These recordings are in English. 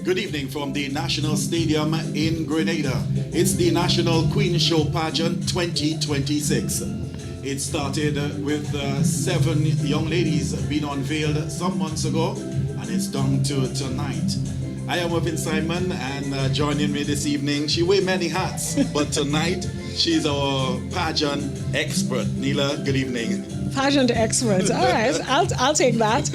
Good evening from the National Stadium in Grenada. It's the National Queen Show Pageant 2026. It started with 7 young ladies being unveiled some months ago, and it's down to tonight. I am Wevin Simon, and joining me this evening, she wears many hats, but tonight she's our pageant expert. Neela, good evening. Pageant expert. All right, I'll take that.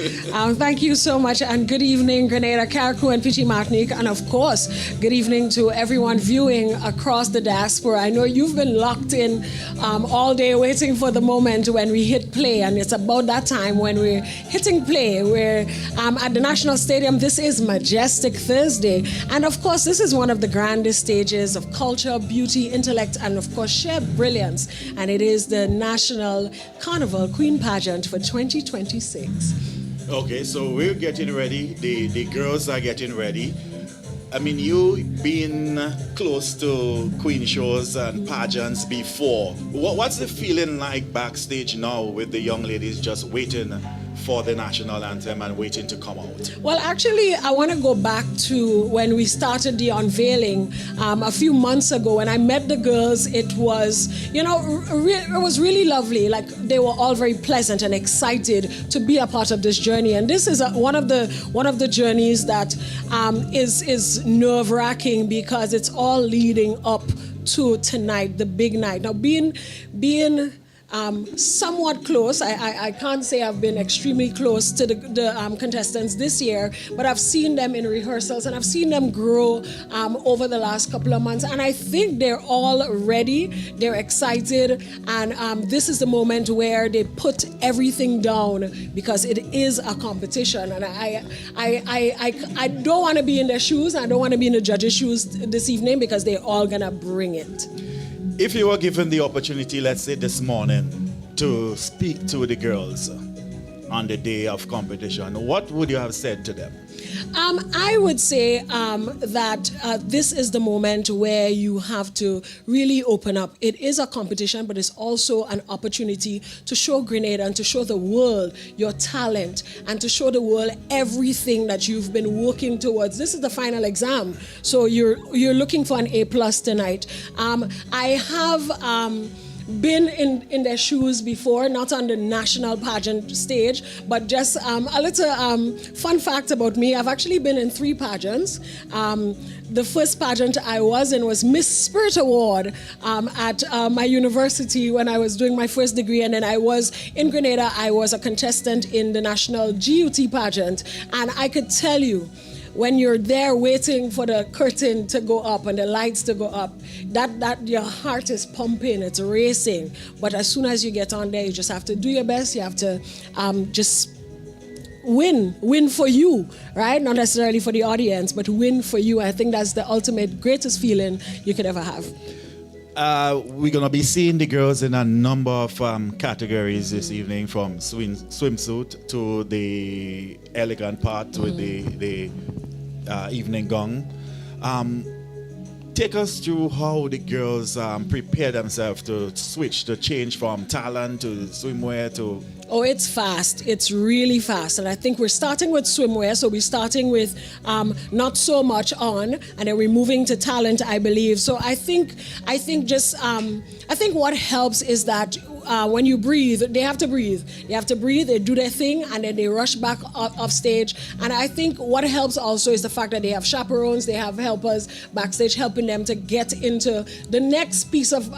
Thank you so much, and good evening, Grenada, Carriacou, and Petit Martinique, and of course, good evening to everyone viewing across the diaspora. I know you've been locked in all day waiting for the moment when we hit play, and it's about that time when we're hitting play. We're at the National Stadium. This is Majestic Thursday, and of course, this is one of the grandest stages of culture, beauty, intellect, and of course, sheer brilliance, and it is the National Carnival Queen Pageant for 2026. Okay, so we're getting ready. The girls are getting ready. I mean, you been close to queen shows and pageants before. What's the feeling like backstage now with the young ladies just waiting for the national anthem and waiting to come out? Well, actually, I want to go back to when we started the unveiling a few months ago. When I met the girls, it was, it was really lovely. Like, they were all very pleasant and excited to be a part of this journey. And this is one of the journeys that is nerve-wracking, because it's all leading up to tonight, the big night. Now, being somewhat close. I can't say I've been extremely close to the contestants this year, but I've seen them in rehearsals and I've seen them grow over the last couple of months. And I think they're all ready, they're excited, and this is the moment where they put everything down, because it is a competition. And I don't want to be in their shoes, I don't want to be in the judges' shoes this evening, because they're all gonna bring it. If you were given the opportunity, let's say this morning, to speak to the girls on the day of competition, what would you have said to them? I would say that this is the moment where you have to really open up. It is a competition, but it's also an opportunity to show Grenada and to show the world your talent, and to show the world everything that you've been working towards. This is the final exam, so you're looking for an A+ tonight. I have been in their shoes before, not on the national pageant stage, but just a little fun fact about me. I've actually been in 3 pageants. The first pageant I was in was Miss Spirit Award at my university when I was doing my first degree, and then I was in Grenada. I was a contestant in the national GUT pageant, and I could tell you, when you're there waiting for the curtain to go up and the lights to go up, that your heart is pumping, it's racing. But as soon as you get on there, you just have to do your best. You have to just win for you, right? Not necessarily for the audience, but win for you. I think that's the ultimate, greatest feeling you could ever have. We're going to be seeing the girls in a number of categories this evening, from swimsuit to the elegant part with the evening gown. Take us through how the girls prepare themselves to change from talent to swimwear to... Oh, it's fast. It's really fast. And I think we're starting with swimwear. So we're starting with not so much on, and then we're moving to talent, I believe. So I think what helps is that when you breathe, they have to breathe. They have to breathe, they do their thing, and then they rush back off stage. And I think what helps also is the fact that they have chaperones, they have helpers backstage helping them to get into the next piece of,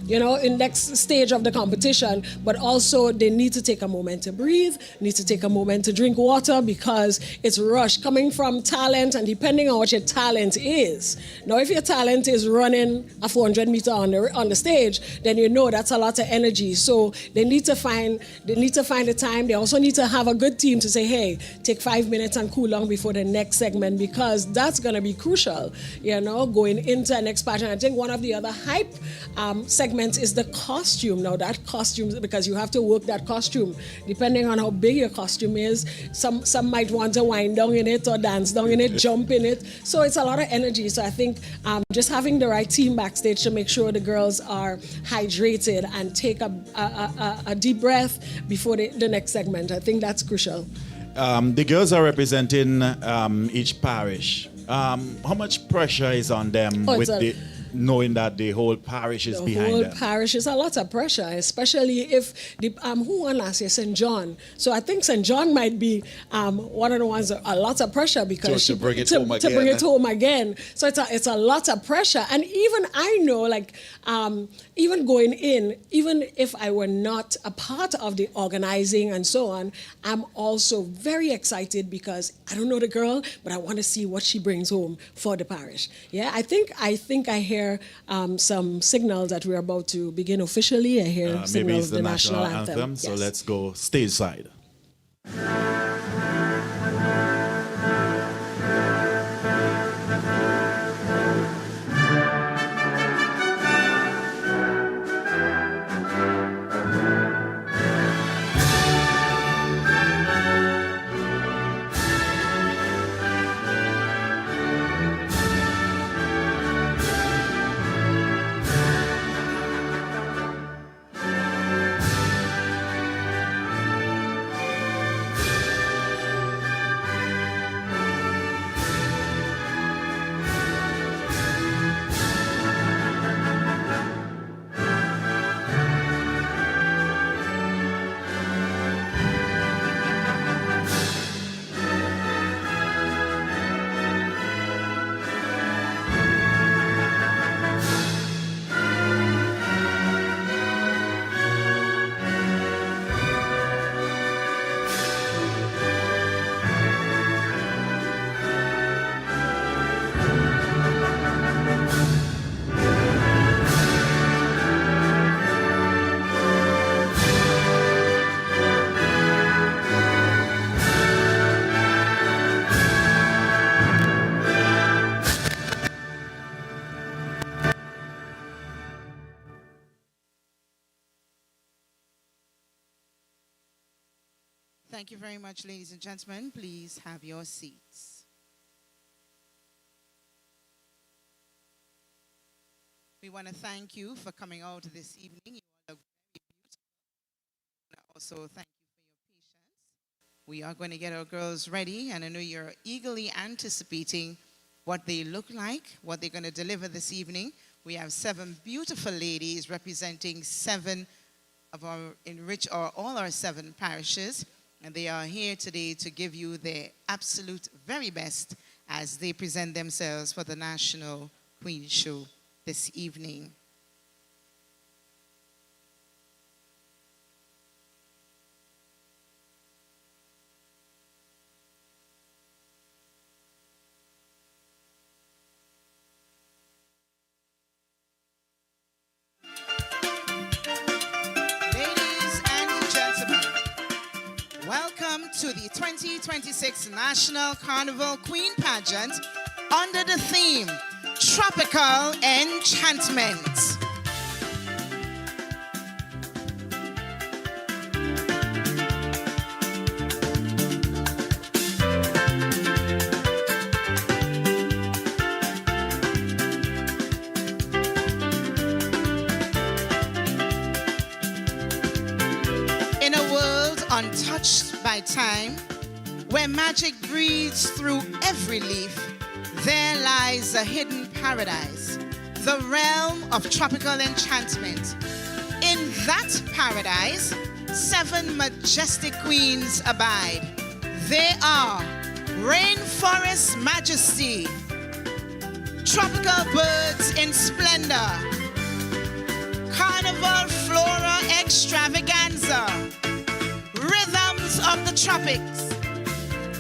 in next stage of the competition. But also they need to take a moment to breathe, need to take a moment to drink water, because it's rush coming from talent, and depending on what your talent is. Now, if your talent is running a 400 meter on the stage, then you know that's a lot of energy. So they need to find the time. They also need to have a good team to say, hey, take 5 minutes and cool down before the next segment, because that's going to be crucial, going into the next pageant. I think one of the other hype segments is the costume. Now, that costume, because you have to work that costume, depending on how big your costume is. Some might want to wind down in it or dance down in it, jump in it. So it's a lot of energy. So I think just having the right team backstage to make sure the girls are hydrated and take a deep breath before the next segment. I think that's crucial. The girls are representing each parish. How much pressure is on them Oh, with knowing that the whole parish is the behind whole them? parish is a lot of pressure, especially if the who won last year, St. John. So I think St. John might be one of the ones that a lot of pressure because To bring it to, home to bring again. it home again. So it's a lot of pressure, and even I know, like even going in, even if I were not a part of the organizing and so on, I'm also very excited because I don't know the girl, but I want to see what she brings home for the parish. Yeah, I think I hear some signals that we're about to begin officially. I hear Maybe signals it's of the the national national anthem. anthem. So Yes. let's go stage side. Thank you very much, ladies and gentlemen. Please have your seats. We want to thank you for coming out this evening. You all look very beautiful. And also, thank you for your patience. We are going to get our girls ready, and I know you're eagerly anticipating what they look like, what they're going to deliver this evening. We have 7 beautiful ladies representing 7 of all our 7 parishes. And they are here today to give you their absolute very best as they present themselves for the National Queen Show this evening. Ladies and gentlemen, welcome to the 2026 National Carnival Queen Pageant under the theme Tropical Enchantment. In a world untouched by time, where magic breathes through every leaf, there lies a hidden paradise, the realm of tropical enchantment. In that paradise, 7 majestic queens abide. They are Rainforest Majesty, tropical birds in splendor, Carnival Flora Extravaganza, Rhythms of the Tropics,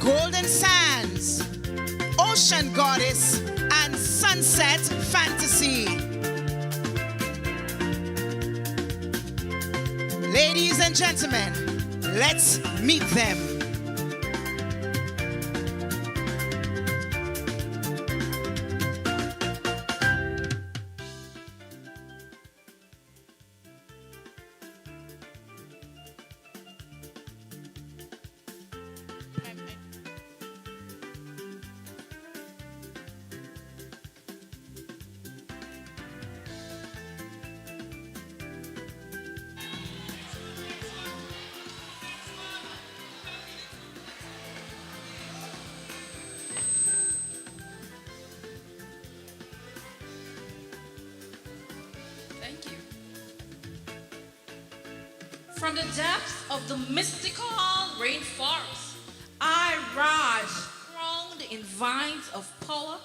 Golden Sands, Ocean Goddess, and Sunset Fantasy. Ladies and gentlemen, let's meet them. From the depths of the mystical rainforest, I rise, crowned in vines of power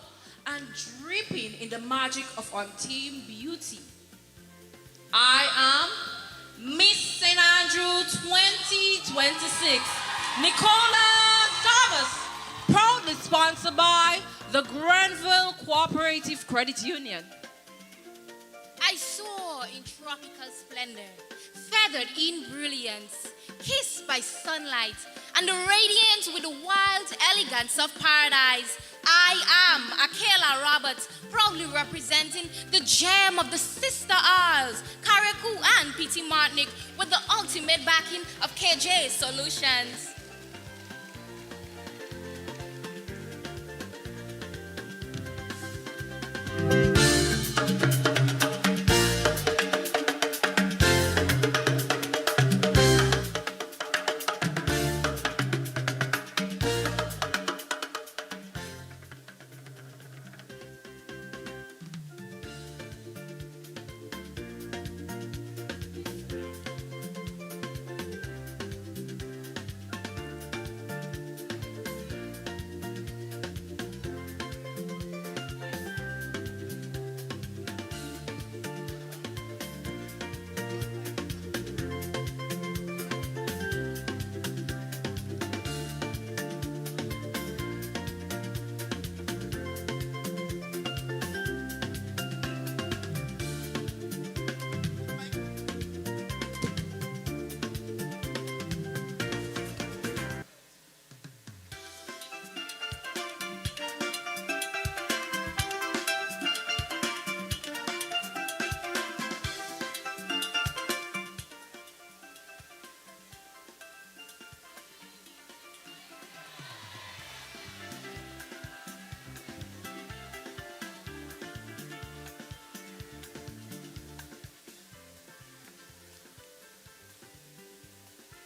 and dripping in the magic of untamed beauty. I am Miss St. Andrew 2026, Nicola Davis, proudly sponsored by the Granville Cooperative Credit Union. I soar in tropical splendor, feathered in brilliance, kissed by sunlight, and radiant with the wild elegance of paradise. I am Akela Roberts, proudly representing the gem of the Sister Isles, Carriacou and Petit Martinique, with the ultimate backing of KJ Solutions.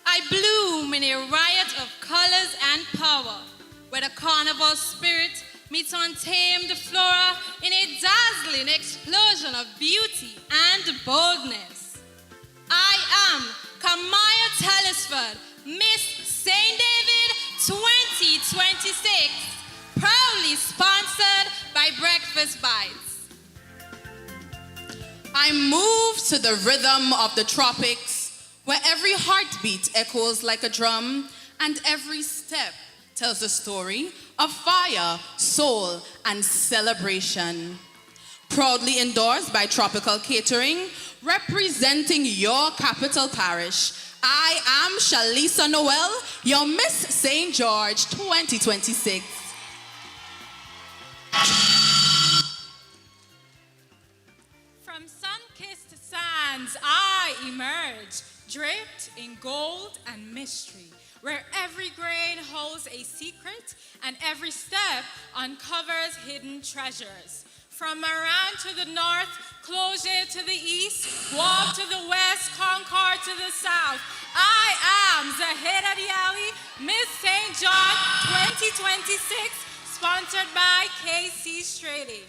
I bloom in a riot of colors and power, where the carnival spirit meets untamed flora in a dazzling explosion of beauty and boldness. I am Kamaya Telesford, Miss St. David 2026, proudly sponsored by Breakfast Bites. I move to the rhythm of the tropics, where every heartbeat echoes like a drum and every step tells a story of fire, soul, and celebration. Proudly endorsed by Tropical Catering, representing your capital parish, I am Shalisa Noel, your Miss St. George 2026. From sun-kissed sands, I emerge, draped in gold and mystery, where every grain holds a secret and every step uncovers hidden treasures. From Maran to the north, Cloget to the east, Guam to the west, Concord to the south, I am Zaheda Diali, Miss St. John 2026, sponsored by KC Trading.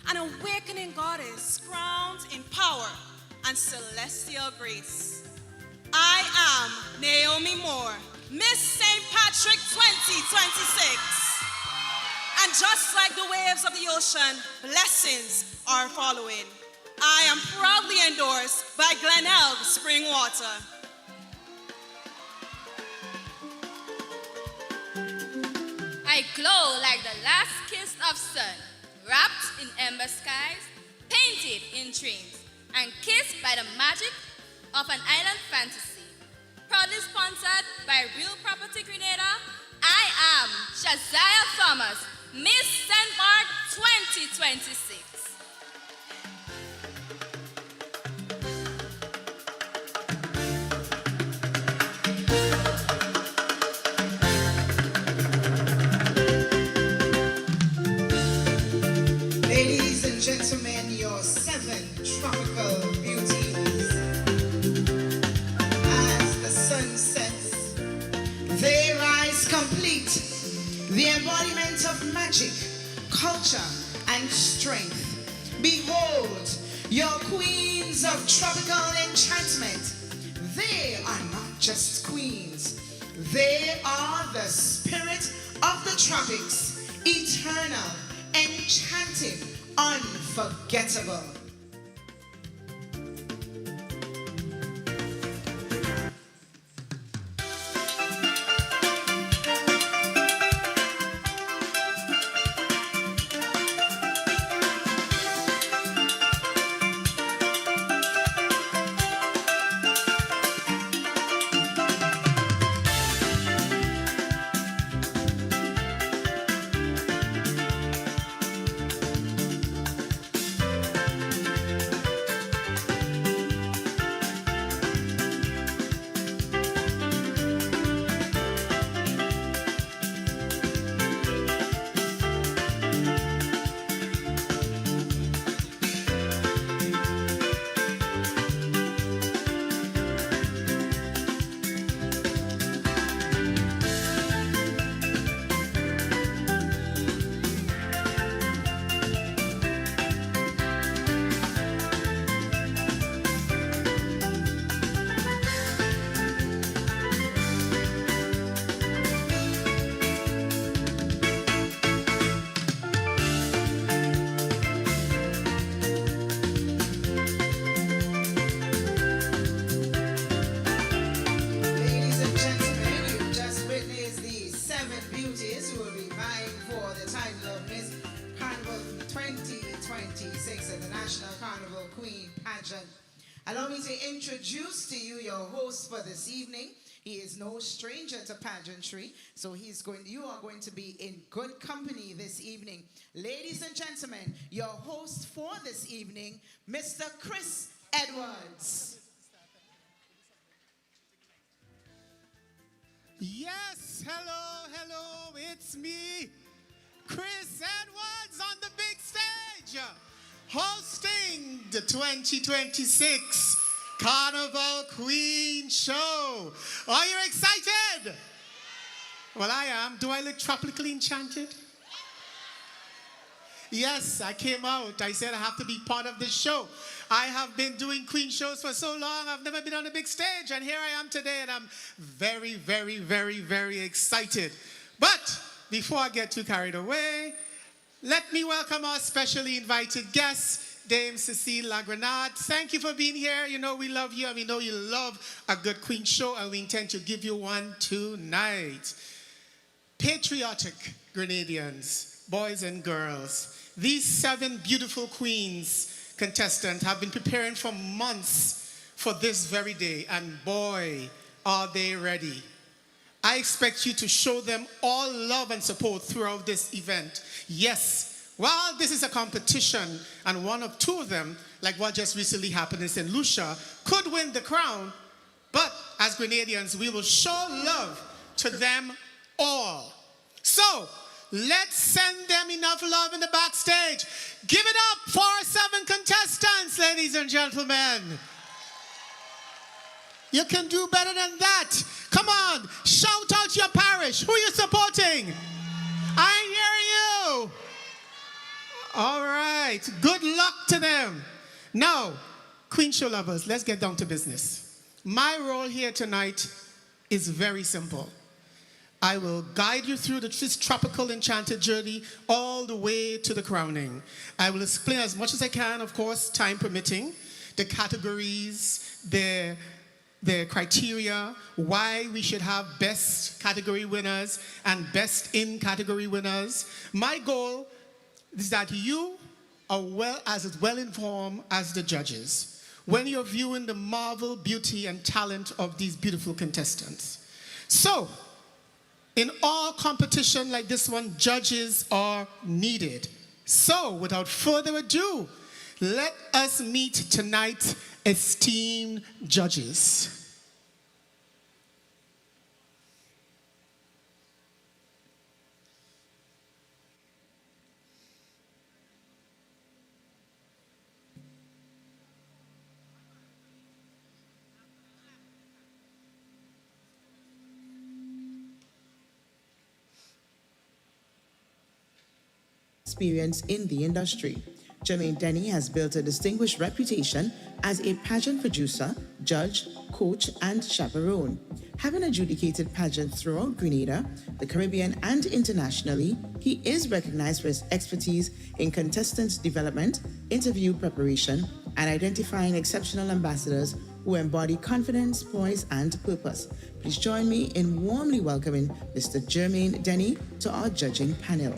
An awakening goddess crowned in power and celestial grace. I am Naomi Moore, Miss St. Patrick 2026. And just like the waves of the ocean, blessings are following. I am proudly endorsed by Glenelg Spring Water. I glow like the last kiss of sun, wrapped in ember skies, painted in dreams, and kissed by the magic of an island fantasy. Proudly sponsored by Real Property Grenada, I am Shazia Thomas, Miss St. Mark 2026. culture, and strength. Behold, your queens of tropical enchantment. They are not just queens. They are the spirit of the tropics, eternal, enchanting, unforgettable. Allow me to introduce to you your host for this evening. He is no stranger to pageantry, so you are going to be in good company this evening. Ladies and gentlemen, your host for this evening, Mr. Chris Edwards. Yes, hello, it's me, Chris Edwards on the big stage, hosting the 2026 Carnival Queen Show. Are you excited? Well, I am. Do I look tropically enchanted? Yes, I came out. I said I have to be part of this show. I have been doing queen shows for so long. I've never been on a big stage, and here I am today, and I'm very, very, very, very excited. But before I get too carried away, let me welcome our specially invited guest, Dame Cecile Lagrenade. Thank you for being here. You know we love you, and we know you love a good queen show, and we intend to give you one tonight. Patriotic Grenadians, boys and girls, these 7 beautiful queens contestants have been preparing for months for this very day, and boy, are they ready. I expect you to show them all love and support throughout this event. Yes, while this is a competition, and one of 2 of them, like what just recently happened in St. Lucia, could win the crown, but as Grenadians, we will show love to them all. So, let's send them enough love in the backstage. Give it up for our 7 contestants, ladies and gentlemen. You can do better than that. Come on, shout out your parish. Who are you supporting? I hear you. All right, good luck to them. Now, Queen Show lovers, let's get down to business. My role here tonight is very simple. I will guide you through this tropical enchanted journey all the way to the crowning. I will explain as much as I can, of course, time permitting, the categories, the criteria, why we should have best category winners and best in category winners. My goal is that you are as well informed as the judges when you're viewing the marvel, beauty, and talent of these beautiful contestants. So, in all competition like this one, judges are needed. So, without further ado, let us meet tonight's esteemed judges. experience in the industry. Jermaine Denny has built a distinguished reputation as a pageant producer, judge, coach, and chaperone. Having adjudicated pageants throughout Grenada, the Caribbean, and internationally, he is recognized for his expertise in contestant development, interview preparation, and identifying exceptional ambassadors who embody confidence, poise, and purpose. Please join me in warmly welcoming Mr. Jermaine Denny to our judging panel.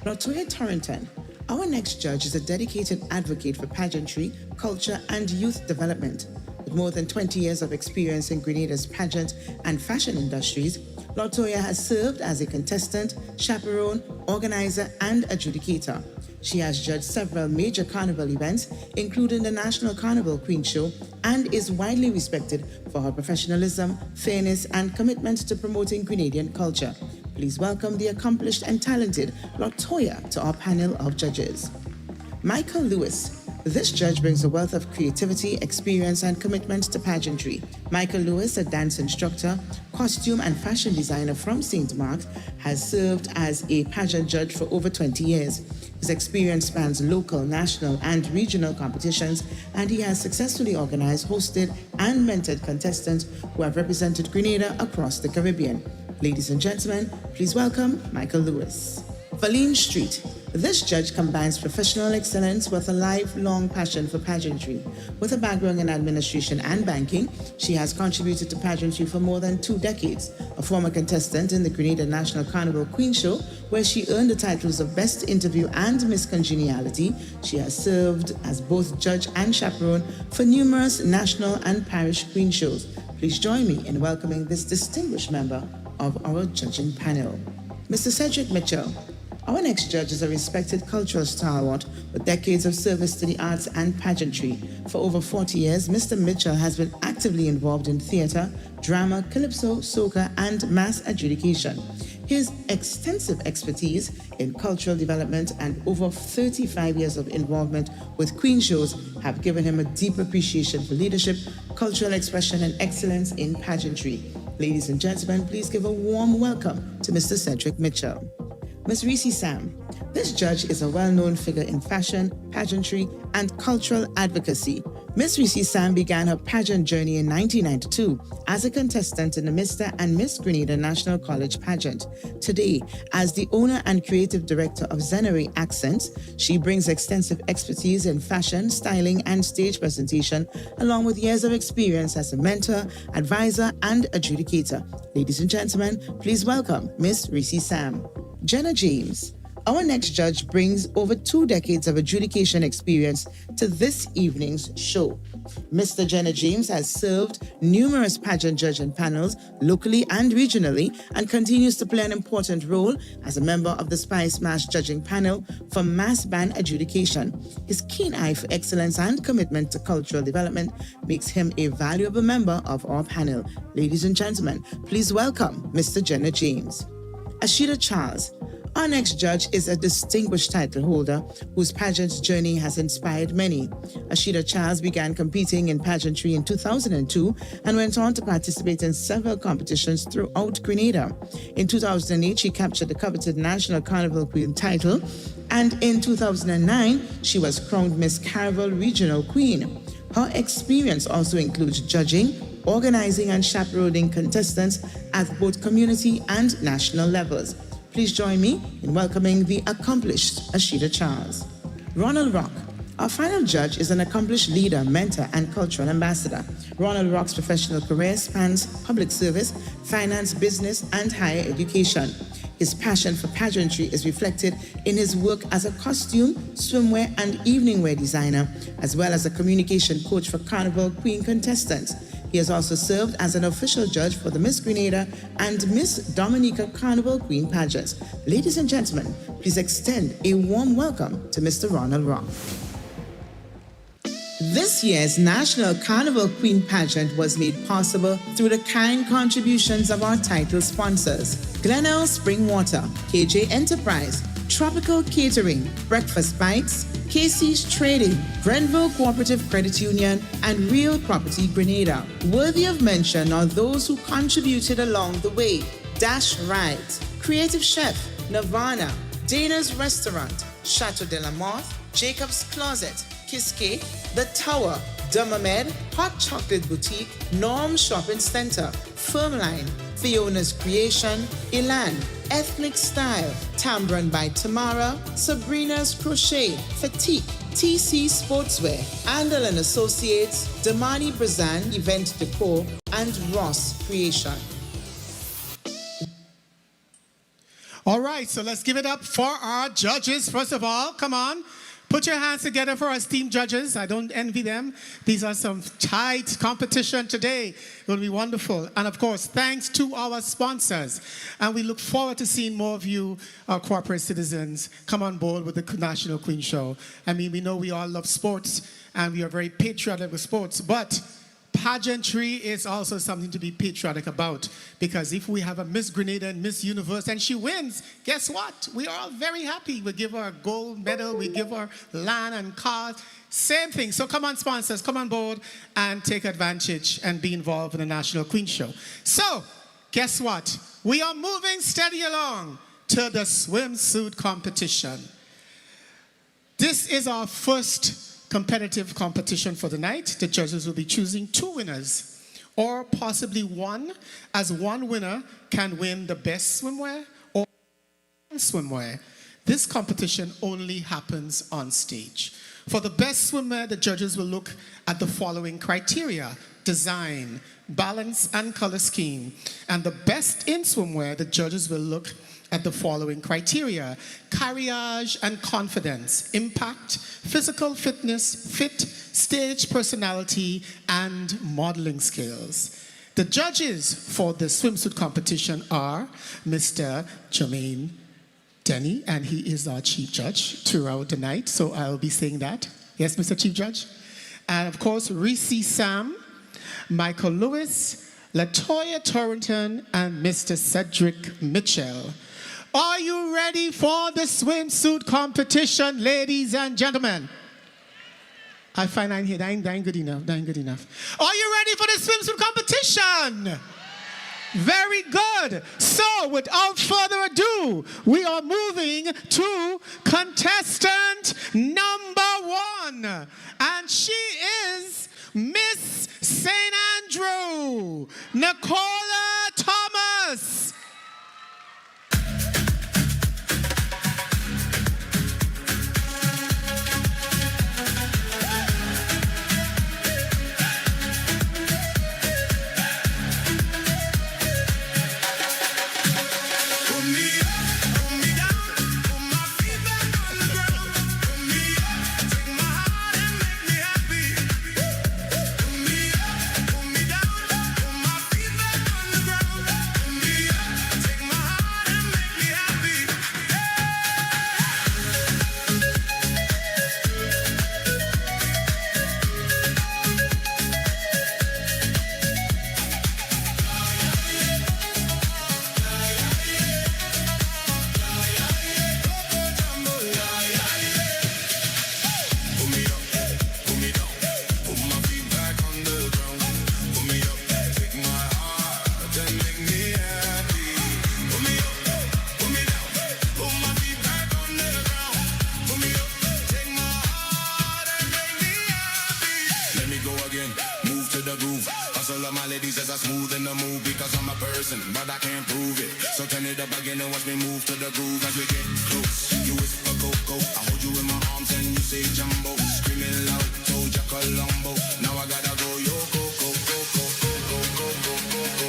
LaToya Torrington. Our next judge is a dedicated advocate for pageantry, culture, and youth development. With more than 20 years of experience in Grenada's pageant and fashion industries, LaToya has served as a contestant, chaperone, organizer, and adjudicator. She has judged several major carnival events, including the National Carnival Queen Show, and is widely respected for her professionalism, fairness, and commitment to promoting Grenadian culture. Please welcome the accomplished and talented LaToya to our panel of judges. Michael Lewis. This judge brings a wealth of creativity, experience, and commitment to pageantry. Michael Lewis, a dance instructor, costume and fashion designer from St. Mark's, has served as a pageant judge for over 20 years. His experience spans local, national, and regional competitions, and he has successfully organized, hosted, and mentored contestants who have represented Grenada across the Caribbean. Ladies and gentlemen, please welcome Michael Lewis. Faline Street. This judge combines professional excellence with a lifelong passion for pageantry. With a background in administration and banking, she has contributed to pageantry for more than 2 decades. A former contestant in the Grenada National Carnival Queen Show, where she earned the titles of Best Interview and Miss Congeniality, she has served as both judge and chaperone for numerous national and parish queen shows. Please join me in welcoming this distinguished member of our judging panel. Mr. Cedric Mitchell. Our next judge is a respected cultural stalwart with decades of service to the arts and pageantry. For over 40 years, Mr. Mitchell has been actively involved in theater, drama, calypso, soca, and mass adjudication. His extensive expertise in cultural development and over 35 years of involvement with queen shows have given him a deep appreciation for leadership, cultural expression, and excellence in pageantry. Ladies and gentlemen, please give a warm welcome to Mr. Cedric Mitchell. Ms. Reese Sam. This judge is a well-known figure in fashion, pageantry, and cultural advocacy. Ms. Reese Sam began her pageant journey in 1992 as a contestant in the Mr. and Miss Grenada National College pageant. Today, as the owner and creative director of Zenere Accents, she brings extensive expertise in fashion, styling, and stage presentation, along with years of experience as a mentor, advisor, and adjudicator. Ladies and gentlemen, please welcome Ms. Reese Sam. Jenna James. Our next judge brings over 2 decades of adjudication experience to this evening's show. Mr. Jenna James has served numerous pageant judging panels locally and regionally and continues to play an important role as a member of the Spice Mash judging panel for mass band adjudication. His keen eye for excellence and commitment to cultural development makes him a valuable member of our panel. Ladies and gentlemen, please welcome Mr. Jenna James. Ashida Charles. Our next judge is a distinguished title holder whose pageant journey has inspired many. Ashida Charles began competing in pageantry in 2002 and went on to participate in several competitions throughout Grenada. In 2008, she captured the coveted National Carnival Queen title, and in 2009, she was crowned Miss Caravel Regional Queen. Her experience also includes judging, organizing, and chaperoning contestants at both community and national levels. Please join me in welcoming the accomplished Ashida Charles. Ronald Rock. Our final judge is an accomplished leader, mentor, and cultural ambassador. Ronald Rock's professional career spans public service, finance, business, and higher education. His passion for pageantry is reflected in his work as a costume, swimwear, and evening wear designer, as well as a communication coach for Carnival Queen contestants. He has also served as an official judge for the Miss Grenada and Miss Dominica Carnival Queen pageants. Ladies and gentlemen, please extend a warm welcome to Mr. Ronald Rock. This year's National Carnival Queen pageant was made possible through the kind contributions of our title sponsors: Glenelg Spring Water, KJ Enterprise, Tropical Catering, Breakfast Bites, Casey's Trading, Grenville Cooperative Credit Union, and Real Property Grenada. Worthy of mention are those who contributed along the way: Dash Rides, Creative Chef, Nirvana, Dana's Restaurant, Chateau de la Motte, Jacob's Closet, Kiske, The Tower, Dumamed, Hot Chocolate Boutique, Norm Shopping Center, Firmline, Fiona's Creation, Elan, Ethnic Style, Tambron by Tamara, Sabrina's Crochet, Fatigue, TC Sportswear, Andal and Associates, Damani Brazan Event Decor, and Ross Creation. All right, so let's give it up for our judges. First of all, come on. Put your hands together for our esteemed judges. I don't envy them. These are some tight competition today. It will be wonderful. And of course, thanks to our sponsors. And we look forward to seeing more of you, our corporate citizens, come on board with the National Queen Show. I mean, we know we all love sports and we are very patriotic with sports, but pageantry is also something to be patriotic about, because if we have a Miss Grenada and Miss Universe and she wins, guess what? We are all very happy. We give her a gold medal, we give her land and cars, same thing. So come on, sponsors, come on board and take advantage and be involved in the National Queen Show. So, guess what? We are moving steady along to the swimsuit competition. This is our first competitive competition for the night. The judges will be choosing 2 winners, or possibly one, as one winner can win the best swimwear or swimwear. This competition only happens on stage. For the best swimwear, the judges will look at the following criteria: design, balance, and color scheme. And the best in swimwear, the judges will look at the following criteria: carriage and confidence, impact, physical fitness, fit, stage personality, and modeling skills. The judges for the swimsuit competition are Mr. Jermaine Denny, and he is our chief judge throughout the night, so I'll be saying that. Yes, Mr. Chief Judge? And of course, Reese Sam, Michael Lewis, Latoya Torrington, and Mr. Cedric Mitchell. Are you ready for the swimsuit competition, ladies and gentlemen? I find I'm here. That ain't good enough. That ain't good enough. Are you ready for the swimsuit competition? Very good. So, without further ado, we are moving to contestant number 1. And she is Miss St. Andrew, Nicola Thomas. But I can't prove it. So turn it up again and watch me move to the groove as we get close. You whisper Coco, I hold you in my arms and you say Jumbo. Screaming loud, told ya Colombo. Now I gotta go yo Coco, Coco, Coco, Coco, Coco,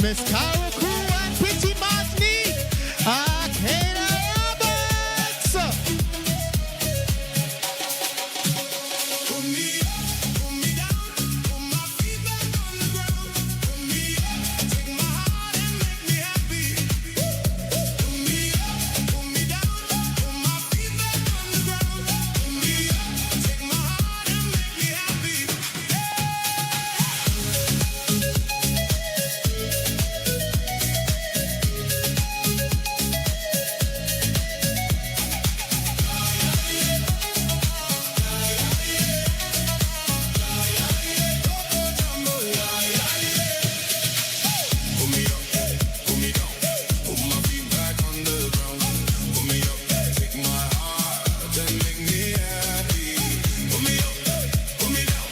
Miss Carol Crew and Pretty Martinique, Kayla Roberts. Put me up, put me down, put my feet back on the ground. Put me up, take my heart and make me happy. Put me up, put me down, put my feet back on the ground. Put me up, take my heart and make me happy. Put me up, put me down, put my feet back on the ground. Put me up, take my heart and make me happy. Put me up, put me down,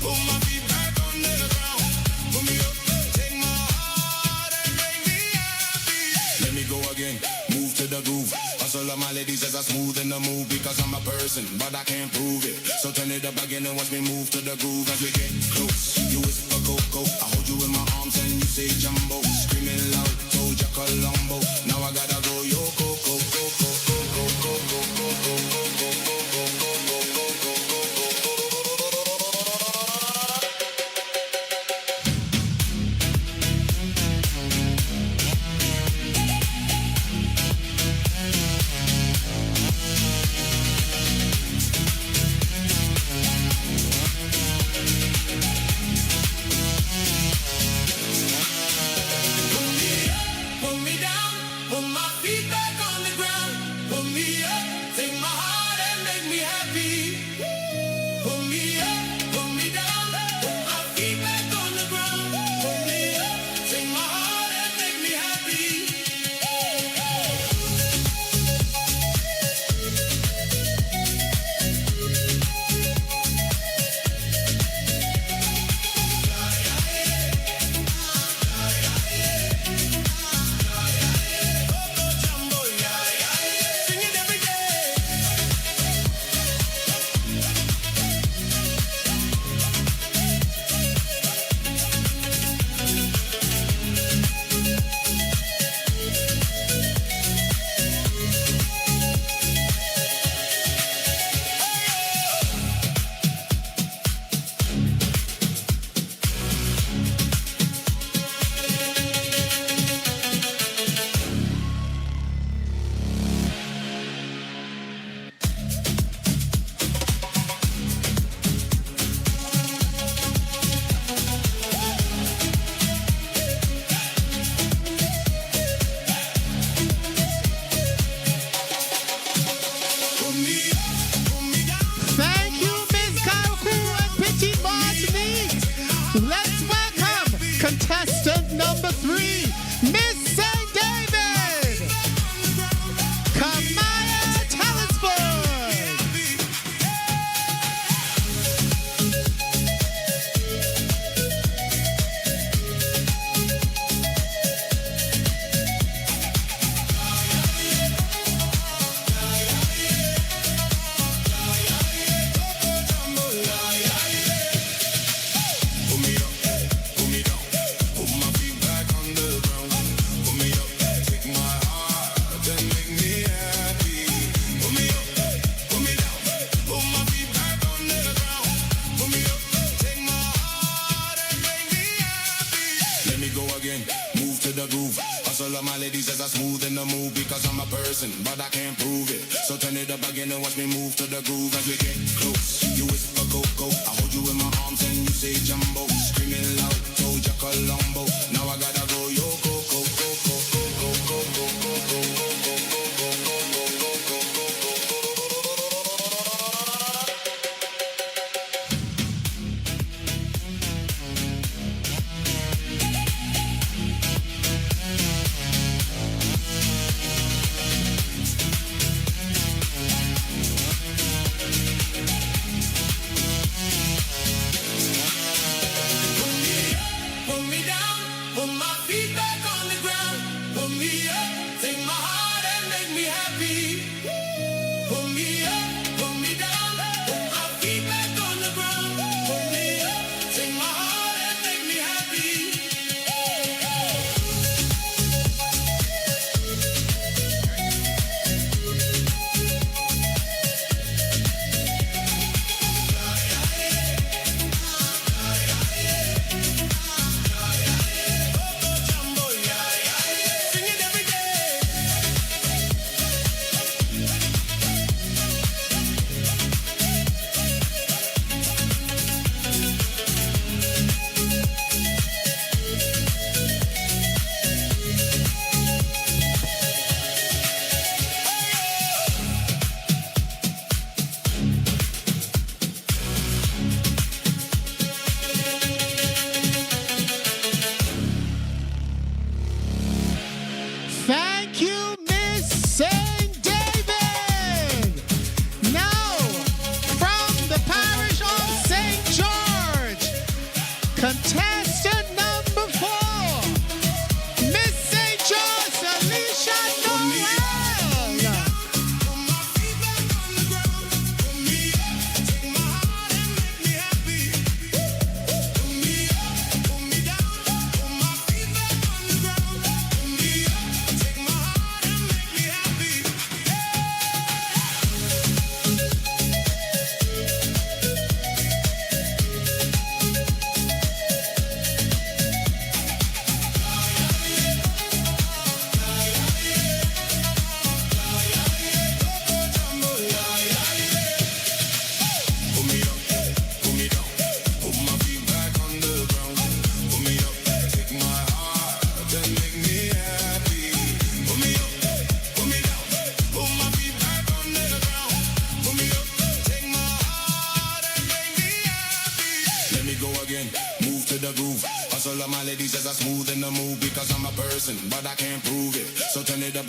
put my feet back on the ground. Put me up, take my heart and make me happy. Let me go again, move to the groove. Hustle of my ladies as I smooth in the move because I'm a person, but I can't prove it. So turn it up again and watch me move to the groove as we get close. You whisper Coco, I hold you in my arms and you say Jumbo. Screaming loud, told ya Colombo. Now I gotta go yo Coco, Coco, Coco, Coco, Coco, Coco, Put me down, put my feet back on the ground. Put me up, take my heart and make me happy. Put me up, put me down, put my feet back on the ground. Put me up, take my heart and make me happy. Sing it every day. Put me up, put me down. Thank you, Miss Carol Crew and Pretty Martinique. Let's welcome contestant number 3, Miss St. David, Kamaya Talisford. Put me up, put me down, put my feet back on the ground. Put me up, take my heart and make me happy. Put me up, put me down, put my feet back on the ground. Put me up, take my heart and make me happy. Let me go again, move to the groove. Hustle of my ladies as I smooth in the move because I'm a person, but I can't prove it. So turn it up again and watch me move to the groove as we get close. You whisper Coco, I hold you in my arms and you say Jumbo. Screaming loud, told ya Colombo. Now I gotta go yo Coco, Coco, Coco, Coco, Coco, Coco, Coco, Coco,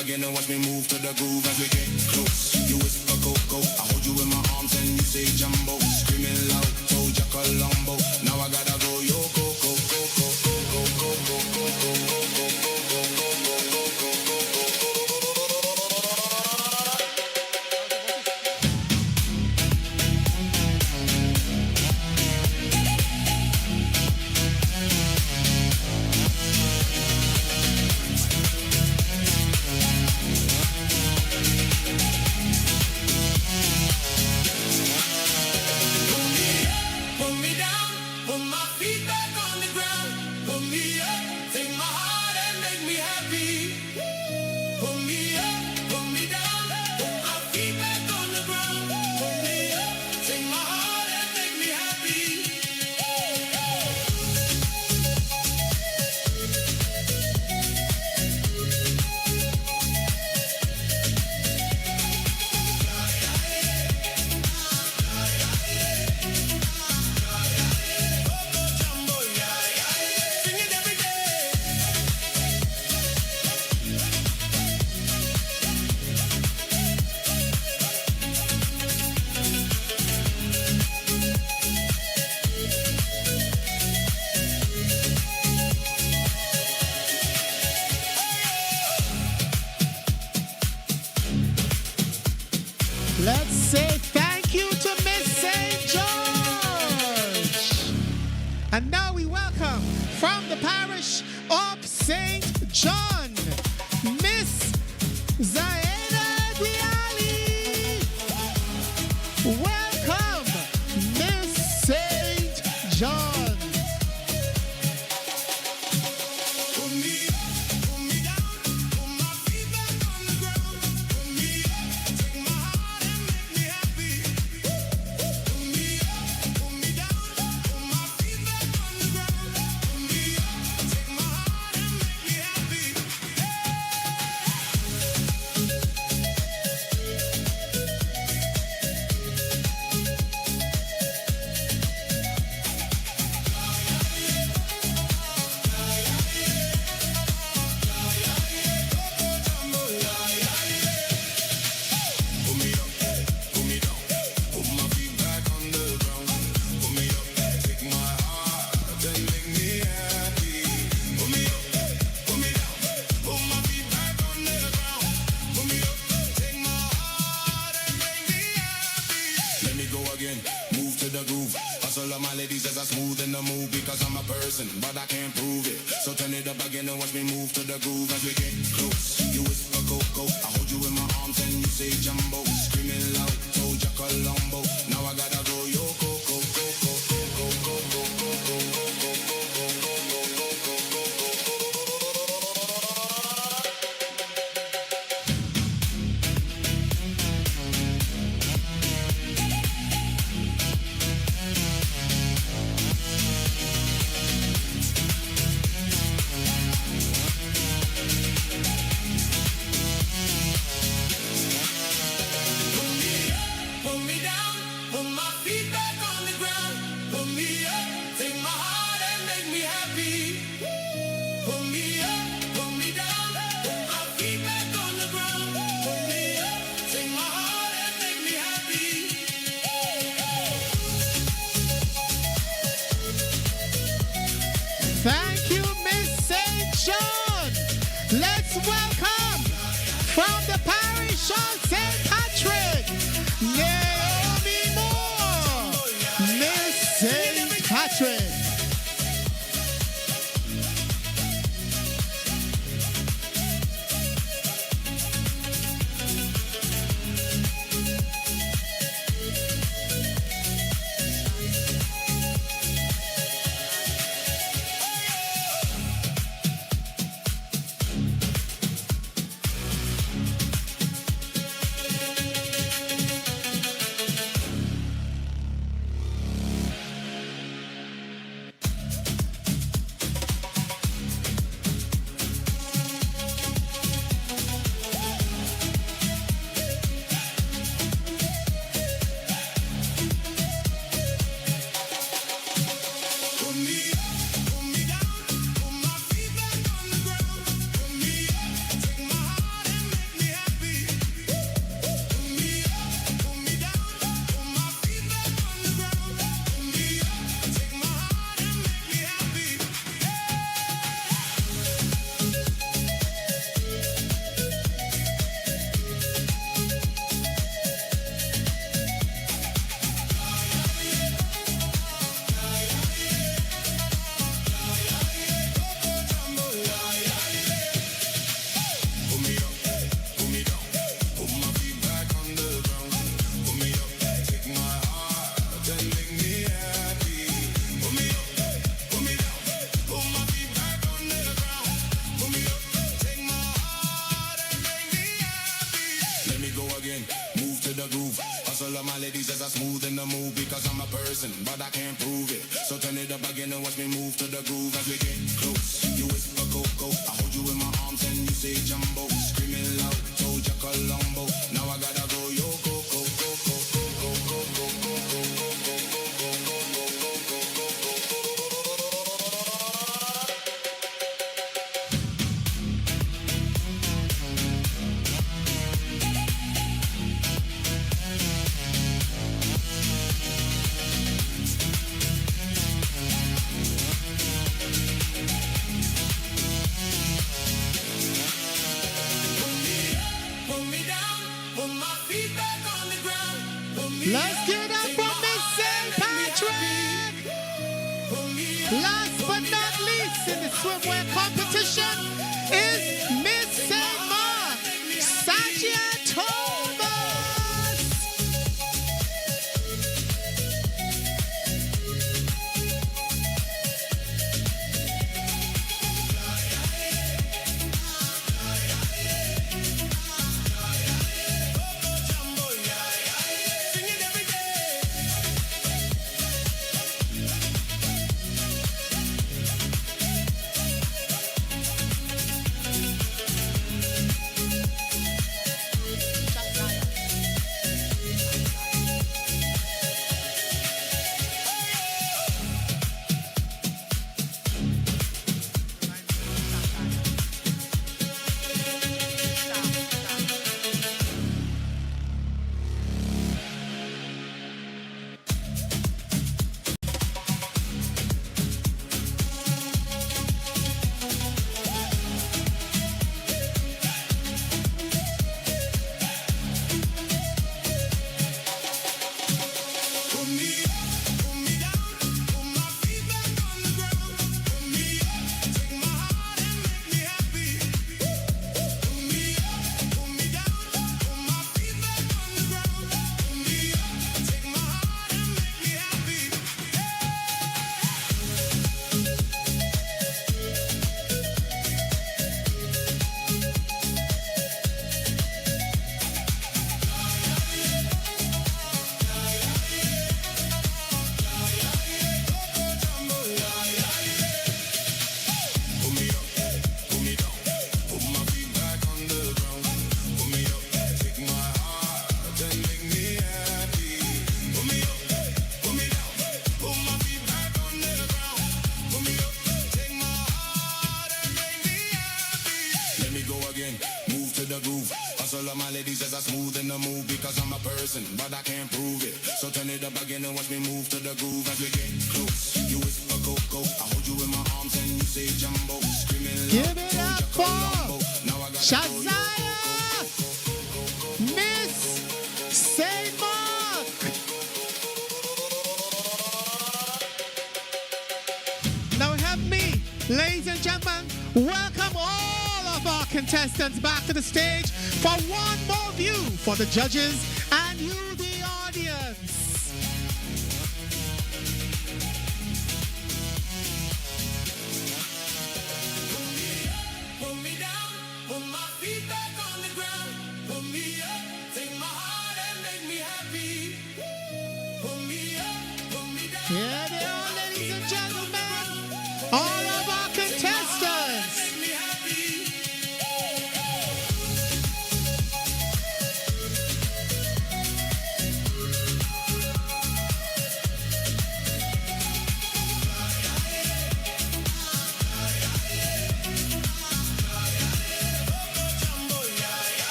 again and watch me move to the groove as we get close. You whisper Coco, I hold you in my arms and you say Jumbo. Screaming loud, told ya Colombo. Now I gotta go, yo, Coco, Coco, Coco, Coco, Coco, Coco. Let's say thank you to Miss St. George. And now we welcome from the parish of St. John, Miss Zaina Diali. Welcome, Miss St. John. But I can't prove it. So turn it up again and watch me move to the groove as we get close. You whisper Coco, I hold you in my arms and you say Jumbo. Screaming loud, told ya Colombo. Now I gotta go, yo, Coco, Coco, Coco, Coco, Coco, Coco, Thank you, Miss St. John. Let's welcome from the parish of St. Patrick, Naomi Moore. Miss St. Patrick. again. Move to the groove. Hustle of my ladies as I smooth in the move because I'm a person, but I can't prove it. So turn it up again and watch me move to the groove as we get close. You whisper Coco, I hold you in my arms and you say Jumbo. Screaming loud, told you Colombo. Now I gotta go yo Coco, Coco, Coco, Coco, Coco, Let's give it up for Miss St. Patrick. Last but not least in the swimwear competition is Miss St. Mark, Sagia Thomas. Hustle of my ladies as I smooth in the move because I'm a person, but I can't prove it. So turn it up again and watch me move to the groove as we get close. You whisper Coco, I hold you in my arms and you say Jumbo. Screaming loud, Give it up for now I got Shazaya, Miss St. Mark. Now have me, ladies and gentlemen, welcome all of our contestants back to the stage for one more view for the judges and you, the audience. Put me down, put my feet back on the ground. Put me up, take my heart and make me happy. Put me up, put me down. Yeah, they are, ladies and gentlemen, all of our contestants. Make me happy.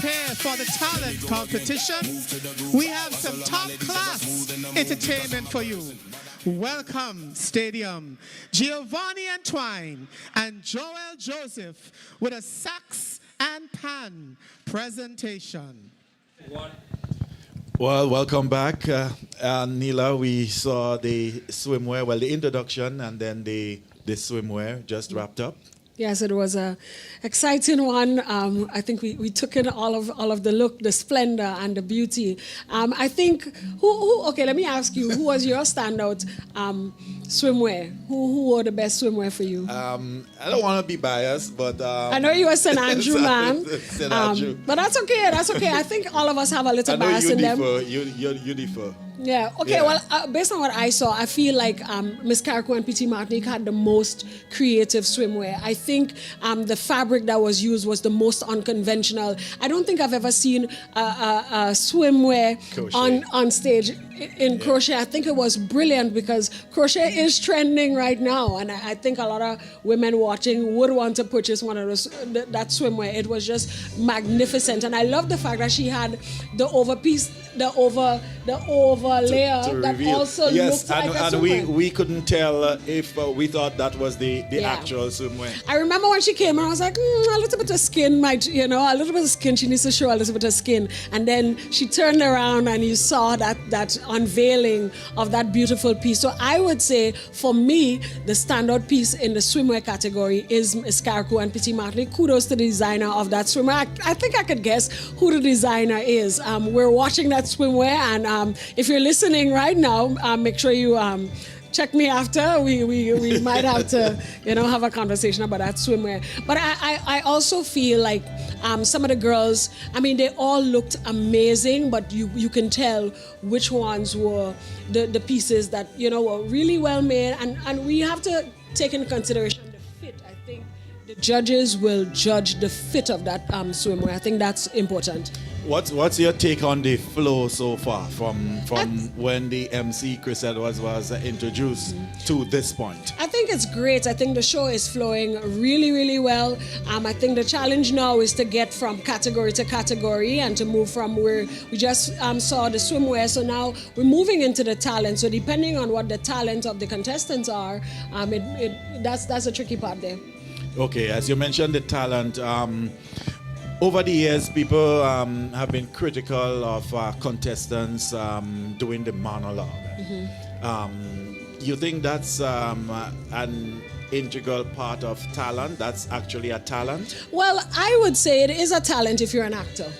prepare for the talent competition. We have some top class entertainment for you. Welcome, Stadium, Giovanni Antoine and Joel Joseph with a sax and pan presentation. Well, welcome back. Neela, we saw the swimwear, well, the introduction and then the swimwear just wrapped up. Yes, it was a exciting one. I think we took in all of the look, the splendor, and the beauty. I think okay, let me ask you, who was your standout swimwear? Who wore the best swimwear for you? I don't want to be biased, but I know you were St. Andrew man. St. Andrew. But that's okay. That's okay. I think all of us have a little bias in them. You differ. Yeah. Okay. Yeah. Well, based on what I saw, I feel like Miss Carrico and P.T. Martinique had the most creative swimwear. I think the fabric that was used was the most unconventional. I don't think I've ever seen a swimwear on stage in crochet. I think it was brilliant because crochet is trending right now, and I think a lot of women watching would want to purchase one of those that swimwear. It was just magnificent, and I love the fact that she had the overpiece, the over layer to that reveal. also looked like a and swimwear. we couldn't tell if we thought that was the actual swimwear. I remember when she came and I was like, a little bit of skin might, a little bit of skin. She needs to show a little bit of skin. And then she turned around and you saw that unveiling of that beautiful piece. So I would say, for me, the standout piece in the swimwear category is Miss Carrico and P.T. Martinique. Kudos to the designer of that swimwear. I think I could guess who the designer is. We're watching that swimwear, and if you're listening right now, make sure you check me after. We might have to, have a conversation about that swimwear. But I also feel like some of the girls, they all looked amazing, but you can tell which ones were the pieces that, were really well made. And we have to take into consideration the fit. I think the judges will judge the fit of that swimwear. I think that's important. What's your take on the flow so far from when the MC Chris Edwards was introduced to this point? I think it's great. I think the show is flowing really, really well. I think the challenge now is to get from category to category and to move from where we just saw the swimwear. So now we're moving into the talent. So depending on what the talent of the contestants are, that's a tricky part there. Okay, as you mentioned the talent, over the years, people have been critical of contestants doing the monologue. You think that's an integral part of talent? That's actually a talent? Well, I would say it is a talent if you're an actor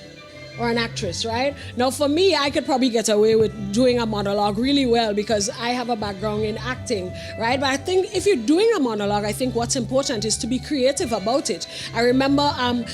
or an actress, right? Now, for me, I could probably get away with doing a monologue really well because I have a background in acting, right? But I think if you're doing a monologue, I think what's important is to be creative about it. I remember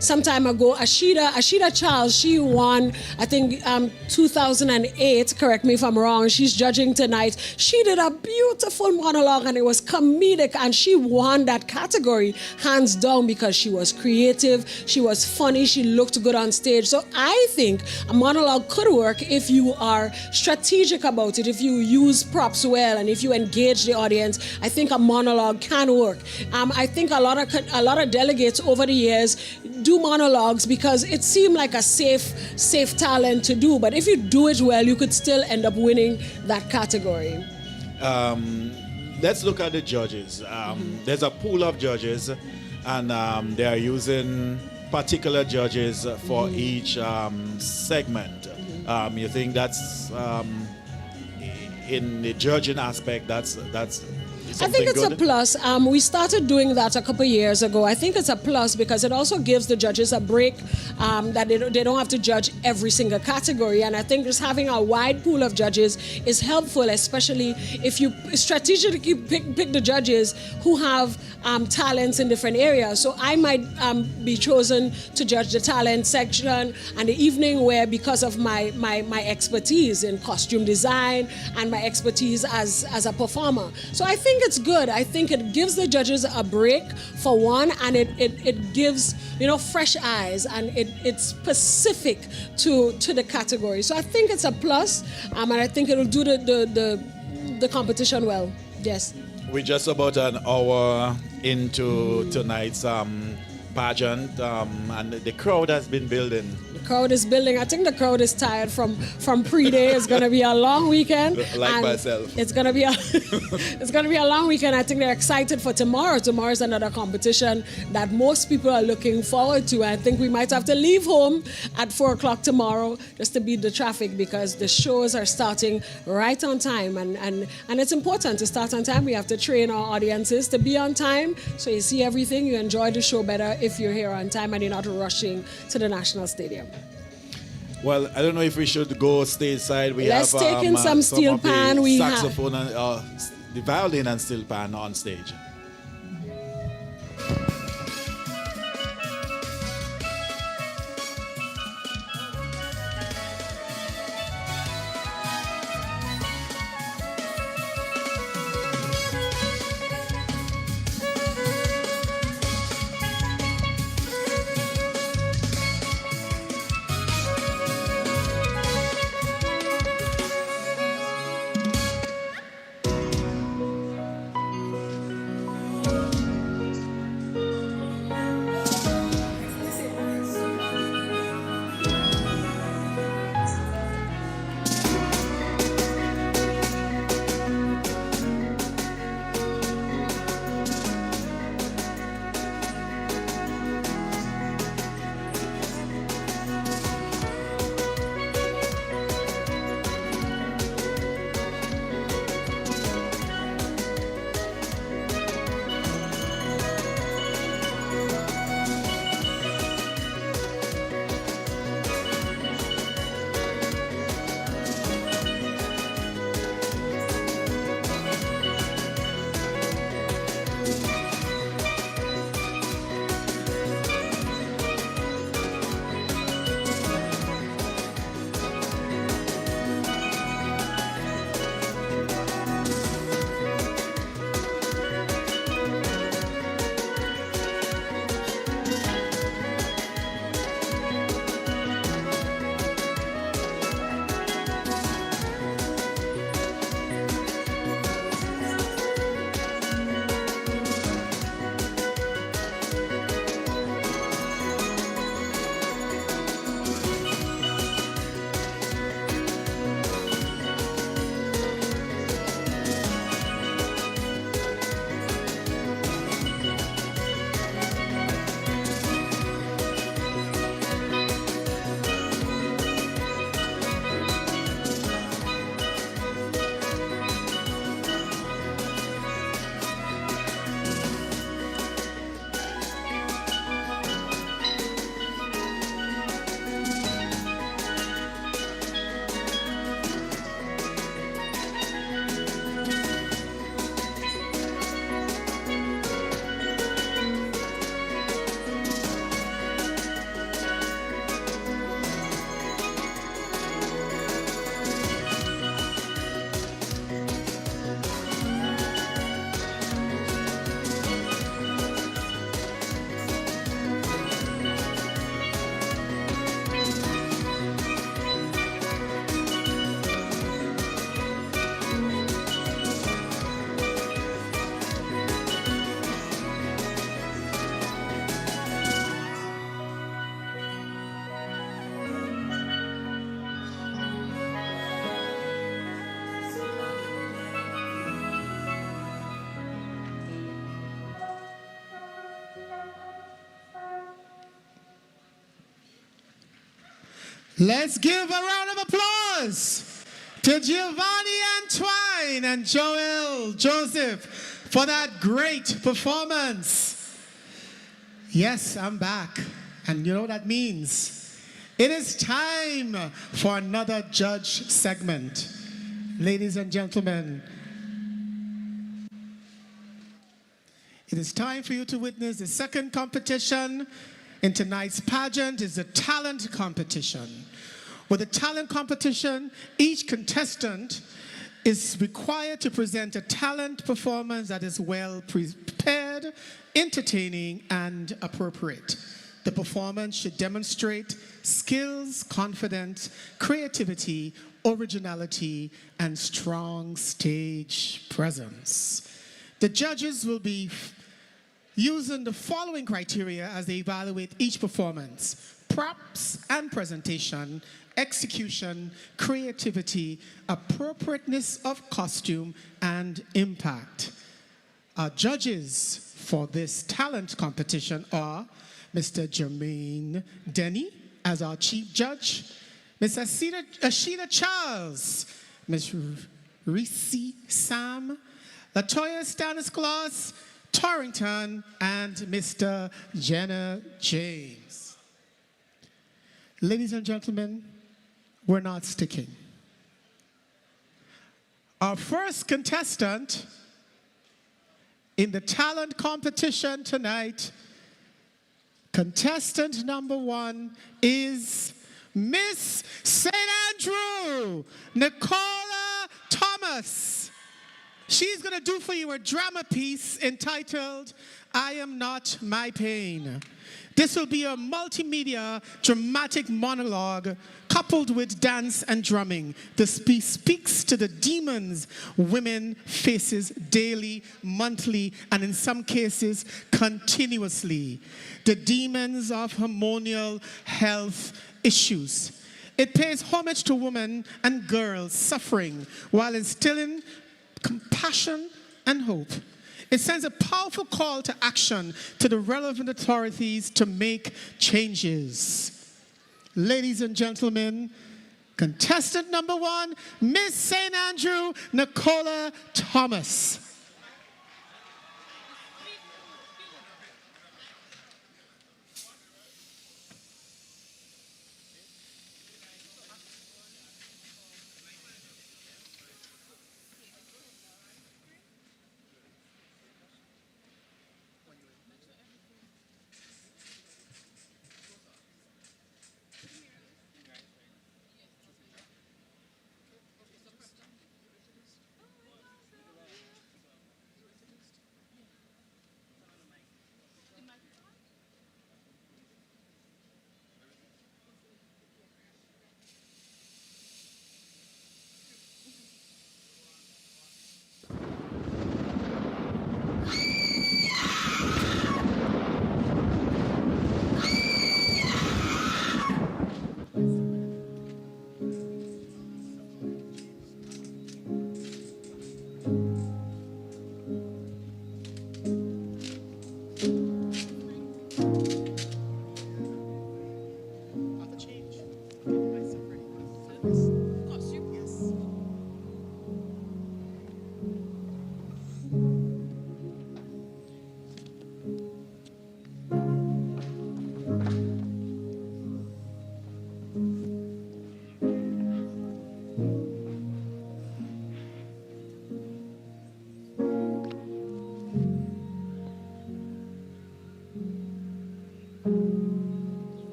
some time ago, Ashida Charles, she won, I think, 2008, correct me if I'm wrong, she's judging tonight. She did a beautiful monologue and it was comedic and she won that category hands down because she was creative, she was funny, she looked good on stage. So I think a monologue could work if you are strategic about it, if you use props well, and if you engage the audience. I think a monologue can work. I think a lot of delegates over the years do monologues because it seemed like a safe talent to do. But if you do it well, you could still end up winning that category. Let's look at the judges. There's a pool of judges, and they are using particular judges for each segment. You think that's in the judging aspect, that's I think it's a plus. We started doing that a couple years ago. I think it's a plus because it also gives the judges a break that they don't have to judge every single category. And I think just having a wide pool of judges is helpful, especially if you strategically pick the judges who have talents in different areas. So I might be chosen to judge the talent section and the evening wear because of my expertise in costume design and my expertise as a performer. So I think it's good. I think it gives the judges a break for one, and it gives fresh eyes, and it's specific to the category. So I think it's a plus, and I think it'll do the competition well. Yes. We're just about an hour into tonight's pageant, and the crowd has been building. crowd is building. I think the crowd is tired from pre-day. It's going to be a long weekend. Like and myself. It's going to be a long weekend. I think they're excited for tomorrow. Tomorrow is another competition that most people are looking forward to. I think we might have to leave home at 4 o'clock tomorrow just to beat the traffic because the shows are starting right on time. And it's important to start on time. We have to train our audiences to be on time so you see everything. You enjoy the show better if you're here on time and you're not rushing to the National Stadium. Well, I don't know if we should go stateside. Let's take in some steel of the pan. We have saxophone and the violin and steel pan on stage. Let's give a round of applause to Giovanni Antoine and Joel Joseph for that great performance. Yes, I'm back. And you know what that means? It is time for another judge segment. Ladies and gentlemen, it is time for you to witness the second competition in tonight's pageant. Is the talent competition. With the talent competition, each contestant is required to present a talent performance that is well prepared, entertaining, and appropriate. The performance should demonstrate skills, confidence, creativity, originality, and strong stage presence. The judges will be using the following criteria as they evaluate each performance. props and presentation, execution, creativity, appropriateness of costume, and impact. Our judges for this talent competition are Mr. Jermaine Denny as our chief judge, Ms. Ashida Charles, Ms. Reese Sam, Latoya Stanislaus Torrington, and Mr. Jenna James. Ladies and gentlemen, we're not sticking. Our first contestant in the talent competition tonight, contestant number 1 is Miss St. Andrew, Nicola Thomas. She's going to do for you a drama piece entitled, I Am Not My Pain. This will be a multimedia dramatic monologue coupled with dance and drumming. This piece speaks to the demons women faces daily, monthly, and in some cases continuously. The demons of hormonal health issues. It pays homage to women and girls suffering while instilling compassion and hope. It sends a powerful call to action to the relevant authorities to make changes. Ladies and gentlemen, contestant number 1, Miss St. Andrew, Nicola Thomas.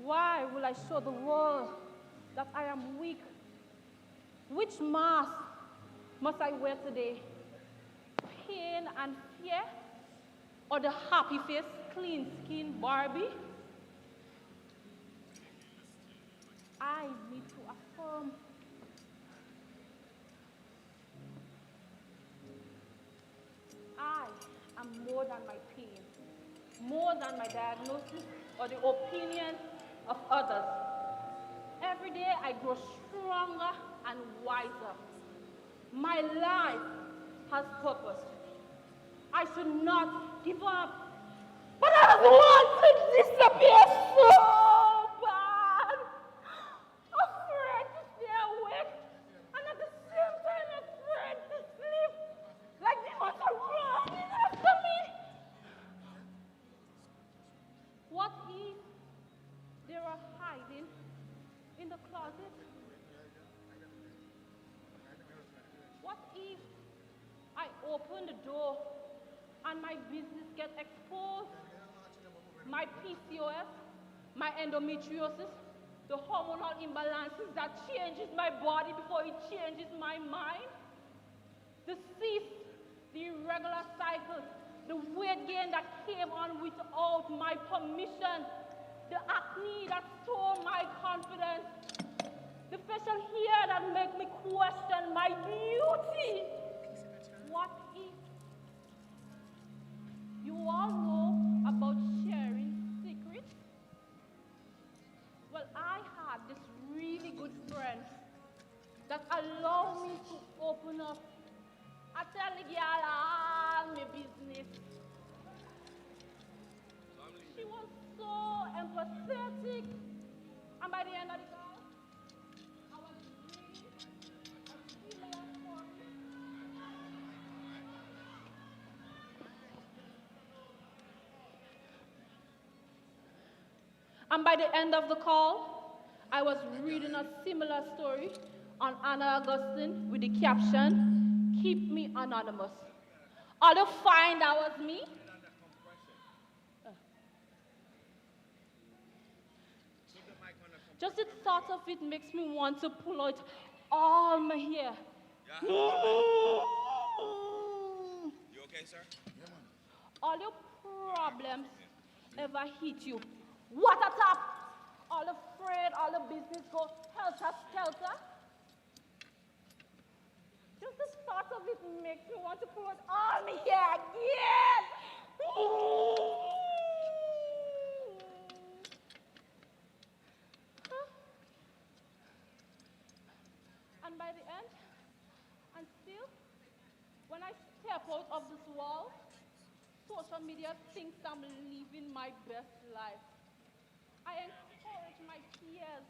Why will I show the world that I am weak? Which mask must I wear today? Pain and fear? Or the happy face, clean skin Barbie? I need to affirm. I am more than my pain, more than my diagnosis or the opinion of others. Every day I grow stronger and wiser. My life has purpose. I should not give up. But I want to disappear so bad. Afraid to stay awake and at the same time afraid to sleep. Like demons are running after me. What if they are hiding in the closet? What if I open the door and my business gets exposed? My PCOS, my endometriosis, the hormonal imbalances that changes my body before it changes my mind? to cease the irregular cycle, the weight gain that came on without my permission, the acne that stole my confidence, the facial hair that make me question my beauty. What if? You all know about sharing secrets? Well, I had this really good friend that allowed me to open up. I tell the girl all my business. She was so empathetic. And by the end of the call, I was really a similar story. And by the end of the call, I was reading a similar story on Anna Augustine with the caption, "Keep me anonymous." All you find that was me. Just the thought of it makes me want to pull out all my hair. You okay, sir? All your problems ever hit you. What a top! All afraid, all the business go helter-skelter. Just the thought of it makes me want to pull out all my hair again. And by the end, and still, when I step out of this wall, social media thinks I'm living my best life. I encourage my peers.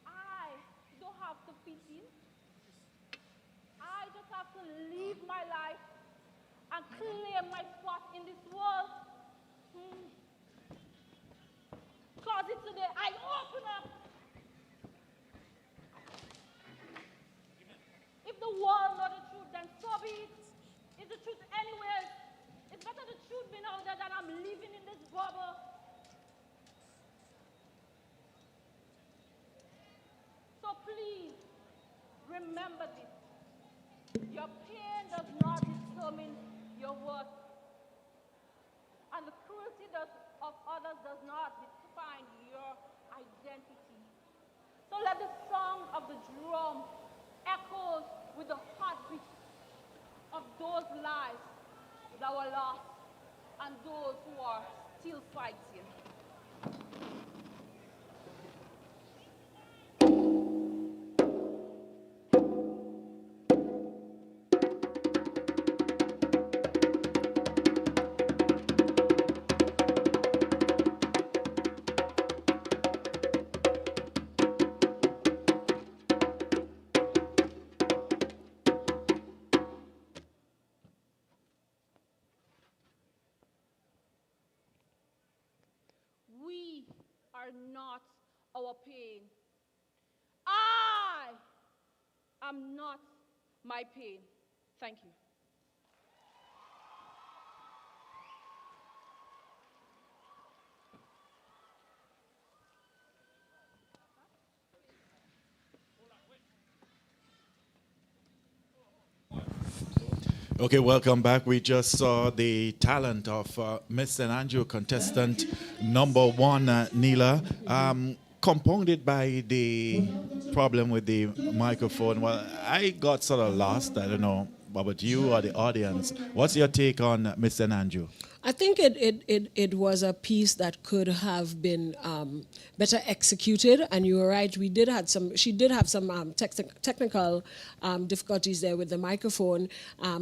I don't have to fit in. I just have to live my life and claim my spot in this world. Closet today, I open up. If the world know the truth, then so be it. It's the truth anyway. It's better the truth being out there than I'm living in this bubble. So please, remember this. Your pain does not determine your worth. And the cruelty of others does not define your identity. So let the song of the drum echoes with the heartbeat of those lives that were lost and those who are still fighting. We are not our pain. I am not my pain. Thank you. Okay, welcome back. We just saw the talent of Miss St. Andrew contestant number one, Neela, compounded by the problem with the microphone. Well, I got sort of lost. I don't know about you or the audience. What's your take on Miss St. Andrew? I think it was a piece that could have been better executed, and you were right. She did have some technical difficulties there with the microphone,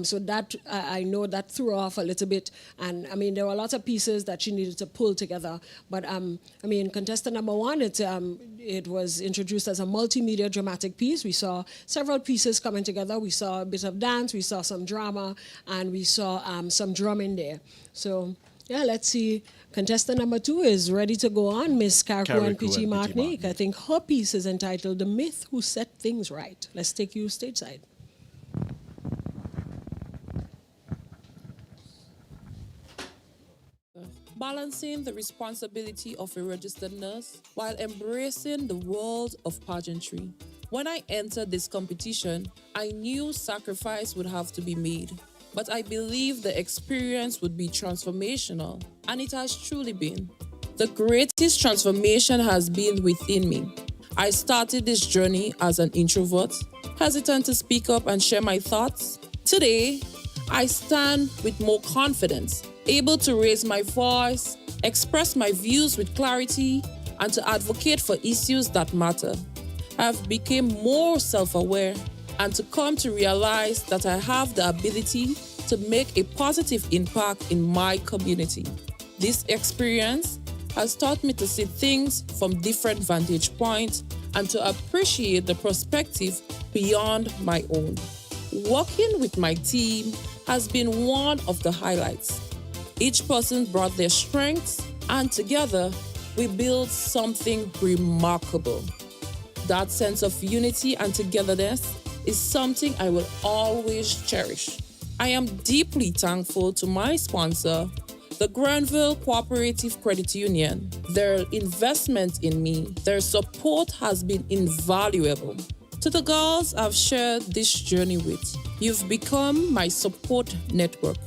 so that I know that threw off a little bit. And I mean, there were lots of pieces that she needed to pull together. But I mean, contestant number one, it was introduced as a multimedia dramatic piece. We saw several pieces coming together. We saw a bit of dance, we saw some drama, and we saw some drumming there. So, yeah, let's see. Contestant number two is ready to go on, Miss Carrico and P.T. Martinique. I think her piece is entitled The Myth Who Set Things Right. Let's take you stateside. Balancing the responsibility of a registered nurse while embracing the world of pageantry. When I entered this competition, I knew sacrifice would have to be made, but I believed the experience would be transformational, and it has truly been. The greatest transformation has been within me. I started this journey as an introvert, hesitant to speak up and share my thoughts. Today, I stand with more confidence, able to raise my voice, express my views with clarity, and to advocate for issues that matter. I've become more self-aware and to come to realize that I have the ability to make a positive impact in my community. This experience has taught me to see things from different vantage points and to appreciate the perspective beyond my own. Working with my team has been one of the highlights. Each person brought their strengths, and together we built something remarkable. That sense of unity and togetherness is something I will always cherish. I am deeply thankful to my sponsor, the Granville Cooperative Credit Union. Their investment in me, their support has been invaluable. To the girls I've shared this journey with, you've become my support network.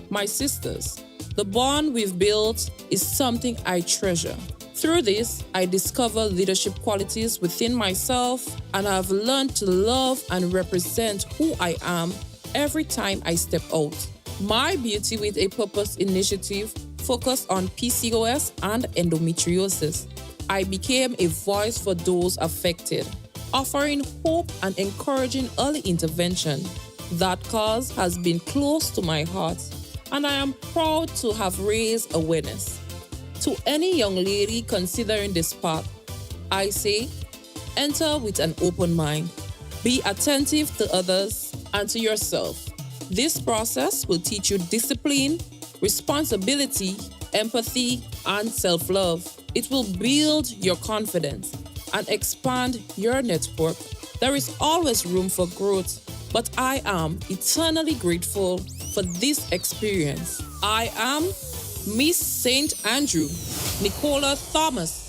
My sisters, the bond we've built is something I treasure. Through this, I discover leadership qualities within myself, and I've learned to love and represent who I am every time I step out. My Beauty with a Purpose initiative focused on PCOS and endometriosis. I became a voice for those affected, offering hope and encouraging early intervention. That cause has been close to my heart, and I am proud to have raised awareness. To any young lady considering this path, I say, enter with an open mind. Be attentive to others and to yourself. This process will teach you discipline, responsibility, empathy, and self-love. It will build your confidence and expand your network. There is always room for growth, but I am eternally grateful for this experience. I am Miss St. Andrew, Nicola Thomas.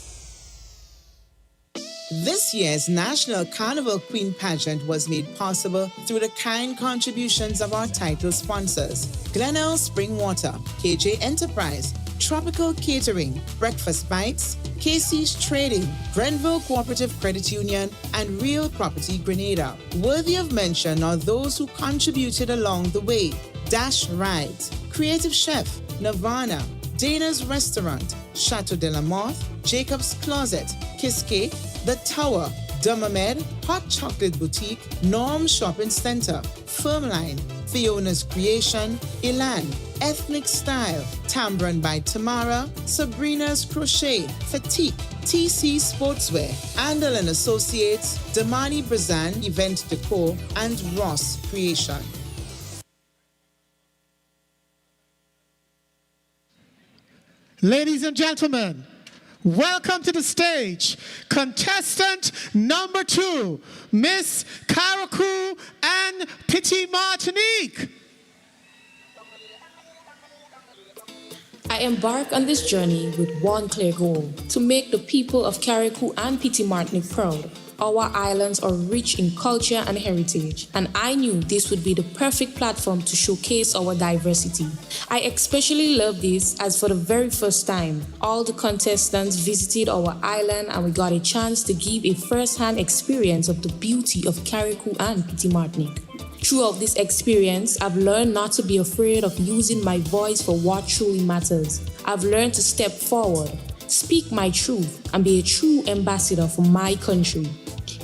This year's National Carnival Queen Pageant was made possible through the kind contributions of our title sponsors: Glenelg Spring Water, KJ Enterprise, Tropical Catering, Breakfast Bites, Casey's Trading, Grenville Cooperative Credit Union, and Real Property Grenada. Worthy of mention are those who contributed along the way: Dash Rides, Creative Chef, Nirvana, Dana's Restaurant, Chateau de la Motte, Jacob's Closet, Kiss Cake, The Tower, Dumamed, Hot Chocolate Boutique, Norm Shopping Center, Firmline, Fiona's Creation, Elan, Ethnic Style, Tambron by Tamara, Sabrina's Crochet, Fatigue, TC Sportswear, Andal and Associates, Damani Brazan Event Decor, and Ross Creation. Ladies and gentlemen, welcome to the stage, contestant number 2, Miss Carriacou and Petit Martinique. I embark on this journey with one clear goal: to make the people of Carriacou and Petit Martinique proud. Our islands are rich in culture and heritage, and I knew this would be the perfect platform to showcase our diversity. I especially love this as for the very first time, all the contestants visited our island and we got a chance to give a first-hand experience of the beauty of Carriacou and Petit Martinique. Throughout this experience, I've learned not to be afraid of using my voice for what truly matters. I've learned to step forward, speak my truth, and be a true ambassador for my country.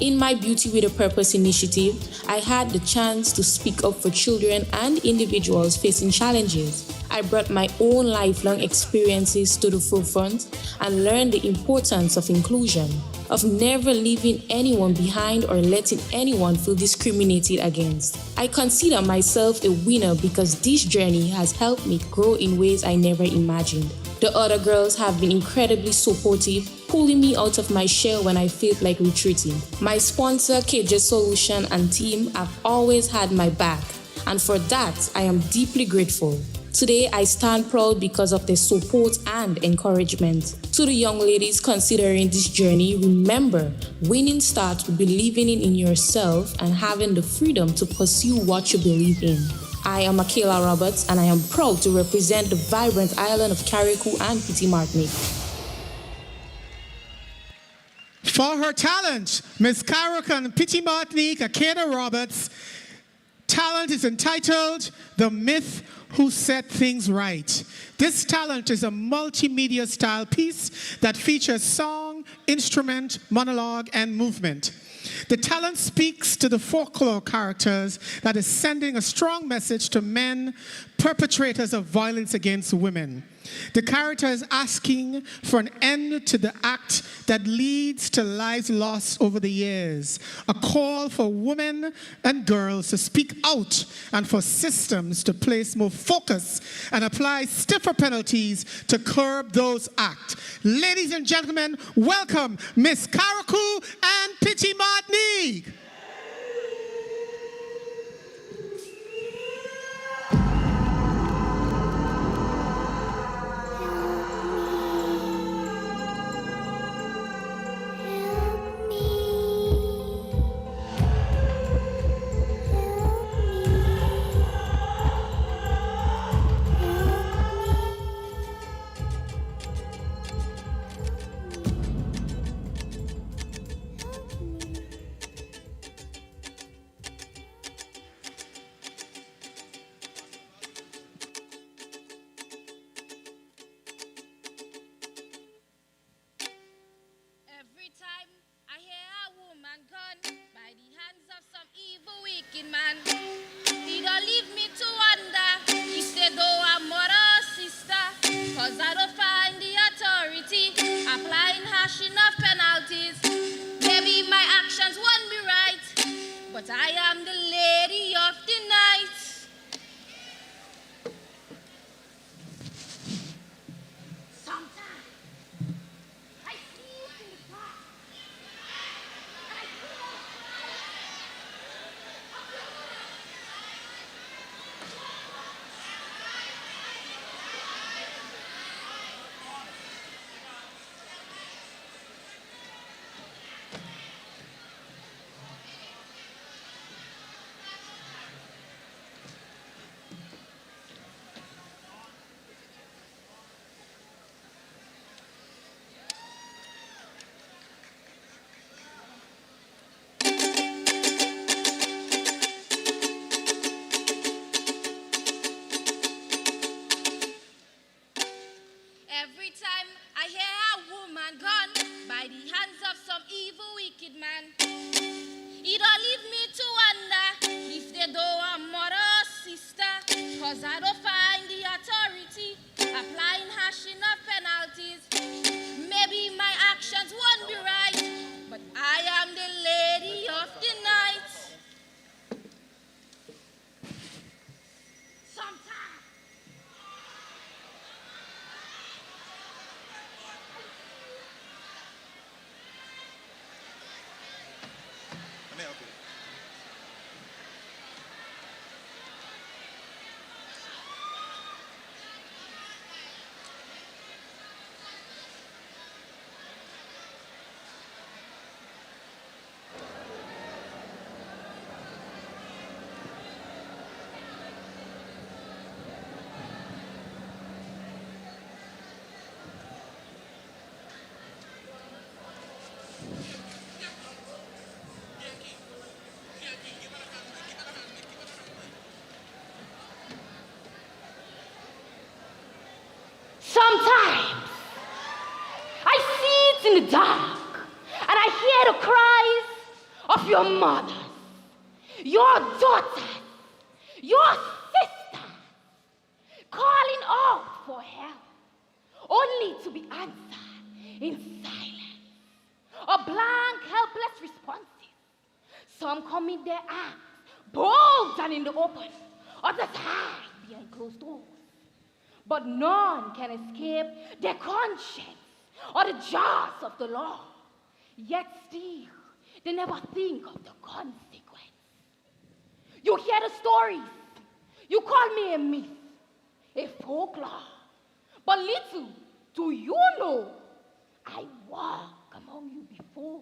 In my Beauty with a Purpose initiative, I had the chance to speak up for children and individuals facing challenges. I brought my own lifelong experiences to the forefront and learned the importance of inclusion, of never leaving anyone behind or letting anyone feel discriminated against. I consider myself a winner because this journey has helped me grow in ways I never imagined. The other girls have been incredibly supportive, pulling me out of my shell when I felt like retreating. My sponsor, KJ Solution, and team have always had my back, and for that, I am deeply grateful. Today, I stand proud because of their support and encouragement. To the young ladies considering this journey, remember, winning starts with believing in yourself and having the freedom to pursue what you believe in. I am Akela Roberts, and I am proud to represent the vibrant island of Carriacou and Petit Martinique. For her talent, Miss Carriacou and Petit Martinique, Akela Roberts' talent is entitled The Myth Who Set Things Right. This talent is a multimedia style piece that features song, instrument, monologue, and movement. The talent speaks to the folklore characters that is sending a strong message to men, perpetrators of violence against women. The character is asking for an end to the act that leads to lives lost over the years, a call for women and girls to speak out and for systems to place more focus and apply stiffer penalties to curb those acts. Ladies and gentlemen, welcome Miss Carriacou and Petit Martinique. Every time I hear a woman gone by the hands of some evil, wicked man, he don't leave me to wonder if they do a mother or sister, cause I don't find the authority applying harsh enough penalties. Maybe my actions won't be right, but I am the lady of the night. Every time I hear a woman gone by the hands of some evil, wicked man, it don't leave me to wonder if they do a mother or sister, cause I don't find the authority applying harsh enough penalties. Maybe my actions won't be right, but I am the lady of the night. Sometimes Let me help you. Sometimes I see it in the dark and I hear the cries of your mothers, your daughters, your sisters calling out for help, only to be answered in silence or blank, helpless responses. Some commit their acts bold and in the open, others hide behind closed doors. But none can escape their conscience or the jaws of the law. Yet still, they never think of the consequence. You hear the stories. You call me a myth, a folklore. But little do you know, I walk among you before.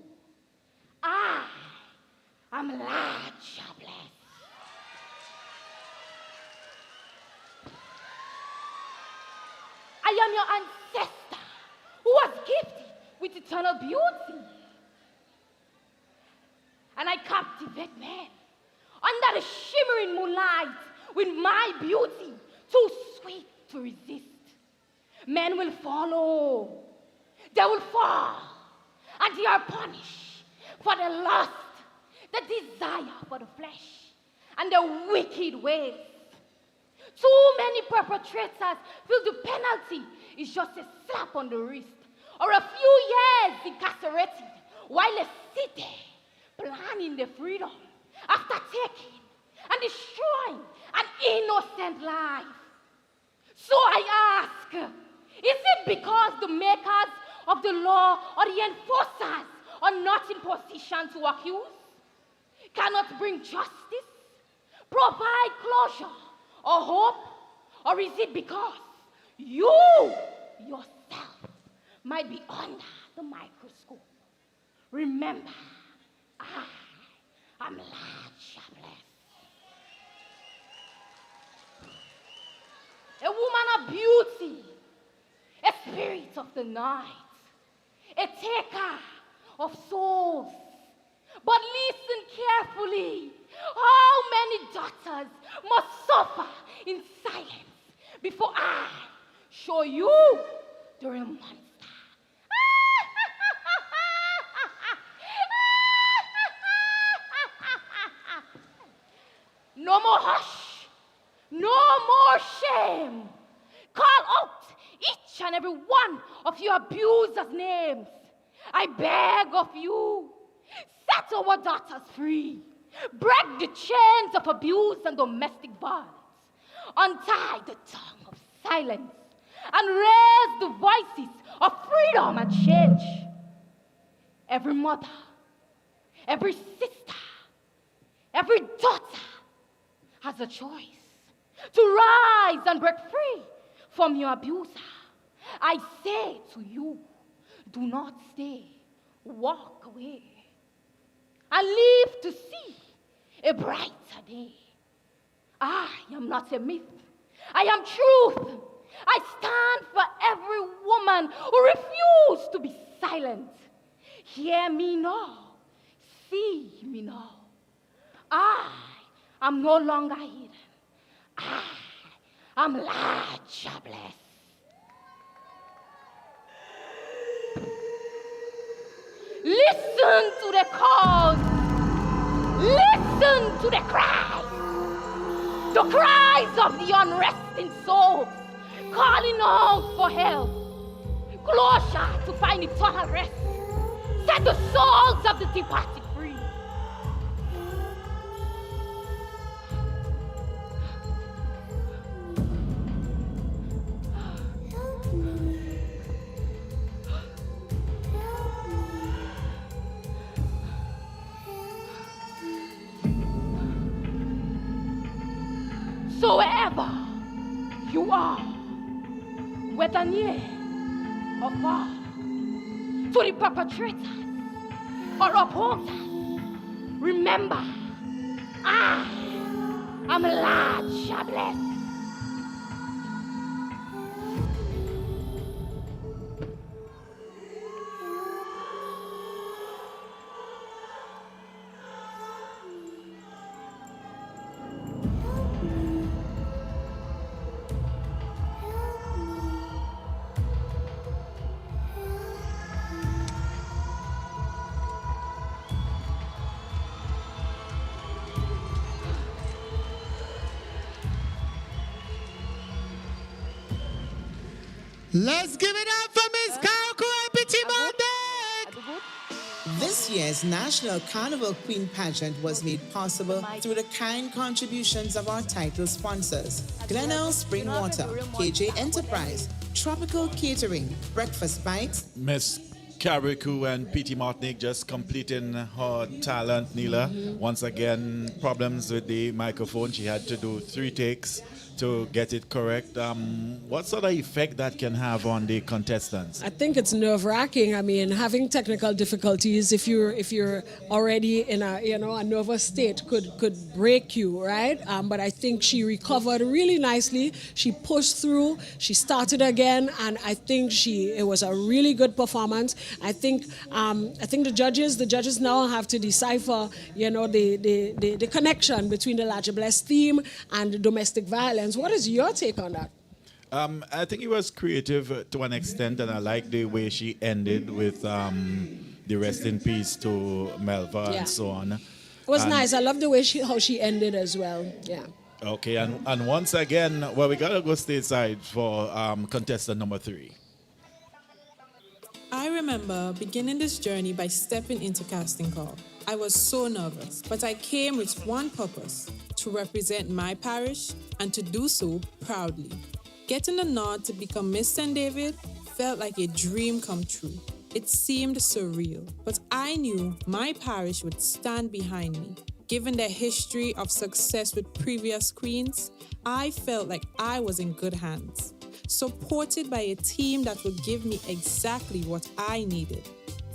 I am large, jobless. I am your ancestor who was gifted with eternal beauty. And I captivate men under the shimmering moonlight with my beauty too sweet to resist. Men will follow, they will fall, and they are punished for the lust, the desire for the flesh, and the wicked ways. Too many perpetrators feel the penalty is just a slap on the wrist or a few years incarcerated while they sit there planning their freedom after taking and destroying an innocent life. So I ask, is it because the makers of the law or the enforcers are not in position to accuse, cannot bring justice, provide closure or hope? Or is it because you yourself might be under the microscope? Remember, I am large, jobless. A woman of beauty, a spirit of the night, a taker of souls. But listen carefully. How many daughters must suffer in silence before I show you the real monster? No more hush, no more shame. Call out each and every one of your abusers' names. I beg of you, set our daughters free. Break the chains of abuse and domestic violence. Untie the tongue of silence and raise the voices of freedom and change. Every mother, every sister, every daughter has a choice to rise and break free from your abuser. I say to you, do not stay, walk away, and live to see a brighter day. I am not a myth. I am truth. I stand for every woman who refuses to be silent. Hear me now. See me now. I am no longer hidden. I am large, jobless. Listen to the calls. Listen to the cries. The cries of the unresting souls calling out for help. Closer to find eternal rest. Set the souls of the departed free. So wherever you are, whether near or far, to the perpetrators or opposers, remember, I am large, jobless. Let's give it up for Miss Karakou and Petit Monday. This year's National Carnival Queen Pageant was made possible through the kind contributions of our title sponsors: Glenelg Spring Water, KJ Enterprise, Tropical Catering, Breakfast Bites. Miss Karakou and P.T. Martinique just completing her talent, Neela. Once again, problems with the microphone. She had to do 3 takes to get it correct. What sort of effect that can have on the contestants? I think it's nerve-wracking. I mean, having technical difficulties, if you're already in a nervous state, could break you, right? But I think she recovered really nicely. She pushed through. She started again, and I think it was a really good performance. I think the judges now have to decipher, the connection between the Larger Blessed theme and domestic violence. What is your take on that? I think it was creative to an extent, and I like the way she ended with the rest in peace to Melva and so on. It was nice. I love the way how she ended as well. Yeah. Okay, and once again, well, we gotta go stateside for contestant number 3. I remember beginning this journey by stepping into casting call. I was so nervous, but I came with one purpose: to represent my parish and to do so proudly. Getting the nod to become Miss St. David felt like a dream come true. It seemed surreal, but I knew my parish would stand behind me. Given their history of success with previous queens, I felt like I was in good hands, supported by a team that would give me exactly what I needed.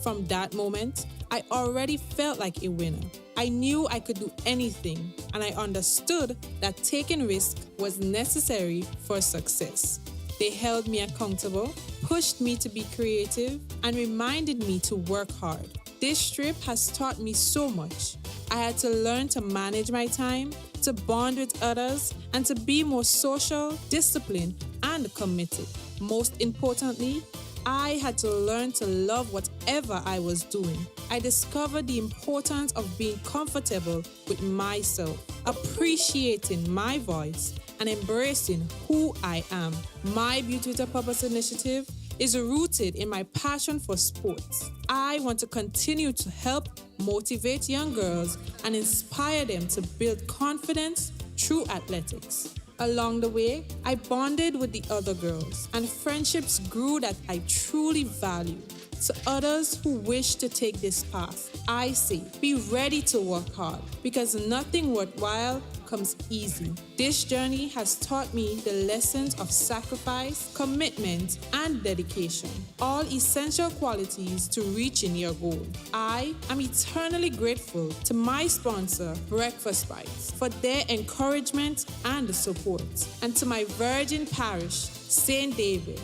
From that moment, I already felt like a winner. I knew I could do anything, and I understood that taking risk was necessary for success. They held me accountable, pushed me to be creative, and reminded me to work hard. This trip has taught me so much. I had to learn to manage my time, to bond with others, and to be more social, disciplined, and committed. Most importantly, I had to learn to love whatever I was doing. I discovered the importance of being comfortable with myself, appreciating my voice, and embracing who I am. My Beauty with a Purpose initiative is rooted in my passion for sports. I want to continue to help motivate young girls and inspire them to build confidence through athletics. Along the way, I bonded with the other girls, and friendships grew that I truly value. To others who wish to take this path, I say, be ready to work hard, because nothing worthwhile comes easy. This journey has taught me the lessons of sacrifice, commitment, and dedication, all essential qualities to reaching your goal. I am eternally grateful to my sponsor, Breakfast Bites, for their encouragement and support, and to my virgin parish, St. David.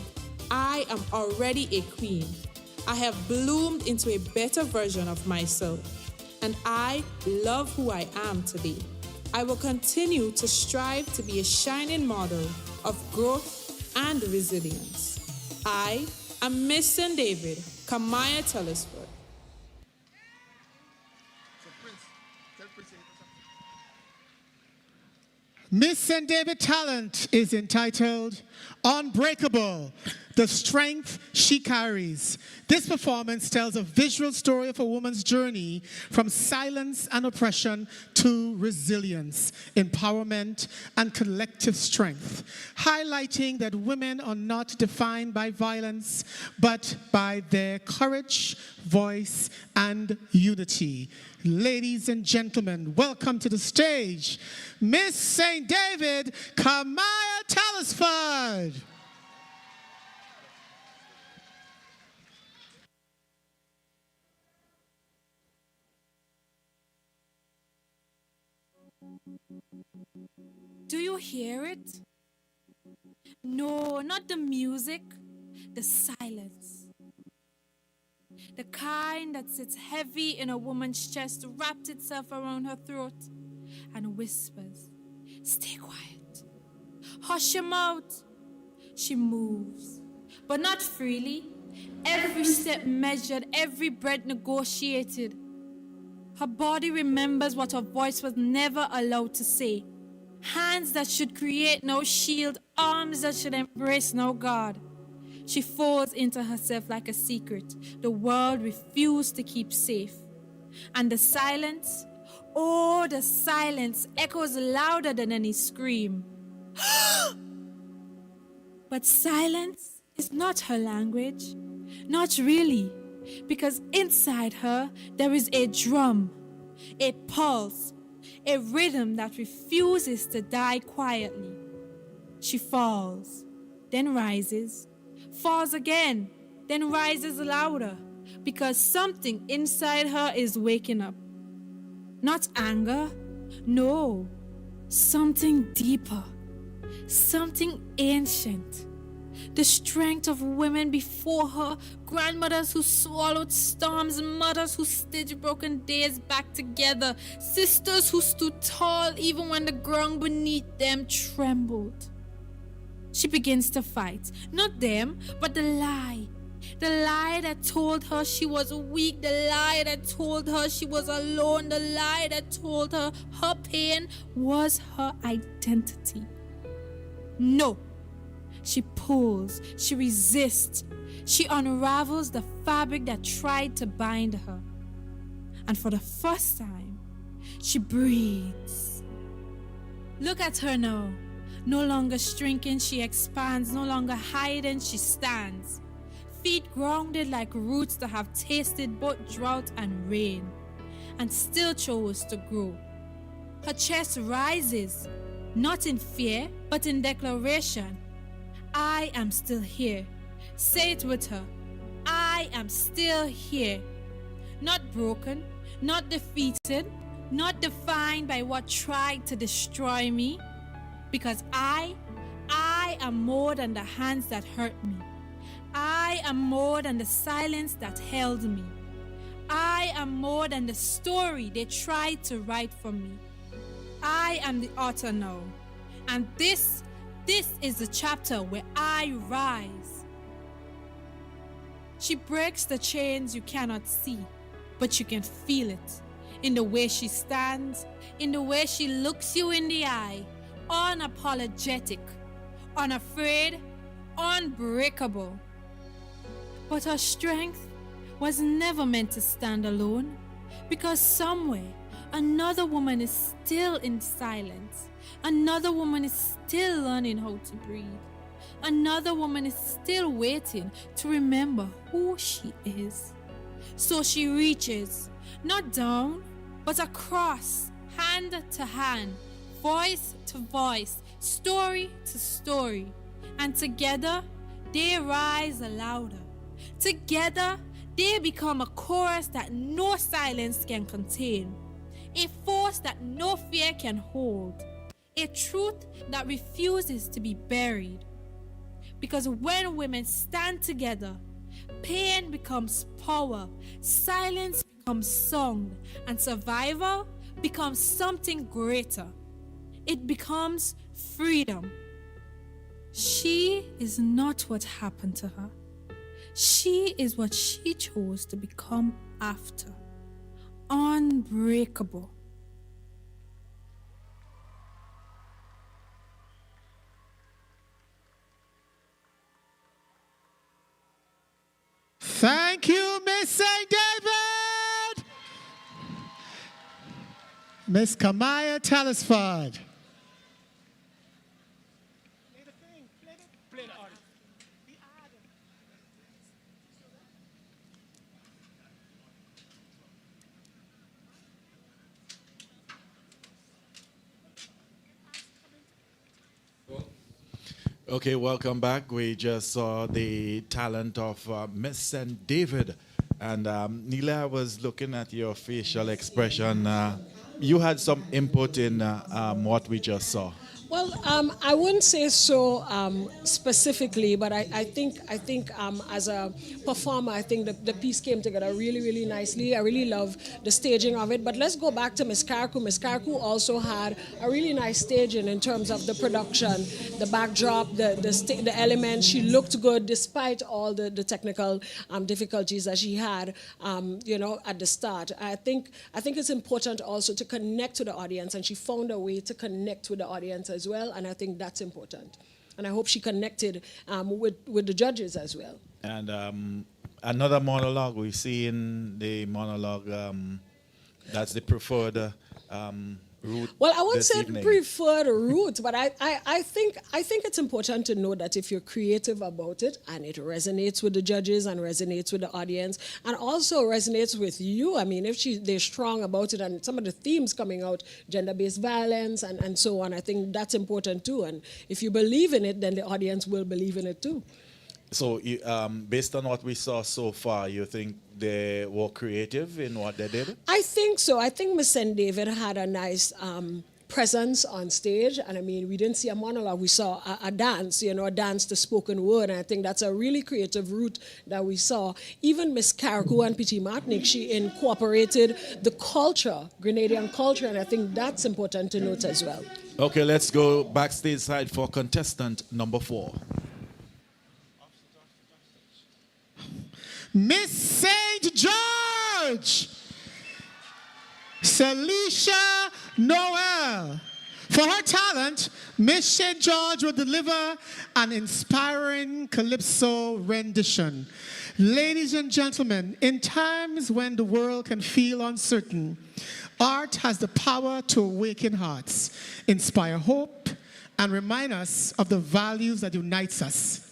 I am already a queen. I have bloomed into a better version of myself, and I love who I am today. I will continue to strive to be a shining model of growth and resilience. I am Miss St. David, Kamaya Telesford. Miss St. David talent is entitled Unbreakable, the Strength She Carries. This performance tells a visual story of a woman's journey from silence and oppression to resilience, empowerment, and collective strength, highlighting that women are not defined by violence, but by their courage, voice, and unity. Ladies and gentlemen, welcome to the stage, Miss St. David, Kamaya Telesford. Do you hear it? No, not the music, the silence. The kind that sits heavy in a woman's chest, wraps itself around her throat, and whispers, "Stay quiet. Hush your mouth." She moves, but not freely. Every step measured, every breath negotiated. Her body remembers what her voice was never allowed to say. Hands that should create no shield, arms that should embrace no guard. She falls into herself like a secret the world refused to keep safe. And the silence, oh, the silence echoes louder than any scream. But silence is not her language. Not really. Because inside her, there is a drum, a pulse, a rhythm that refuses to die quietly. She falls, then rises, falls again, then rises louder because something inside her is waking up. Not anger, no, something deeper, something ancient. The strength of women before her, grandmothers who swallowed storms, mothers who stitched broken days back together, sisters who stood tall even when the ground beneath them trembled. She begins to fight, not them, but the lie that told her she was weak, the lie that told her she was alone, the lie that told her her pain was her identity. No. She pulls, she resists, she unravels the fabric that tried to bind her. And for the first time, she breathes. Look at her now. No longer shrinking, she expands. No longer hiding, she stands. Feet grounded like roots that have tasted both drought and rain, and still chose to grow. Her chest rises, not in fear, but in declaration. I am still here. Say it with her. I am still here. Not broken, not defeated, not defined by what tried to destroy me. Because I am more than the hands that hurt me. I am more than the silence that held me. I am more than the story they tried to write for me. I am the author now. And this is the chapter where I rise. She breaks the chains you cannot see, but you can feel it. In the way she stands, in the way she looks you in the eye, unapologetic, unafraid, unbreakable. But her strength was never meant to stand alone, because somewhere another woman is still in silence. Another woman is still learning how to breathe. Another woman is still waiting to remember who she is. So she reaches, not down, but across, hand to hand, voice to voice, story to story. And together, they rise louder. Together, they become a chorus that no silence can contain. A force that no fear can hold. A truth that refuses to be buried. Because when women stand together, pain becomes power, silence becomes song, and survival becomes something greater. It becomes freedom. She is not what happened to her. She is what she chose to become after. Unbreakable. Thank you, Miss St. David. Miss Kamaya Telesford. Okay, welcome back. We just saw the talent of Miss St. David. And Neela, I was looking at your facial expression. You had some input in what we just saw. Well, I wouldn't say so specifically, but I think as a performer, I think the piece came together really, really nicely. I really love the staging of it. But let's go back to Miss Karaku. Miss Karaku also had a really nice staging in terms of the production, the backdrop, the elements. She looked good despite all the technical difficulties that she had, at the start. I think it's important also to connect to the audience, and she found a way to connect with the audience as well, and I think that's important. And I hope she connected with the judges as well. And another monologue, we see in the monologue, that's the preferred route? Well, I wouldn't this say evening? preferred route, but I think it's important to know that if you're creative about it and it resonates with the judges and resonates with the audience and also resonates with you. I mean, if they're strong about it and some of the themes coming out, gender-based violence and so on, I think that's important too. And if you believe in it, then the audience will believe in it too. So, based on what we saw so far, you think they were creative in what they did? I think so. I think Miss St. David had a nice presence on stage. And I mean, we didn't see a monologue. We saw a dance, a dance to spoken word. And I think that's a really creative route that we saw. Even Miss Carriacou and P.T. Martinique, she incorporated the culture, Grenadian culture. And I think that's important to note as well. Okay, let's go backstage side for contestant number 4. Miss St. George, Celicia Noel. For her talent, Miss St. George will deliver an inspiring calypso rendition. Ladies and gentlemen, in times when the world can feel uncertain, art has the power to awaken hearts, inspire hope, and remind us of the values that unites us.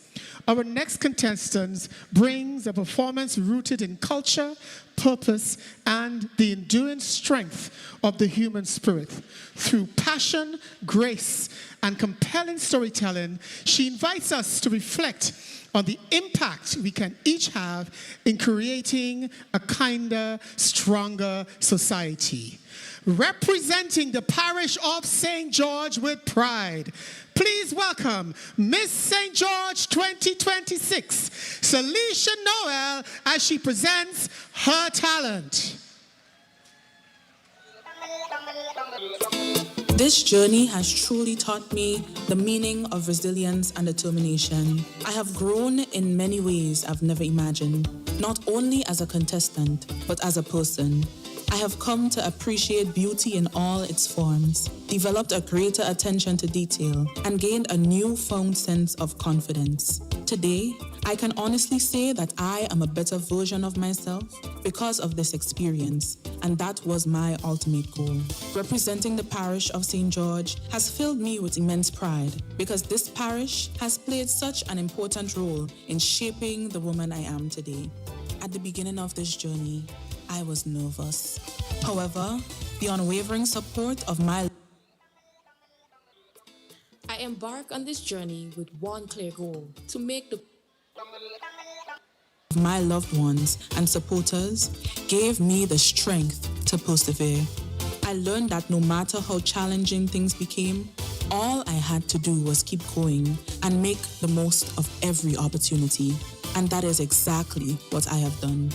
Our next contestant brings a performance rooted in culture, purpose, and the enduring strength of the human spirit. Through passion, grace, and compelling storytelling, she invites us to reflect on the impact we can each have in creating a kinder, stronger society. Representing the parish of St. George with pride, please welcome Miss St. George 2026, Celicia Noel, as she presents her talent. This journey has truly taught me the meaning of resilience and determination. I have grown in many ways I've never imagined, not only as a contestant, but as a person. I have come to appreciate beauty in all its forms, developed a greater attention to detail, and gained a newfound sense of confidence. Today, I can honestly say that I am a better version of myself because of this experience, and that was my ultimate goal. Representing the parish of St. George has filled me with immense pride because this parish has played such an important role in shaping the woman I am today. At the beginning of this journey, I was nervous. However, the unwavering support of I embark on this journey with one clear goal: to make my loved ones and supporters gave me the strength to persevere. I learned that no matter how challenging things became, all I had to do was keep going and make the most of every opportunity. And that is exactly what I have done.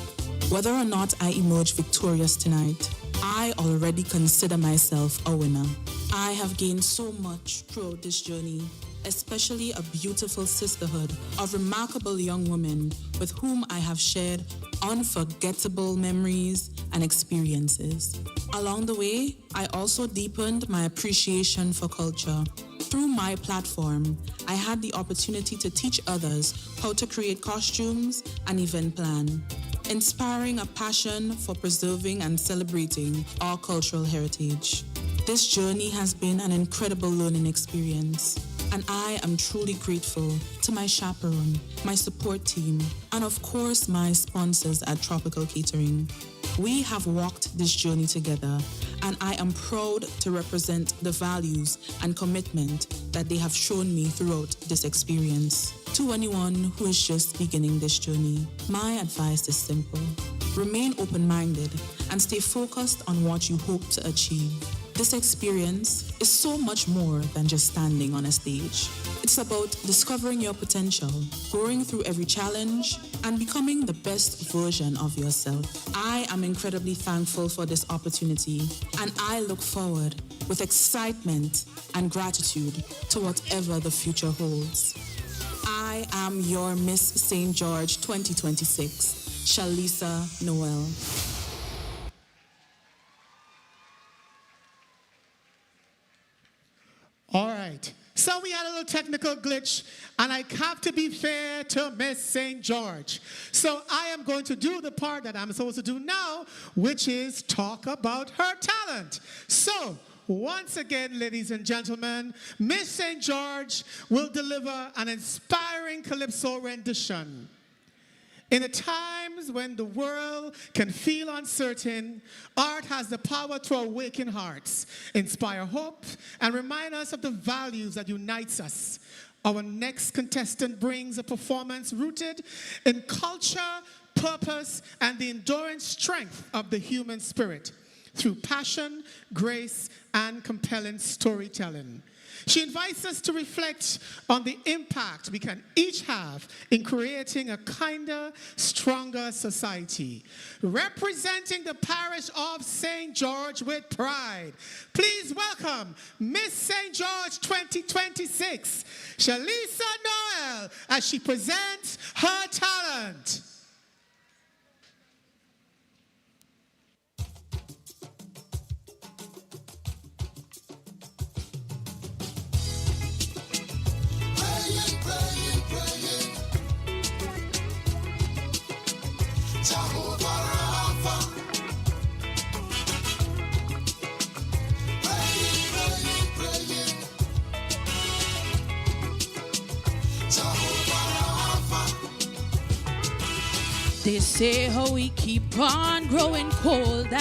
Whether or not I emerge victorious tonight, I already consider myself a winner. I have gained so much throughout this journey, especially a beautiful sisterhood of remarkable young women with whom I have shared unforgettable memories and experiences. Along the way, I also deepened my appreciation for culture. Through my platform, I had the opportunity to teach others how to create costumes and event plan, inspiring a passion for preserving and celebrating our cultural heritage. This journey has been an incredible learning experience, and I am truly grateful to my chaperone, my support team, and of course my sponsors at Tropical Catering. We have walked this journey together, and I am proud to represent the values and commitment that they have shown me throughout this experience. To anyone who is just beginning this journey, my advice is simple: remain open-minded and stay focused on what you hope to achieve. This experience is so much more than just standing on a stage. It's about discovering your potential, growing through every challenge, and becoming the best version of yourself. I am incredibly thankful for this opportunity, and I look forward with excitement and gratitude to whatever the future holds. I am your Miss St. George 2026, Celicia Noel. All right. So we had a little technical glitch, and I have to be fair to Miss St. George. So I am going to do the part that I'm supposed to do now, which is talk about her talent. So Once again, ladies and gentlemen, Miss St. George will deliver an inspiring calypso rendition. In the times when the world can feel uncertain, art has the power to awaken hearts, inspire hope, and remind us of the values that unites us. Our next contestant brings a performance rooted in culture, purpose, and the enduring strength of the human spirit through passion, grace, and compelling storytelling. She invites us to reflect on the impact we can each have in creating a kinder, stronger society. Representing the parish of St. George with pride, please welcome Miss St. George 2026, Shalisa Noel, as she presents her talent. They say how we keep on growing colder.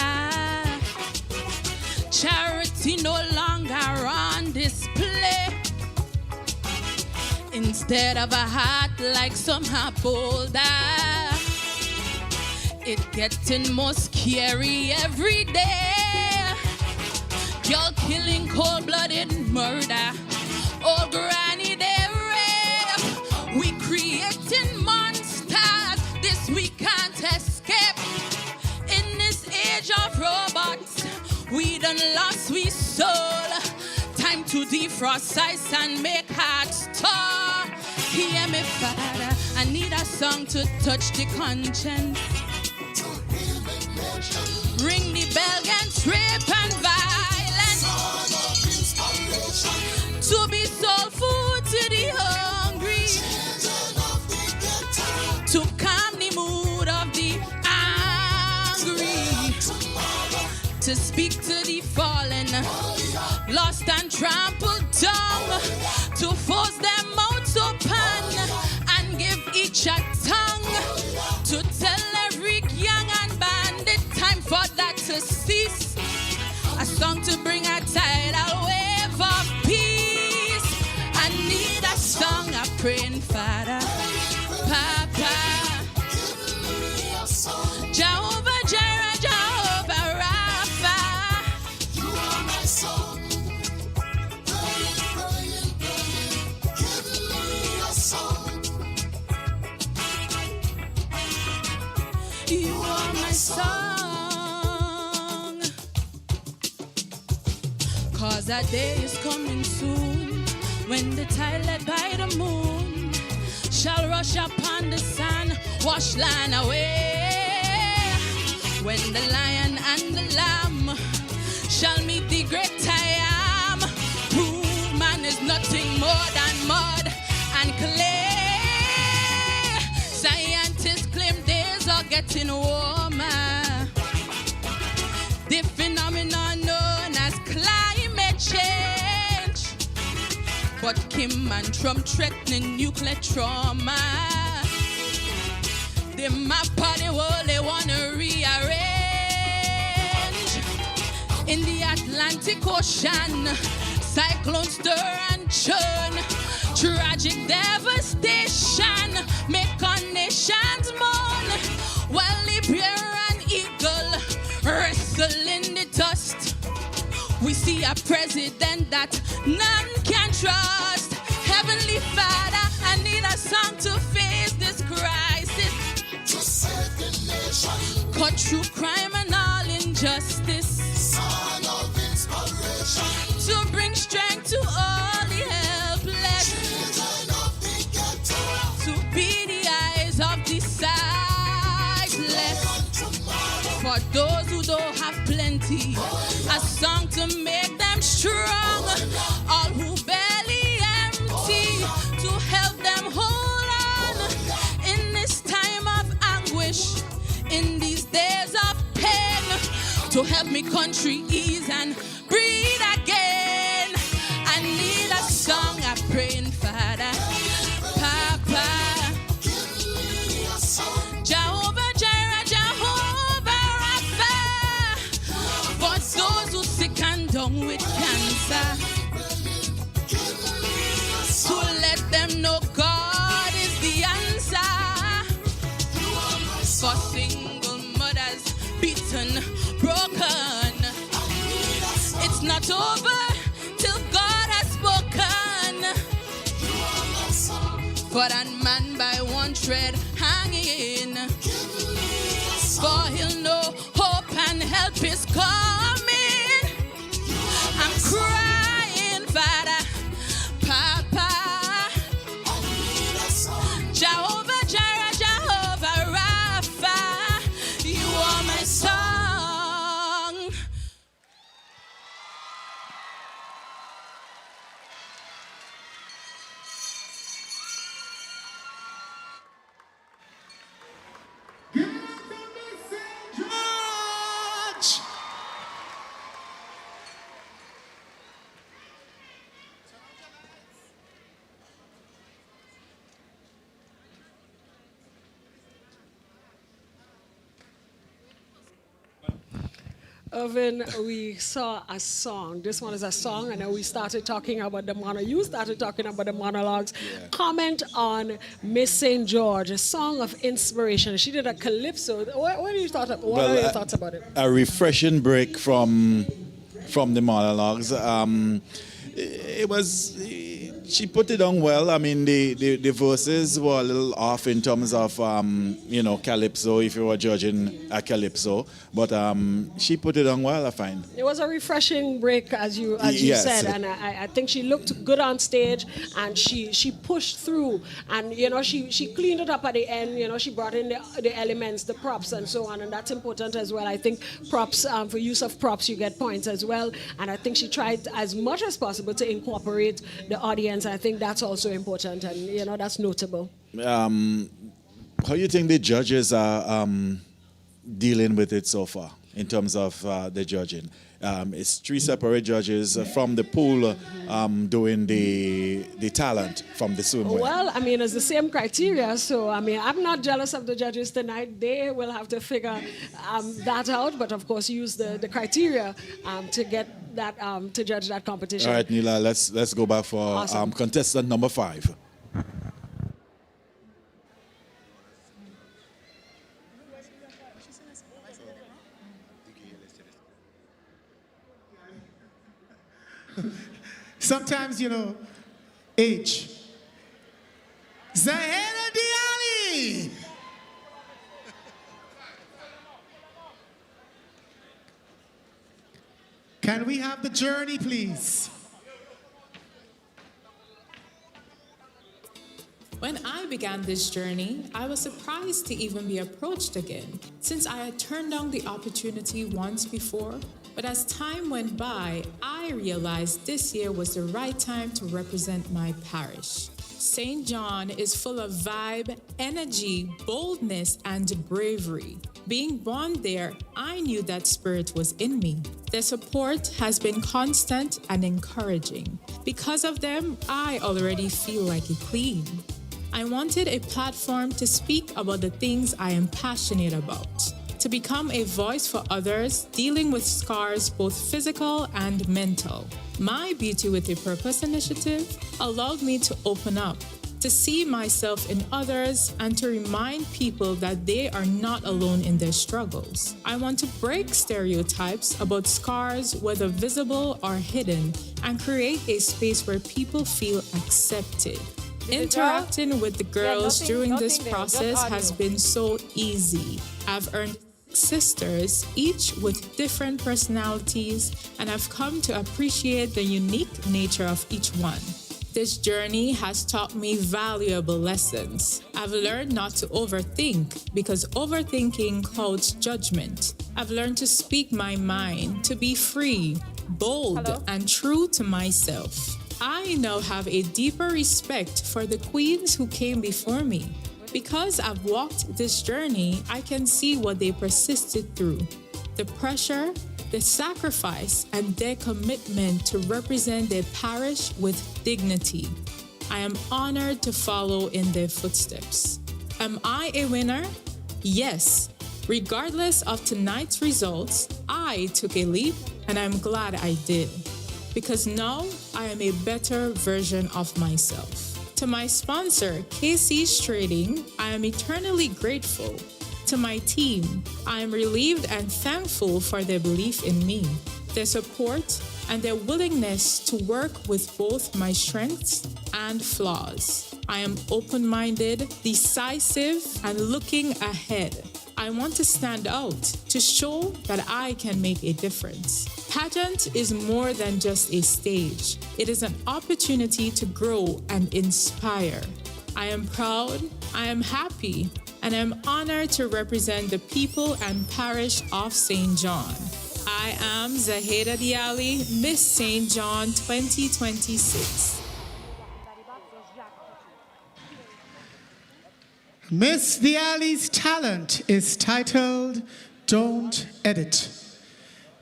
Charity no longer on display. Instead of a heart like some have bolder, it getting more scary every day. You're killing cold-blooded murder. Old granny they rape. We creating monsters. This we can't escape. In this age of robots, we done lost we soul. Time to defrost ice and make hearts tall. Hear me, Father, I need a song to touch the conscience. Ring the bell against rape and violence. To be soul food to the hungry. To calm the mood of the angry. To speak to the fallen, lost and trampled down. To force their mouths open and give each a tongue. To tell every young and bandit time for that to cease. A song to bring a tidal wave of peace. I need a song of praying, Father, Papa, Jehovah Jireh, Jehovah Rapha. You are my song. Praying, give me a song. You are my song. 'Cause that day is coming soon, when the tide led by the moon shall rush upon the sun, wash land away. When the lion and the lamb shall meet the great I am, prove man is nothing more than mud and clay. Scientists claim days are getting warmer. The phenomenon known as climate change. But Kim and Trump threatening nuclear trauma. The map of the world they wanna rearrange. In the Atlantic Ocean, cyclones stir and churn. Tragic devastation make our nations mourn. While the bear and eagle wrestle in the dust, we see a president that none can trust. Heavenly Father, I need a song to face this crisis. To save the nation. Cut through crime and all injustice. Song of inspiration. To bring strength to all the helpless. Children of the ghetto. To be the eyes of the sightless. For those who don't have plenty, a song to make them strong. All who barely empty, to help them hold on. In this time of anguish, in these days of pain, to help me country ease and breathe again. I need a song of praying, Father. Papa. Jehovah Jireh, Jehovah Rapha. For those who sick and down with cancer, to let them know God is the answer. For single mothers beaten, broken, it's not over till God has spoken. For that man by one thread hanging, for he'll know hope and help is coming. I'm crying, Father, Papa. Jehovah Jireh, Jehovah Rapha, you are my song. George! Irvin, we saw a song. This one is a song, and then we started talking about the You started talking about the monologues. Yeah. Comment on Miss St. George, a song of inspiration. She did a calypso. What are your thoughts about it? A refreshing break from the monologues. It was. She put it on well. I mean, the verses were a little off in terms of, calypso, if you were judging a calypso. But she put it on well, I find. It was a refreshing break, as you said. And I think she looked good on stage, and she pushed through. And, she cleaned it up at the end. She brought in the elements, the props, and so on. And that's important as well. I think props, for use of props, you get points as well. And I think she tried as much as possible to incorporate the audience. I think that's also important, and that's notable. How do you think the judges are dealing with it so far in terms of the judging? It's 3 separate judges from the pool doing the talent from the swimwear. Well, I mean, it's the same criteria, so I mean, I'm not jealous of the judges tonight. They will have to figure that out, but of course use the criteria to get that to judge that competition. All right, Nila, let's go back for Awesome. Contestant number 5. Sometimes, age. Zahera Diali! Can we have the journey, please? When I began this journey, I was surprised to even be approached again, since I had turned down the opportunity once before. But as time went by, I realized this year was the right time to represent my parish. St. John is full of vibe, energy, boldness, and bravery. Being born there, I knew that spirit was in me. Their support has been constant and encouraging. Because of them, I already feel like a queen. I wanted a platform to speak about the things I am passionate about, to become a voice for others dealing with scars, both physical and mental. My Beauty with a Purpose initiative allowed me to open up, to see myself in others, and to remind people that they are not alone in their struggles. I want to break stereotypes about scars, whether visible or hidden, and create a space where people feel accepted. Interacting with the girls during this process has been so easy. I've earned sisters, each with different personalities, and I've come to appreciate the unique nature of each one. This journey has taught me valuable lessons. I've learned not to overthink, because overthinking clouds judgment. I've learned to speak my mind, to be free, bold, and true to myself. I now have a deeper respect for the queens who came before me. Because I've walked this journey, I can see what they persisted through. The pressure, their sacrifice, and their commitment to represent their parish with dignity. I am honored to follow in their footsteps. Am I a winner? Yes. Regardless of tonight's results, I took a leap, and I'm glad I did. Because now I am a better version of myself. To my sponsor, KC's Trading, I am eternally grateful. To my team, I am relieved and thankful for their belief in me, their support, and their willingness to work with both my strengths and flaws. I am open-minded, decisive, and looking ahead. I want to stand out to show that I can make a difference. Pageant is more than just a stage. It is an opportunity to grow and inspire. I am proud, I am happy, and I'm honored to represent the people and parish of St. John. I am Zaheda Diali, Miss St. John 2026. Miss Diali's talent is titled Don't Edit.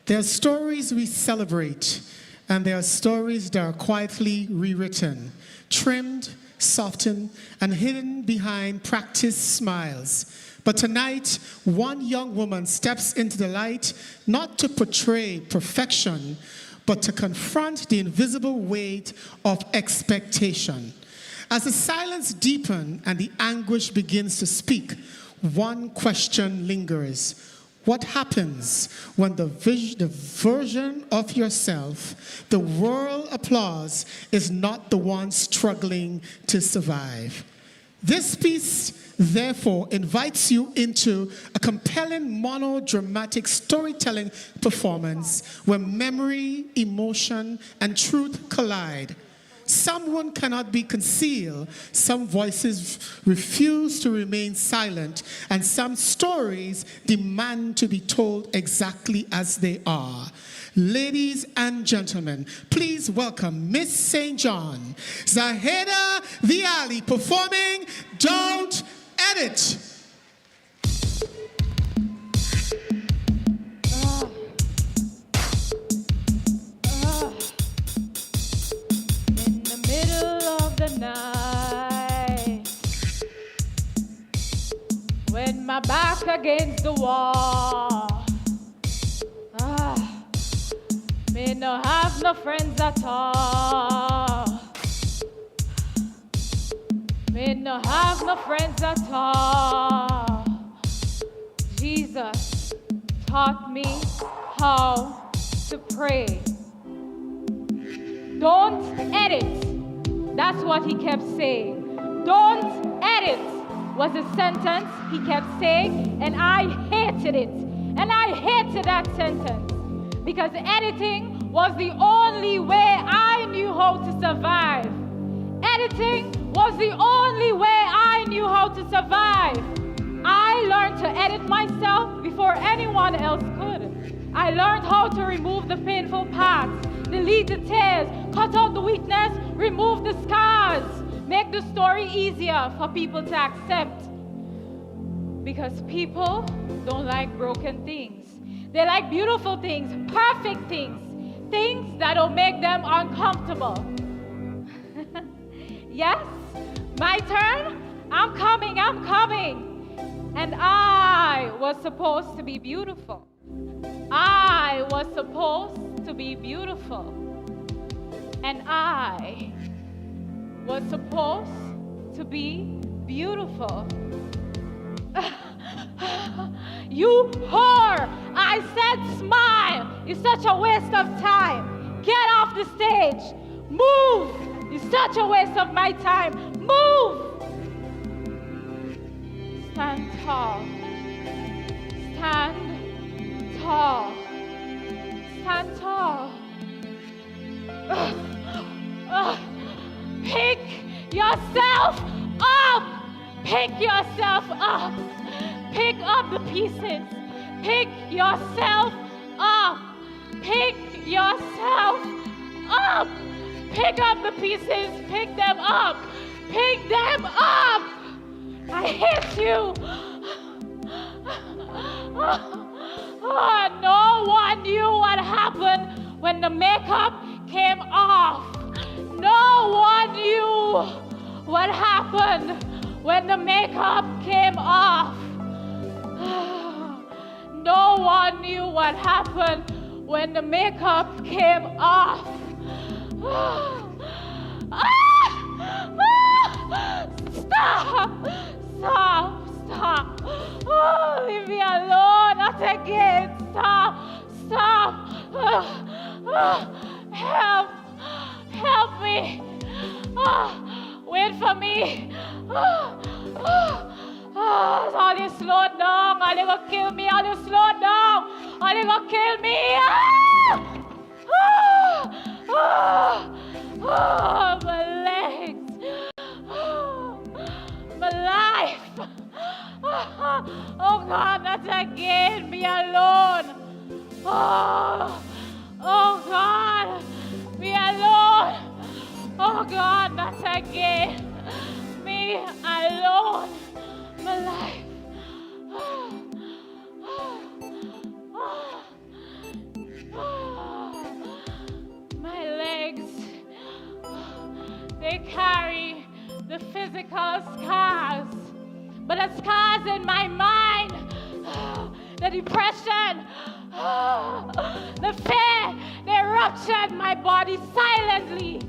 There are stories we celebrate, and there are stories that are quietly rewritten, trimmed, softened, and hidden behind practiced smiles. But tonight, one young woman steps into the light not to portray perfection, but to confront the invisible weight of expectation. As the silence deepens and the anguish begins to speak, one question lingers. What happens when the version of yourself the world applauds is not the one struggling to survive? This piece, therefore, invites you into a compelling monodramatic storytelling performance where memory, emotion, and truth collide. Someone cannot be concealed, some voices refuse to remain silent, and some stories demand to be told exactly as they are. Ladies and gentlemen, please welcome Miss St. John, Zaheda Diali, performing Don't Edit. Night, when my back against the wall, me no have no friends at all. Me no have no friends at all. Jesus taught me how to pray. Don't edit. That's what he kept saying. Don't edit was a sentence he kept saying, and I hated it. And I hated that sentence because editing was the only way I knew how to survive. Editing was the only way I knew how to survive. I learned to edit myself before anyone else could. I learned how to remove the painful parts, delete the tears, cut out the weakness, remove the scars, make the story easier for people to accept. Because people don't like broken things. They like beautiful things, perfect things, things that'll make them uncomfortable. Yes, my turn. I'm coming. And I was supposed to be beautiful. I was supposed to be beautiful. And I was supposed to be beautiful. You whore! I said smile! It's such a waste of time. Get off the stage. Move! It's such a waste of my time. Move! Stand tall. Stand tall. Stand tall. Pick yourself up. Pick yourself up. Pick up the pieces. Pick yourself up. Pick yourself up. Pick up the pieces. Pick them up. Pick them up. I hate you. No one knew when the makeup came off. No one knew what happened when the makeup came off. No one knew what happened when the makeup came off. Stop! Stop! Stop! Oh, leave me alone! Not again! Stop! Stop! Help! Help me! Wait for me! All you slow down! All you gonna kill me! All you slow down! All you gonna kill me! My legs! My life! Oh God, not again! Me alone! Oh God! Me alone! Oh God, not again! Me alone! My life! My legs, they carry the physical scars, but the scars in my mind, the depression, the fear, they ruptured my body silently.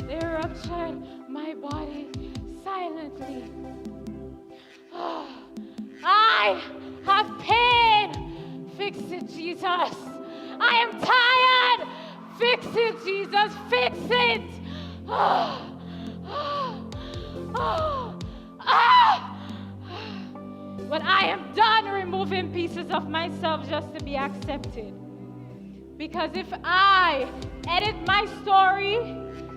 They ruptured my body silently. I have pain. Fix it, Jesus. I am tired. Fix it, Jesus. Fix it. But I am done removing pieces of myself just to be accepted. Because if I edit my story,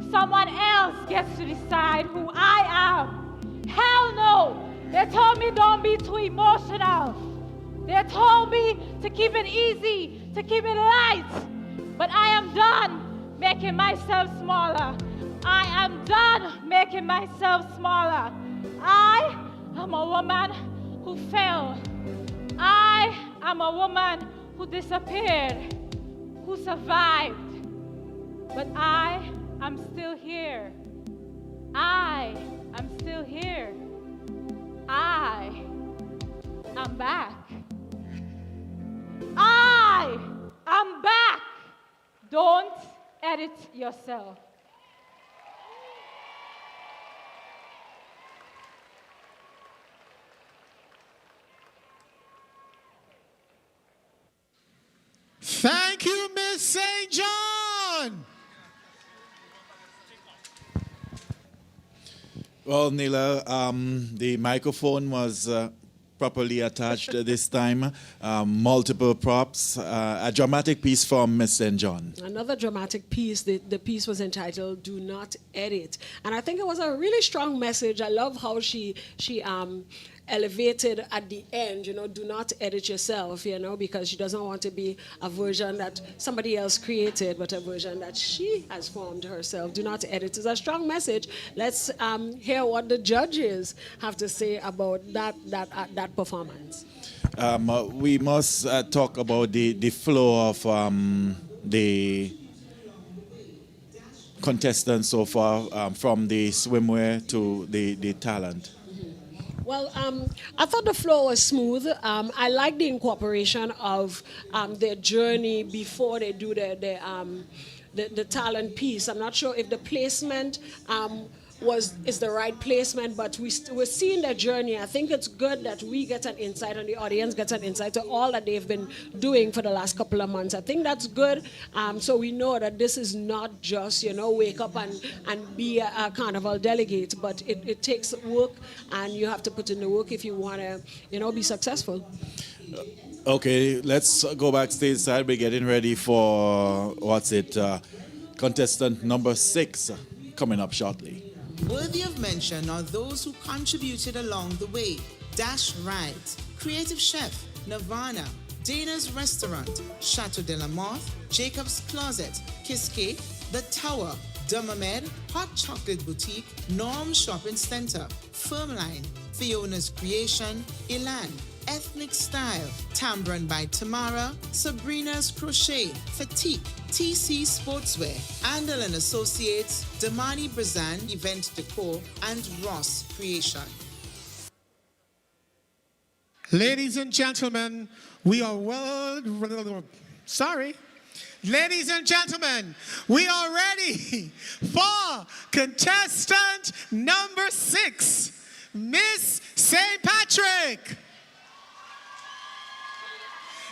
someone else gets to decide who I am. Hell no. They told me don't be too emotional. They told me to keep it easy, to keep it light. But I am done making myself smaller. I am done making myself smaller. I am a woman who fell. I am a woman who disappeared, who survived. But I am still here. I am still here. I am back. I am back. Don't edit yourself. Thank you, Miss St. John. Well, Nila, the microphone was properly attached this time. Multiple props. A dramatic piece from Miss St. John. Another dramatic piece. The piece was entitled "Do Not Edit," and I think it was a really strong message. I love how she elevated at the end, do not edit yourself, because she doesn't want to be a version that somebody else created, but a version that she has formed herself. Do not edit is a strong message. Let's hear what the judges have to say about that performance. We must talk about the flow of the contestants so far, from the swimwear to the talent. Well, I thought the flow was smooth. I like the incorporation of their journey before they do the talent piece. I'm not sure if the placement is the right placement, but we're seeing their journey. I think it's good that we get an insight, and the audience gets an insight to all that they've been doing for the last couple of months. I think that's good. So we know that this is not just, wake up and be a carnival delegate, but it takes work, and you have to put in the work if you want to, be successful. Okay, let's go backstage side. We're getting ready for, contestant number 6 coming up shortly. Worthy of mention are those who contributed along the way. Dash Rides, Creative Chef, Nirvana, Dana's Restaurant, Chateau de la Motte, Jacob's Closet, Kiss Cake, The Tower, Dermamed, Hot Chocolate Boutique, Norm Shopping Center, Firmline, Fiona's Creation, Elan, Ethnic Style, Tambron by Tamara, Sabrina's Crochet, Fatigue, TC Sportswear, Andal and Associates, Damani Brazan Event Decor, and Ross Creation. Ladies and gentlemen, we are Ladies and gentlemen, we are ready for contestant number 6, Miss St. Patrick,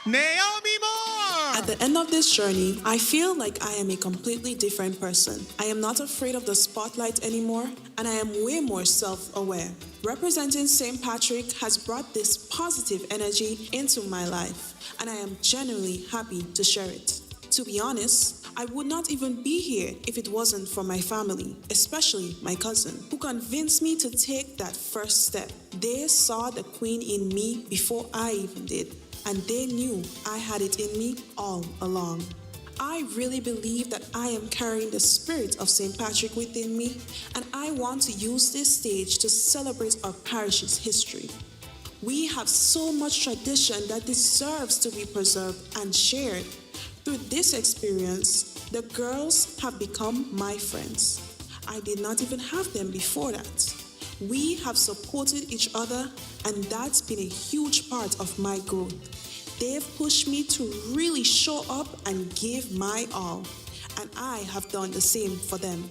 Naomi Moore. At the end of this journey, I feel like I am a completely different person. I am not afraid of the spotlight anymore, and I am way more self-aware. Representing St. Patrick has brought this positive energy into my life, and I am genuinely happy to share it. To be honest, I would not even be here if it wasn't for my family, especially my cousin, who convinced me to take that first step. They saw the queen in me before I even did, and they knew I had it in me all along. I really believe that I am carrying the spirit of St. Patrick within me, and I want to use this stage to celebrate our parish's history. We have so much tradition that deserves to be preserved and shared. Through this experience, the girls have become my friends. I did not even have them before that. We have supported each other, and that's been a huge part of my growth. They've pushed me to really show up and give my all, and I have done the same for them.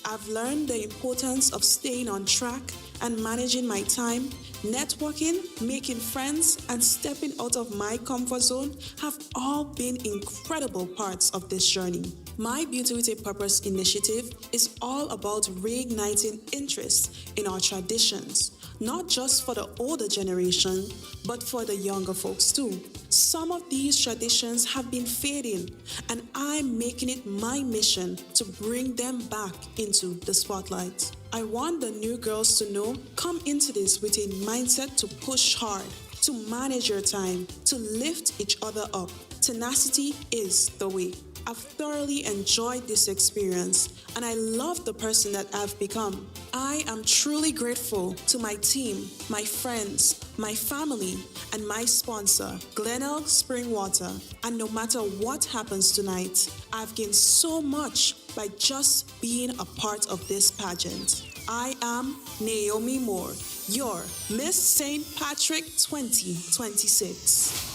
I've learned the importance of staying on track and managing my time. Networking, making friends, and stepping out of my comfort zone have all been incredible parts of this journey. My Beauty with a Purpose initiative is all about reigniting interest in our traditions, not just for the older generation, but for the younger folks too. Some of these traditions have been fading, and I'm making it my mission to bring them back into the spotlight. I want the new girls to know, come into this with a mindset to push hard, to manage your time, to lift each other up. Tenacity is the way. I've thoroughly enjoyed this experience, and I love the person that I've become. I am truly grateful to my team, my friends, my family, and my sponsor, Glenelg Springwater. And no matter what happens tonight, I've gained so much by just being a part of this pageant. I am Naomi Moore, your Miss St. Patrick 2026.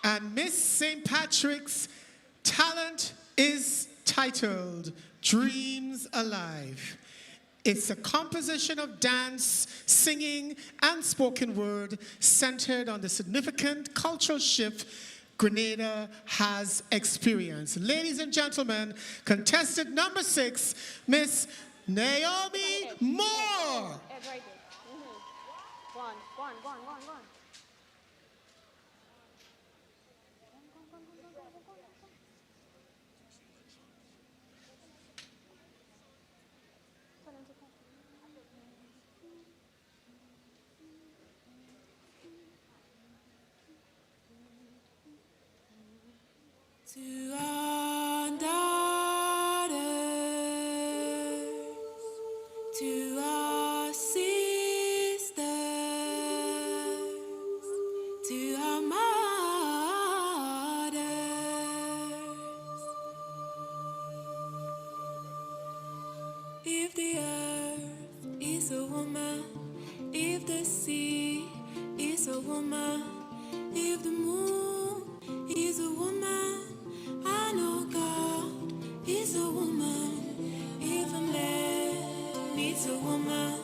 And Miss St. Patrick's talent is titled Dreams Alive. It's a composition of dance, singing, and spoken word centered on the significant cultural shift Grenada has experienced. Ladies and gentlemen, contestant number 6, Miss Naomi Moore. Go on. To our daughters, to our sisters, to our mothers. If the earth is a woman, if the sea is a woman, if the moon is a woman, I know God is a woman. If a man needs a woman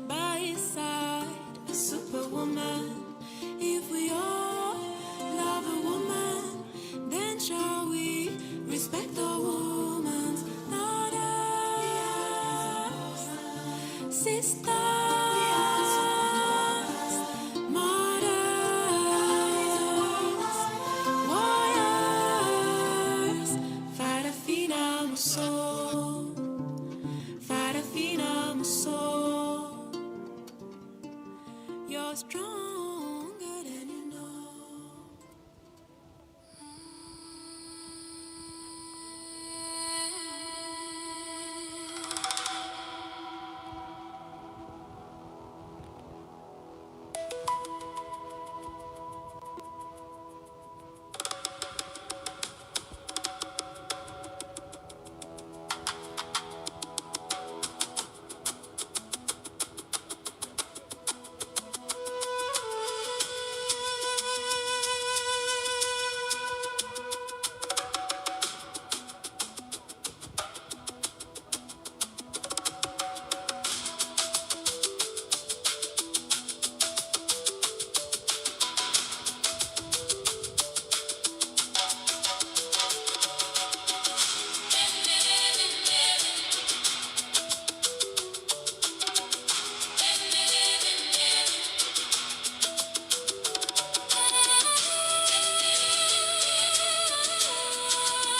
by his side, a superwoman. If we all love a woman, then shall we respect the woman's daughters, sisters. Stronger than you know.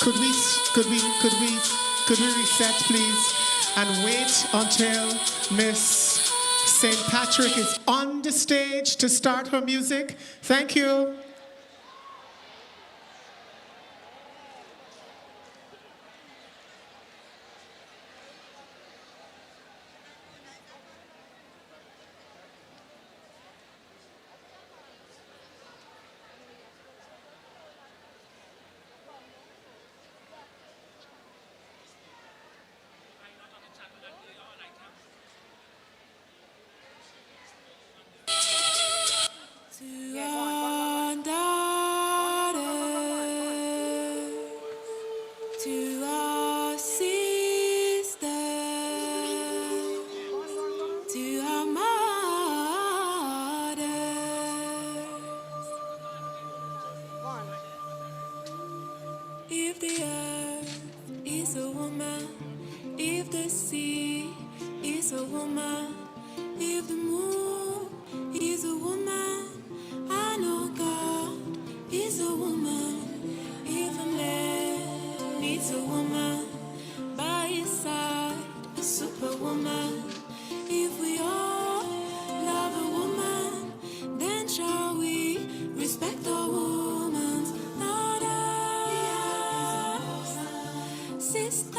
Could we reset, please, and wait until Miss St. Patrick is on the stage to start her music? Thank you. To our daughters, to our sisters, to our mothers. If the earth is a woman, if the sea is a woman, if the moon is a woman, I know God is a woman. If a man needs a woman by his side, a superwoman. If we all love a woman, then shall we respect the woman's daughters, sisters,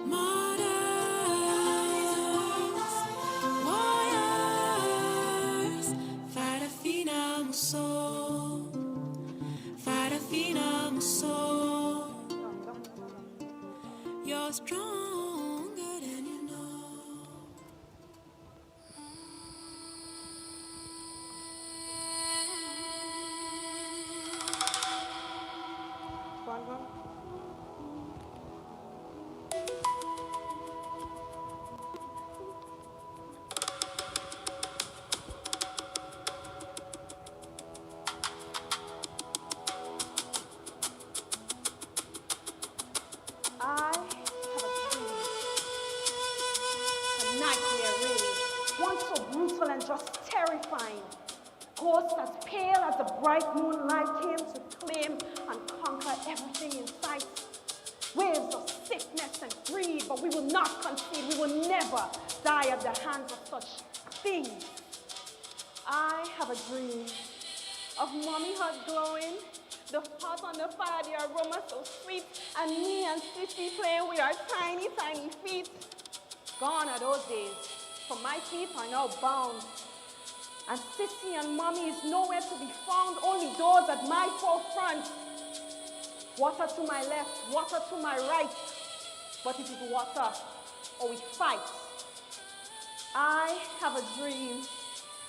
mothers, warriors. Farafina muso, farafina muso. You're stronger than you know. I have a dream. A nightmare, really. One so brutal and just terrifying. Ghost as pale as the bright moonlight came to claim and conquer everything in sight. Waves of sickness and greed, but we will not concede. We will never die at the hands of such things. I have a dream of mommy hut glowing, the pot on the fire, the aroma so sweet, and me and Sissy playing with our tiny, tiny feet. Gone are those days, for my feet are now bound. And Sissy and mommy is nowhere to be found, only those at my forefront. Water to my left, water to my right, but it is water, or we fight. I have a dream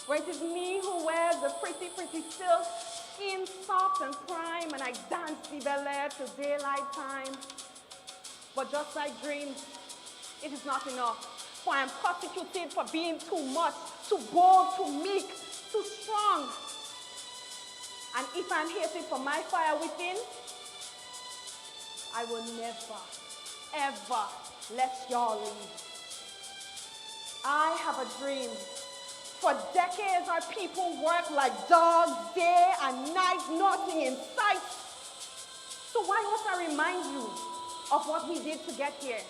where it is me who wears the pretty, pretty silk, skin soft and prime, and I dance the Bel Air to daylight time. But just like dreams, it is not enough, for I am persecuted for being too much, too bold, too meek, too strong. And if I'm hated for my fire within, I will never, ever let y'all leave. I have a dream. For decades, our people work like dogs, day and night, nothing in sight. So why must I remind you of what we did to get here?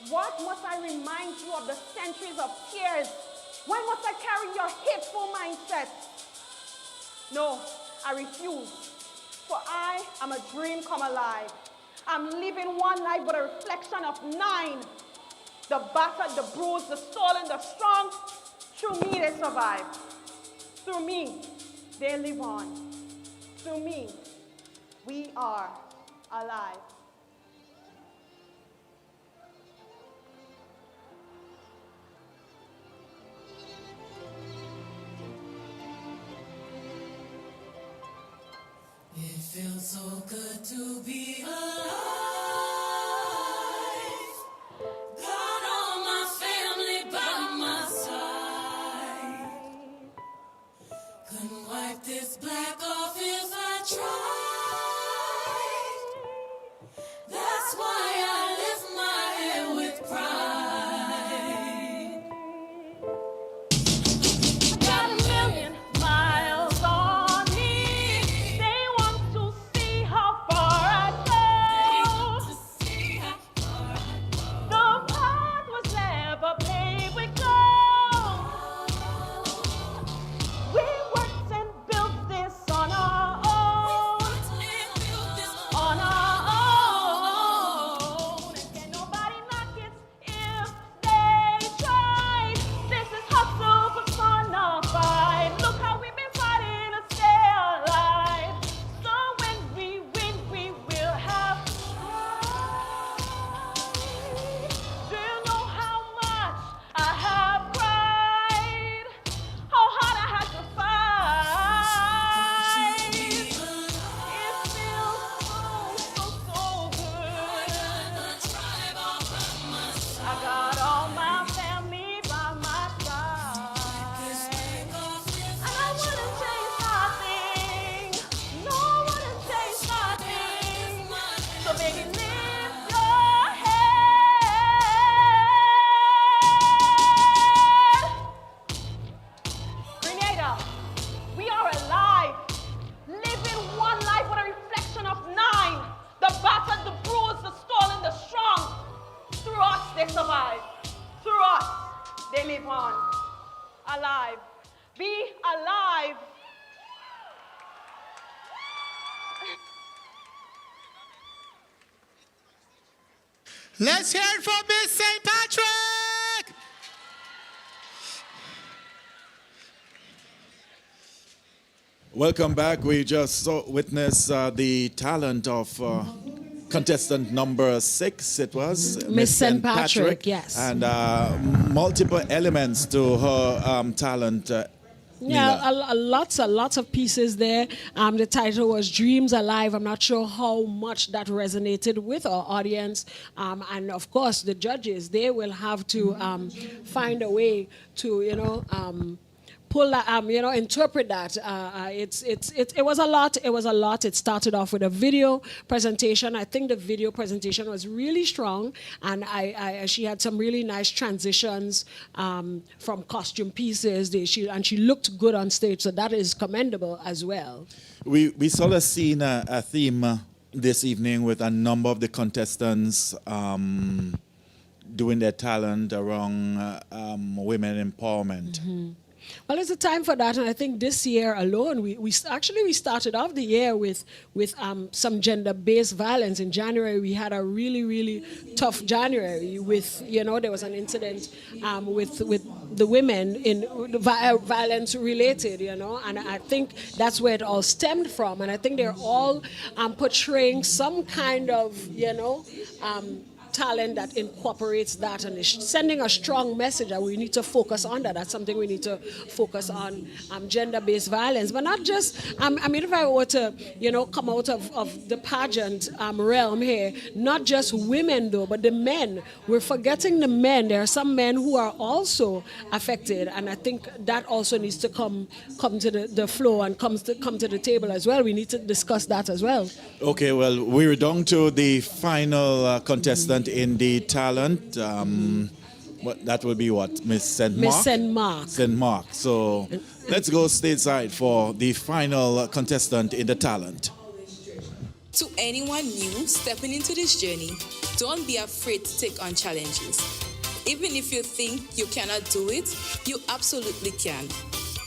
What must I remind you of the centuries of tears? Why must I carry your hateful mindset? No, I refuse. For I am a dream come alive. I'm living one life but a reflection of 9. The battered, the bruised, the stolen, the strong. Through me they survive. Through me they live on. Through me we are alive. It feels so good to be alive. Got all my family by my side. Couldn't wipe this black off if I tried. That's why I lift my head with pride. Got a million miles on me. They want to see how they live on. Alive. Be alive. Let's hear it for Miss St. Patrick! Welcome back. We just witnessed the talent of contestant number 6, it was. Miss St. Patrick, yes. And multiple elements to her talent. Yeah, lots of pieces there. The title was Dreams Alive. I'm not sure how much that resonated with our audience. And of course, the judges, they will have to find a way to, pull that, interpret that. It was a lot. It was a lot. It started off with a video presentation. I think the video presentation was really strong, and she had some really nice transitions from costume pieces. She looked good on stage, so that is commendable as well. We sort of seen a theme this evening with a number of the contestants doing their talent around women empowerment. Mm-hmm. Well, it's a time for that, and I think this year alone, we started off the year with some gender-based violence. In January, we had a really tough January with, there was an incident with the women in violence related, and I think that's where it all stemmed from, and I think they're all portraying some kind of, talent that incorporates that and is sending a strong message that we need to focus on that. That's something we need to focus on, gender-based violence. But not just, if I were to, come out of the pageant realm here, not just women though, but the men. We're forgetting the men. There are some men who are also affected, and I think that also needs to come to the floor and come to the table as well. We need to discuss that as well. Okay, well, we're down to the final contestant in the talent. That will be what? Miss St. Mark? Miss St. Mark. St. Mark. So let's go stateside for the final contestant in the talent. To anyone new stepping into this journey, don't be afraid to take on challenges. Even if you think you cannot do it, you absolutely can.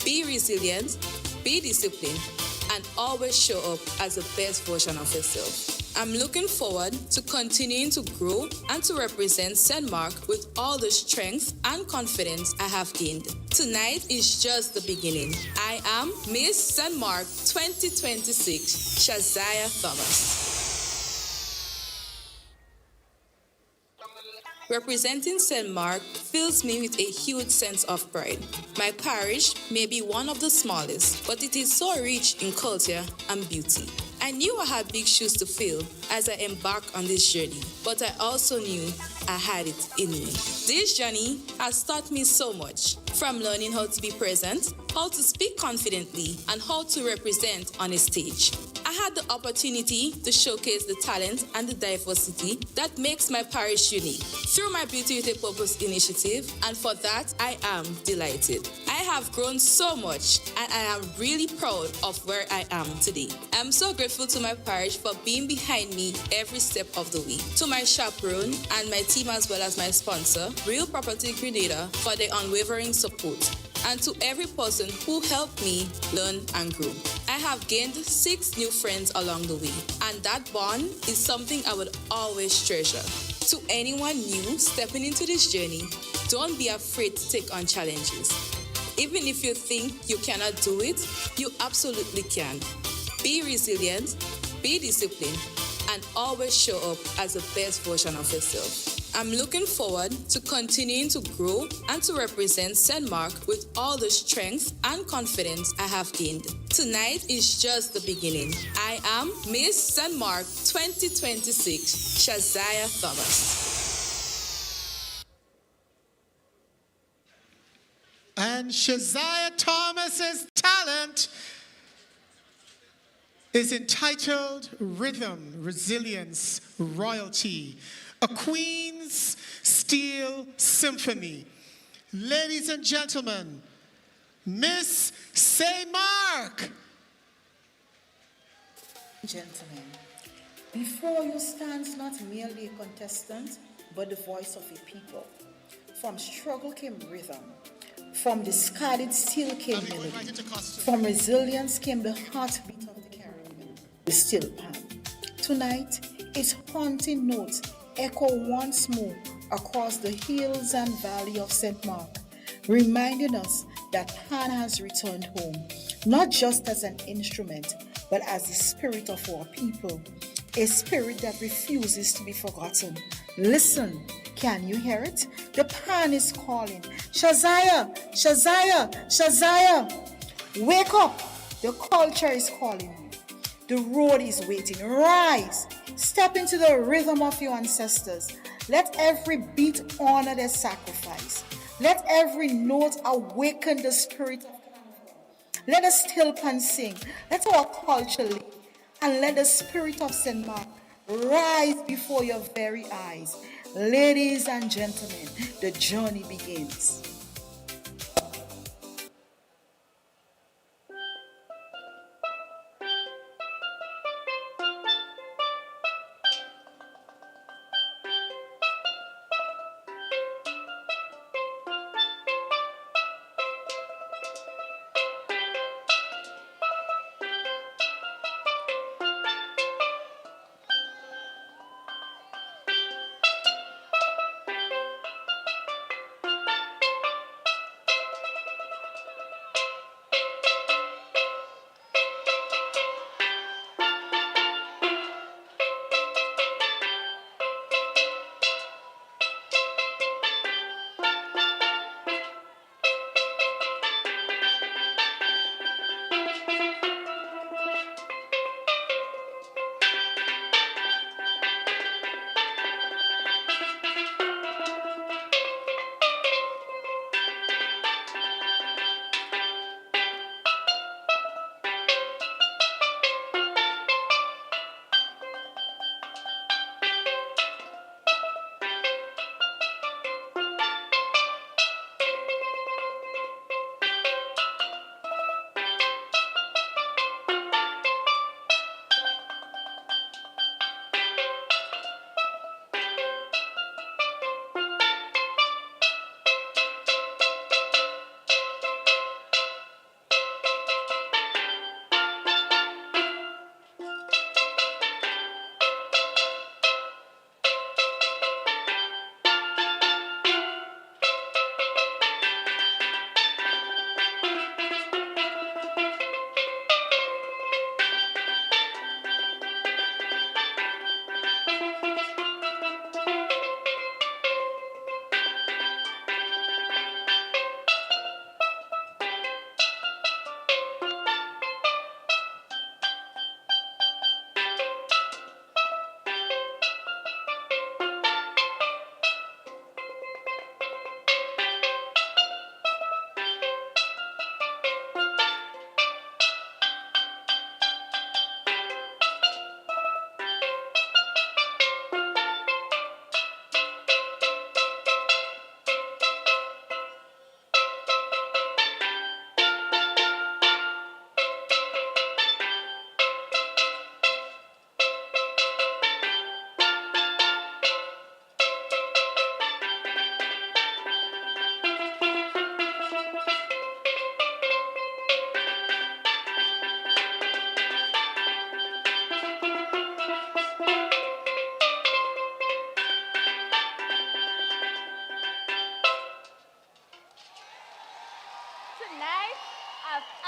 Be resilient, be disciplined, and always show up as the best version of yourself. I'm looking forward to continuing to grow and to represent St. Mark with all the strength and confidence I have gained. Tonight is just the beginning. I am Miss St. Mark 2026, Shazia Thomas. Representing St. Mark fills me with a huge sense of pride. My parish may be one of the smallest, but it is so rich in culture and beauty. I knew I had big shoes to fill as I embarked on this journey, but I also knew I had it in me. This journey has taught me so much, from learning how to be present, how to speak confidently, and how to represent on a stage. I had the opportunity to showcase the talent and the diversity that makes my parish unique through my Beauty with a Purpose initiative, and for that, I am delighted. I have grown so much, and I am really proud of where I am today. I'm so grateful to my parish for being behind me every step of the way, to my chaperone and my team as well as my sponsor, Real Property Grenada, for their unwavering support, and to every person who helped me learn and grow. I have gained 6 new friends along the way, and that bond is something I would always treasure. To anyone new stepping into this journey, don't be afraid to take on challenges. Even if you think you cannot do it, you absolutely can. Be resilient, be disciplined, and always show up as the best version of yourself. I'm looking forward to continuing to grow and to represent St. Mark with all the strength and confidence I have gained. Tonight is just the beginning. I am Miss St. Mark 2026, Shazia Thomas. And Shazia Thomas's talent is entitled Rhythm, Resilience, Royalty, a Queen's Steel Symphony. Ladies and gentlemen, Miss St. Mark. Gentlemen, before you stands not merely a contestant, but the voice of a people. From struggle came rhythm. From discarded steel came melody. From resilience came the heartbeat of the Caribbean, the steel pan. Tonight, its haunting notes echo once more across the hills and valley of St. Mark, reminding us that pan has returned home, not just as an instrument, but as the spirit of our people, a spirit that refuses to be forgotten. Listen, can you hear it? The pan is calling, Shazaya, Shazaya, Shazaya. Wake up, the culture is calling you. The road is waiting. Rise, step into the rhythm of your ancestors. Let every beat honor their sacrifice. Let every note awaken the spirit of Carnival. Let the steel pan sing. Let our culture live. And let the spirit of St. Mark rise before your very eyes. Ladies and gentlemen, the journey begins.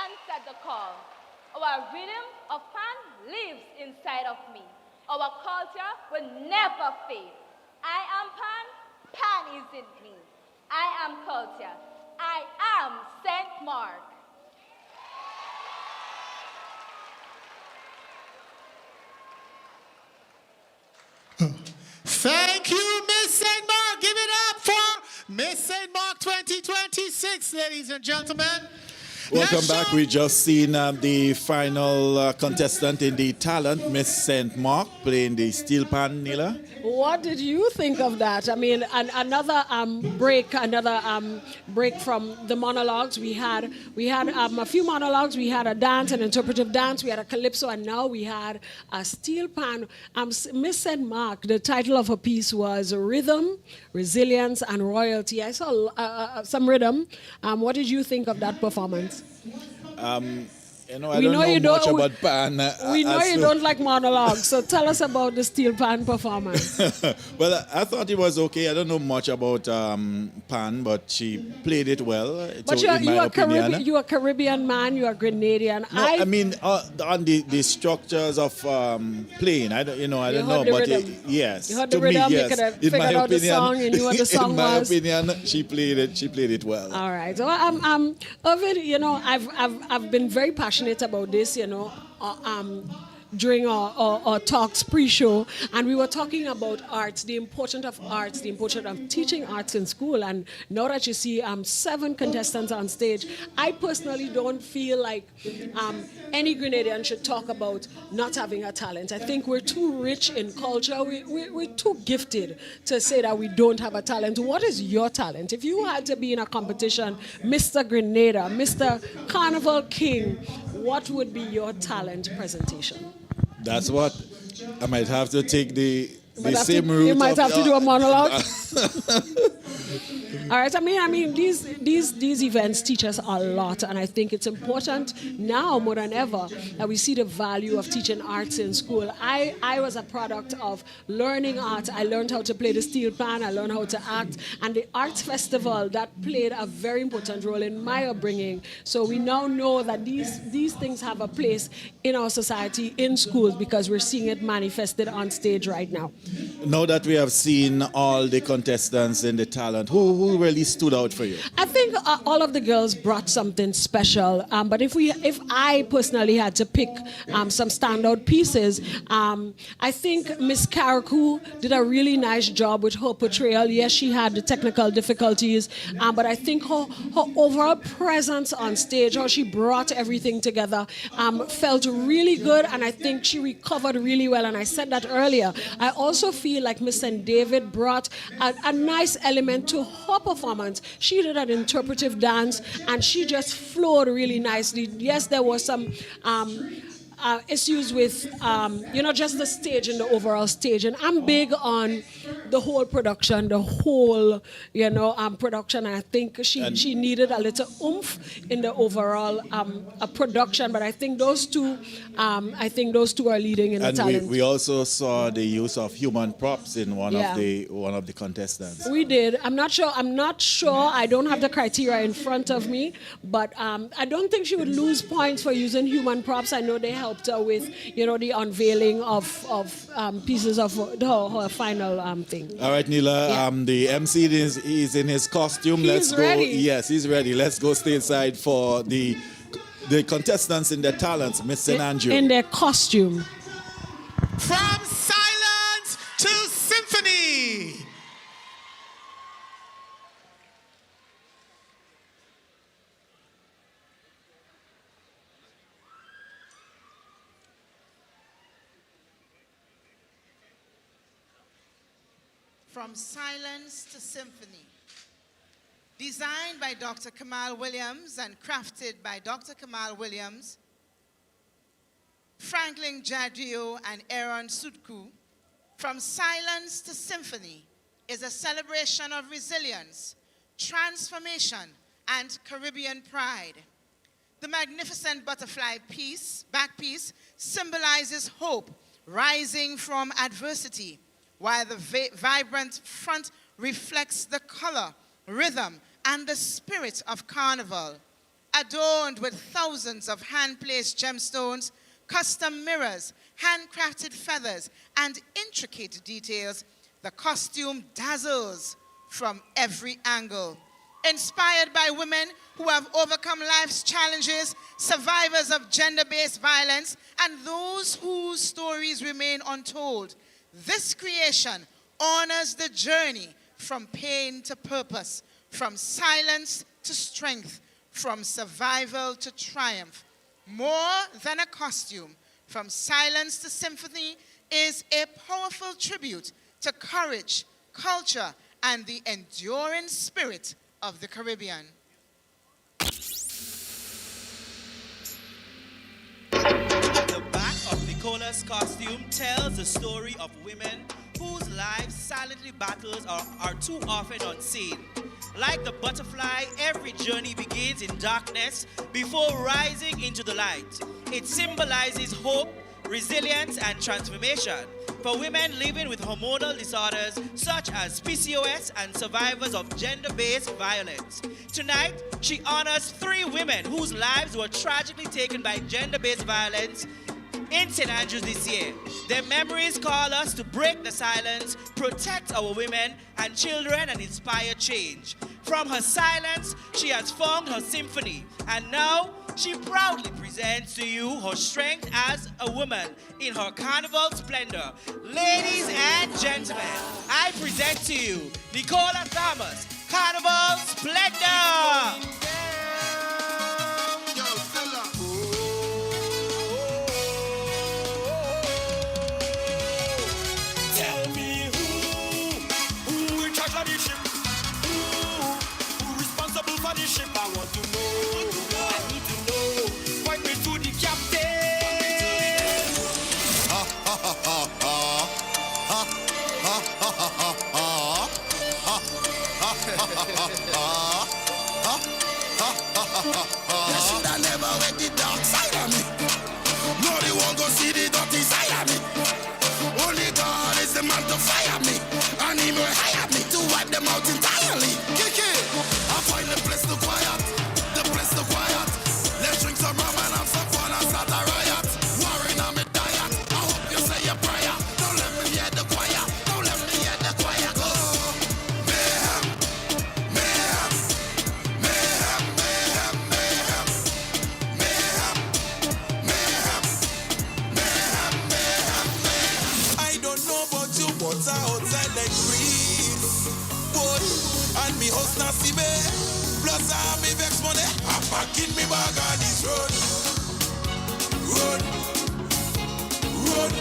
answered the call. Our rhythm of pan lives inside of me. Our culture will never fade. I am pan, pan is in me. I am culture. I am St. Mark. Thank you, Miss St. Mark. Give it up for Miss St. Mark 2026, ladies and gentlemen. Welcome back. We just seen the final contestant in the talent, Miss St. Mark, playing the steel pan, Nila. What did you think of that? I mean, another break from the monologues. We had a few monologues. We had a dance, an interpretive dance. We had a calypso, and now we had a steel pan. Miss St. Mark, the title of her piece was Rhythm, Resilience, and Royalty. I saw some rhythm. What did you think of that performance? I don't know much about pan. We know you don't like monologues, so tell us about the steel pan performance. Well, I thought it was okay. I don't know much about pan, but she played it well. But you're a Caribbean man, you're a Grenadian. No, I mean on the structures of playing. I don't know, but yes, you heard the to rhythm. me, You yes. could have In figured my out the opinion, song and knew what the song in my was. opinion, she played it well. All right. So Ovid, I've been very passionate about this, during our talks pre-show, and we were talking about arts, the importance of teaching arts in school. And now that you see 7 contestants on stage, I personally don't feel like any Grenadian should talk about not having a talent. I think we're too rich in culture. We're too gifted to say that we don't have a talent. What is your talent? If you had to be in a competition, Mr. Grenada, Mr. Carnival King, what would be your talent presentation? That's what I might have to take the same route. You might have to do a monologue. All right. I mean, these events teach us a lot, and I think it's important now more than ever that we see the value of teaching arts in school. I was a product of learning art. I learned how to play the steel pan. I learned how to act, and the arts festival that played a very important role in my upbringing. So we now know that these things have a place in our society, in schools, because we're seeing it manifested on stage right now. Now that we have seen all the contestants in the talent, who really stood out for you? I think all of the girls brought something special. But if I personally had to pick some standout pieces, I think Miss Karakou did a really nice job with her portrayal. Yes, she had the technical difficulties, but I think her overall presence on stage, how she brought everything together, felt really good, and I think she recovered really well. And I said that earlier. I also feel like Miss St. David brought a nice element to her performance. She did an interpretive dance, and she just flowed really nicely. Yes, there was some issues with, just the stage and the overall stage. And I'm big on the whole production, production. And I think she needed a little oomph in the overall production. But I think those two are leading in the talent. And we also saw the use of human props in one of the contestants. We did. I'm not sure. I don't have the criteria in front of me, but I don't think she would lose points for using human props. I know they helped her with, the unveiling of pieces of her final thing. All right, Nila. The MC is in his costume. He's ready. Yes, he's ready. Let's go stay inside for the contestants in their talents, Miss St. Andrew. In their costume. From silence to symphony. From Silence to Symphony. Designed by Dr. Kamal Williams and crafted by Dr. Kamal Williams, Franklin Jadio, and Aaron Sutku, From Silence to Symphony is a celebration of resilience, transformation, and Caribbean pride. The magnificent butterfly back piece, symbolizes hope rising from adversity, while the vibrant front reflects the color, rhythm, and the spirit of carnival. Adorned with thousands of hand-placed gemstones, custom mirrors, handcrafted feathers, and intricate details, the costume dazzles from every angle. Inspired by women who have overcome life's challenges, survivors of gender-based violence, and those whose stories remain untold, this creation honors the journey from pain to purpose, from silence to strength, from survival to triumph. More than a costume, from silence to symphony, is a powerful tribute to courage, culture, and the enduring spirit of the Caribbean. The back of Nicola's costume tells the story of women whose lives silently battles are too often unseen. Like the butterfly, every journey begins in darkness before rising into the light. It symbolizes hope, resilience, and transformation for women living with hormonal disorders such as PCOS and survivors of gender-based violence. Tonight, she honors 3 women whose lives were tragically taken by gender-based violence in St. Andrews this year. Their memories call us to break the silence, protect our women and children, and inspire change. From her silence, she has formed her symphony, and now she proudly presents to you her strength as a woman in her carnival splendor. Ladies and gentlemen, I present to you Nicola Thomas, Carnival Splendor! Tell me who in charge of the ship? Who responsible for the ship? I want to know. I need to know. Point me to the captain. Ha ha ha ha ha. Ha ha ha ha ha ha. Ha ha ha ha ha. You should have never went the dark side of me. No, they won't go see the dirty side of me. Only God is the man to fire me, and he will hire me to wipe them out entirely. Kick it! I find the place to quiet, the place to quiet. Let's drink some rum and have some fun and start a riot. Warring on me diet, I hope you say your prayer. Don't let me hear the choir, don't let me hear the choir go. Mayhem, mayhem, mayhem, mayhem, mayhem, mayhem, mayhem, mayhem, mayhem, mayhem. I don't know about you, but I outside like breeze. Boy, and me house not see me. Plus I have me vex money. I'm back in me bag on this road. Road, road.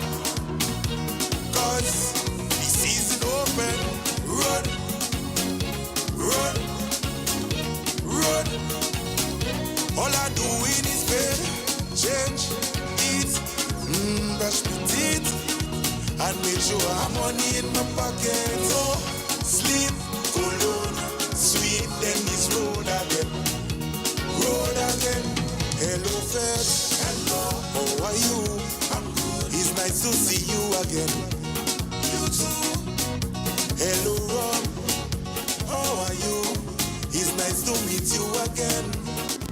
Cause the season open. Road, road, road. All I doing is pay, change, eat, brush my teeth. And make sure I'm money in my pocket. So sleep, cologne, sweet, then this road again. Road again. Hello, Fed. Hello. How are you? I'm good. It's nice to see you again. You too. Hello, Rob. How are you? It's nice to meet you again.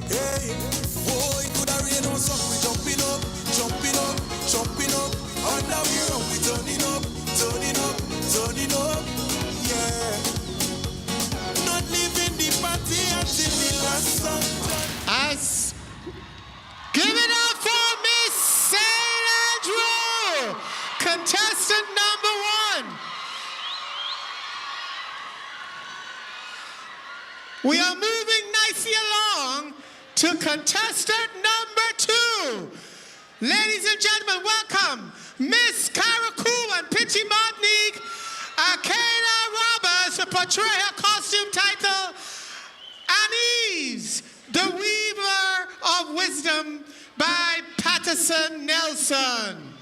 Hey, boy, could I rain on something? We jumping up, jumping up, jumping up. On the way around, we turning up, turning up, turning up. Yeah. Not leaving the party until the last song. Us. Give it up for Miss St. Andrew, contestant number 1. We are moving nicely along to contestant number 2. Ladies and gentlemen, welcome Miss Caracou and Pitchy Martinique, Akena Roberts, to portray her costume title, Anise, the Weaver of Wisdom, by Patterson Nelson.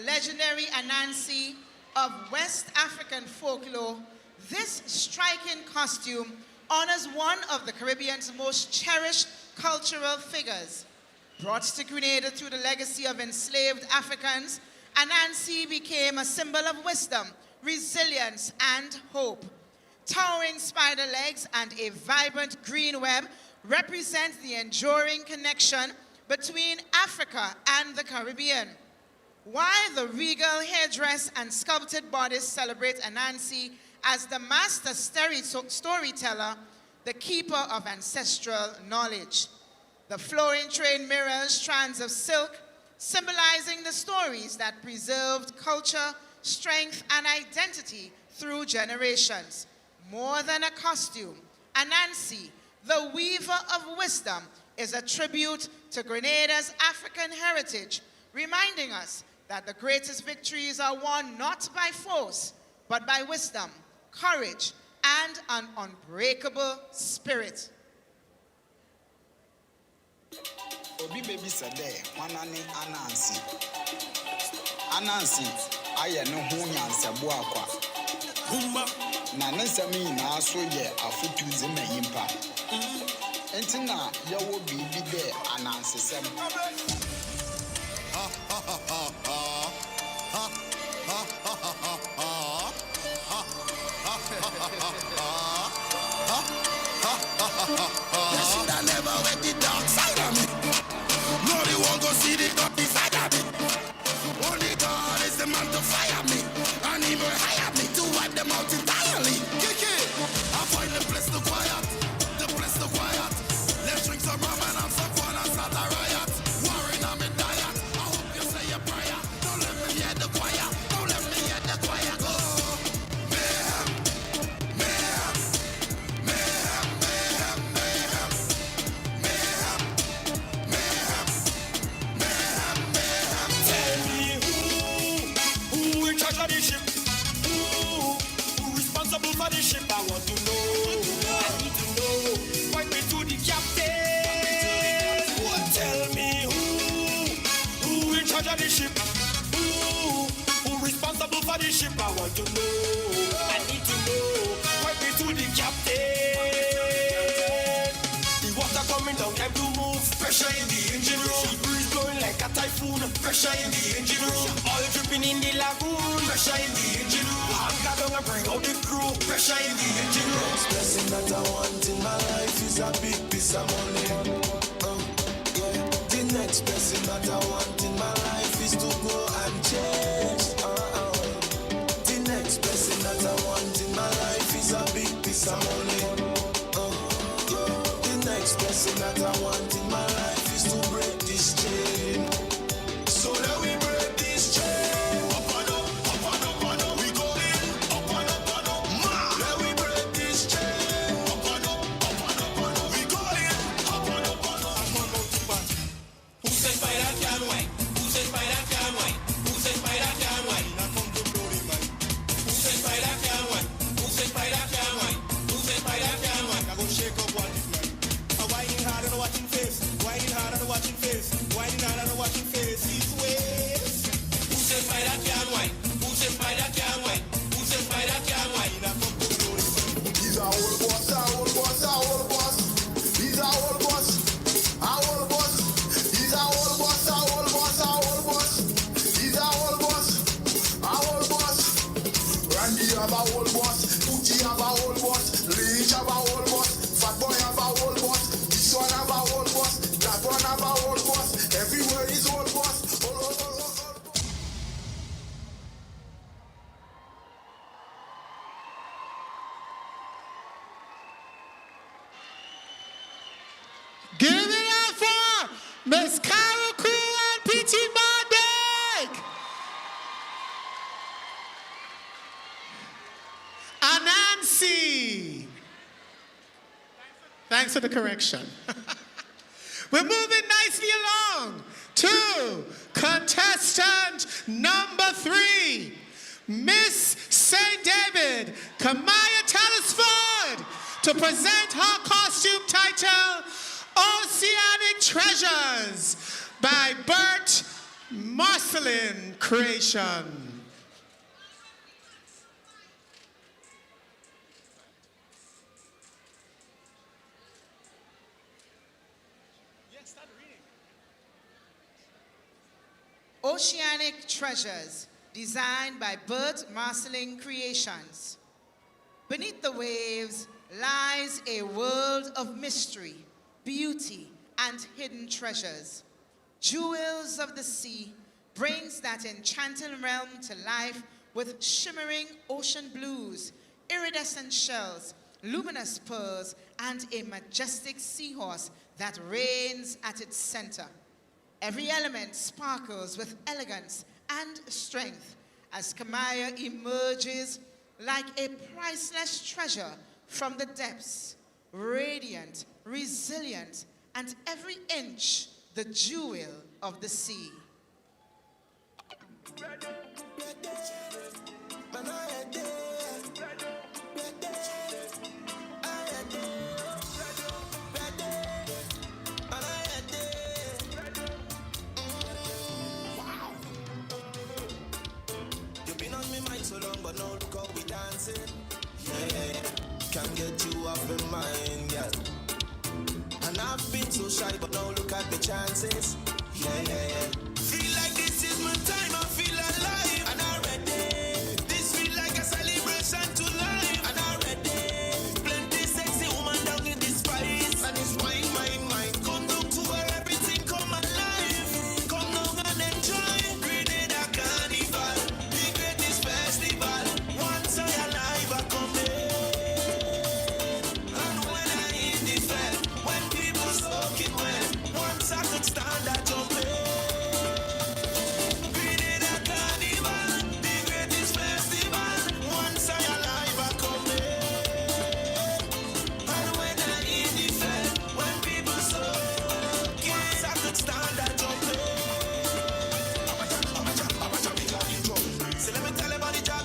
Legendary Anansi of West African folklore, this striking costume honors one of the Caribbean's most cherished cultural figures. Brought to Grenada through the legacy of enslaved Africans, Anansi became a symbol of wisdom, resilience, and hope. Towering spider legs and a vibrant green web represent the enduring connection between Africa and the Caribbean. While the regal headdress and sculpted bodice celebrate Anansi as the master storyteller, the keeper of ancestral knowledge. The flowing train mirrors strands of silk, symbolizing the stories that preserved culture, strength, and identity through generations. More than a costume, Anansi, the weaver of wisdom, is a tribute to Grenada's African heritage, reminding us that the greatest victories are won not by force, but by wisdom, courage, and an unbreakable spirit. Obi baby said there, Manani Anansi. Anansi, I know who Yansa Boakwa. Humba, Nanasami, Naso ye, a foot to the Mayimpa. Entina, you will be there, Anansi Sam. You should have never went the dark side of me. No, they won't go see the dark side of me. Only God is the man to fire me, and even hire me to wipe them out entirely. Kick it. I find the place to quiet, the place to quiet. Let's drink some rum and have some fun and start a riot. Warring on me diet. I hope you say your prayer. Don't let me hear the choir. Don't let me hear the choir. Go. Mayhem, mayhem, mayhem, mayhem, mayhem, mayhem, mayhem, mayhem, mayhem. Tell me who in charge of the ship? Who responsible for the ship? I want to know. I need to know. Point me to the captain. Tell me who in charge of the ship? Who responsible for the ship? I want to know. I need to know. Point me to the captain. The water coming down, time to move. Pressure in the engine room. The breeze blowing like a typhoon. Pressure in the engine room. Oil dripping in the lagoon. Pressure in the engine room. Anchor down and bring out the crew. Pressure in the engine room. Next blessing that I want in my life is a big piece of money. Yeah. The next blessing that I want in my life is to go and change. The next blessing that I want in my life is a big piece of money. Yeah. The next blessing that I want in my life is to break this chain. So that we break this chain. Up and up, up and up and up. We go in. Up and up and up. Let we break this chain. Up and up, up and up and up. We go in. Up and up and up. Who says by that can wine? Who says by that can wine? Who says by that can wine? Who says by that can wine? Who says by that can wine? Who says by that can wine? I go shake up what this man. I'm whining hard and watching face. Whining hard and watching face. Whining hard and watching face. His ways. Who says by that can wine? Who says by that can wine? Who says by that can wine? He's our old boss, our old boss, our old boss. He's our old boss, our old boss. He's our old boss, our old boss, our old boss. He's our old boss, our old boss. Randy have our old boss, Poochie have our old boss, Leach have our old boss, Fat Boy have our old boss, this one have our old boss, that one have our old boss. Everywhere is old boss. Give it up for Miss Karaku and P.T. Majestic. Anansi. Thanks for the correction. We're moving nicely along to contestant number 3, Miss St. David, Kamaya Telesford, to present her costume title, Oceanic Treasures, by Bert Marcelin Creation. Oceanic Treasures, designed by Bert Marcelin Creations. Beneath the waves lies a world of mystery, beauty, and hidden treasures. Jewels of the sea brings that enchanting realm to life with shimmering ocean blues, iridescent shells, luminous pearls, and a majestic seahorse that reigns at its center. Every element sparkles with elegance and strength as Kamaya emerges like a priceless treasure from the depths, radiant, resilient, and every inch the jewel of the sea. You've been on my mind so long, but now look how we dancing. Yeah. Can't get you off my mind, girl. And I've been so shy, but now look at the chances. Yeah. Feel like this is my time, I feel alive. And I'm ready. This feel like a celebration to life. And I'm ready. Plenty sexy woman down in this spice. And it's mine. Come down to where everything come alive. Come down and enjoy. Grenada Carnival, the greatest festival. Once I alive, I come in. And when I in the fed, when people soaking wet, once I could stand, I jump in. Grenada Carnival, the greatest festival. Once I alive, I come in. And when I in the fed, when people soaking, once I could stand, I jump in. So let me tell you about the job.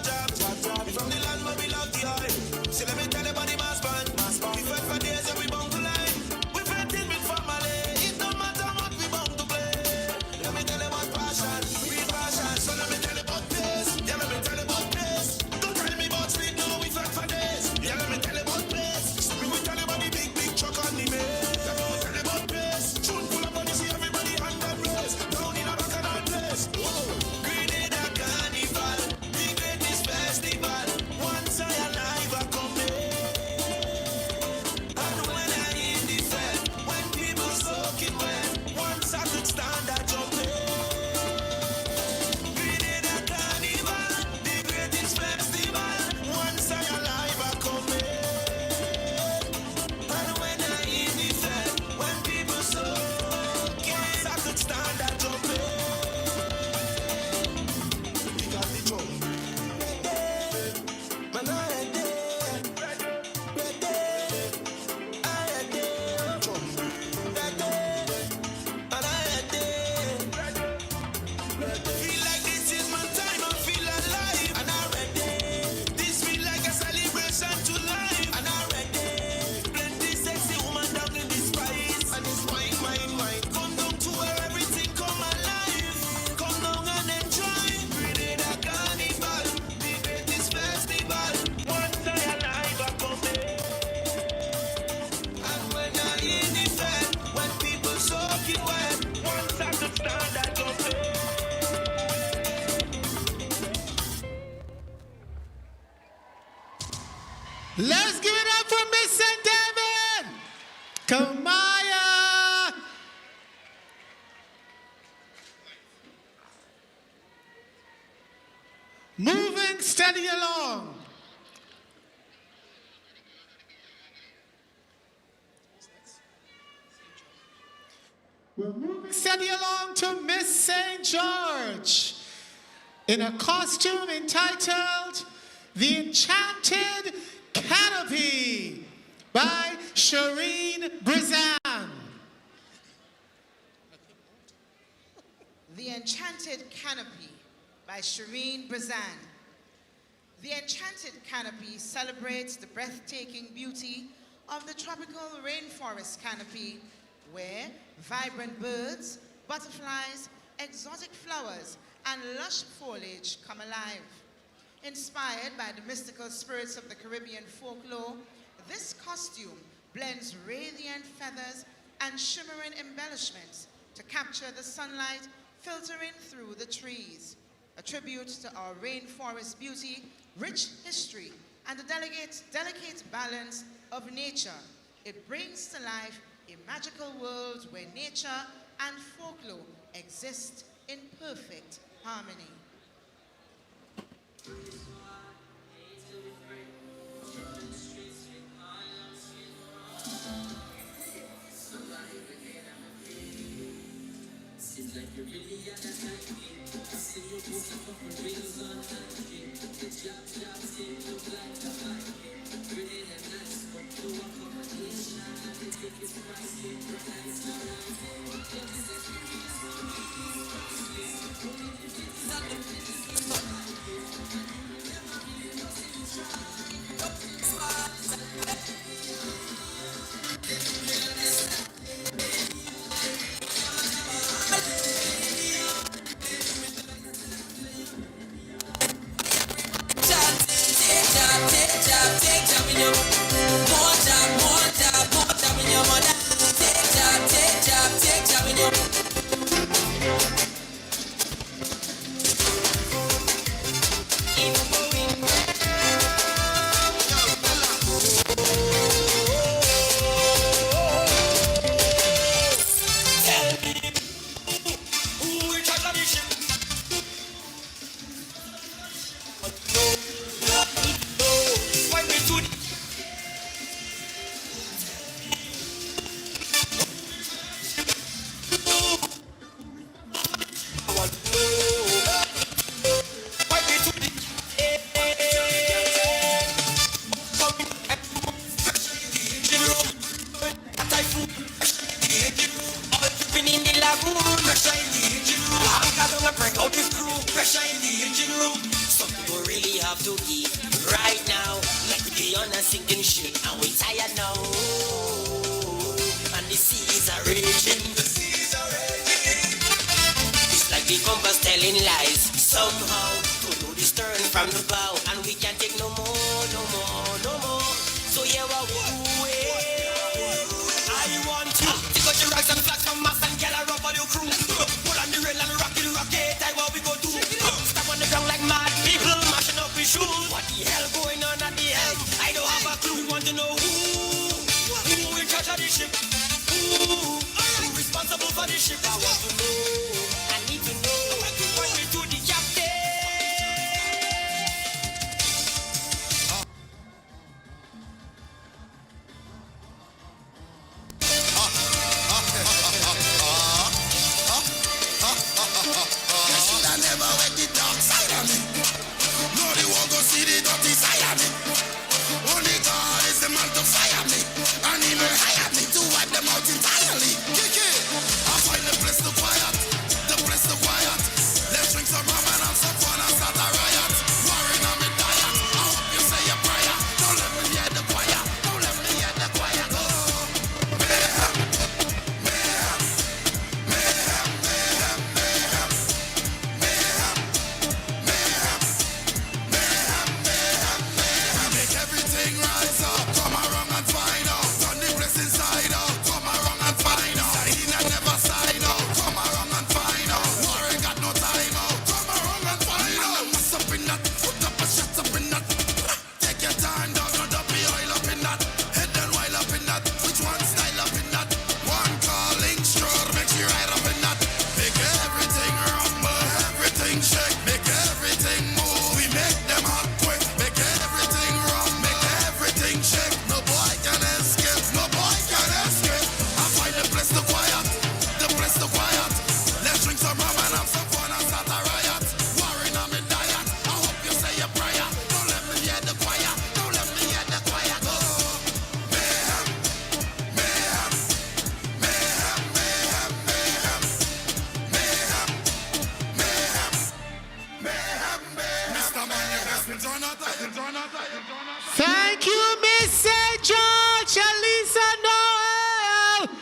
We from the land where we love the oil. So let me tell you about the mass band. We fight for days and we bound to lie. We fight it with family. It don't matter what we bound to play. Let me tell you about passion, real passion. So let me tell you about this. Yeah, let me tell you about this. Don't tell me about sleep, no, we fight for days. Yeah, let me tell you about this. We will tell you about the big truck on the maze. Yeah, let me tell you about this. Tune full of money, see everybody hand and raise. Down in a back of that place. Grenada Carnival, the greatest festival. Once I alive, I come in. And when I in the fed, when people soaking wet, once I could stand, I jump in. Grenada Carnival, the greatest festival. Once I alive, I come in. And when I in the fed, when people soaking, once I could stand, I jump in. We got the drum. Man, I ain't feel like this is my time, I feel alive. And I'm ready. This feel like a celebration to life. And I'm ready. Plenty sexy woman down in this spice. And it's mine. Come down to where everything come alive. Come down and enjoy. Grenada Carnival, the greatest festival. Once I alive, I come in. And when I in the fed, when people soaking wet, once I could stand, I jump in. Let's give it up for Miss St. David, Kamaya. Moving steady along. We're moving steady along to Miss St. George in a costume entitled The Enchanted Canopy by Shireen Brizan. The Enchanted Canopy by Shireen Brizan. The Enchanted Canopy celebrates the breathtaking beauty of the tropical rainforest canopy, where vibrant birds, butterflies, exotic flowers, and lush foliage come alive. Inspired by the mystical spirits of the Caribbean folklore, this costume blends radiant feathers and shimmering embellishments to capture the sunlight filtering through the trees, a tribute to our rainforest beauty, rich history, and the delicate balance of nature. It brings to life a magical world where nature and folklore exist in perfect harmony. Thank you, Miss St. George, Elisa Noel.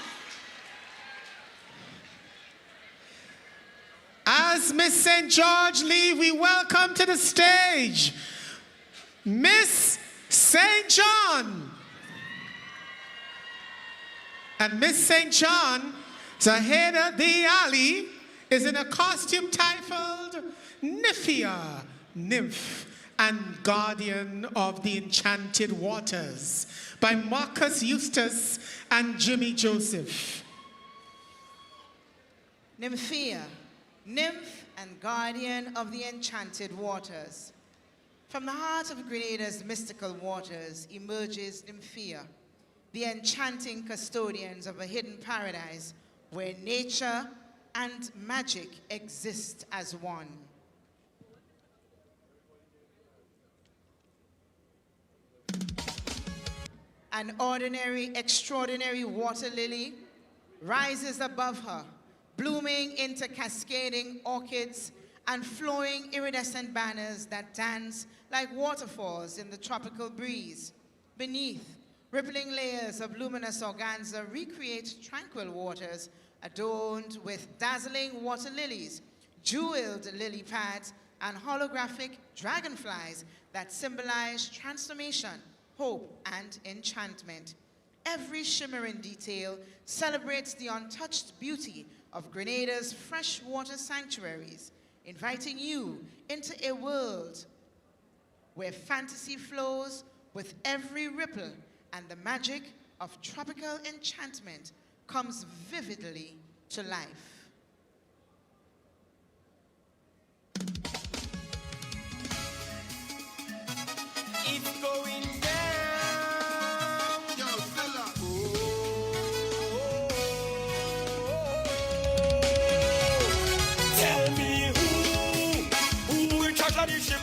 As Miss St. George leave, we welcome to the stage Miss St. John. And Miss St. John, Zaheda the Ali, is in a costume titled Nymphia, Nymph and Guardian of the Enchanted Waters by Marcus Eustace and Jimmy Joseph. Nymphia, Nymph and Guardian of the Enchanted Waters. From the heart of Grenada's mystical waters emerges Nymphia, the enchanting custodians of a hidden paradise where nature and magic exist as one. An ordinary, extraordinary water lily rises above her, blooming into cascading orchids and flowing iridescent banners that dance like waterfalls in the tropical breeze. Beneath, rippling layers of luminous organza recreate tranquil waters adorned with dazzling water lilies, jeweled lily pads, and holographic dragonflies that symbolize transformation, hope, and enchantment. Every shimmering detail celebrates the untouched beauty of Grenada's freshwater sanctuaries, inviting you into a world where fantasy flows with every ripple and the magic of tropical enchantment comes vividly to life. It's going down, yo, fella. Tell me who in charge of the ship?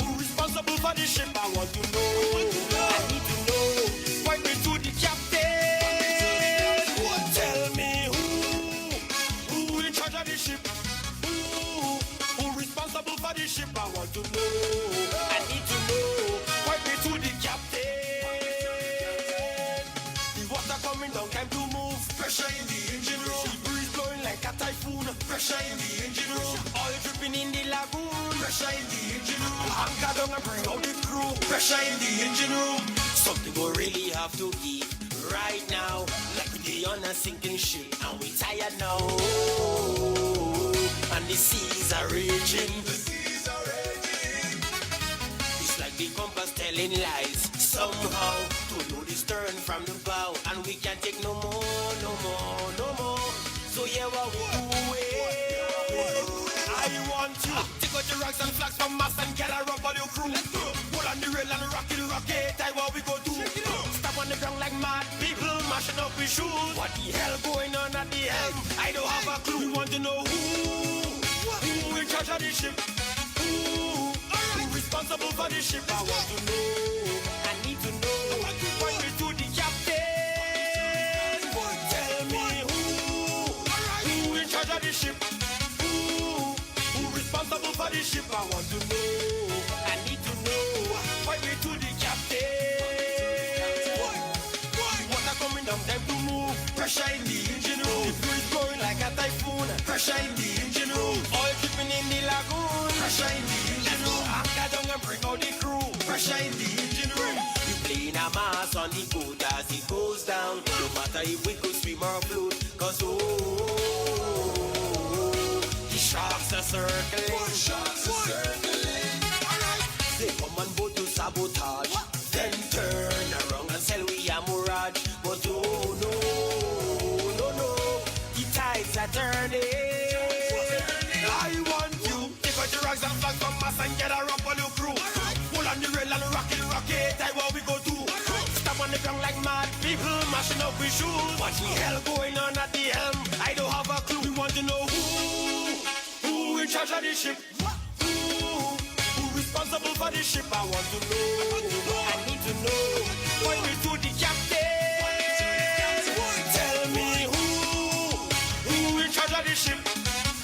Who responsible for the ship? I want to know. I need to know. Point me to the captain. Tell me who in charge of the ship? Who responsible for the ship? I want to know. I need to know. Point me to the captain. The water coming down, time to move. Pressure in the engine room. The breeze blowing like a typhoon. Pressure in the engine room. Oil dripping in the lagoon. Pressure in the engine room. Anchor down and bring out the crew. Pressure in the engine room. Something we really have to give right now. Like we on a sinking ship and we tired now. And the seas are raging. It's like the compass telling lies. Somehow to know the stern from the bow, and we can't take no more, no more, no more. So yeah, what we do it. I want you take out your rocks and flags from us and get a rub on your crew. Let's go. Pull on the rail and rock it. I what we go do. Stop on the ground like mad people mashing up with shoes. What the hell going on at the helm? I don't have a clue. We want to know who in charge of the ship. Who responsible for the ship? I want to know. I need to know. Point me to the captain. Tell me who in charge of the ship. Who responsible for the ship? I want to know. I need to know. Point me to the captain. Water coming down, time to move. Pressure in the engine room. The breeze blowing like a typhoon. Pressure in the engine room. Oil dripping in the lagoon. Pressure in the engine room. Anchor down and bring out the crew. Pressure in the engine room. We playing a mass on the boat as it goes down. No matter if we could swim or float, cause the sharks are circling. Sharks are circling. They come on board to sabotage, then turn around and sell we a mirage. But oh no, the tides are turning. I want you take out your rags and flags from us and get a rump on your crew. Pull on the rail and rock it. I what we go do. Stop on the ground like mad people mashing up with shoes. What the hell going on at the helm? I don't have a clue. We want to know who in charge of the ship. Who responsible for the ship? I want to know. I need to know. Point me to the captain. Tell me who in charge of the ship.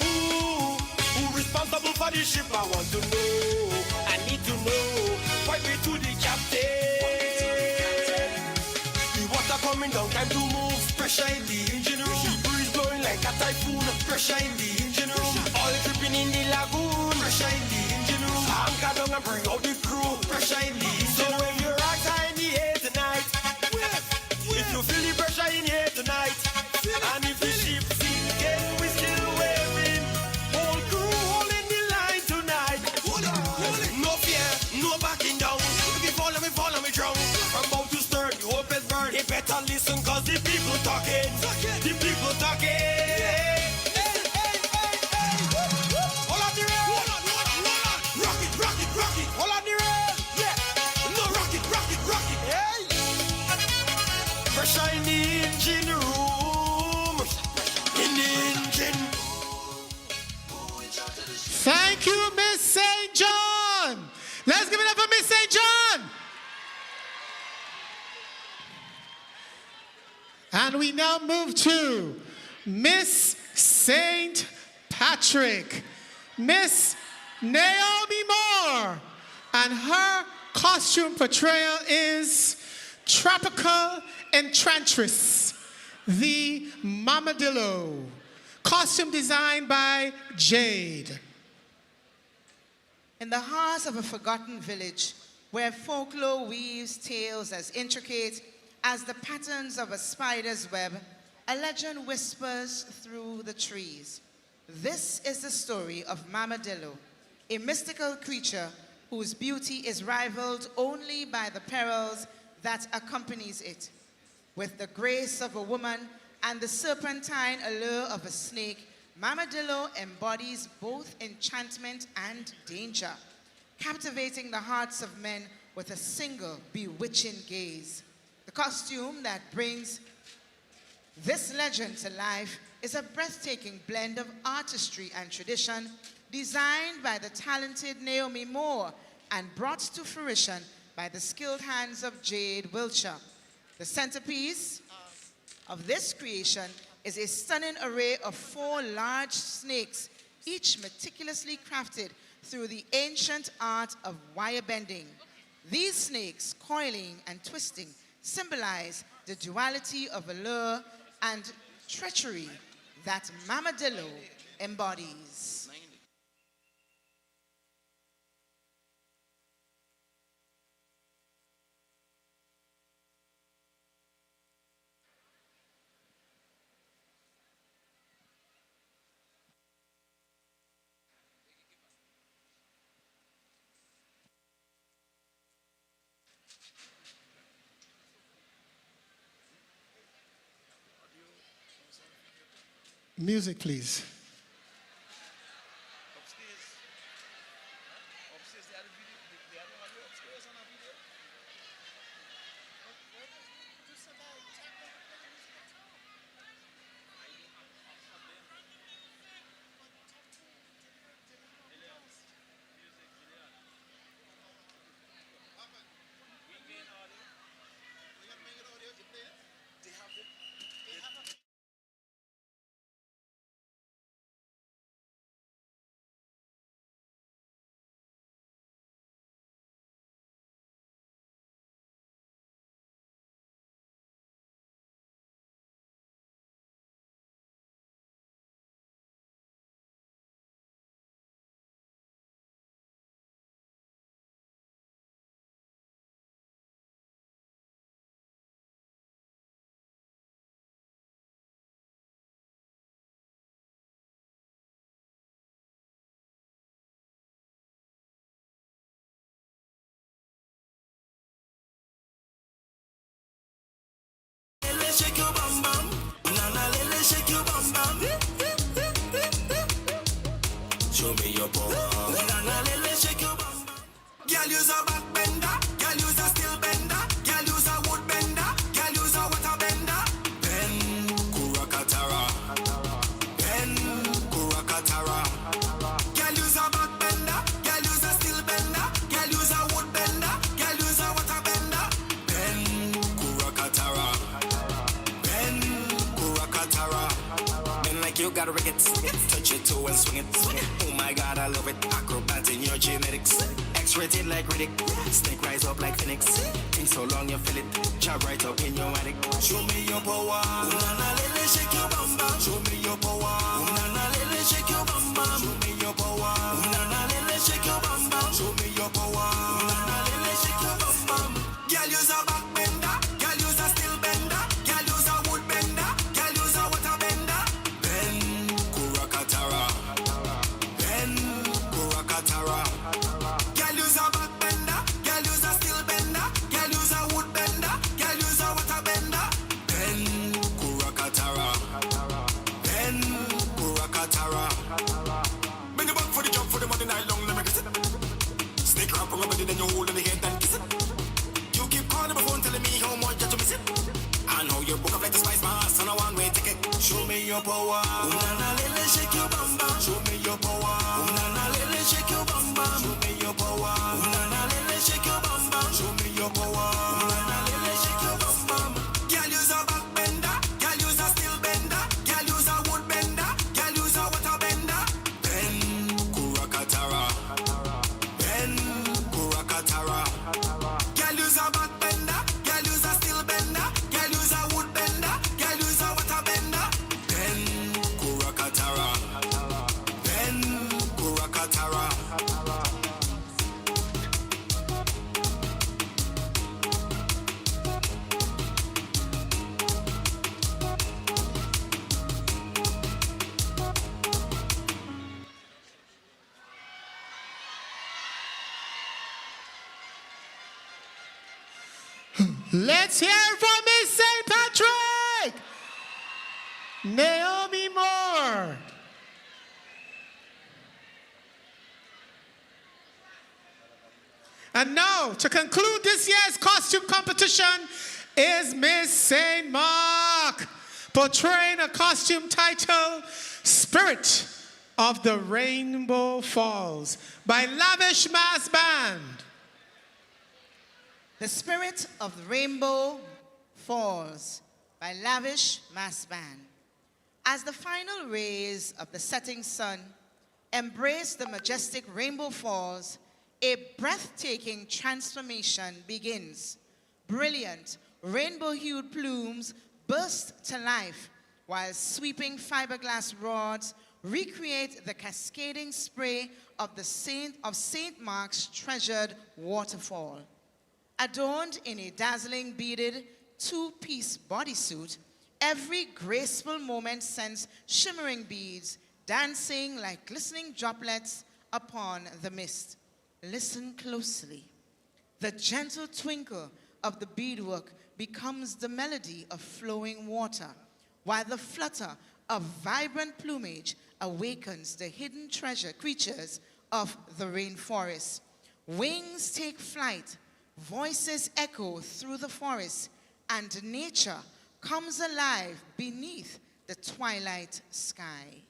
Who responsible for the ship? I want to know. I need to know. Point me to the captain. The water coming down, time to move. Pressure in the engine room. The breeze blowing like a typhoon. Pressure in the engine room. Oil dripping in the lagoon. Pressure in the engine room. Anchor down and bring out the crew. Pressure in the engine room. So if your rocks are in the air tonight, if you feel the pressure in here tonight, and if the ship sinking, we still waving. Whole crew holding the line tonight. No fear, no backing down. If we fall and we drown. From bow to stern, the hope is burned. You better listen, cause the people talking. The people talking. Thank you, Miss St. John. Let's give it up for Miss St. John. And we now move to Miss St. Patrick, Miss Naomi Moore, and her costume portrayal is Tropical Enchantress, the Mamadillo. Costume designed by Jade. In the heart of a forgotten village, where folklore weaves tales as intricate as the patterns of a spider's web, a legend whispers through the trees. This is the story of Mamadillo, a mystical creature whose beauty is rivaled only by the perils that accompanies it. With the grace of a woman and the serpentine allure of a snake, Mamadillo embodies both enchantment and danger, captivating the hearts of men with a single bewitching gaze. The costume that brings this legend to life is a breathtaking blend of artistry and tradition, designed by the talented Naomi Moore and brought to fruition by the skilled hands of Jade Wiltshire. The centerpiece of this creation is a stunning array of 4 large snakes, each meticulously crafted through the ancient art of wire bending. These snakes, coiling and twisting, symbolize the duality of allure and treachery that Mamadillo embodies. Music, please. Shake your bum bum, nana lele, shake your bum bum. Show me your power, nana lele, shake your bum bum. Girl use a back bender, girl use a steel bender, girl use a wood bender, girl use a water bender. Ben kurakatara, ben kurakatara. Girl use a back bender, girl use a steel bender, girl use a wood bender, girl use a water bender. Ben kurakatara. You gotta rig it, touch it toe and swing it. Oh my God, I love it. Acrobat in your genetics. X-rated like Riddick. Snake rise up like Phoenix. Think so long you feel it. Chop right up in your attic. Show me your power. Nana lele shake your bum bum. Show me your power. Nana lele shake your bum bum. Show me your power. Nana lele shake your bum bum. Show me your power. Nana lele shake your bum bum. Girl use a back bender. Girl use a steel bender. Girl use a wood bender. Girl use a water bender. Girl use a back bender, girl use a steel bender, girl use a wood bender, girl use a water bender. Ben kurakatara, Ben kurakatara. Bend your back for the jump for the money night long, let me kiss it. Snake wrap around body, then you hold in the head and kiss it. You keep calling my phone telling me how much that you miss it. I know you broke up like the spice, my ass on a one-way ticket. Show me your power, nana lele shake your bum bum. Show me your your power. Unana lele shake your bam bam. Show me your power. Unana lele shake your bam bam. Show me your power. Unana lele shake your bam bam. Girl use a back bender. Girl use a steel bender. Girl use a wood bender. Girl use a water bender. Ben kurakatara. Ben kurakatara. Girl use a back bender. Girl use a steel bender. Girl use a wood bender. Girl use a water bender. Ben kurakatara. Ben kurakatara. Let's hear from Miss St. Patrick, Naomi Moore. And now, to conclude this year's costume competition is Miss St. Mark, portraying a costume titled Spirit of the Rainbow Falls by Lavish Mass Band. The Spirit of the Rainbow Falls by Lavish Mass Band. As the final rays of the setting sun embrace the majestic Rainbow Falls, a breathtaking transformation begins. Brilliant rainbow-hued plumes burst to life, while sweeping fiberglass rods recreate the cascading spray of St. Mark's treasured waterfall. Adorned in a dazzling beaded two-piece bodysuit, every graceful moment sends shimmering beads dancing like glistening droplets upon the mist. Listen closely. The gentle twinkle of the beadwork becomes the melody of flowing water, while the flutter of vibrant plumage awakens the hidden creatures of the rainforest. Wings take flight, voices echo through the forest, and nature comes alive beneath the twilight sky.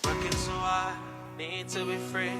Working so hard, need to be free.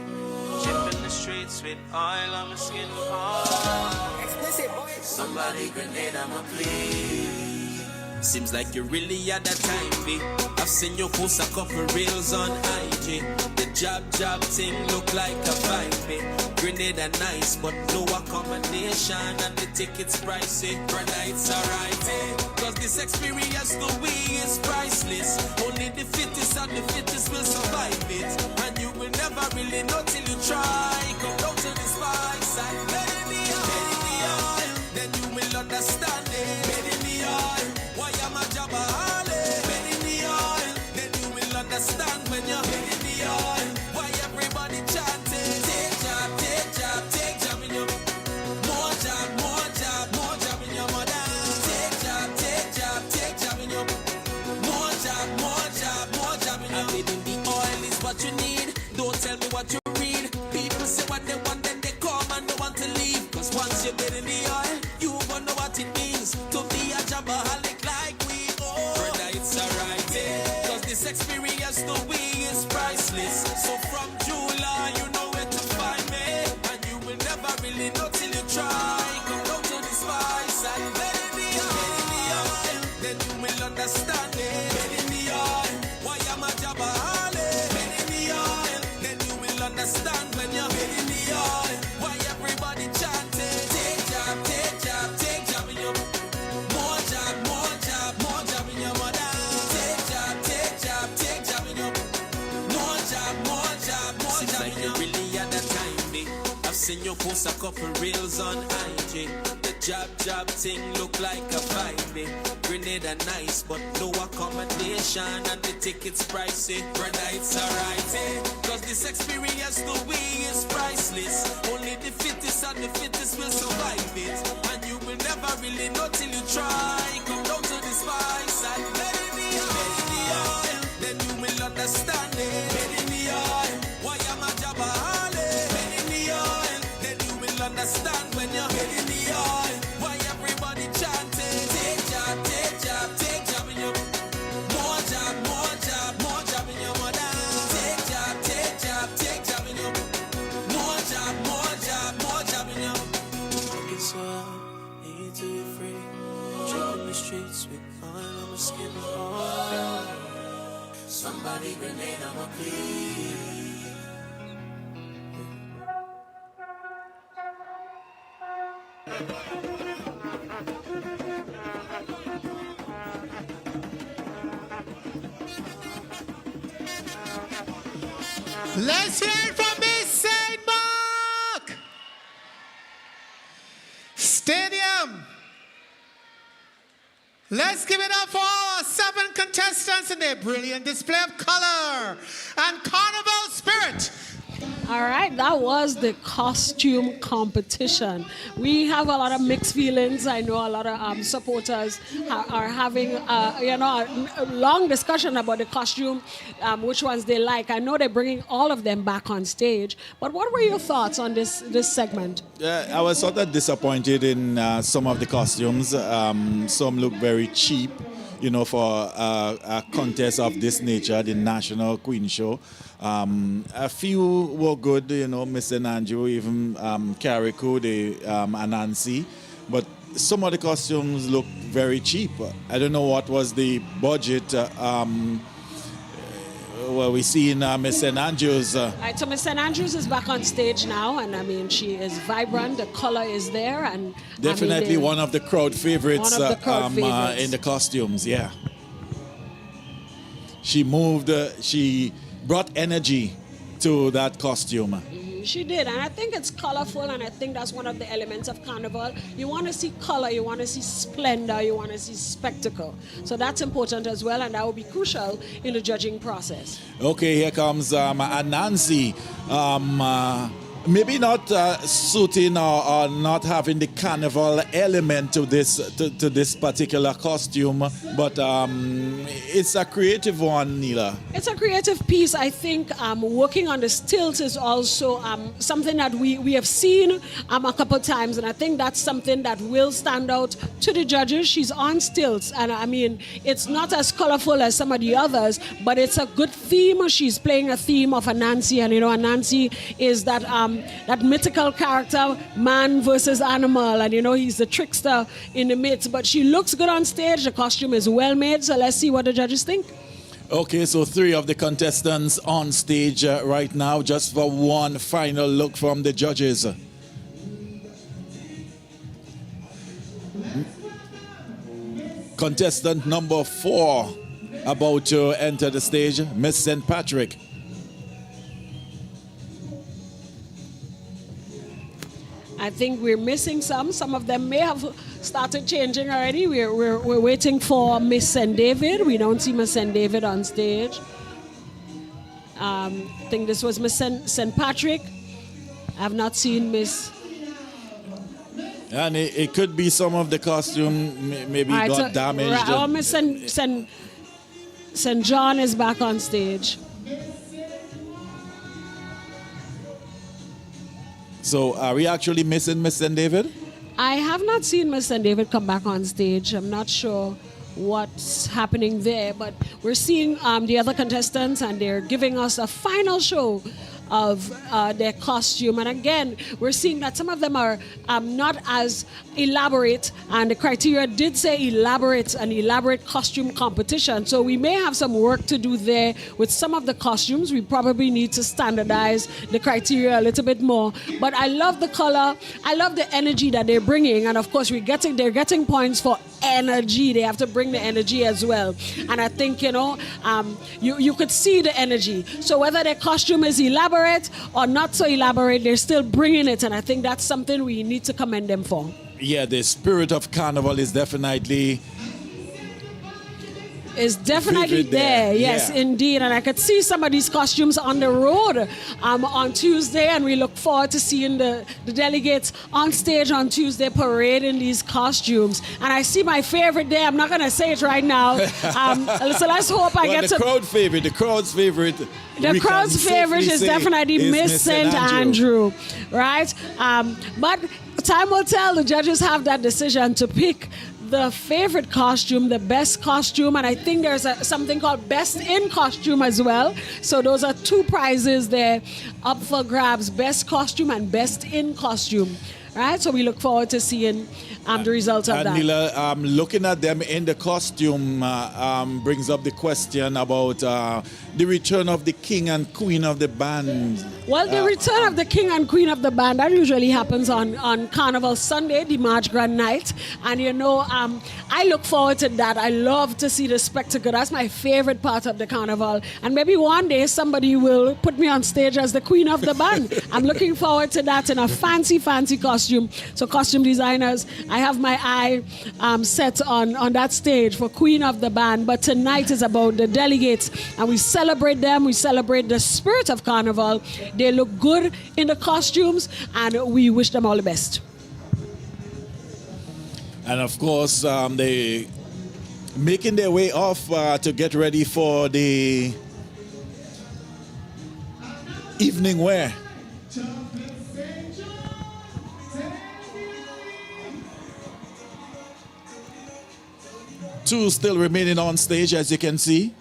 Chipping the streets with oil on my skin. Oh. Explicit boys. Somebody grenade, I'ma please. Seems like you really had that time, B. I've seen you post a couple reels on IG. The job thing look like a vibe, B. Grenade are nice, but no accommodation and the tickets pricey. Brother, it's alright, eh? Cause this experience to we is priceless. Only the fittest and the fittest will survive it. And you will never really know till you try. Come down to the spice and let it be oil. Then you will understand it. Let it be oil. Why am I job a holly? Let it be oil. Then you will understand when you're let it be oil. Why everybody chanting? Take job, take job, take job in your more job, more job, more job in your mother. Take job, take job, take job in your more job, more job, more job in your. Feeding the oil is what you need. Don't tell me what you read. People say what they want, then they come and they want to leave. Cause once you get in the oil, you won't know what it means to be a jobaholic like we all. Brother, it's alright, eh? Cause this experience to we is priceless. So from July, you know where to find me. And you will never really know till you try. Come down to the spice and let it be oil. Then you will understand it. Let it be oil. Why am I jobaholic? Let it be oil. Then you will understand when you're let it be oil. Why everybody chanting? Take job, take job, take job in your more job, more job, more job in your mother. Take job, take job, take job in your more job, more job, more job in your. Really at that time, me. I've seen you post a couple reels on IG. The job thing look like a vibe, me. Grenade are nice, but no accommodation and the tickets pricey. Brother, it's alright, eh? Cause this experience to we is priceless. Only the fittest and the fittest will survive it. And you will never really know till you try. Come down to the spice and let it be oil. Then you will understand it. Let it be oil. Why am I jobaholic? Let it be oil. Then you Somebody grenade, I'ma please. Let's hear it from Miss St. Mark Stadium. Let's give it up for our 7 contestants in their brilliant display of color and carnival spirit. All right, that was the costume competition. We have a lot of mixed feelings. I know a lot of supporters are having, a long discussion about the costume, which ones they like. I know they're bringing all of them back on stage. But what were your thoughts on this segment? I was sort of disappointed in some of the costumes. Some look very cheap, for a contest of this nature, the National Queen Show. A few were good, Miss St. Andrew, even Carrico, Anansi. But some of the costumes look very cheap. I don't know what was the budget. We see in Miss St. Andrews. Right, so Miss St. Andrews is back on stage now, and I mean, she is vibrant. The color is there, and definitely one of the crowd favorites, favorites. In the costumes. Yeah, she moved. She brought energy to that costume. She did, and I think it's colorful, and I think that's one of the elements of carnival. You want to see color, you want to see splendor, you want to see spectacle. So that's important as well, and that will be crucial in the judging process. Okay, here comes Anansi. Maybe not suiting or not having the carnival element to this particular costume, but it's a creative one, Neela. It's a creative piece. I think working on the stilts is also something that we have seen a couple times, and I think that's something that will stand out to the judges. She's on stilts, and I mean, it's not as colorful as some of the others, but it's a good theme. She's playing a theme of Anansi, and Anansi is that mythical character, man versus animal, and he's the trickster in the midst. But she looks good on stage. The costume is well made, so let's see what the judges think. Okay, so 3 of the contestants on stage right now, just for one final look from the judges. Contestant number 4 about to enter the stage, Miss St. Patrick. I think we're missing some. Some of them may have started changing already. We're waiting for Miss St. David. We don't see Miss St. David on stage. I think this was Miss St. Patrick. I have not seen Miss. And it could be some of the costume maybe got damaged. Right, oh, Miss St. John is back on stage. So are we actually missing Miss St. David? I have not seen Miss St. David come back on stage. I'm not sure what's happening there, but we're seeing the other contestants, and they're giving us a final show of their costume. And again, we're seeing that some of them are not as elaborate, and the criteria did say an elaborate costume competition. So we may have some work to do there with some of the costumes. We probably need to standardize the criteria a little bit more. But I love the color. I love the energy that they're bringing. And of course, they're getting points for energy. They have to bring the energy as well. And I think, you could see the energy. So whether their costume is elaborate or not so elaborate, they're still bringing it, and I think that's something we need to commend them for. Yeah, the spirit of carnival is definitely there. Yes, yeah. Indeed. And I could see some of these costumes on the road on Tuesday, and we look forward to seeing the delegates on stage on Tuesday parading these costumes. And I see my favorite there. I'm not going to say it right now. So let's hope I get the crowd's favorite. The crowd's favorite. The crowd's favorite is definitely Miss St. Andrew, right? But time will tell. The judges have that decision to pick the favorite costume, the best costume, and I think there's something called best in costume as well. So those are 2 prizes there up for grabs, best costume and best in costume. right? So we look forward to seeing the results of and that. Mila, looking at them in the costume brings up the question about the return of the king and queen of the band. Well, the return of the king and queen of the band, that usually happens on Carnival Sunday, the March Grand Night. And I look forward to that. I love to see the spectacle. That's my favorite part of the carnival. And maybe one day somebody will put me on stage as the queen of the band. I'm looking forward to that in a fancy, fancy costume. So costume designers, I have my eye set on that stage for queen of the band. But tonight is about the delegates. And we celebrate them. We celebrate the spirit of carnival. They look good in the costumes, and we wish them all the best. And of course, they making their way off to get ready for the evening wear. Two still remaining on stage, as you can see.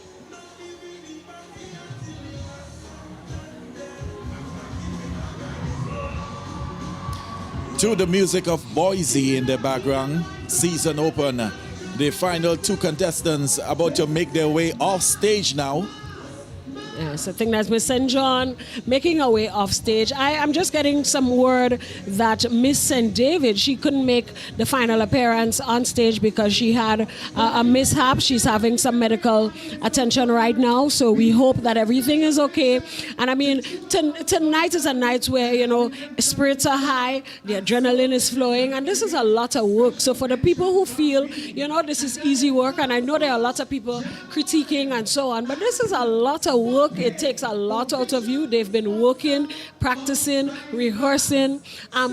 To the music of Boise in the background, season open. The final two contestants about to make their way off stage now. Yes, I think that's Miss St. John making her way off stage. I'm just getting some word that Miss St. David, she couldn't make the final appearance on stage because she had a mishap. She's having some medical attention right now, so we hope that everything is okay. And I mean, tonight is a night where, spirits are high, the adrenaline is flowing, and this is a lot of work. So for the people who feel, this is easy work, and I know there are a lot of people critiquing and so on, but this is a lot of work. It takes a lot out of you. They've been working, practicing, rehearsing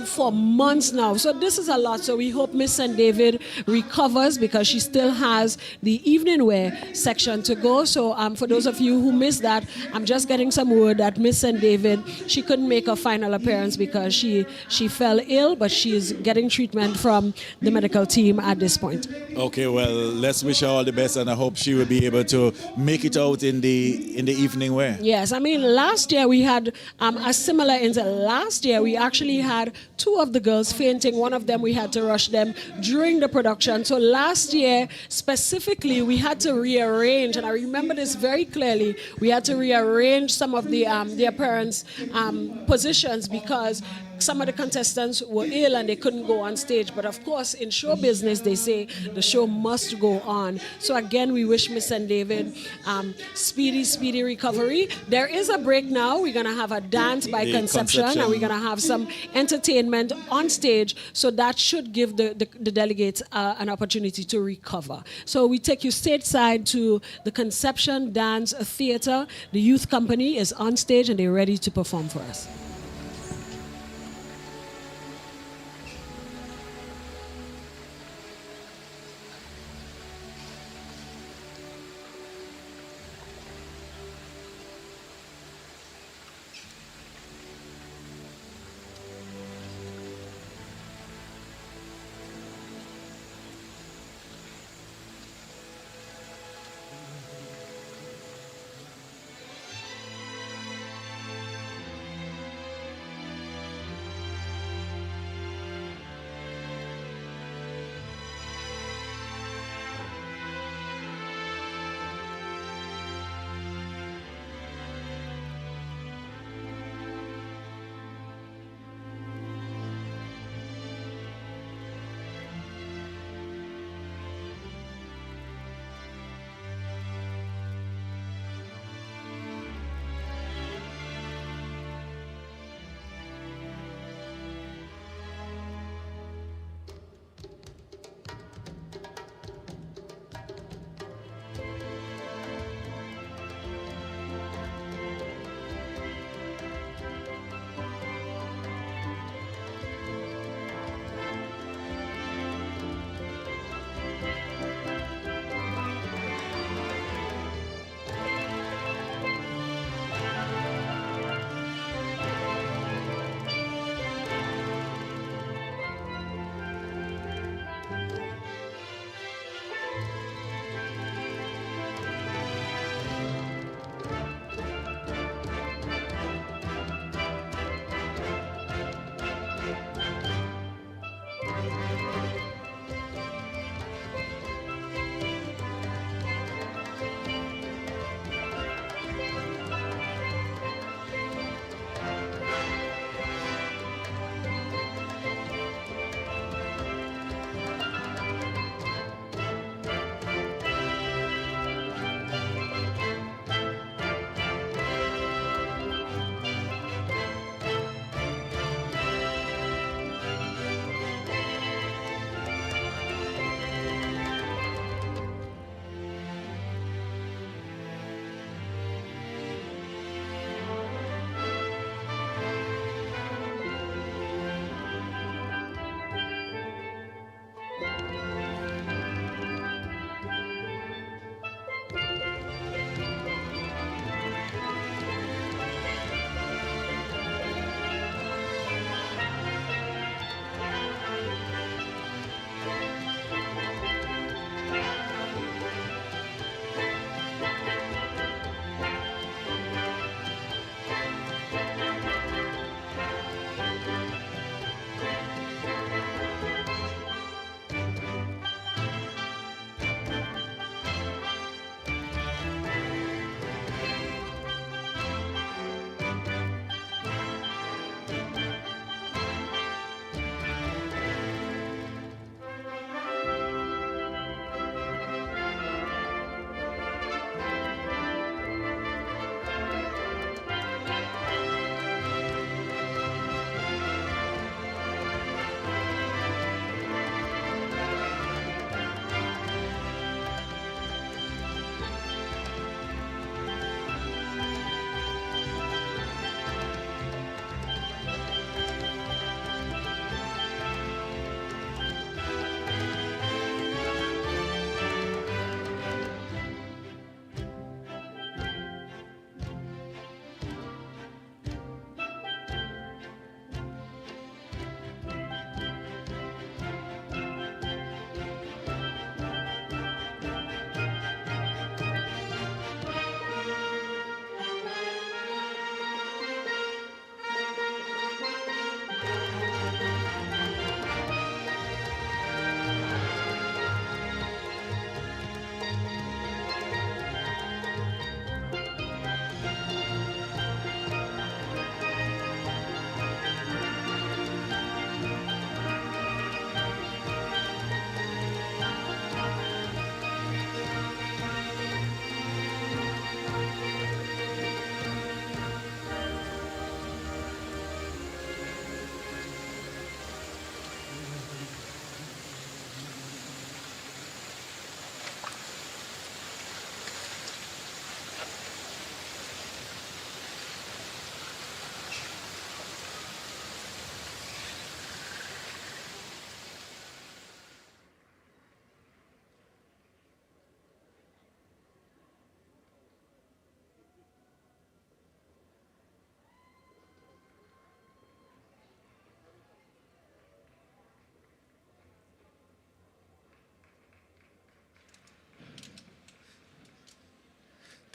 for months now. So this is a lot. So we hope Miss St. David recovers because she still has the evening wear section to go. So for those of you who missed that, I'm just getting some word that Miss St. David, she couldn't make her final appearance because she fell ill, but she's getting treatment from the medical team at this point. Okay, well, let's wish her all the best, and I hope she will be able to make it out in the evening wear. Yes, I mean, last year we had a similar incident. Last year we actually had two of the girls fainting. One of them, we had to rush them during the production. So last year, specifically, we had to rearrange, and I remember this very clearly, we had to rearrange some of the appearance positions because some of the contestants were ill and they couldn't go on stage. But of course, in show business, they say the show must go on. So again, we wish Miss St. David speedy recovery. There is a break now. We're going to have a dance by conception, and we're going to have some entertainment on stage. So that should give the delegates an opportunity to recover. So we take you stateside to the Conception Dance Theater. The youth company is on stage and they're ready to perform for us.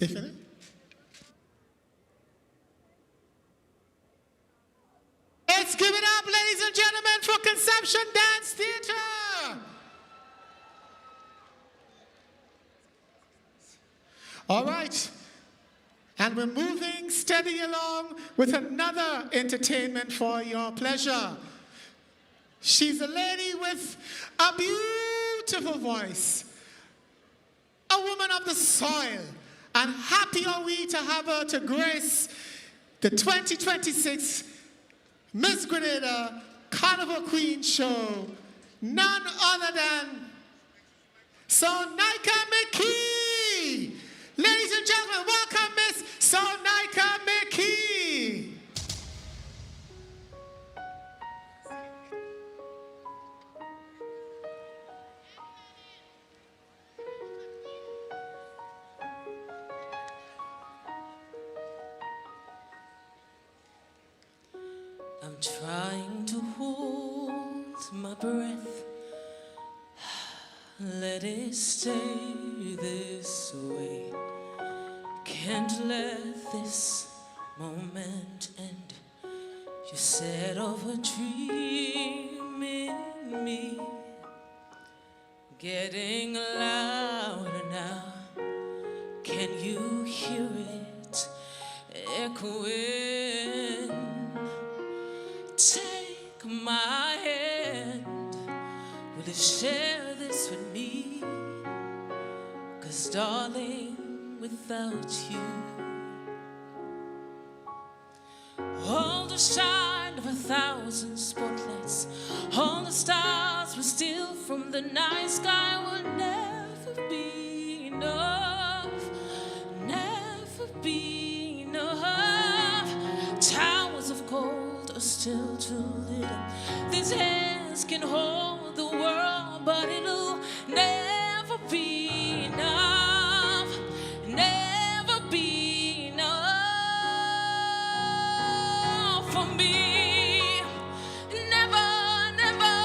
They finished? Let's give it up, ladies and gentlemen, for Conception Dance Theatre. All right. And we're moving steady along with another entertainment for your pleasure. She's a lady with a beautiful voice, a woman of the soil, and happy are we to have her to grace the 2026 Miss Grenada Carnival Queen Show, none other than Sonaika McKee. Ladies and gentlemen, welcome Miss Sonaika McKee. I'm trying to hold my breath. Let it stay this way. Can't let this moment end. You set off a dream in me, getting louder now. Can you hear it echoing? Take my hand. Will you share this with me? 'Cause darling, without you, all the shine of 1,000 spotlights, all the stars we steal from the night sky will never be enough, never be enough. Towers of gold are still too little. These hands can hold the world, but it'll never be enough, never be enough for me. Never, never,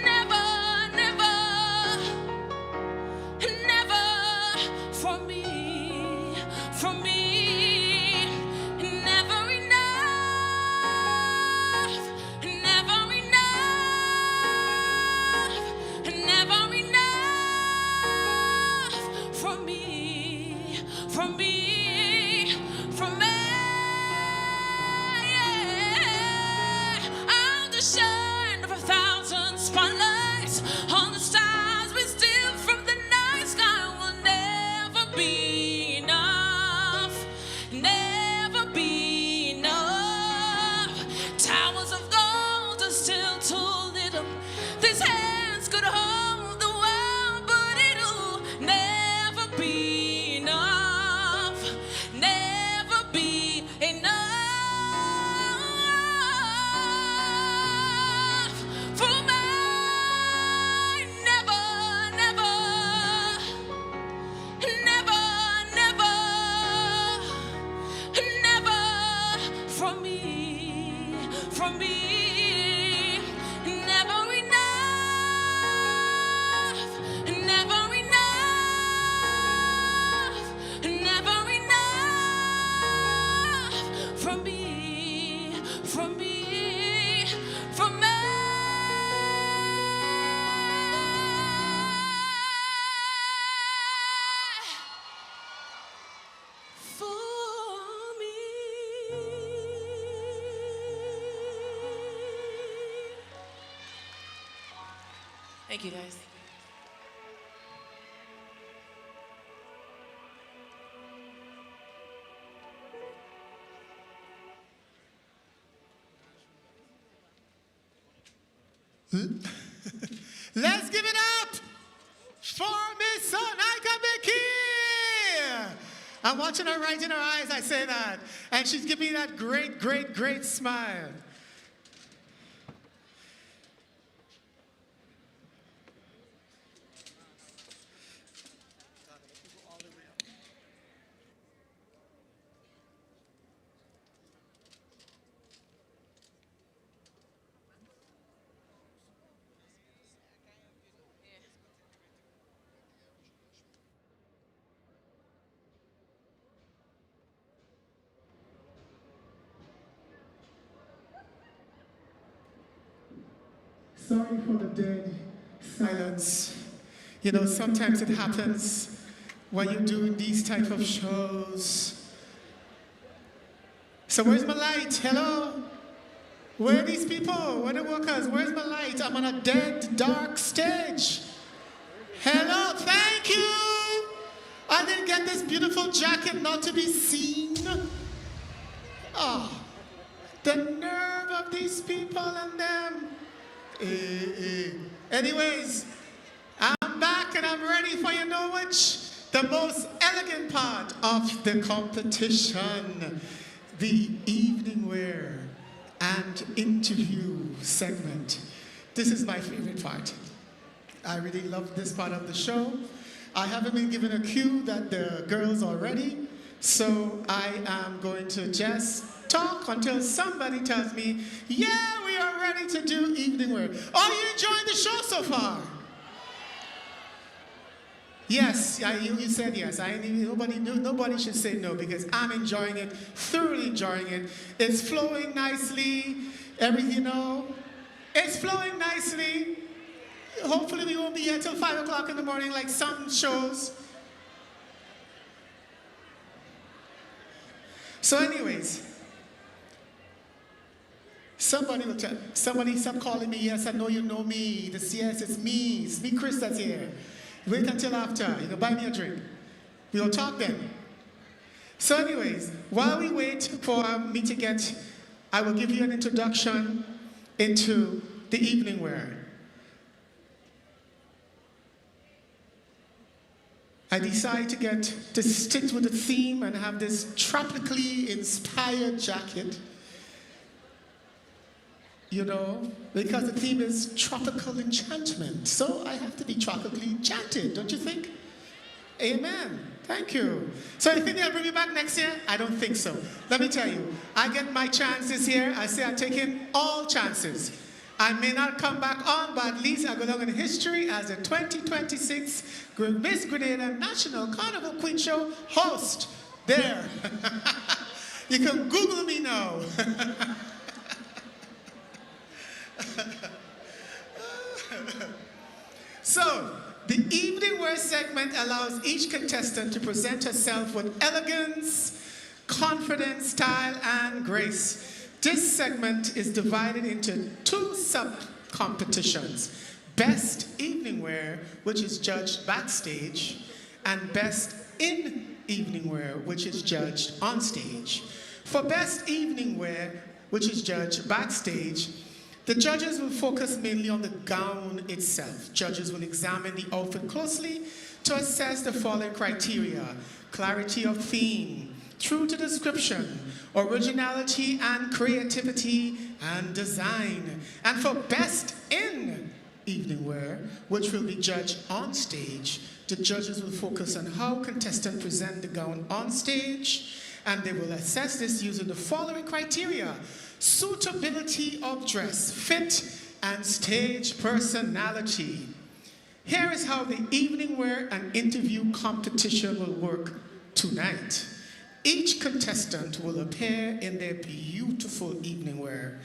never, never, never for me, for me. Never enough, never enough, never enough for me, for me, for me. I'll just shine of 1,000 spotlights on the stars we steal from the night sky will never be enough, never be enough. Towers of gold are still too little. These hands could hold the world, but it'll never be enough, never be enough for me. Never, never, never, never, never for me, for me. Never enough, never enough, never enough for me, for me, for me. For me. Thank you, guys. Let's give it up for Miss Sonaika McKee. I'm watching her right in her eyes, I say that. And she's giving me that great, great, great smile. Sorry for the dead silence. You know, sometimes it happens when you're doing these type of shows. So where's my light? Hello? Where are these people? Where are the workers? Where's my light? I'm on a dead, dark stage. Hello, thank you. I didn't get this beautiful jacket not to be seen. Oh, the nerve of these people and them. Anyways, I'm back and I'm ready for you know which? The most elegant part of the competition, the evening wear and interview segment. This is my favorite part. I really love this part of the show. I haven't been given a cue that the girls are ready, so I am going to just talk until somebody tells me, yeah, we are ready to do evening wear. Are you enjoying the show so far? Yes, you said yes. Nobody should say no because I'm enjoying it, thoroughly enjoying it. It's flowing nicely, everything, you know. It's flowing nicely. Hopefully we won't be here till 5 o'clock in the morning like some shows. So anyways, somebody will tell, somebody stop calling me, yes, I know you know me. Yes, it's me Chris that's here. Wait until after, you can buy me a drink. We'll talk then. So anyways, while we wait for me to get, I will give you an introduction into the evening wear. I decided to stick with the theme and have this tropically inspired jacket. You know, because the theme is tropical enchantment. So I have to be tropically enchanted, don't you think? Amen. Thank you. So you think they'll bring me back next year? I don't think so. Let me tell you, I get my chances here. I say I'm taking all chances. I may not come back on, but at least I go down in history as the 2026 Miss Grenada National Carnival Queen Show host. There. You can Google me now. So, the evening wear segment allows each contestant to present herself with elegance, confidence, style, and grace. This segment is divided into 2 sub-competitions. Best evening wear, which is judged backstage, and best in evening wear, which is judged on stage. For best evening wear, which is judged backstage, the judges will focus mainly on the gown itself. Judges will examine the outfit closely to assess the following criteria: clarity of theme, true to description, originality and creativity, and design. And for best in evening wear, which will be judged on stage, the judges will focus on how contestants present the gown on stage, and they will assess this using the following criteria: suitability of dress, fit, and stage personality. Here is how the evening wear and interview competition will work tonight. Each contestant will appear in their beautiful evening wear.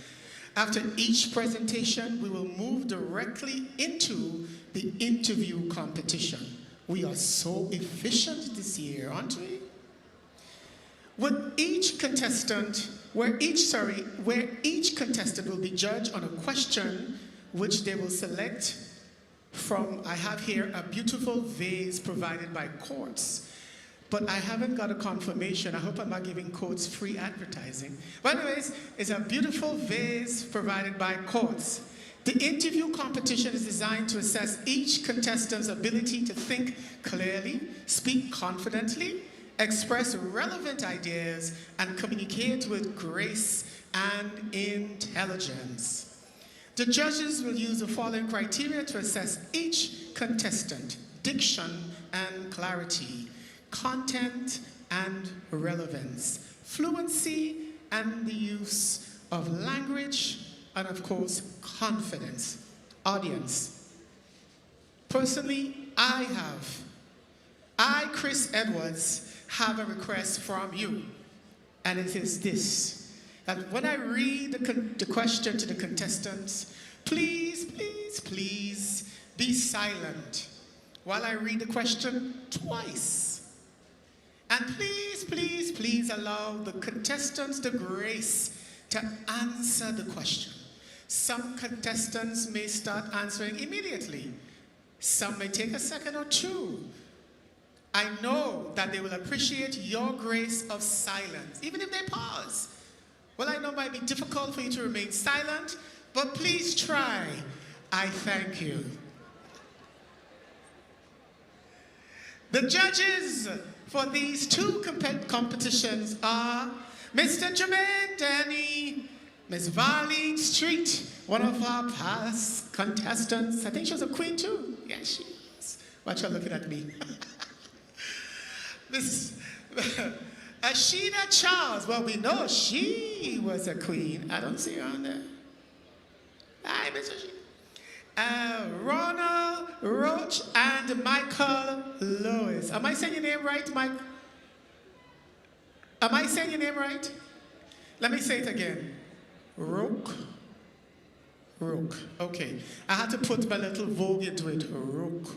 After each presentation, we will move directly into the interview competition. We are so efficient this year, aren't we? With each contestant, where each contestant will be judged on a question which they will select from. I have here a beautiful vase provided by Quartz, but I haven't got a confirmation. I hope I'm not giving Quartz free advertising. But anyways, it's a beautiful vase provided by Quartz. The interview competition is designed to assess each contestant's ability to think clearly, speak confidently, express relevant ideas, and communicate with grace and intelligence. The judges will use the following criteria to assess each contestant: diction and clarity, content and relevance, fluency and the use of language, and of course, confidence. Audience. Personally, I, Chris Edwards, have a request from you, and it is this: that when I read the question to the contestants, please, please, please be silent while I read the question twice. And please, please, please allow the contestants the grace to answer the question. Some contestants may start answering immediately. Some may take a second or two. I know that they will appreciate your grace of silence, even if they pause. Well, I know it might be difficult for you to remain silent, but please try. I thank you. The judges for these two competitions are Mr. Jermaine Denny, Miss Varlene Street, one of our past contestants. I think she was a queen too. Yes, she is. Watch her looking at me. Miss Ashida Charles. Well, we know she was a queen. I don't see her on there. Hi, Miss Ashida. Ronald Roach and Michael Lewis. Am I saying your name right, Mike? Am I saying your name right? Let me say it again. Rook. Okay. I had to put my little vogue into it. Rook.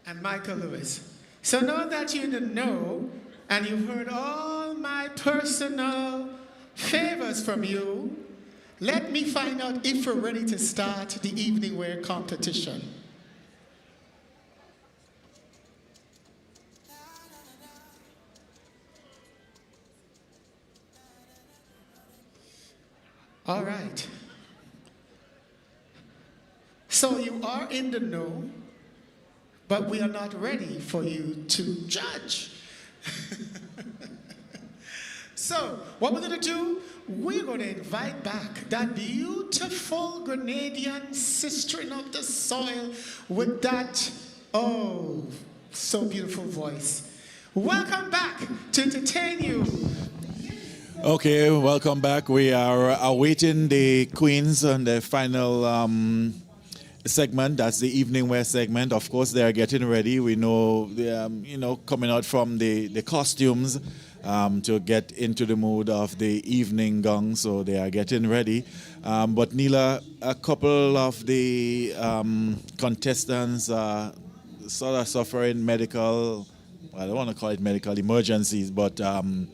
And Michael Lewis. So now that you know, and you've heard all my personal favors from you, let me find out if we're ready to start the evening wear competition. All right. So you are in the know, but we are not ready for you to judge. So what we're going to do, we're going to invite back that beautiful Grenadian sistering of the soil with that, oh, so beautiful voice. Welcome back to entertain you. Okay, welcome back. We are awaiting the queens on the final segment. That's the evening wear segment. Of course, they are getting ready. We know, coming out from the costumes to get into the mood of the evening gown. So they are getting ready. But Neela, a couple of the contestants are sort of suffering medical, I don't want to call it medical emergencies, but some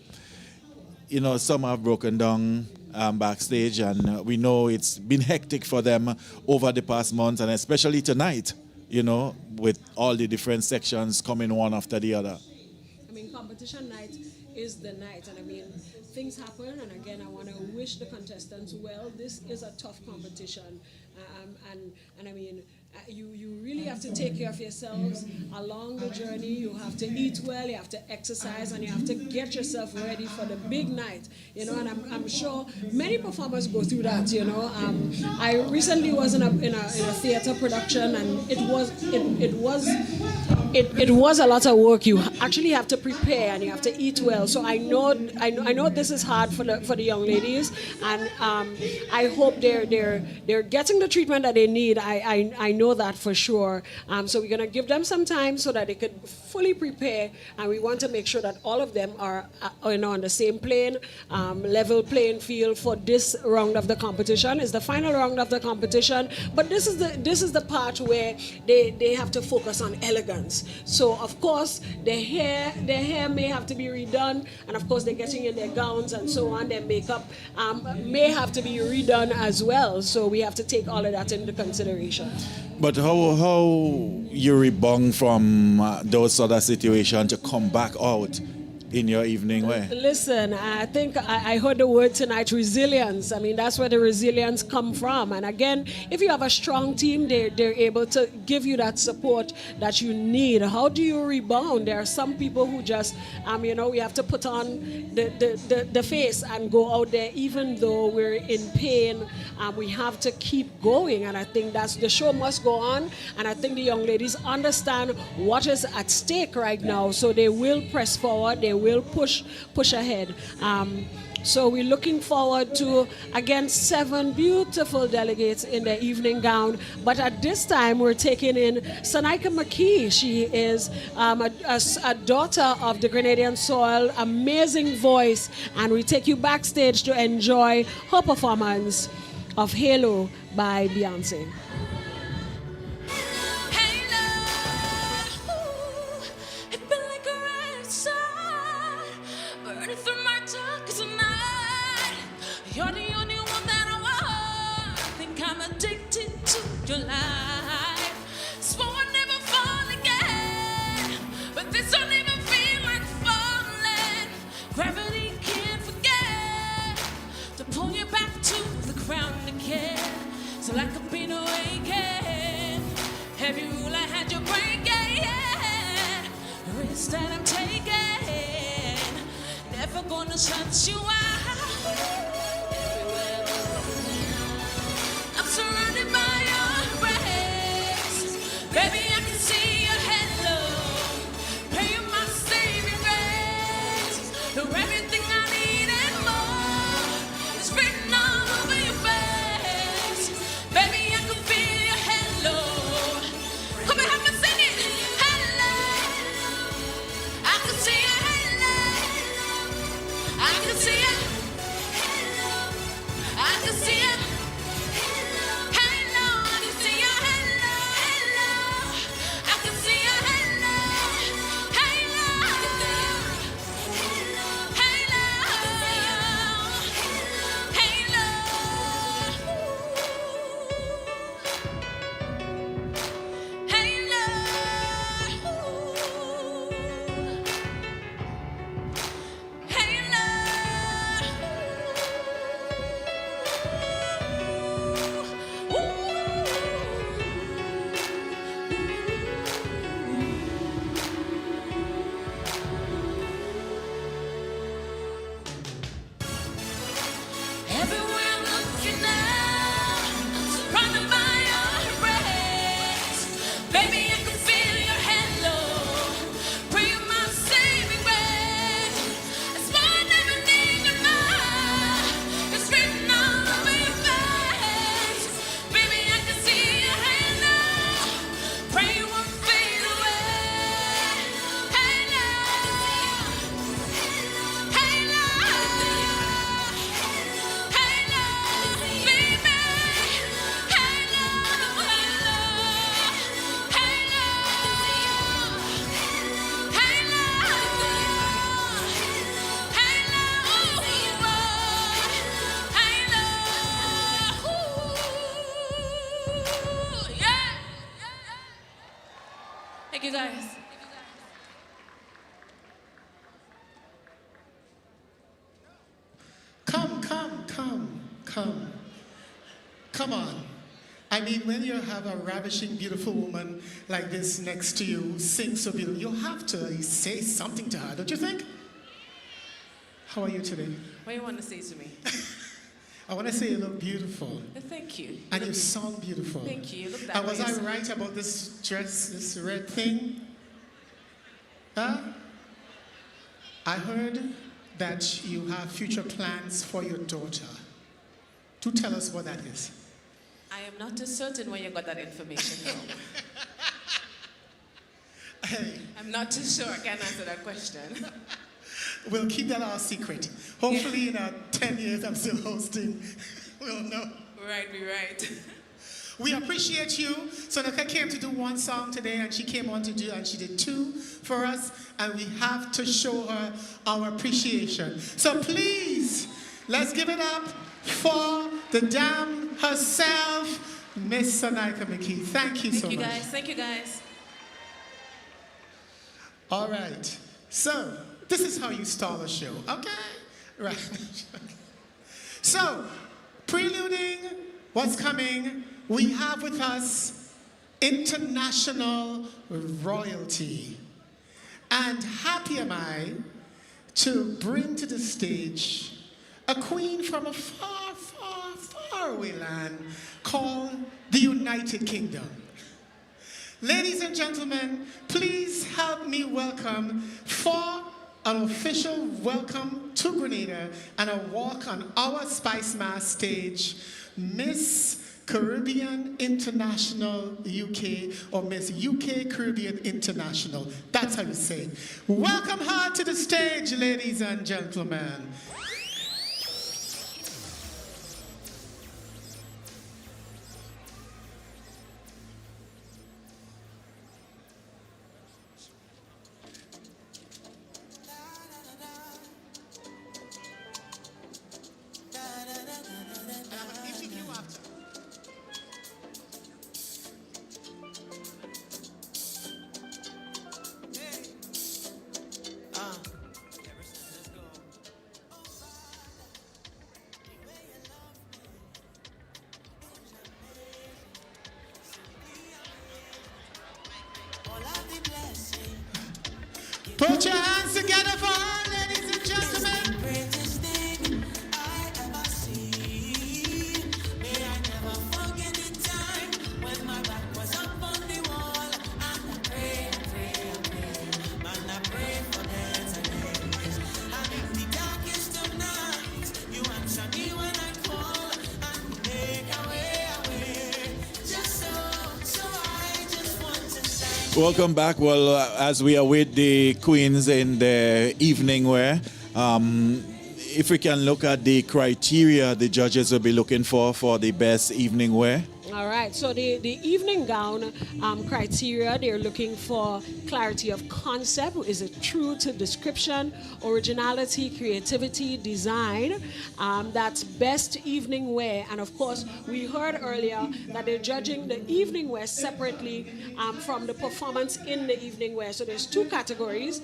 have broken down backstage, and we know it's been hectic for them over the past month, and especially tonight, with all the different sections coming one after the other. I mean, competition night is the night, and I mean, things happen, and again, I want to wish the contestants well. This is a tough competition, and I mean, you really have to take care of yourselves along the journey. You have to eat well, you have to exercise, and you have to get yourself ready for the big night. And I'm sure many performers go through that. I recently was in a theater production, and it was a lot of work. You actually have to prepare, and you have to eat well. So I know this is hard for the young ladies, and I hope they're getting the treatment that they need. I know that for sure. So we're going to give them some time so that they could fully prepare, and we want to make sure that all of them are on the same plane, level playing field for this round of the competition. It's the final round of the competition, but this is the part where they have to focus on elegance. So of course their hair may have to be redone, and of course they're getting in their gowns and so on. Their makeup may have to be redone as well. So we have to take all of that into consideration. But how you rebound from those sort of situations to come back out in your evening wear? Listen, I think I heard the word tonight, resilience. I mean, that's where the resilience come from. And again, if you have a strong team, they're able to give you that support that you need. How do you rebound? There are some people who just, we have to put on the face and go out there, even though we're in pain. We have to keep going. And I think the show must go on. And I think the young ladies understand what is at stake right now. So they will press forward. They will push ahead. So we're looking forward to, again, 7 beautiful delegates in the evening gown. But at this time, we're taking in Sanika McKee. She is a daughter of the Grenadian soil, amazing voice. And we take you backstage to enjoy her performance of Halo by Beyonce. You're the only one that I want. Think I'm addicted to your life. Swore I'd never fall again, but this don't even feel like falling. Gravity can't forget to pull you back to the ground again. So like a beat awakened, every rule I had you breaking, risk that I'm taking, never gonna shut you out. Surrounded by your embrace, baby, I can see your halo. Pray you my saving grace. You're everything I need and more. It's written all over your face, baby, I can feel your halo. Come and help me sing it. Hello, I can see your halo. I can see it. I can see it. Thank you guys. Come on. I mean, when you have a ravishing, beautiful woman like this next to you, sing so beautiful, you have to say something to her, don't you think? How are you today? What do you want to say to me? I want to say you look beautiful. Thank you. And you sound beautiful. Thank you. Look that And was way. I right about this dress, this red thing? Huh? I heard that you have future plans for your daughter. Do tell us what that is. I am not too certain where you got that information from. Hey. I'm not too sure I can answer that question. We'll keep that our secret. Hopefully in 10 years I'm still hosting. We'll know. Right, be right. We appreciate you. Sonoka came to do one song today and she came on to do, and she did two for us, and we have to show her our appreciation. So please, let's give it up for the dame herself, Miss Sonaika McKee. Thank you so much. Thank you guys. All right. So, this is how you stall a show, okay? Right. So, preluding what's coming, we have with us international royalty. And happy am I to bring to the stage a queen from a far, far, far away land called the United Kingdom. Ladies and gentlemen, please help me welcome, for an official welcome to Grenada and a walk on our Spice Mass stage, Miss Caribbean International UK, or Miss UK Caribbean International. That's how you say it. Welcome her to the stage, ladies and gentlemen. Welcome back. Well, as we await the queens in the evening wear, if we can look at the criteria the judges will be looking for the best evening wear. All right, so the evening gown criteria, they're looking for clarity of concept. Is it true to description, originality, creativity, design? That's best evening wear. And of course, we heard earlier that they're judging the evening wear separately from the performance in the evening wear. So there's two categories,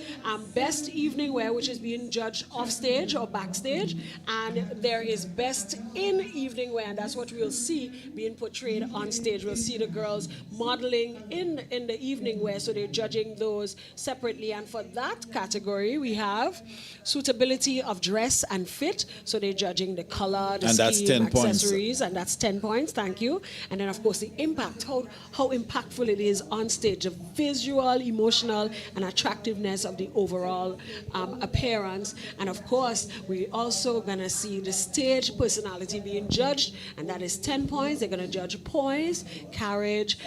best evening wear, which is being judged off stage or backstage, and there is best in evening wear, and that's what we'll see being portrayed on stage. We'll see the girls modeling in the evening wear, so they're judging those separately. And for that category, we have suitability of dress and fit, so they're judging the color, the and scheme, that's 10 accessories, points. and that's 10 points. Thank you. And then, of course, the impact, how impactful it is on stage, the visual, emotional, and attractiveness of the overall appearance. And of course, we also gonna see the stage personality being judged, and that is 10 points. They're gonna judge poise, carriage,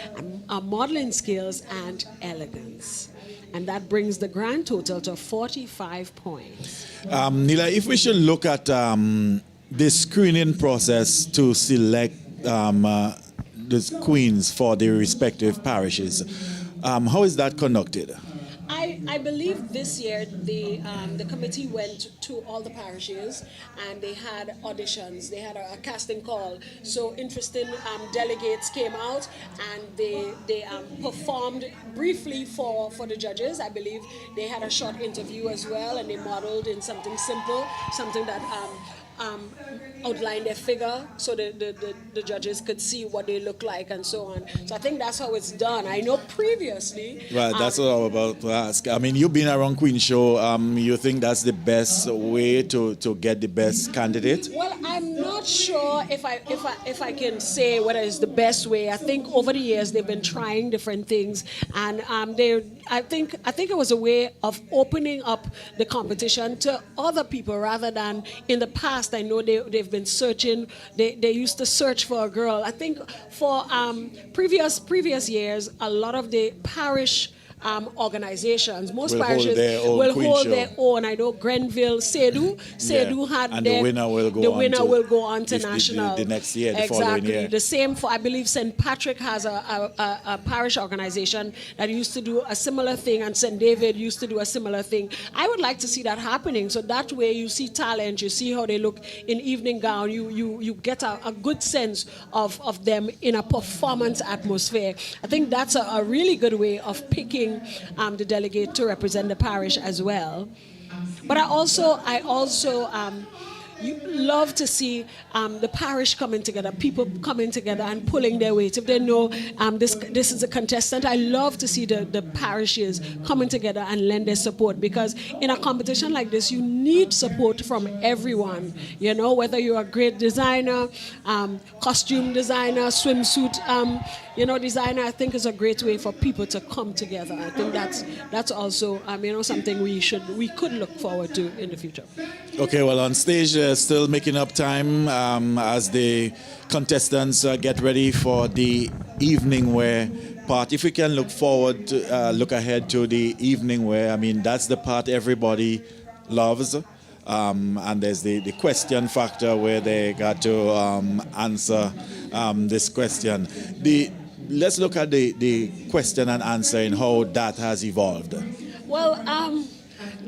modeling skills, and elegance. And that brings the grand total to 45 points. Nila, if we should look at the screening process to select the queens for their respective parishes, how is that conducted? I believe this year the committee went to all the parishes and they had auditions. They had a casting call. So interesting delegates came out and they performed briefly for the judges. I believe they had a short interview as well, and they modeled in something simple, something that outline their figure so the judges could see what they look like and so on. So I think that's how it's done. I know previously... Right, that's what I was about to ask. I mean, you've been around Queen Show. You think that's the best way to get the best candidate? Well, I'm not sure if I can say whether it's the best way. I think over the years they've been trying different things, and I think it was a way of opening up the competition to other people rather than in the past. I know they've been searching. They used to search for a girl. I think for previous years, a lot of the parish organizations, most parishes will hold their own. I know Grenville, Sedu had and their, the winner will go on to national. The next year, the exactly. following year. The same for, I believe, St. Patrick has a parish organization that used to do a similar thing, and St. David used to do a similar thing. I would like to see that happening, so that way you see talent, you see how they look in evening gown, you get a good sense of them in a performance atmosphere. I think that's a really good way of picking the delegate to represent the parish as well. But I also you love to see the parish coming together, people coming together and pulling their weight. If they know this is a contestant, I love to see the parishes coming together and lend their support, because in a competition like this, you need support from everyone. You know, whether you're a great designer, costume designer, swimsuit designer, I think is a great way for people to come together. I think that's also something we could look forward to in the future. Okay, well, on stage, still making up time as the contestants get ready for the evening wear part. If we can look ahead to the evening wear, I mean, that's the part everybody loves. And there's the question factor where they got to answer this question. Let's look at the question and answer and how that has evolved. Well,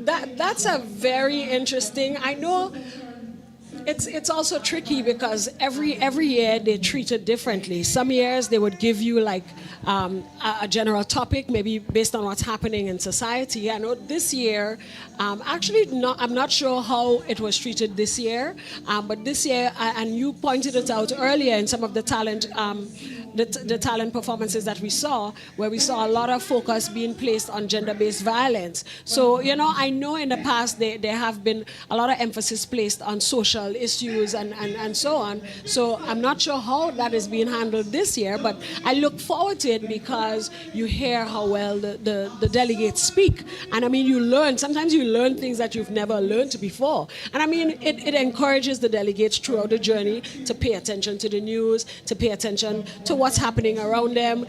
that's a very interesting. I know it's also tricky because every year they treat it differently. Some years they would give you like a general topic, maybe based on what's happening in society. I know this year, I'm not sure how it was treated this year, but this year, and you pointed it out earlier in some of the talent. The talent performances that we saw, where we saw a lot of focus being placed on gender-based violence. So, I know in the past there have been a lot of emphasis placed on social issues and so on. So I'm not sure how that is being handled this year, but I look forward to it because you hear how well the delegates speak. And I mean, sometimes you learn things that you've never learned before. And I mean, it encourages the delegates throughout the journey to pay attention to the news, to pay attention to what's happening around them,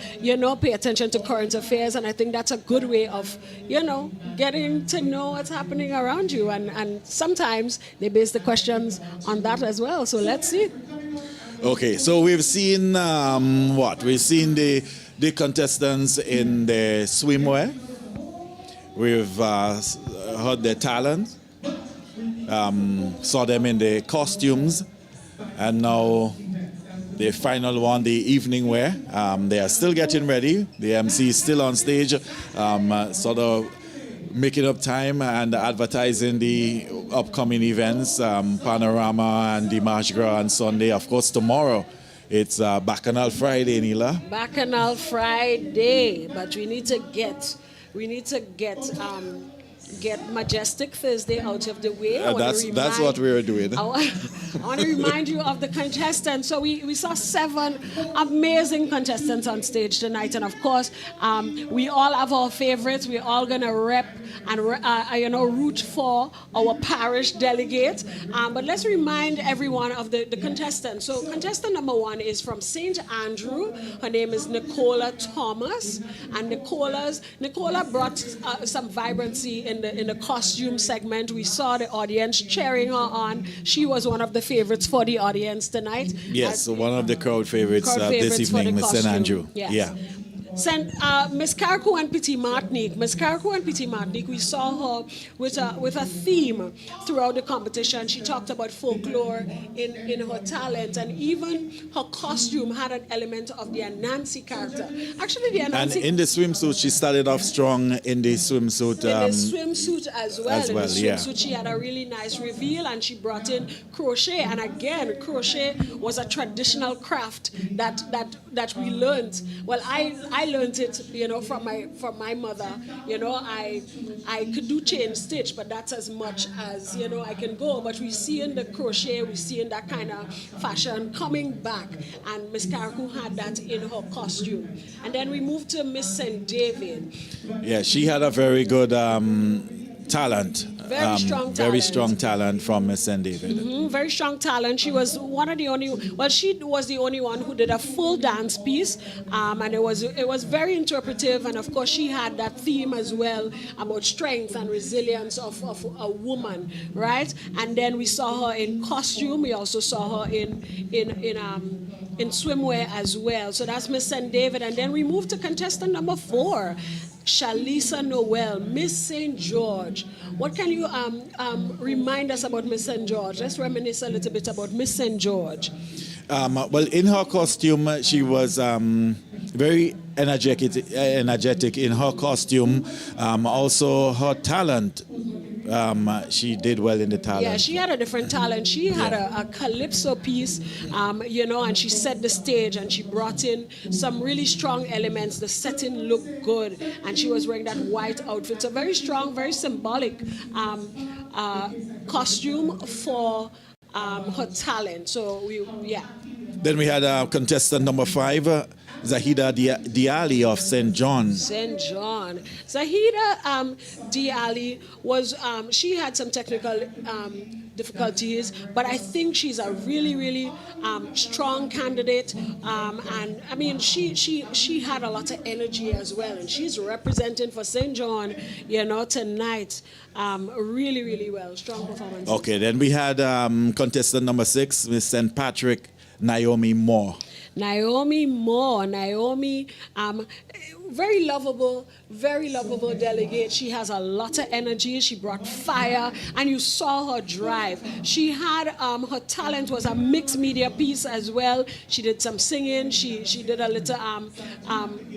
pay attention to current affairs. And I think that's a good way of, getting to know what's happening around you. And sometimes they base the questions on that as well. So let's see. Okay, so we've seen what? We've seen the contestants in the swimwear. We've heard their talent. Saw them in the costumes. And now the final one, the evening wear. They are still getting ready. The MC is still on stage, sort of making up time and advertising the upcoming events, Panorama and the March Gras on Sunday. Of course, tomorrow it's Bacchanal Friday, Nila. Bacchanal Friday, but we need to get Majestic Thursday out of the way. That's what we were doing. I want to remind you of the contestants. So we saw 7 amazing contestants on stage tonight, and of course, we all have our favorites. We're all gonna rep and root for our parish delegate. But let's remind everyone of the contestants. So contestant number 1 is from St. Andrew. Her name is Nicola Thomas, and Nicola brought some vibrancy in the costume segment. We saw the audience cheering her on. She was one of the favorites for the audience tonight. Yes, one of the crowd favorites this evening, Miss St. Andrew. Yes. Yeah. Miss Carriacou and Petit Martinique. Miss Carriacou and Petit Martinique, we saw her with a theme throughout the competition. She talked about folklore in her talent, and even her costume had an element of the Anansi character. Actually, the Anansi... And in the swimsuit, she started off strong in the swimsuit. In the swimsuit as well. In the swimsuit, yeah. She had a really nice reveal, and she brought in crochet. And again, crochet was a traditional craft that we learned. Well, I learned it, from my mother. I could do chain stitch, but that's as much as I can go. But we see in the crochet, we see in that kind of fashion coming back, and Miss Carriacou had that in her costume. And then we moved to Miss St. David. Yeah, she had a very good talent. Very strong talent from Miss St. David. Mm-hmm, very strong talent. She was she was the only one who did a full dance piece, and it was very interpretive. And of course, she had that theme as well about strength and resilience of a woman, right? And then we saw her in costume. We also saw her in swimwear as well. So that's Miss St. David. And then we moved to contestant number 4. Shalisa Noel, Miss St. George. What can you remind us about Miss St. George? Let's reminisce a little bit about Miss St. George. Well, in her costume, she was very energetic in her costume. Also, her talent. She did well in the talent. Yeah, she had a different talent. She had a calypso piece, and she set the stage, and she brought in some really strong elements. The setting looked good, and she was wearing that white outfit. So very strong, very symbolic costume for her talent. So Then we had contestant number 5. Zahida Diali of St. John. St. John. Zahida Diali was, she had some technical difficulties, but I think she's a really, really strong candidate. And I mean, she had a lot of energy as well, and she's representing for St. John, tonight. Really, really well. Strong performance. Okay, then we had contestant number 6, Miss St. Patrick, Naomi Moore. Naomi, very lovable delegate. She has a lot of energy. She brought fire, and you saw her drive. She had her talent was a mixed media piece as well. She did some singing. She did a little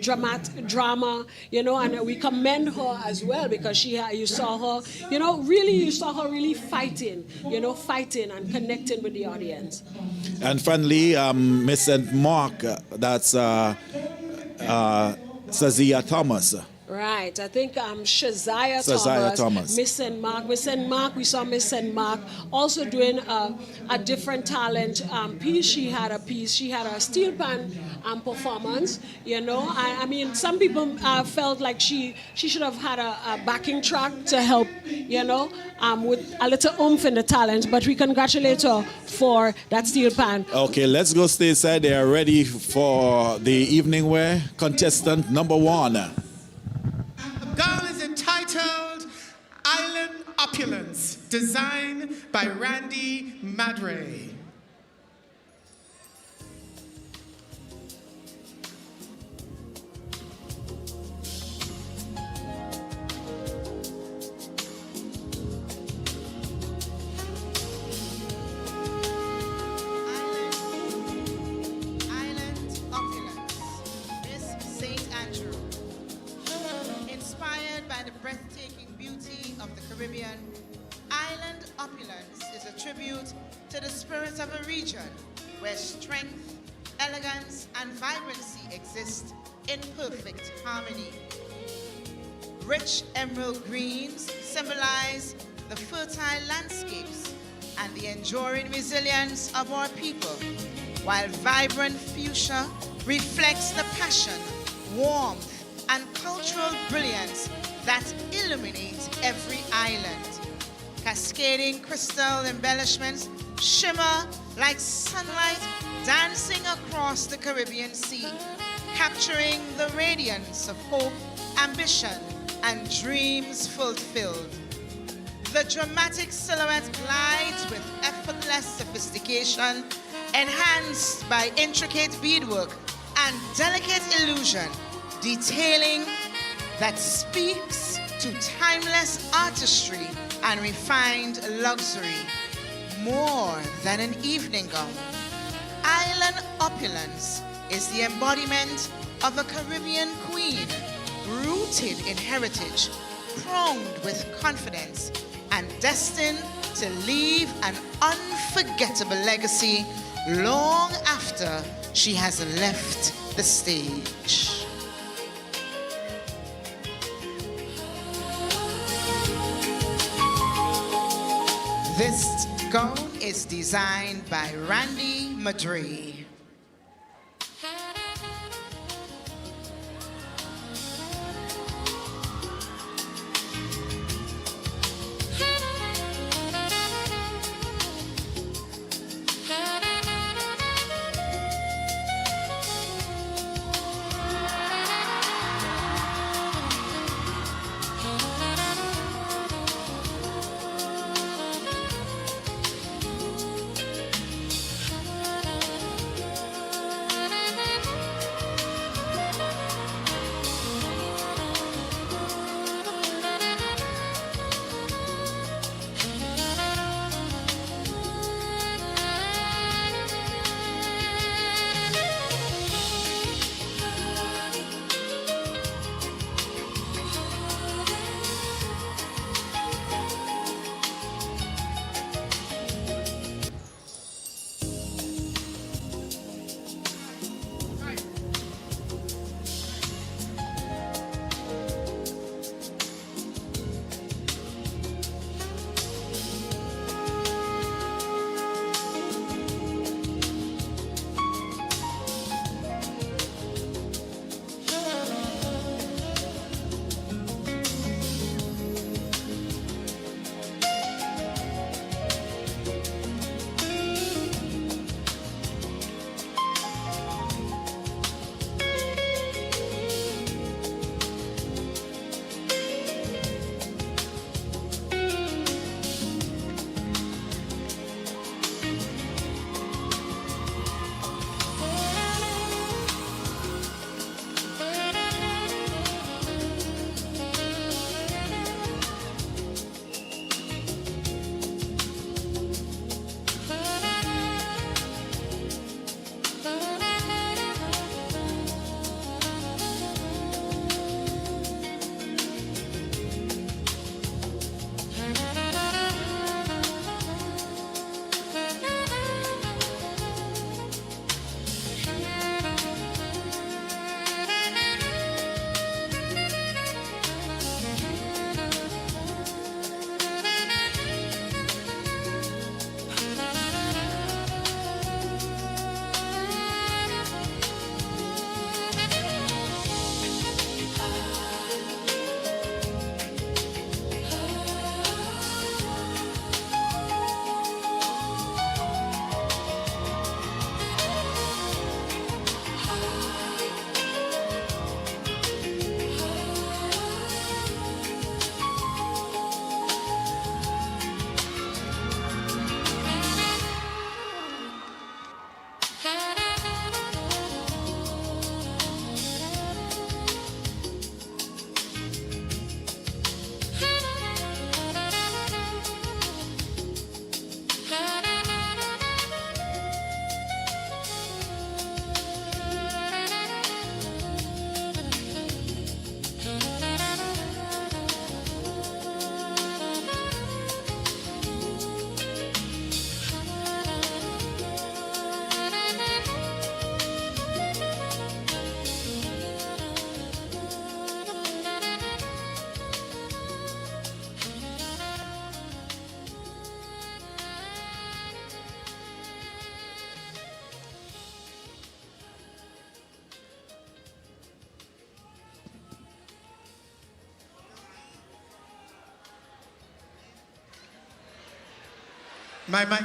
drama, and we commend her as well because you saw her really fighting and connecting with the audience. And finally, Miss St. Mark, that's Sazia Thomas. Right. I think Shazia Thomas. Miss St. Mark. Miss St. Mark, we saw Miss St. Mark also doing a different talent piece. She had a piece. She had a steel pan performance. You know, I mean, some people felt like she should have had a backing track to help, you know, with a little oomph in the talent. But we congratulate her for that steel pan. Okay, let's go stateside. They are ready for the evening wear. Contestant number 1. The gown is entitled Island Opulence, designed by Randy Madre. Island Opulence, Miss St. Andrew. Inspired by the breathtaking beauty of the Caribbean, Island Opulence is a tribute to the spirit of a region where strength, elegance, and vibrancy exist in perfect harmony. Rich emerald greens symbolize the fertile landscapes and the enduring resilience of our people, while vibrant fuchsia reflects the passion, warmth, and cultural brilliance that illuminate every island. Cascading crystal embellishments shimmer like sunlight dancing across the Caribbean Sea, capturing the radiance of hope, ambition, and dreams fulfilled. The dramatic silhouette glides with effortless sophistication, enhanced by intricate beadwork and delicate illusion, detailing that speaks to timeless artistry and refined luxury. More than an evening gown, Island Opulence is the embodiment of a Caribbean queen, rooted in heritage, crowned with confidence, and destined to leave an unforgettable legacy long after she has left the stage. This gown is designed by Randy Madre. My.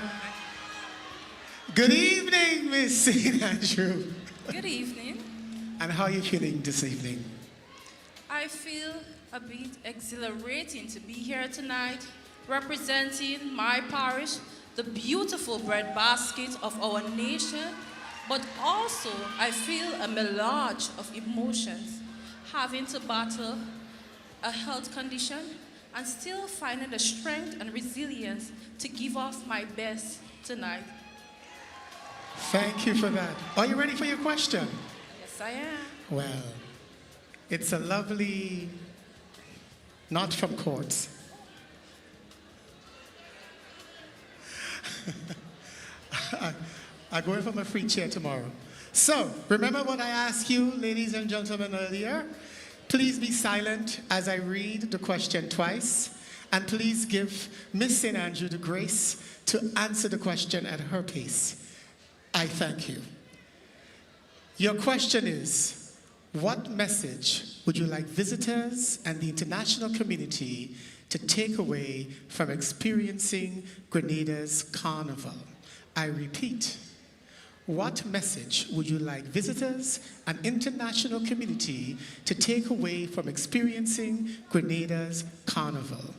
Good evening, Miss St. Andrew. Good evening. And how are you feeling this evening? I feel a bit exhilarating to be here tonight, representing my parish, the beautiful breadbasket of our nation, but also I feel a melange of emotions, having to battle a health condition and still finding the strength and resilience to give off my best tonight. Thank you for that. Are you ready for your question? Yes, I am. Well, it's a lovely, not from courts. I'm going from a free chair tomorrow. So, remember what I asked you, ladies and gentlemen, earlier? Please be silent as I read the question twice, and please give Miss St. Andrew the grace to answer the question at her pace. I thank you. Your question is, what message would you like visitors and the international community to take away from experiencing Grenada's carnival? I repeat, what message would you like visitors and international community to take away from experiencing Grenada's carnival?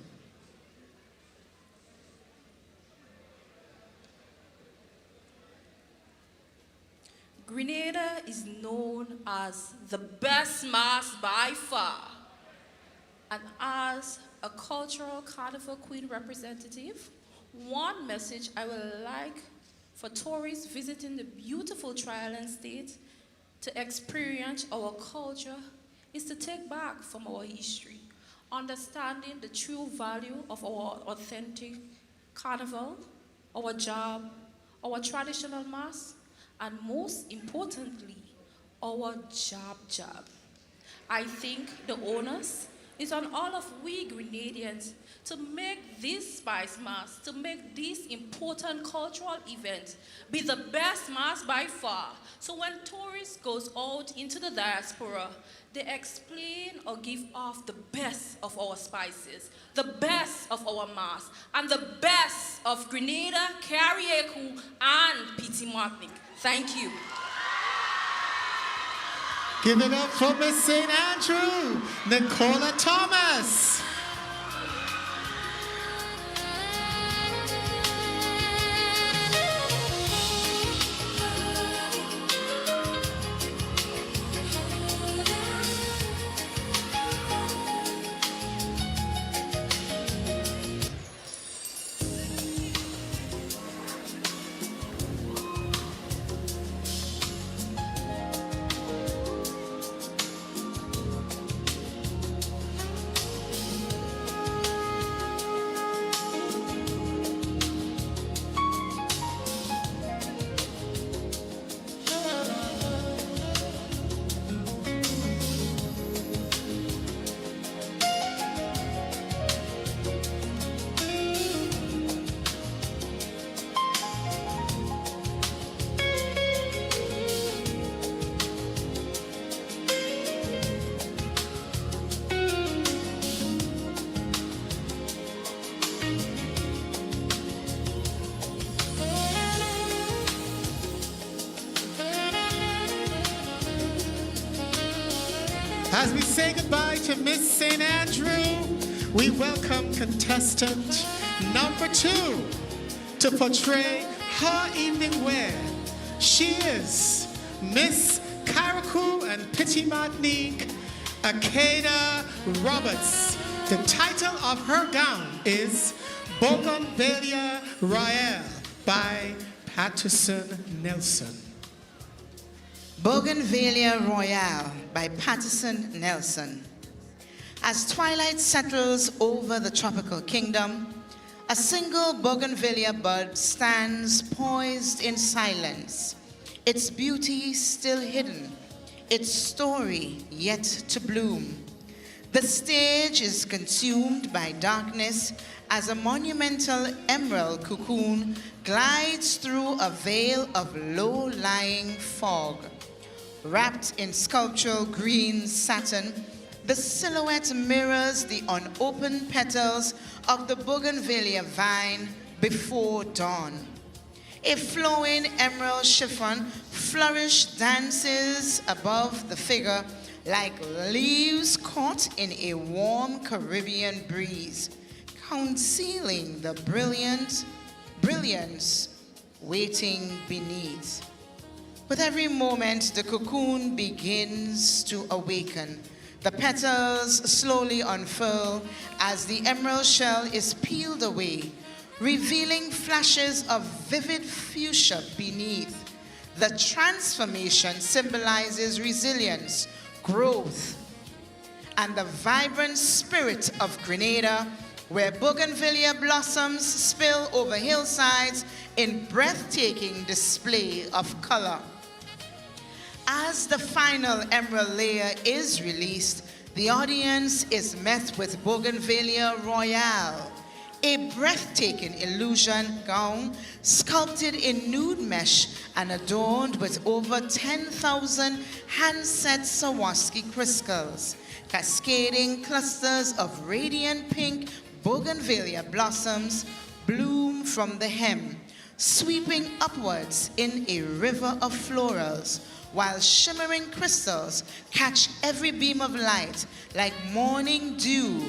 Grenada is known as the best mass by far. And as a cultural carnival queen representative, one message I would like for tourists visiting the beautiful Tri-Island state to experience our culture is to take back from our history, understanding the true value of our authentic carnival, our job, our traditional mass, and most importantly, our job. I think the onus is on all of we Grenadians to make this Spice Mass, to make this important cultural event be the best mass by far. So when tourists goes out into the diaspora, they explain or give off the best of our spices, the best of our mass, and the best of Grenada, Carriacou, and Petit Martinique. Thank you. Give it up for Miss St. Andrew, Nicola Thomas. As we say goodbye to Miss St. Andrew, we welcome contestant number 2 to portray her evening wear. She is Miss Carriacou and Petit Martinique, Akeda Roberts. The title of her gown is Bougainvillea Royale by Patterson Nelson. Bougainvillea Royale by Patterson Nelson. As twilight settles over the tropical kingdom, a single bougainvillea bud stands poised in silence, its beauty still hidden, its story yet to bloom. The stage is consumed by darkness as a monumental emerald cocoon glides through a veil of low-lying fog. Wrapped in sculptural green satin, the silhouette mirrors the unopened petals of the bougainvillea vine before dawn. A flowing emerald chiffon flourished dances above the figure like leaves caught in a warm Caribbean breeze, concealing the brilliance waiting beneath. With every moment, the cocoon begins to awaken. The petals slowly unfurl as the emerald shell is peeled away, revealing flashes of vivid fuchsia beneath. The transformation symbolizes resilience, growth, and the vibrant spirit of Grenada, where bougainvillea blossoms spill over hillsides in breathtaking display of color. As the final emerald layer is released, the audience is met with Bougainvillea Royale, a breathtaking illusion gown sculpted in nude mesh and adorned with over 10,000 hand-set Swarovski crystals. Cascading clusters of radiant pink bougainvillea blossoms bloom from the hem, sweeping upwards in a river of florals, while shimmering crystals catch every beam of light like morning dew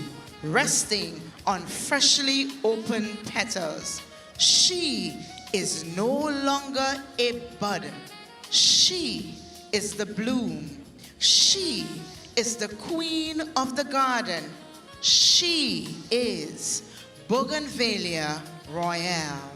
resting on freshly opened petals. She is no longer a bud. She is the bloom. She is the queen of the garden. She is Bougainvillea Royale.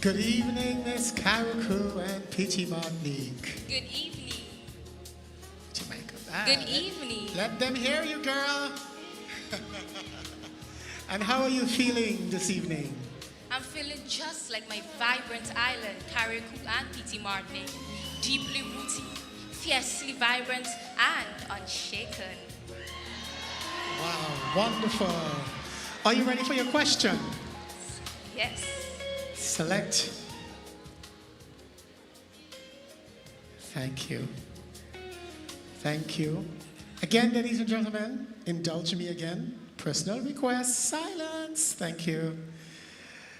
Good evening, Miss Karuku and P.T. Martinique. Good evening. Jamaica. Good evening. Let them hear you, girl. And how are you feeling this evening? I'm feeling just like my vibrant island, Carriacou and P.T. Martinique. Deeply rooted, fiercely vibrant, and unshaken. Wow, wonderful. Are you ready for your question? Yes. Select. Thank you. Thank you. Again, ladies and gentlemen, indulge me again. Personal request, silence. Thank you.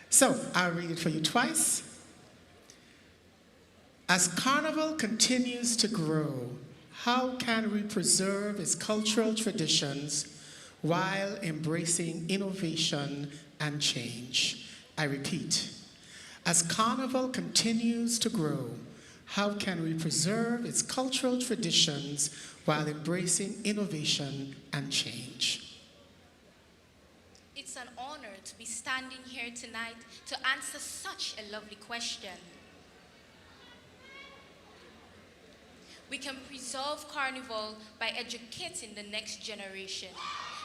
So, I'll read it for you twice. As Carnival continues to grow, how can we preserve its cultural traditions while embracing innovation and change? I repeat, as Carnival continues to grow, how can we preserve its cultural traditions while embracing innovation and change? It's an honor to be standing here tonight to answer such a lovely question. We can preserve Carnival by educating the next generation.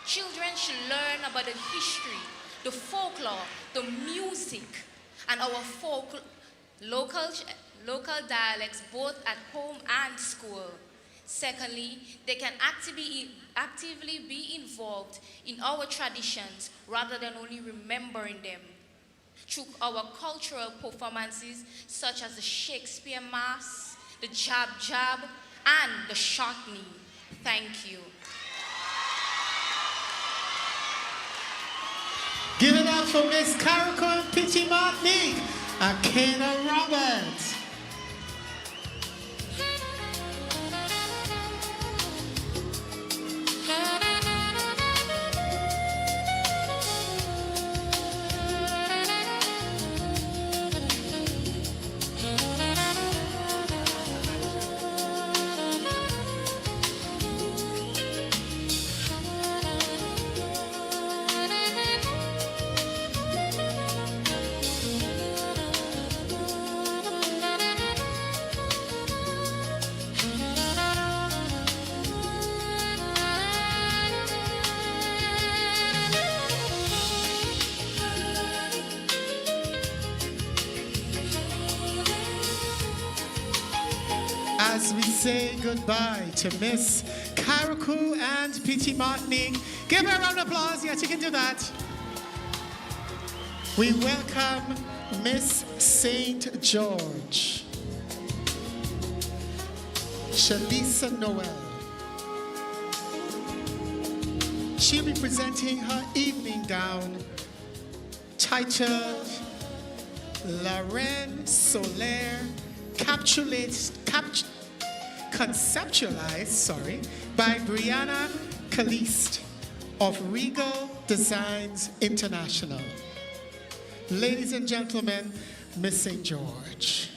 Children should learn about the history, the folklore, the music, and our local dialects both at home and school. Secondly, they can actively be involved in our traditions rather than only remembering them. Through our cultural performances such as the Shakespeare Mass, the Jab Jab, and the Short Knee. Thank you. Give it up for Miss Karuku and P.T. Martinique, Akena Roberts. As we say goodbye to Miss Karuku and P.T. Martinique, give her a round of applause. Yes, you can do that. We welcome Miss St. George, Shalisa Noel. She'll be presenting her evening gown titled La Reine Solaire, conceptualized by Brianna Caliste of Regal Designs International. Ladies and gentlemen, Miss St. George.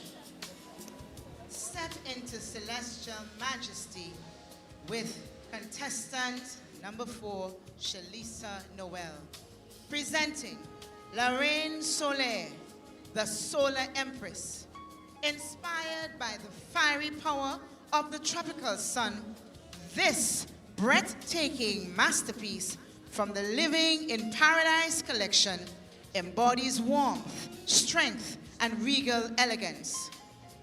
Step into celestial majesty with contestant number 4, Shalisa Noel. Presenting La Reine Solaire, the Solar Empress. Inspired by the fiery power of the tropical sun, this breathtaking masterpiece from the Living in Paradise collection embodies warmth, strength, and regal elegance.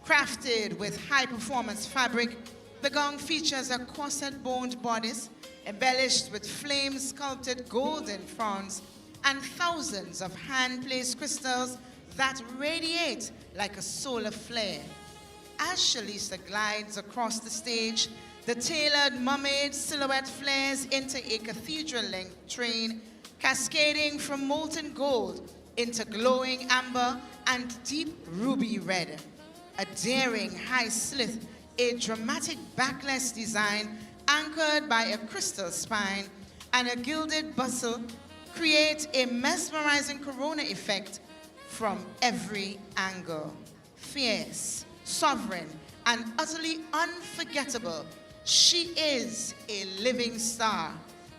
Crafted with high-performance fabric, the gown features a corset-boned bodice embellished with flame-sculpted golden fronds and thousands of hand-placed crystals that radiate like a solar flare. As Shalisa glides across the stage, the tailored mermaid silhouette flares into a cathedral-length train, cascading from molten gold into glowing amber and deep ruby red. A daring high slith, a dramatic backless design anchored by a crystal spine and a gilded bustle create a mesmerizing corona effect from every angle. Fierce, sovereign, and utterly unforgettable, she is a living star.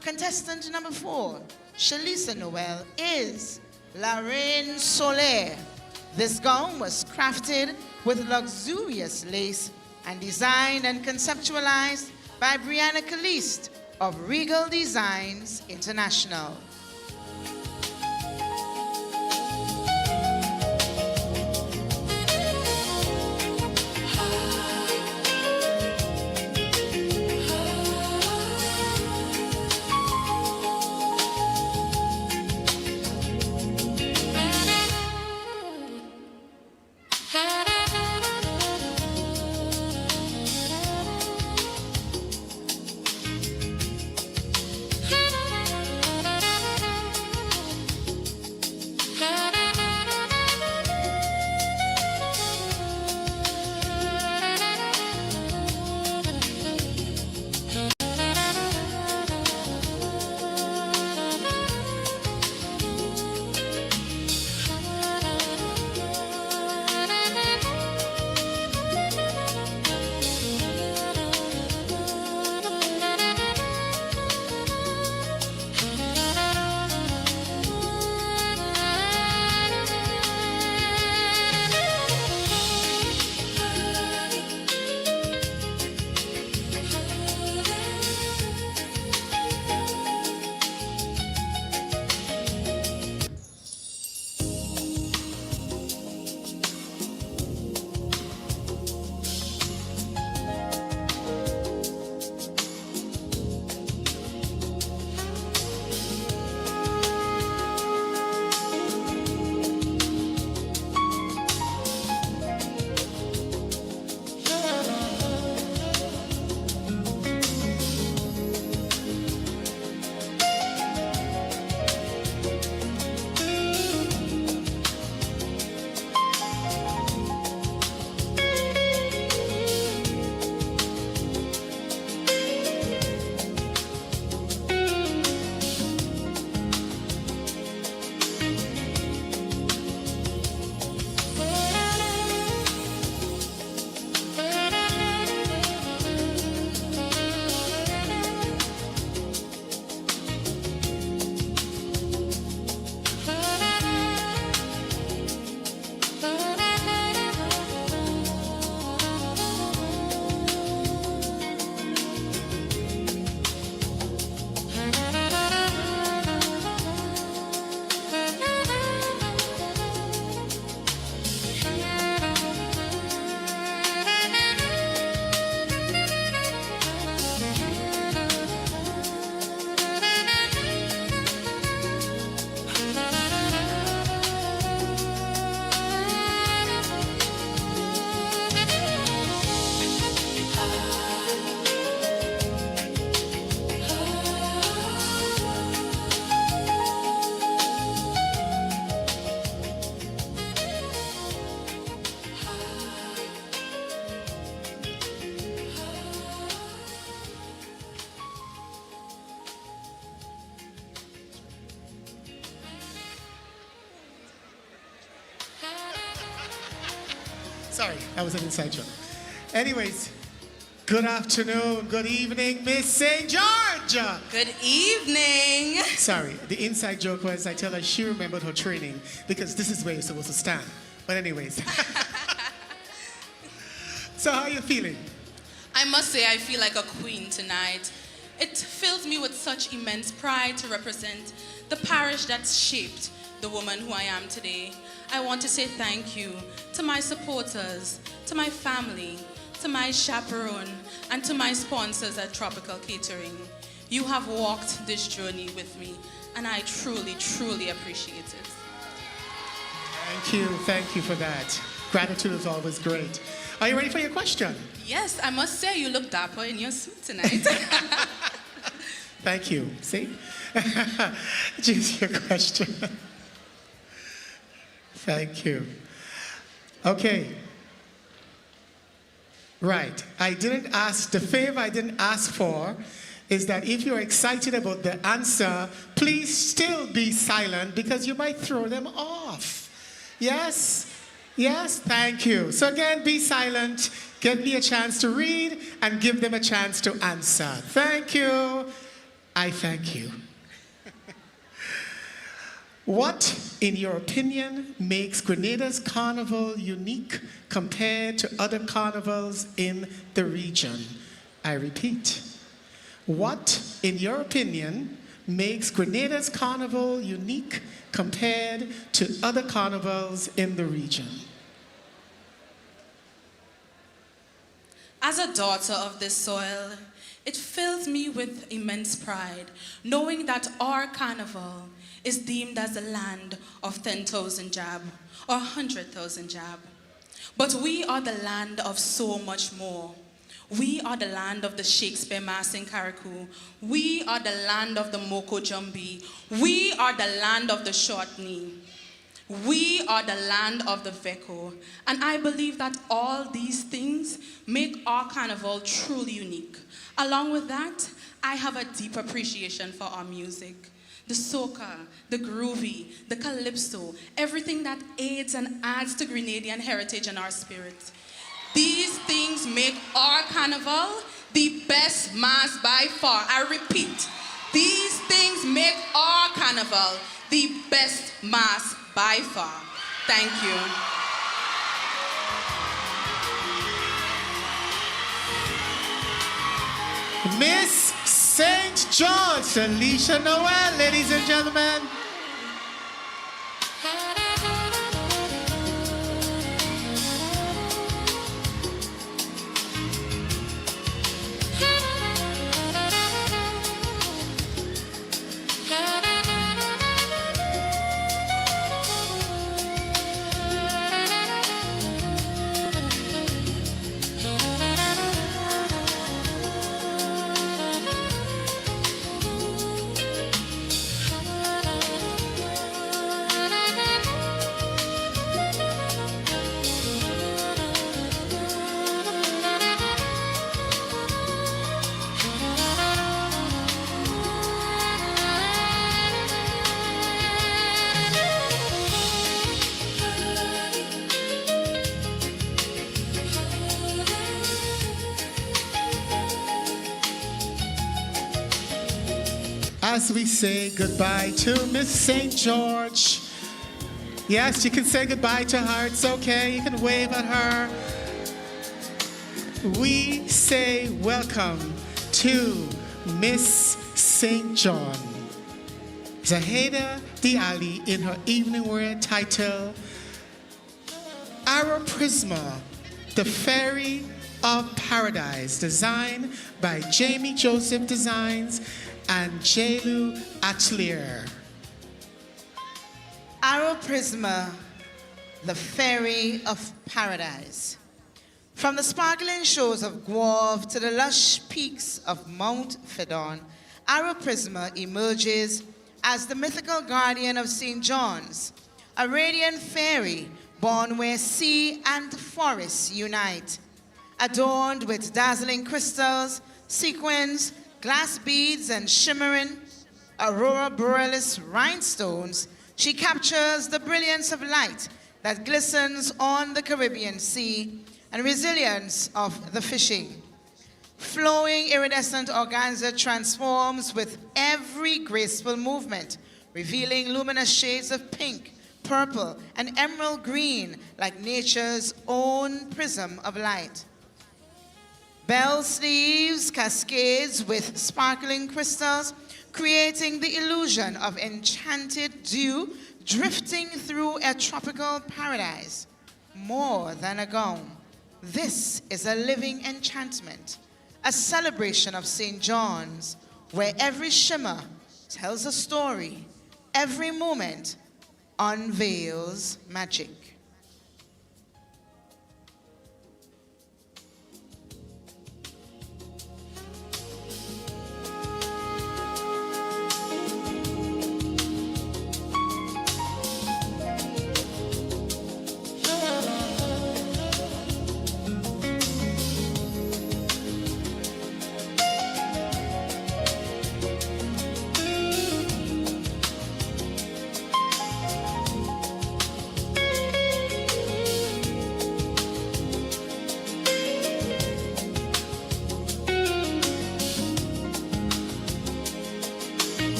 Contestant number 4, Shalisa Noel, is La Reine Solaire. This gown was crafted with luxurious lace and designed and conceptualized by Brianna Caliste of Regal Designs International. Sorry, that was an inside joke. Anyways, good afternoon, good evening, Miss St. George. Good evening. Sorry, the inside joke was I tell her she remembered her training because this is where you're supposed to stand. But anyways. So how are you feeling? I must say I feel like a queen tonight. It fills me with such immense pride to represent the parish that's shaped the woman who I am today. I want to say thank you to my supporters, to my family, to my chaperone, and to my sponsors at Tropical Catering. You have walked this journey with me, and I truly, truly appreciate it. Thank you for that. Gratitude is always great. Are you ready for your question? Yes, I must say you look dapper in your suit tonight. Thank you. See? Choose your question. Thank you. Okay. Right. The favor I didn't ask for is that if you're excited about the answer, please still be silent because you might throw them off. Yes? Yes? Thank you. So again, be silent. Give me a chance to read and give them a chance to answer. Thank you. I thank you. What, in your opinion, makes Grenada's carnival unique compared to other carnivals in the region? I repeat, what, in your opinion, makes Grenada's carnival unique compared to other carnivals in the region? As a daughter of this soil, it fills me with immense pride, knowing that our carnival is deemed as the land of 10,000 jab or 100,000 jab. But we are the land of so much more. We are the land of the Shakespeare Mass in Carriacou. We are the land of the Moko Jumbi. We are the land of the short knee. We are the land of the Veko. And I believe that all these things make our carnival truly unique. Along with that, I have a deep appreciation for our music. The soca, the groovy, the calypso, everything that aids and adds to Grenadian heritage and our spirit. These things make our carnival the best mass by far. I repeat, these things make our carnival the best mass by far. Thank you. Miss St. George, Alicia Noel, ladies and gentlemen. As we say goodbye to Miss St. George. Yes, you can say goodbye to her. It's okay. You can wave at her. We say welcome to Miss St. John. Zaheda Diali in her evening wear title, Arrow Prisma, the Fairy of Paradise, designed by Jamie Joseph Designs and Jelu Atelier. Arrow Prisma, the Fairy of Paradise. From the sparkling shores of Guave to the lush peaks of Mount Fedon, Arrow Prisma emerges as the mythical guardian of St. John's, a radiant fairy born where sea and forest unite. Adorned with dazzling crystals, sequins, glass beads, and shimmering aurora borealis rhinestones, she captures the brilliance of light that glistens on the Caribbean Sea and resilience of the fishing. Flowing iridescent organza transforms with every graceful movement, revealing luminous shades of pink, purple, and emerald green like nature's own prism of light. Bell sleeves cascades with sparkling crystals, creating the illusion of enchanted dew drifting through a tropical paradise. More than a gown, this is a living enchantment, a celebration of St. John's, where every shimmer tells a story, every moment unveils magic.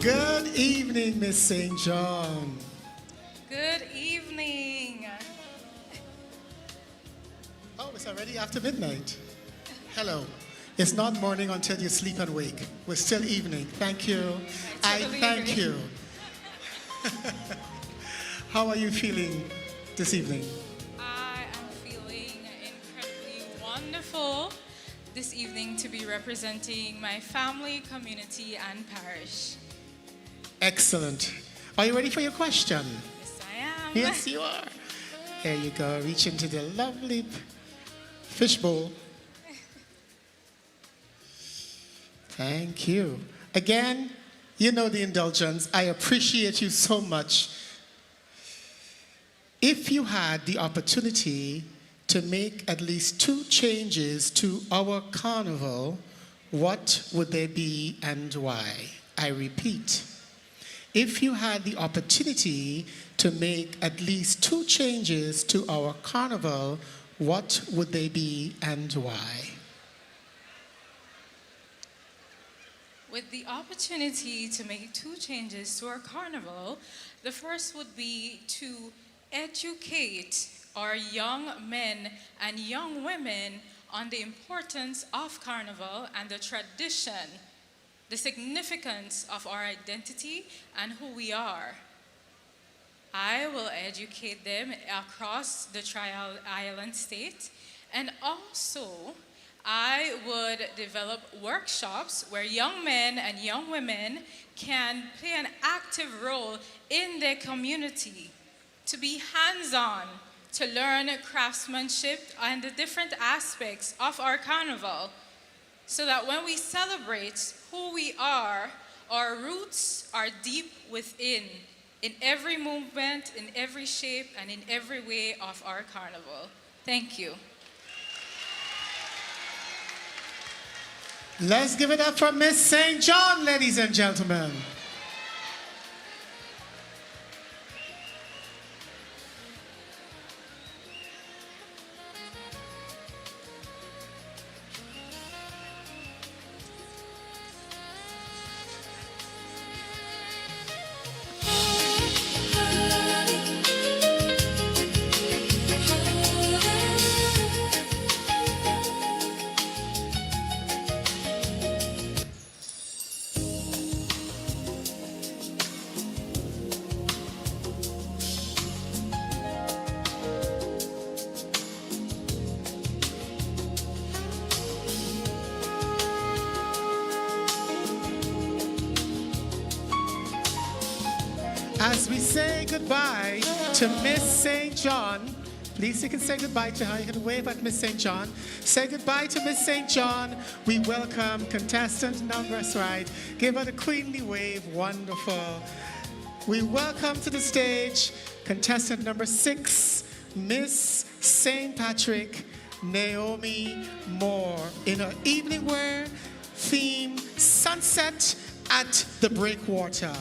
Good evening, Miss St. John. Good evening. Oh, it's already after midnight. Hello. It's not morning until you sleep and wake. We're still evening. Thank you. I thank you. How are you feeling this evening? I am feeling incredibly wonderful this evening to be representing my family, community, and parish. Excellent. Are you ready for your question? Yes, I am. Yes, you are. There you go. Reach into the lovely fishbowl. Thank you. Again, you know the indulgence. I appreciate you so much. If you had the opportunity to make at least 2 changes to our carnival, what would they be and why? I repeat, if you had the opportunity to make at least 2 changes to our carnival, what would they be and why? With the opportunity to make 2 changes to our carnival, the first would be to educate our young men and young women on the importance of carnival and the tradition, the significance of our identity and who we are. I will educate them across the Tri-Island state, and also I would develop workshops where young men and young women can play an active role in their community, to be hands-on, to learn craftsmanship and the different aspects of our carnival, so that when we celebrate who we are, our roots are deep within, in every movement, in every shape, and in every way of our carnival. Thank you. Let's give it up for Miss St. John, ladies and gentlemen. As we say goodbye to Miss St. John, please you can say goodbye to her. You can wave at Miss St. John. Say goodbye to Miss St. John. We welcome contestant number, that's right. Give her the queenly wave. Wonderful. We welcome to the stage contestant number 6, Miss St. Patrick, Naomi Moore, in her evening wear theme, Sunset at the Breakwater,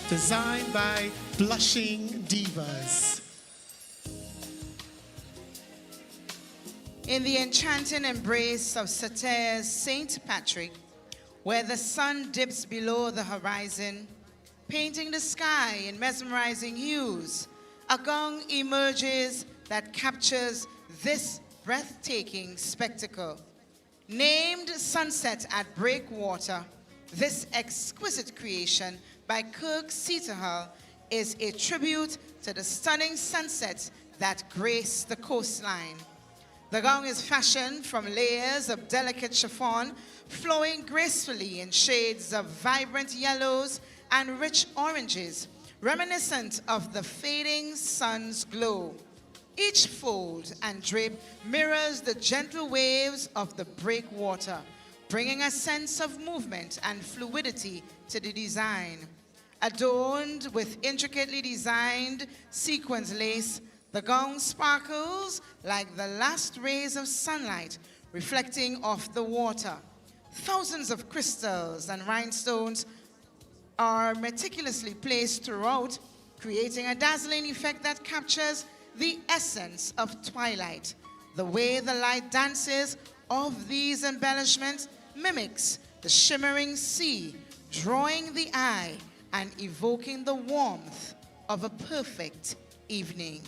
designed by Blushing Divas. In the enchanting embrace of Satyr's St. Patrick, where the sun dips below the horizon, painting the sky in mesmerizing hues, a gong emerges that captures this breathtaking spectacle. Named Sunset at Breakwater, this exquisite creation by Kirk Seaterhull is a tribute to the stunning sunsets that grace the coastline. The gown is fashioned from layers of delicate chiffon, flowing gracefully in shades of vibrant yellows and rich oranges, reminiscent of the fading sun's glow. Each fold and drape mirrors the gentle waves of the breakwater, bringing a sense of movement and fluidity to the design. Adorned with intricately designed sequins lace, the gown sparkles like the last rays of sunlight reflecting off the water. Thousands of crystals and rhinestones are meticulously placed throughout, creating a dazzling effect that captures the essence of twilight. The way the light dances of these embellishments mimics the shimmering sea, drawing the eye and evoking the warmth of a perfect evening.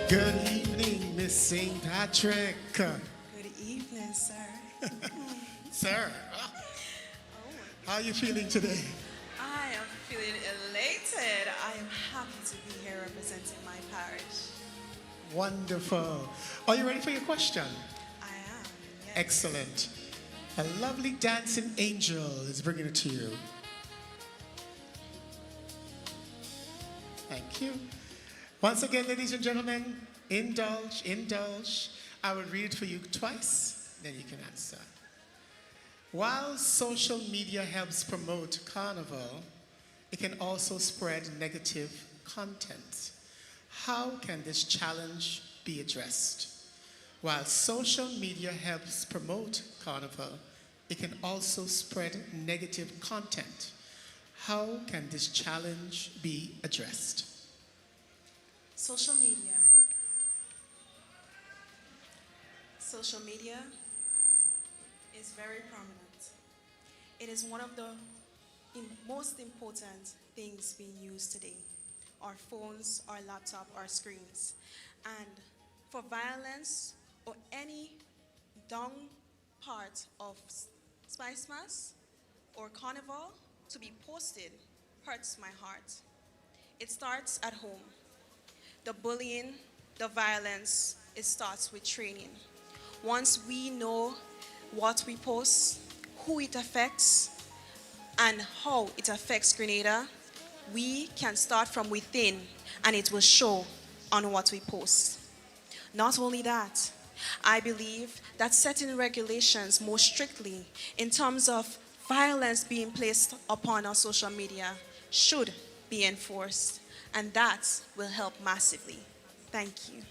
Good evening, Miss St. Patrick. Good evening, sir. Sir, how are you feeling today? I am feeling elated. I am happy to be here representing my parish. Wonderful. Are you ready for your question? I am, yes. Excellent. A lovely dancing angel is bringing it to you. Thank you. Once again, ladies and gentlemen, indulge. I will read it for you twice, then you can answer. While social media helps promote Carnival, it can also spread negative content. How can this challenge be addressed? While social media helps promote Carnival, it can also spread negative content. How can this challenge be addressed? Social media. Social media is very prominent. It is one of the most important things being used today. Our phones, our laptop, our screens. And for violence or any down part of Spice Mass or Carnival to be posted hurts my heart. It starts at home. The bullying, the violence, it starts with training. Once we know what we post, who it affects, and how it affects Grenada, we can start from within and it will show on what we post. Not only that, I believe that setting regulations more strictly in terms of violence being placed upon our social media should be enforced, and that will help massively. Thank you.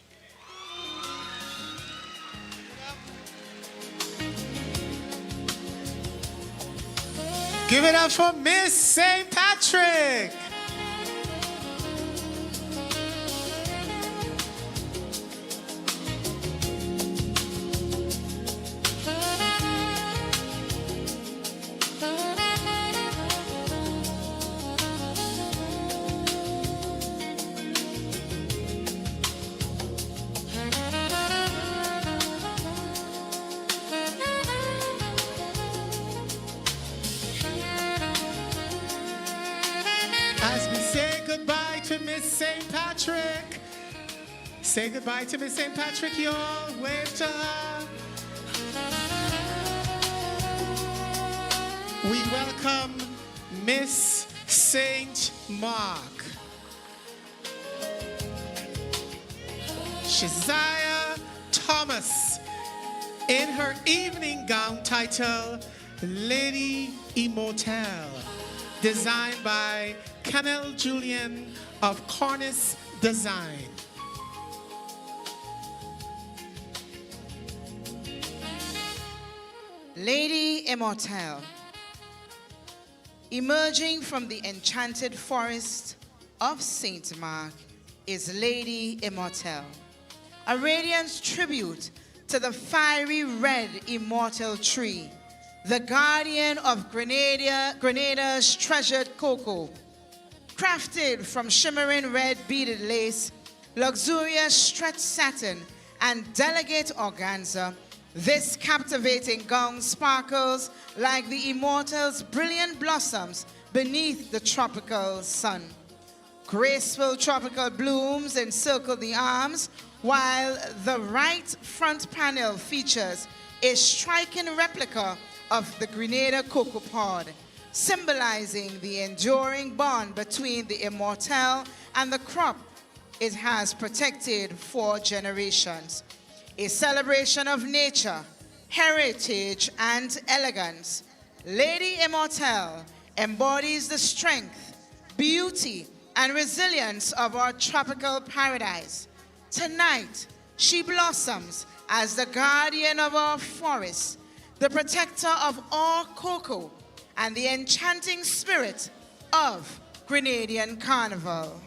Give it up for Miss St. Patrick. As we say goodbye to Miss St. Patrick, say goodbye to Miss St. Patrick, y'all. Wave to her. We welcome Miss St. Mark. Shazia Thomas in her evening gown titled Lady Immortelle, designed by Canel Julian of Cornice Design. Lady Immortelle. Emerging from the enchanted forest of St. Mark is Lady Immortelle, a radiant tribute to the fiery red immortal tree, the guardian of Grenada's treasured cocoa. Crafted from shimmering red beaded lace, luxurious stretched satin, and delicate organza, this captivating gown sparkles like the immortal's brilliant blossoms beneath the tropical sun. Graceful tropical blooms encircle the arms, while the right front panel features a striking replica of the Grenada cocoa pod, symbolizing the enduring bond between the immortelle and the crop it has protected for generations. A celebration of nature, heritage, and elegance, Lady Immortelle embodies the strength, beauty, and resilience of our tropical paradise. Tonight, she blossoms as the guardian of our forests, the protector of all cocoa, and the enchanting spirit of Grenadian Carnival.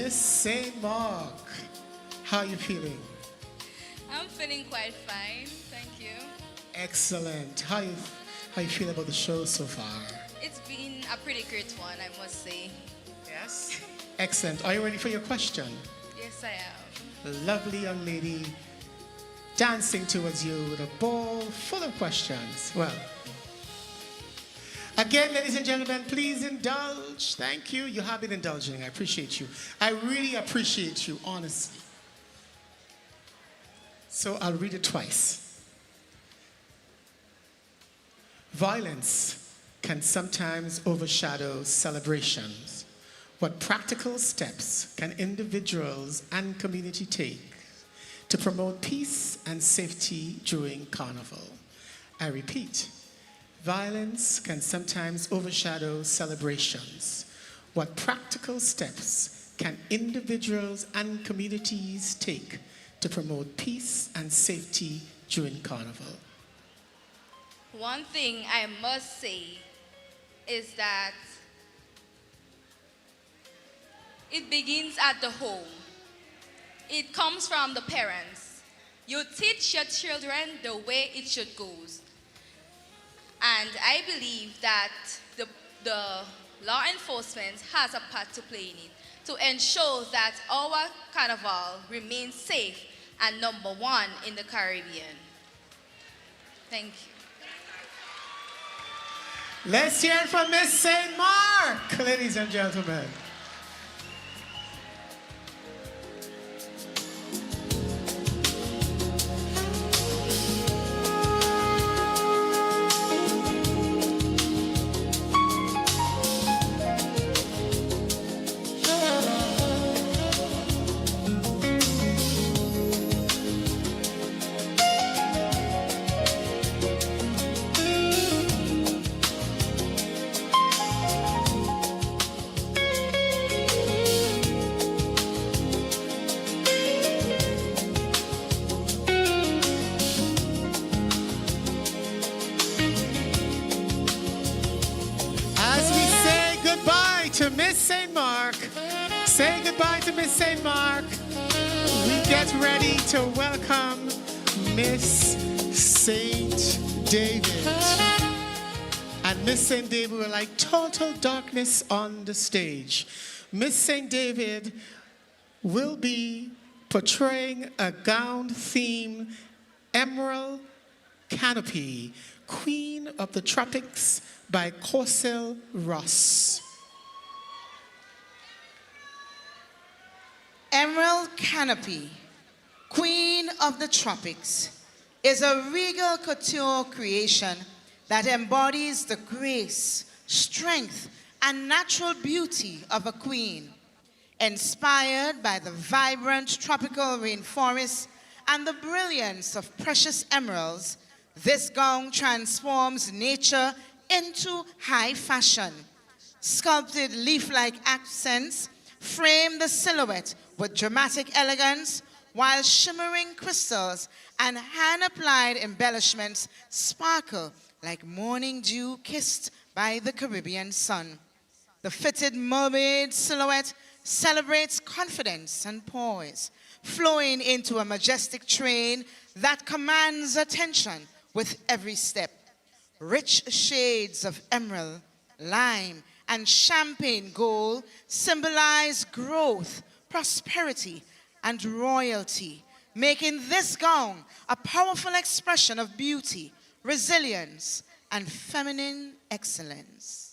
Miss St. Mark, how are you feeling? I'm feeling quite fine, thank you. Excellent. How you feel about the show so far? It's been a pretty great one, I must say. Yes? Excellent. Are you ready for your question? Yes, I am. A lovely young lady dancing towards you with a bowl full of questions. Well, again, ladies and gentlemen, please indulge. Thank you. You have been indulging. I appreciate you. I really appreciate you, honestly. So I'll read it twice. Violence can sometimes overshadow celebrations. What practical steps can individuals and community take to promote peace and safety during Carnival? I repeat, violence can sometimes overshadow celebrations. What practical steps can individuals and communities take to promote peace and safety during Carnival? One thing I must say is that it begins at the home. It comes from the parents. You teach your children the way it should go. And I believe that the law enforcement has a part to play in it to ensure that our carnival remains safe and number one in the Caribbean. Thank you. Let's hear it from Miss St. Mark, ladies and gentlemen. To Miss St. Mark, say goodbye to Miss St. Mark. We get ready to welcome Miss St. David. And Miss St. David were like total darkness on the stage. Miss St. David will be portraying a gown theme, Emerald Canopy, Queen of the Tropics by Corcel Ross. Emerald Canopy, Queen of the Tropics, is a regal couture creation that embodies the grace, strength, and natural beauty of a queen. Inspired by the vibrant tropical rainforests and the brilliance of precious emeralds, this gown transforms nature into high fashion. Sculpted leaf-like accents frame the silhouette with dramatic elegance, while shimmering crystals and hand-applied embellishments sparkle like morning dew kissed by the Caribbean sun. The fitted mermaid silhouette celebrates confidence and poise, flowing into a majestic train that commands attention with every step. Rich shades of emerald, lime, and champagne gold symbolize growth, prosperity, and royalty, making this gown a powerful expression of beauty, resilience, and feminine excellence.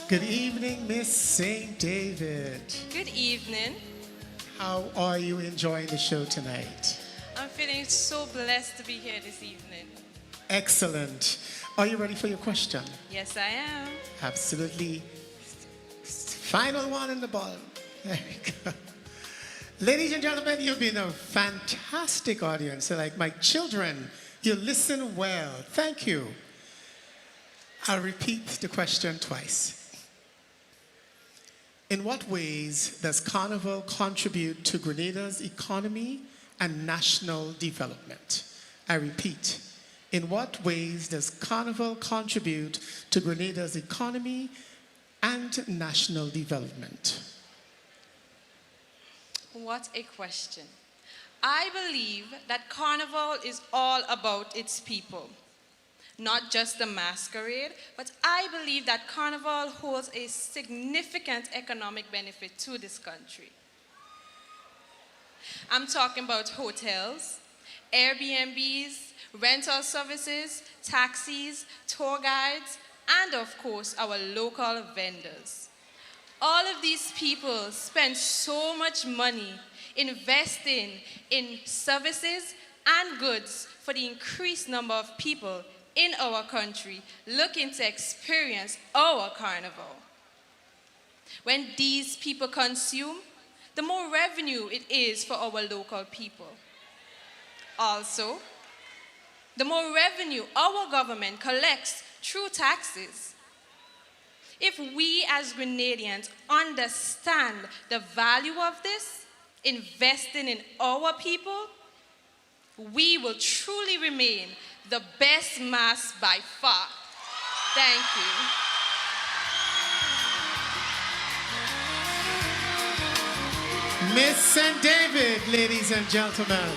Good evening, Miss St. David. Good evening. How are you enjoying the show tonight? I'm feeling so blessed to be here this evening. Excellent. Are you ready for your question? Yes, I am. Absolutely. Final one in the ball. There we go. Ladies and gentlemen, you've been a fantastic audience. So like my children, you listen well. Thank you. I'll repeat the question twice. In what ways does Carnival contribute to Grenada's economy and national development? I repeat, in what ways does Carnival contribute to Grenada's economy and national development? What a question. I believe that Carnival is all about its people, not just the masquerade, but I believe that Carnival holds a significant economic benefit to this country. I'm talking about hotels, Airbnbs, rental services, taxis, tour guides, and of course, our local vendors. All of these people spend so much money investing in services and goods for the increased number of people in our country looking to experience our carnival. When these people consume, the more revenue it is for our local people. Also, the more revenue our government collects through taxes. If we as Grenadians understand the value of this, investing in our people, we will truly remain the best mass by far. Thank you. Miss St. David, ladies and gentlemen.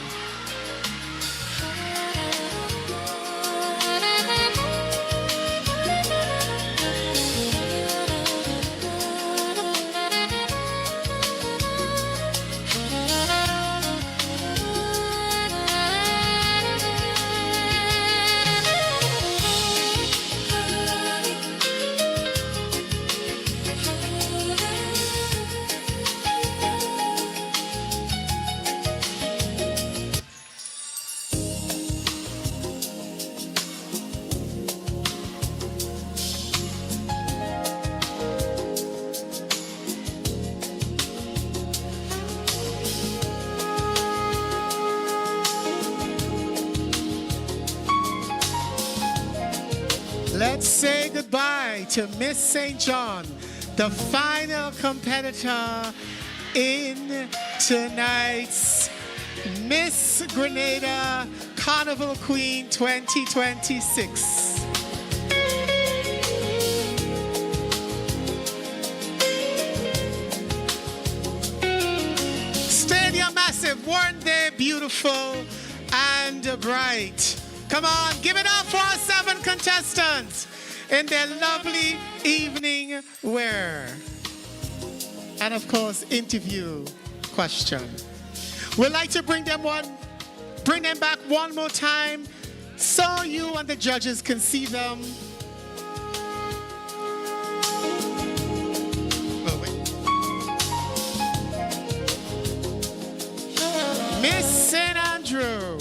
Let's say goodbye to Miss St. John, the final competitor in tonight's Miss Grenada Carnival Queen 2026. Stadium Massive, weren't they beautiful and bright? Come on, give it up for our 7 contestants in their lovely evening wear. And of course, interview question. We'd like to bring them back one more time so you and the judges can see them. Oh, wait. Miss St. Andrew.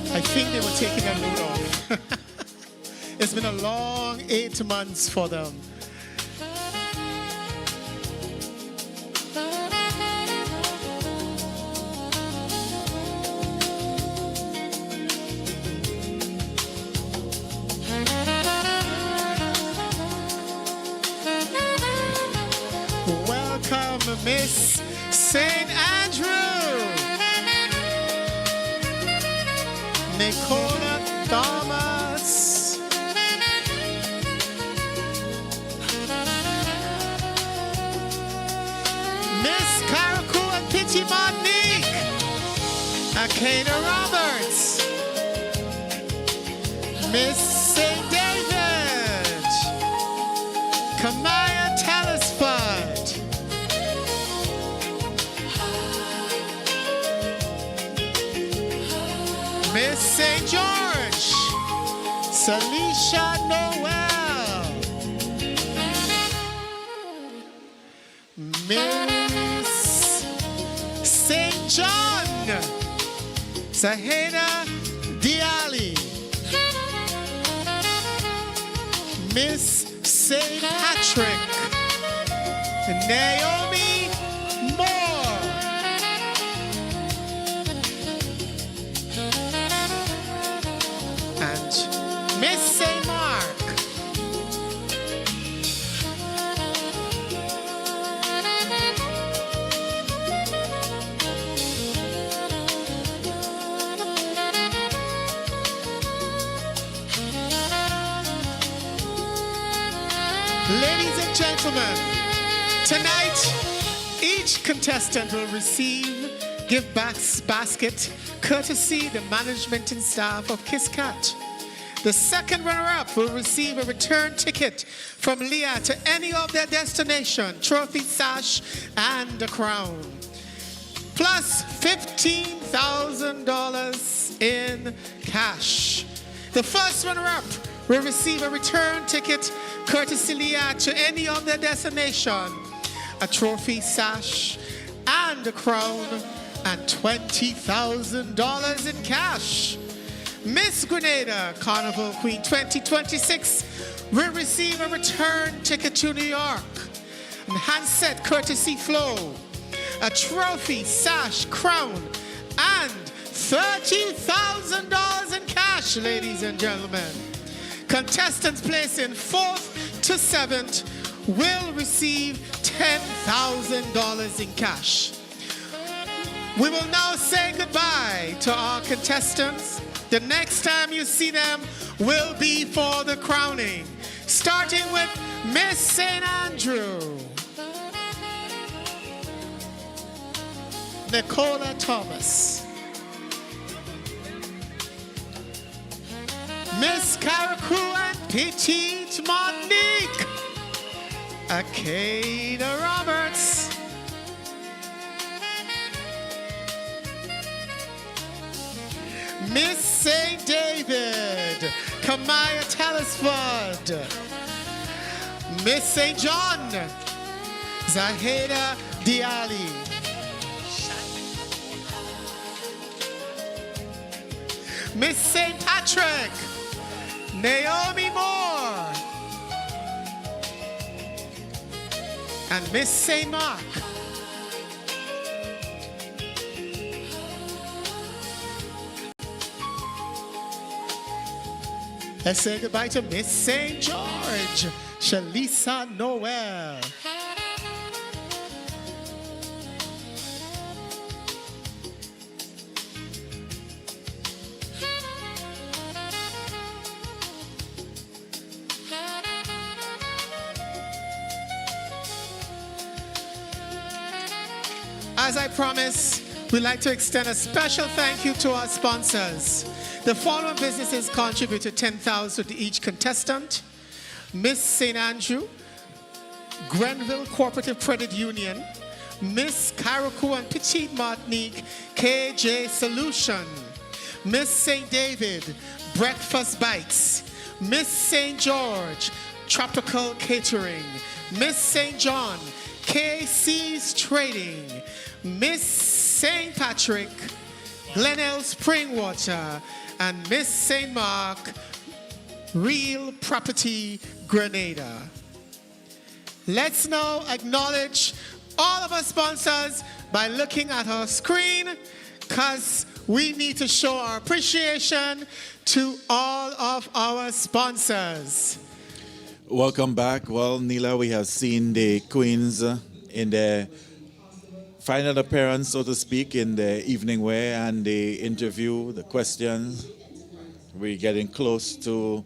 I think they were taking a load off. It's been a long 8 months for them. Welcome, Miss St. Andrew. Nicola Thomas. Akana Roberts, Miss St. David, Kamaya Telesford, Miss St. George, Salisha Noel, Miss St. John, Zaheda Diali, Miss St. Patrick, Naomi Moore, and Miss St. Mark. Ladies and gentlemen, tonight each contestant will receive gift basket courtesy the management and staff of Kiss Cat. The second runner-up will receive a return ticket from Leah to any of their destination, trophy, sash, and a crown, plus $15,000 in cash. The first runner-up will receive a return ticket courtesy Leah to any of their destination, a trophy, sash, and a crown, and $20,000 in cash. Miss Grenada Carnival Queen 2026 will receive a return ticket to New York, and handset courtesy Flo, a trophy, sash, crown, and $30,000 in cash, ladies and gentlemen. Contestants placed in 4th to 7th will receive $10,000 in cash. We will now say goodbye to our contestants. The next time you see them will be for the crowning, starting with Miss St. Andrew, Nicola Thomas, Miss Caracou and Petite Monique, Akada Roberts, Miss St. David, Kamaya Telesford, Miss St. John, Zaheda Diali, Miss St. Patrick, Naomi Moore, and Miss St. Mark. Let's say goodbye to Miss St. George, Shalisa Noel. As I promised, we'd like to extend a special thank you to our sponsors. The following businesses contributed $10,000 to each contestant: Miss St. Andrew, Grenville Cooperative Credit Union, Miss Caracou and Petite Martinique, KJ Solution, Miss St. David, Breakfast Bites, Miss St. George, Tropical Catering, Miss St. John, KC's Trading, Miss St. Patrick, Glenelg Springwater, and Miss St. Mark, Real Property Grenada. Let's now acknowledge all of our sponsors by looking at our screen, because we need to show our appreciation to all of our sponsors. Welcome back. Well, Neela, we have seen the Queens in their final appearance, so to speak, in the evening wear and the interview, the questions. We're getting close to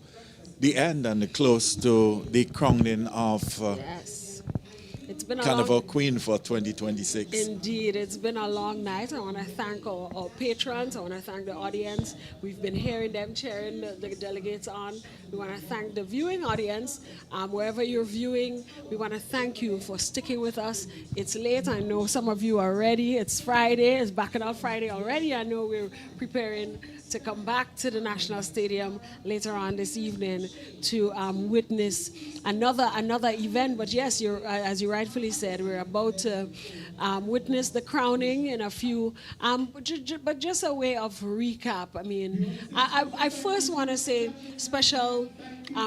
the end and close to the crowning of Yes. It's been a Carnival long, Queen for 2026. indeed, it's been a long night. I want to thank our patrons. I want to thank the audience. We've been hearing them cheering the delegates on. We want to thank the viewing audience. Wherever you're viewing, we want to thank you for sticking with us. It's late. I know some of you are ready. It's Friday. It's Bacchanal Friday already. I know we're preparing to come back to the National Stadium later on this evening to witness another event. But yes, as you rightfully said, we're about to witness the crowning in a few. But just a way of recap. I mean, I first want to say special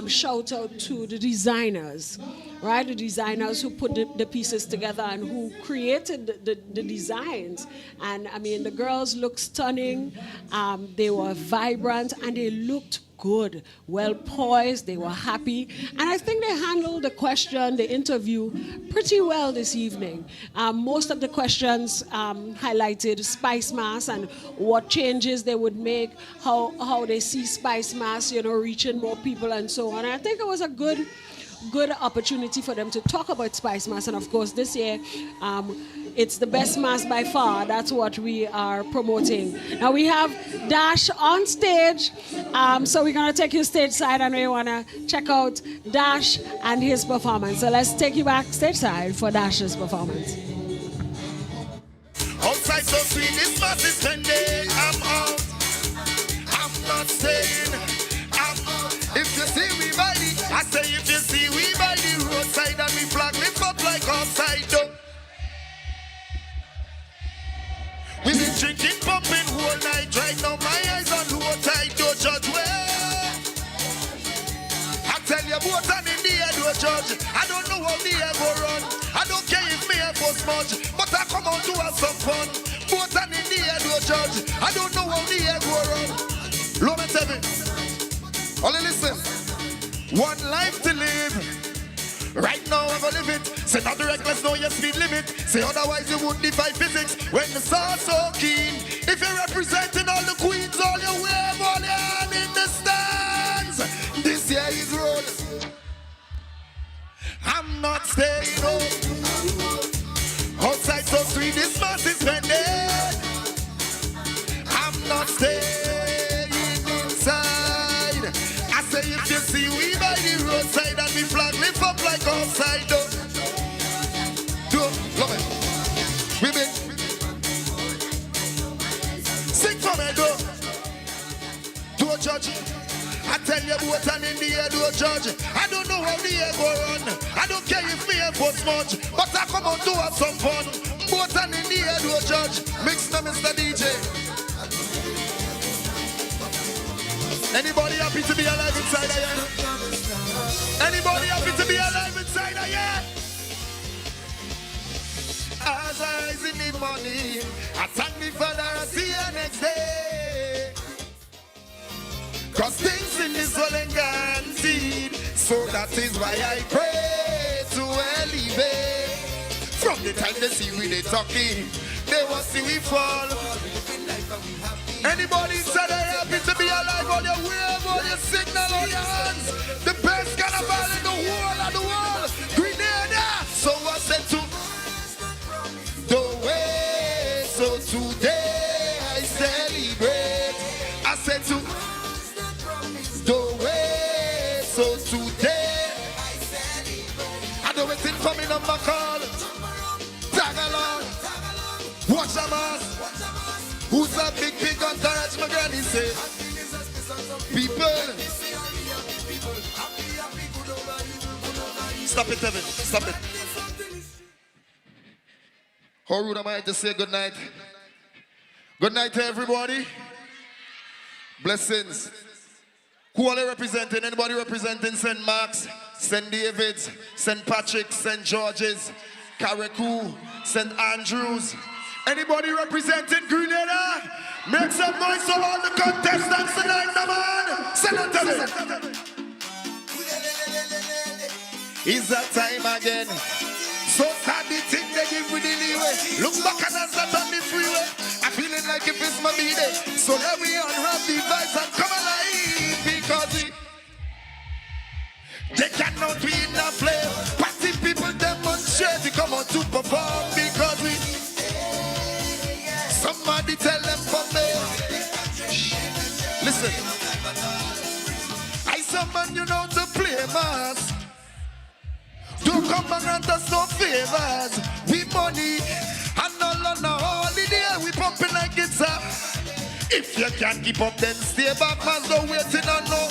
shout out to the designers. Right, the designers who put the pieces together and who created the designs. And I mean, the girls looked stunning. They were vibrant and they looked good, well poised. They were happy, and I think they handled the interview, pretty well this evening. Most of the questions highlighted Spice Mass and what changes they would make, how they see Spice Mass, reaching more people and so on. And I think it was a good opportunity for them to talk about Spice Mass. And of course, this year, it's the best mass by far. That's what we are promoting. Now we have Dash on stage. So we're going to take you stage side and we want to check out Dash and his performance. So let's take you back stage side for Dash's performance. Outside so sweet, this mass is pending. I'm out. I'm not staying. I'm out. If you see we by I say if you see we by the roadside and we flag lift up like outside though. We been drinking, pumping whole night right now. My eyes on low tide, don't judge where. I tell you both and in the air, don't judge. I don't know how the air go run. I don't care if me air go smudge, but I come out to have some fun. Both and in the air, don't judge. I don't know how the air go run. Love and tell me. Only listen. One life to live. Right now I'm gonna live it. Say not the reckless, know your speed limit. Say otherwise you wouldn't defy physics. When the star's so keen. If you're representing all the queens, all your wave, all your hand in the stands. This year is road. I'm not staying home. Outside so sweet, this mass is pending. I'm not staying inside. I say if you see we by the roadside and we flag lift up like outside though. Love it. Women. Sing for me though. Don't judge. I tell you what and in the air don't judge. I don't know how the air go run. I don't care if me air go smudge, but I come out to have some fun. Both and in the air don't judge. Mix them Mr. DJ. Anybody happy to be alive inside of here? Anybody happy to be alive inside of here? As I rise in the morning, I thank me Father, I see you next day. Cause things in this world ain't guaranteed, so that is why I pray to elevate. From the time they see we they talking, they will see we fall. Anybody said they're happy to be alive? All your wave, all your signal, all your hands. The best carnival in the whole of the world. Grenada. So I said to the way. So today I celebrate. I said to the way. So today I know it's in coming on my call. Tag along. Watch the mask. Who's a big entourage, my granny say? People. Stop it, Evan. Stop it. How rude am I to say good night? Good night to everybody. Blessings. Who are they representing? Anybody representing St. Mark's, St. David's, St. Patrick's, St. George's, Carriacou, St. Andrews? Anybody representing Grenada? Make some noise for all the contestants tonight, no man. Send it to me. It's that time again. So sad the thing they give with the leeway. Look back and answer on the freeway. I'm feeling like if it's my B-day. So let me unwrap the vibes and come alive. Because they cannot be in a flame. Party people demonstrate. grant us no favors. We money and all on a holiday. We pumping like it's a. If you can't keep up, then stay back, man. Don't waiting on no.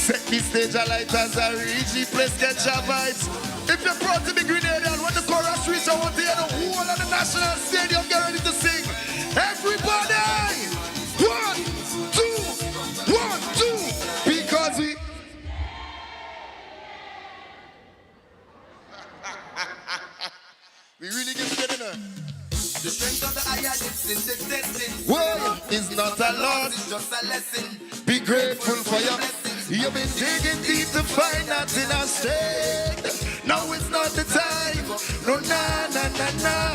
Set the stage alight as I reach the place, get your vibes. If you're proud to be Grenadian, when the chorus reach, I want to hear the whole of the national stadium get ready to sing. Everybody! 1, 2, 1, 2. Because we. We really give it dinner. The strength of the iron is in the testing. Whoa, it's not a loss, it's just a lesson. Be grateful for your blessings. You've been digging deep to find that in our strength. Now it's not the time. No, nah.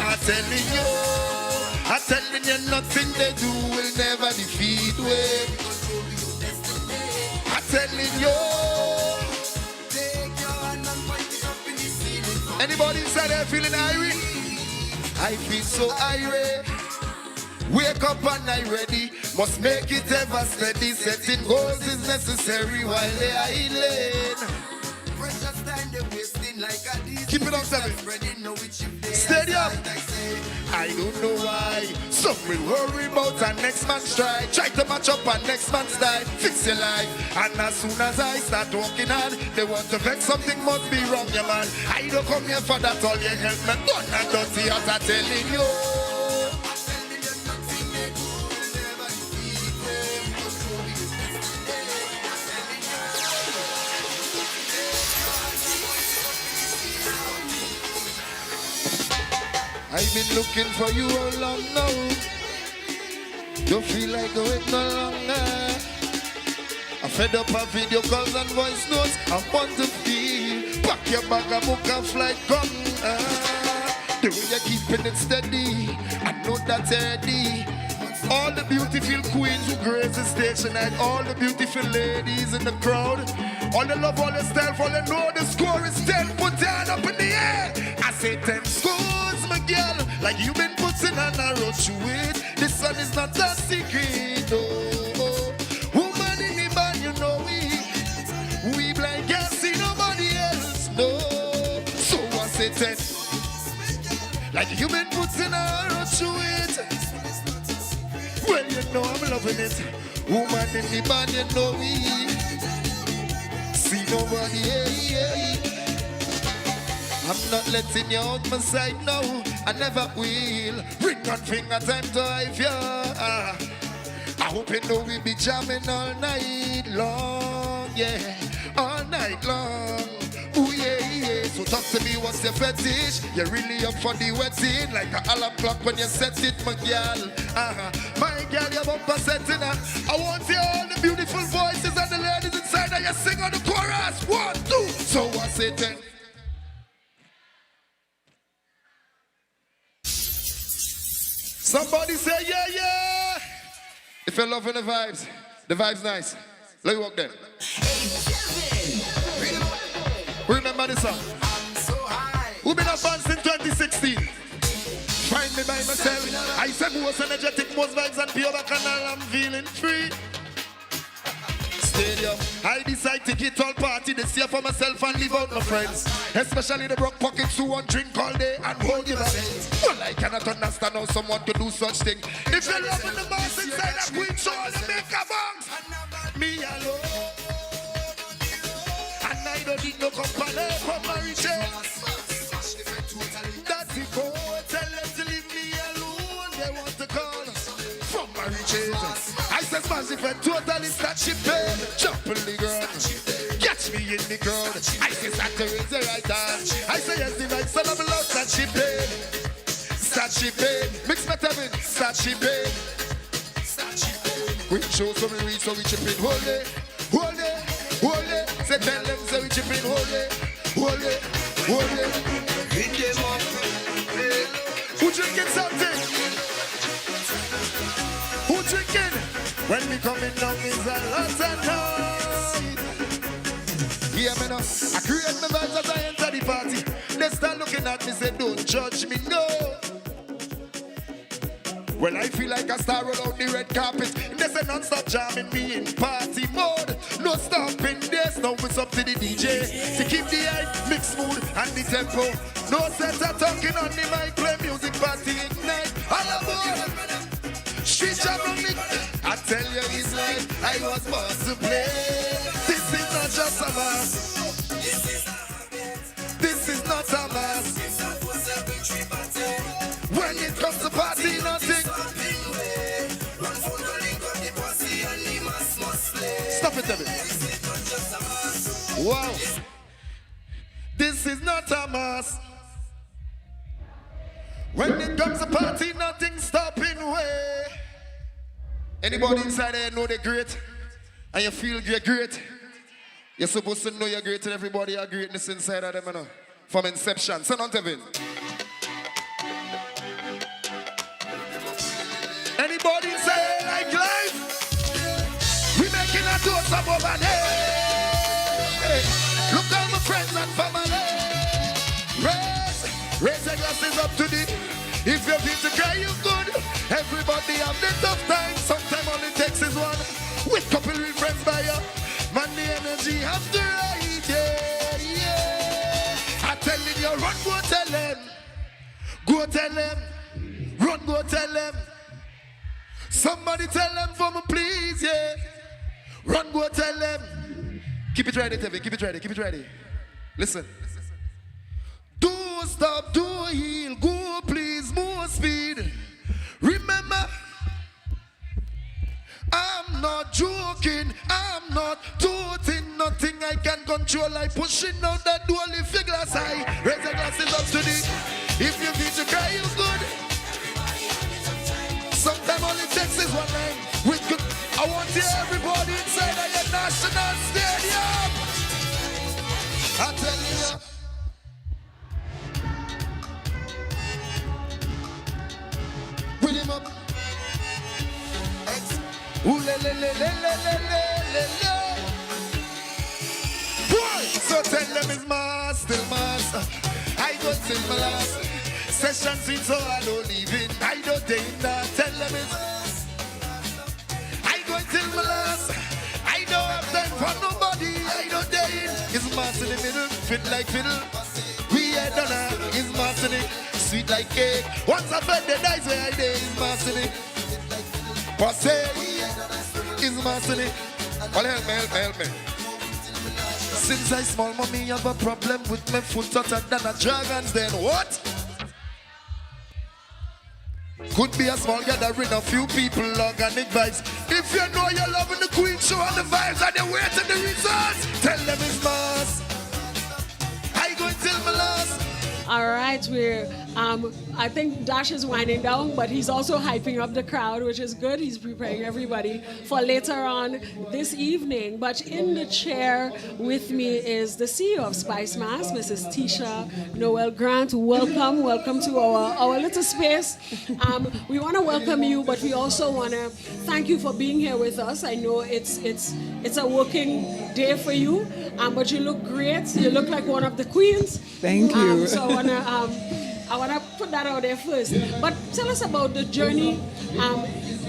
I'm telling you, nothing they do will never defeat we. I'm telling you. Anybody inside there feeling irate? I feel so irate. Wake up and I ready. Must make it ever steady. Setting goals is necessary while they are healing. Precious time they wasting like a diesel. Keep it on 7. Stadium. I don't know why. Some will worry about our next man's try. Try to match up our next man's die. Fix your life. And as soon as I start walking on, they want to vex something must be wrong, yeah man. I don't come here for that, all you help me. Don't and dirty as I'm telling you. I've been looking for you all long now. Don't feel like going no longer. I fed up of video calls and voice notes. I want to feel. Pack your bag and book a flight, come. The way you're keeping it steady, I know that's ready. All the beautiful queens who grace the stage tonight. All the beautiful ladies in the crowd. All the love, all the style, all the know the score is 10. Put your hand up in the air. I say 10 scores, my girl. Like you've been putting on a road to it. This one is not a secret, oh. Woman in the band, you know we blind, can't see nobody else, no. So I say 10. Like you've been putting on a road to it. Well, you know I'm loving it. Woman in the band, you know we see nobody, hey. I'm not letting you out my side now. I never will. Ring on finger, time to hive ya. I hope you know we be jamming all night long, yeah, all night long. Ooh yeah. So talk to me, what's your fetish? You're really up for the wedding, like an alarm clock when you set it, my girl. My girl, your bumper setting up. I want to hear all the beautiful voices and the ladies inside that you sing on the chorus. 1, 2. So I say 10. Somebody say yeah. If you're loving the vibes nice. Let me walk there. Remember this song? We've been up on since 2016. Find me by myself. I said most energetic, most vibes and pure bacchanal. I'm feeling free. Stadium. I decide to get all party this year for myself and leave out my friends. Especially the broke pockets who want drink all day and hold you back. Well, I cannot understand how someone could do such thing. If you're loving the boss inside a queen show, you make a box. Me alone. And I don't need no company from my riches. That's the code. Tell them to leave me alone. They want to call from my riches. I said massive and totally start shipping. Jump in the ground. Catch me in the crowd. I say start to raise the right hand. I say yes, the right son of a love. Start shipping. Start shipping. Mix my time in. Start shipping. We show so we reach, so we chip in. Hold it. Say tell them so we chip in. Hold it. Hit them up. Who drinking something? Who drinking? When we coming down is a lot of noise. Yeah, me now. I create my vibes as I enter the party. They start looking at me, say don't judge me, no. Well, I feel like a star roll out the red carpet. They say non-stop jamming me in party mode. No stopping this, now it's up to the DJ to keep the hype, mix mood and the tempo. No sense of talking on the mic, play music party ignite. All aboard. Street jam on me. I tell you it's like I was born to play. This is not just a mass. This is not a mass. When it comes to party, nothing. Stop it, David. Wow. This is not a mass. When it comes to party, nothing stopping way. Anybody inside there know they're great? And you feel you're great? You're supposed to know you're great and everybody has greatness inside of them, you know? From inception. Send on Tevin. Anybody say like life? We making a toast above and hey. Look at my friends and family. Raise your glasses up to the. If you feel to cry, you good. Everybody have the tough time. Sometimes all it takes is one. With couple with friends by you. Man, the energy have to ride. Yeah. I telling you, run, go tell them. Go tell them. Run, go tell them. Somebody tell them for me, please, yeah. Run, go tell them. Keep it ready, Tevin. Keep it ready. Keep it ready. Listen. Do stop, do heal, go please, more speed. Remember, I'm not joking, I'm not toting, nothing I can control. I pushing out that door, lift your glass high. Raise your glasses up to the. If you feel to cry, you good. Sometimes all it takes is one line. With good, I want to hear everybody inside of your national stadium. I tell you. Put him up. Ooh, le, le, le, le, le, le, le, le. Boy, so tell them it's mass, still mass. I go till my last. Session sweet, so I don't leave it. I don't take that. Tell them it's mass. I go till my last. I don't have time for nobody. I don't dare. It's mass in the middle, fit like fiddle. We ain't done it. It's mass in it. Sweet like cake. Once I fed the dice where I did, is massing it. Passe is massing it. Well, help me. Since I small mommy have a problem with my foot hotter than a dragon's, then what? Could be a small gathering, a few people, organic vibes. If you know you're loving the Queen Show and the vibes and you're waiting the results, tell them it's mass. I go and tell my last. All right, I think Dash is winding down, but he's also hyping up the crowd, which is good. He's preparing everybody for later on this evening. But in the chair with me is the CEO of Spice Mass, Mrs. Tisha Noel Grant. Welcome to our little space. We want to welcome you, but we also want to thank you for being here with us. I know it's a working day for you, but you look great. You look like one of the queens. Thank you. So I want to put that out there first. But tell us about the journey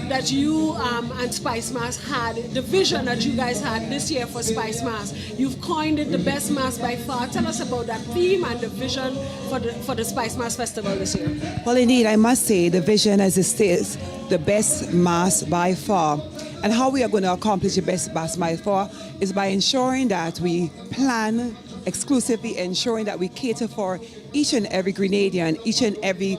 that you and Spice Mass had, the vision that you guys had this year for Spice Mass. You've coined it the best mass by far. Tell us about that theme and the vision for the Spice Mass Festival this year. Well, indeed, I must say the vision, as it states, the best mass by far. And how we are going to accomplish the best mass by far is by ensuring that we plan exclusively, ensuring that we cater for each and every Grenadian, each and every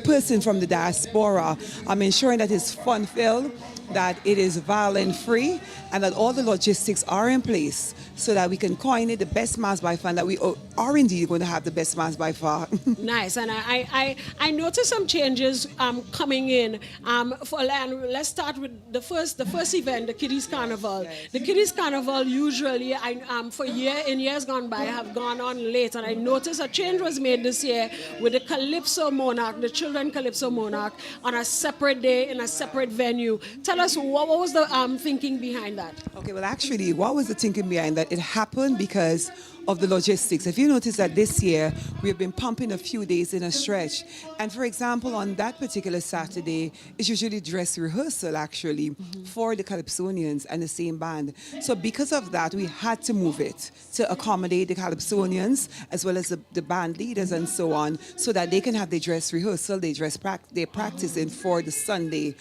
person from the diaspora. I'm ensuring that it's fun-filled, that it is violent-free, and that all the logistics are in place so that we can coin it the best mass by far, and that we are indeed going to have the best mass by far. Nice, and I noticed some changes coming in. Let's start with the first event, the Kiddies Carnival. The Kiddies Carnival usually, in years gone by, have gone on late, and I noticed a change was made this year with the Calypso Monarch, the Children Calypso Monarch, on a separate day in a separate venue. Tell us what was the thinking behind that? Okay, well, actually, what was the thinking behind that? It happened because of the logistics. If you notice that this year we've been pumping a few days in a stretch, and for example, on that particular Saturday, it's usually dress rehearsal actually for the Calypsonians and the same band. So because of that, we had to move it to accommodate the Calypsonians as well as the band leaders and so on, so that they can have their dress rehearsal, they're practicing for the Sunday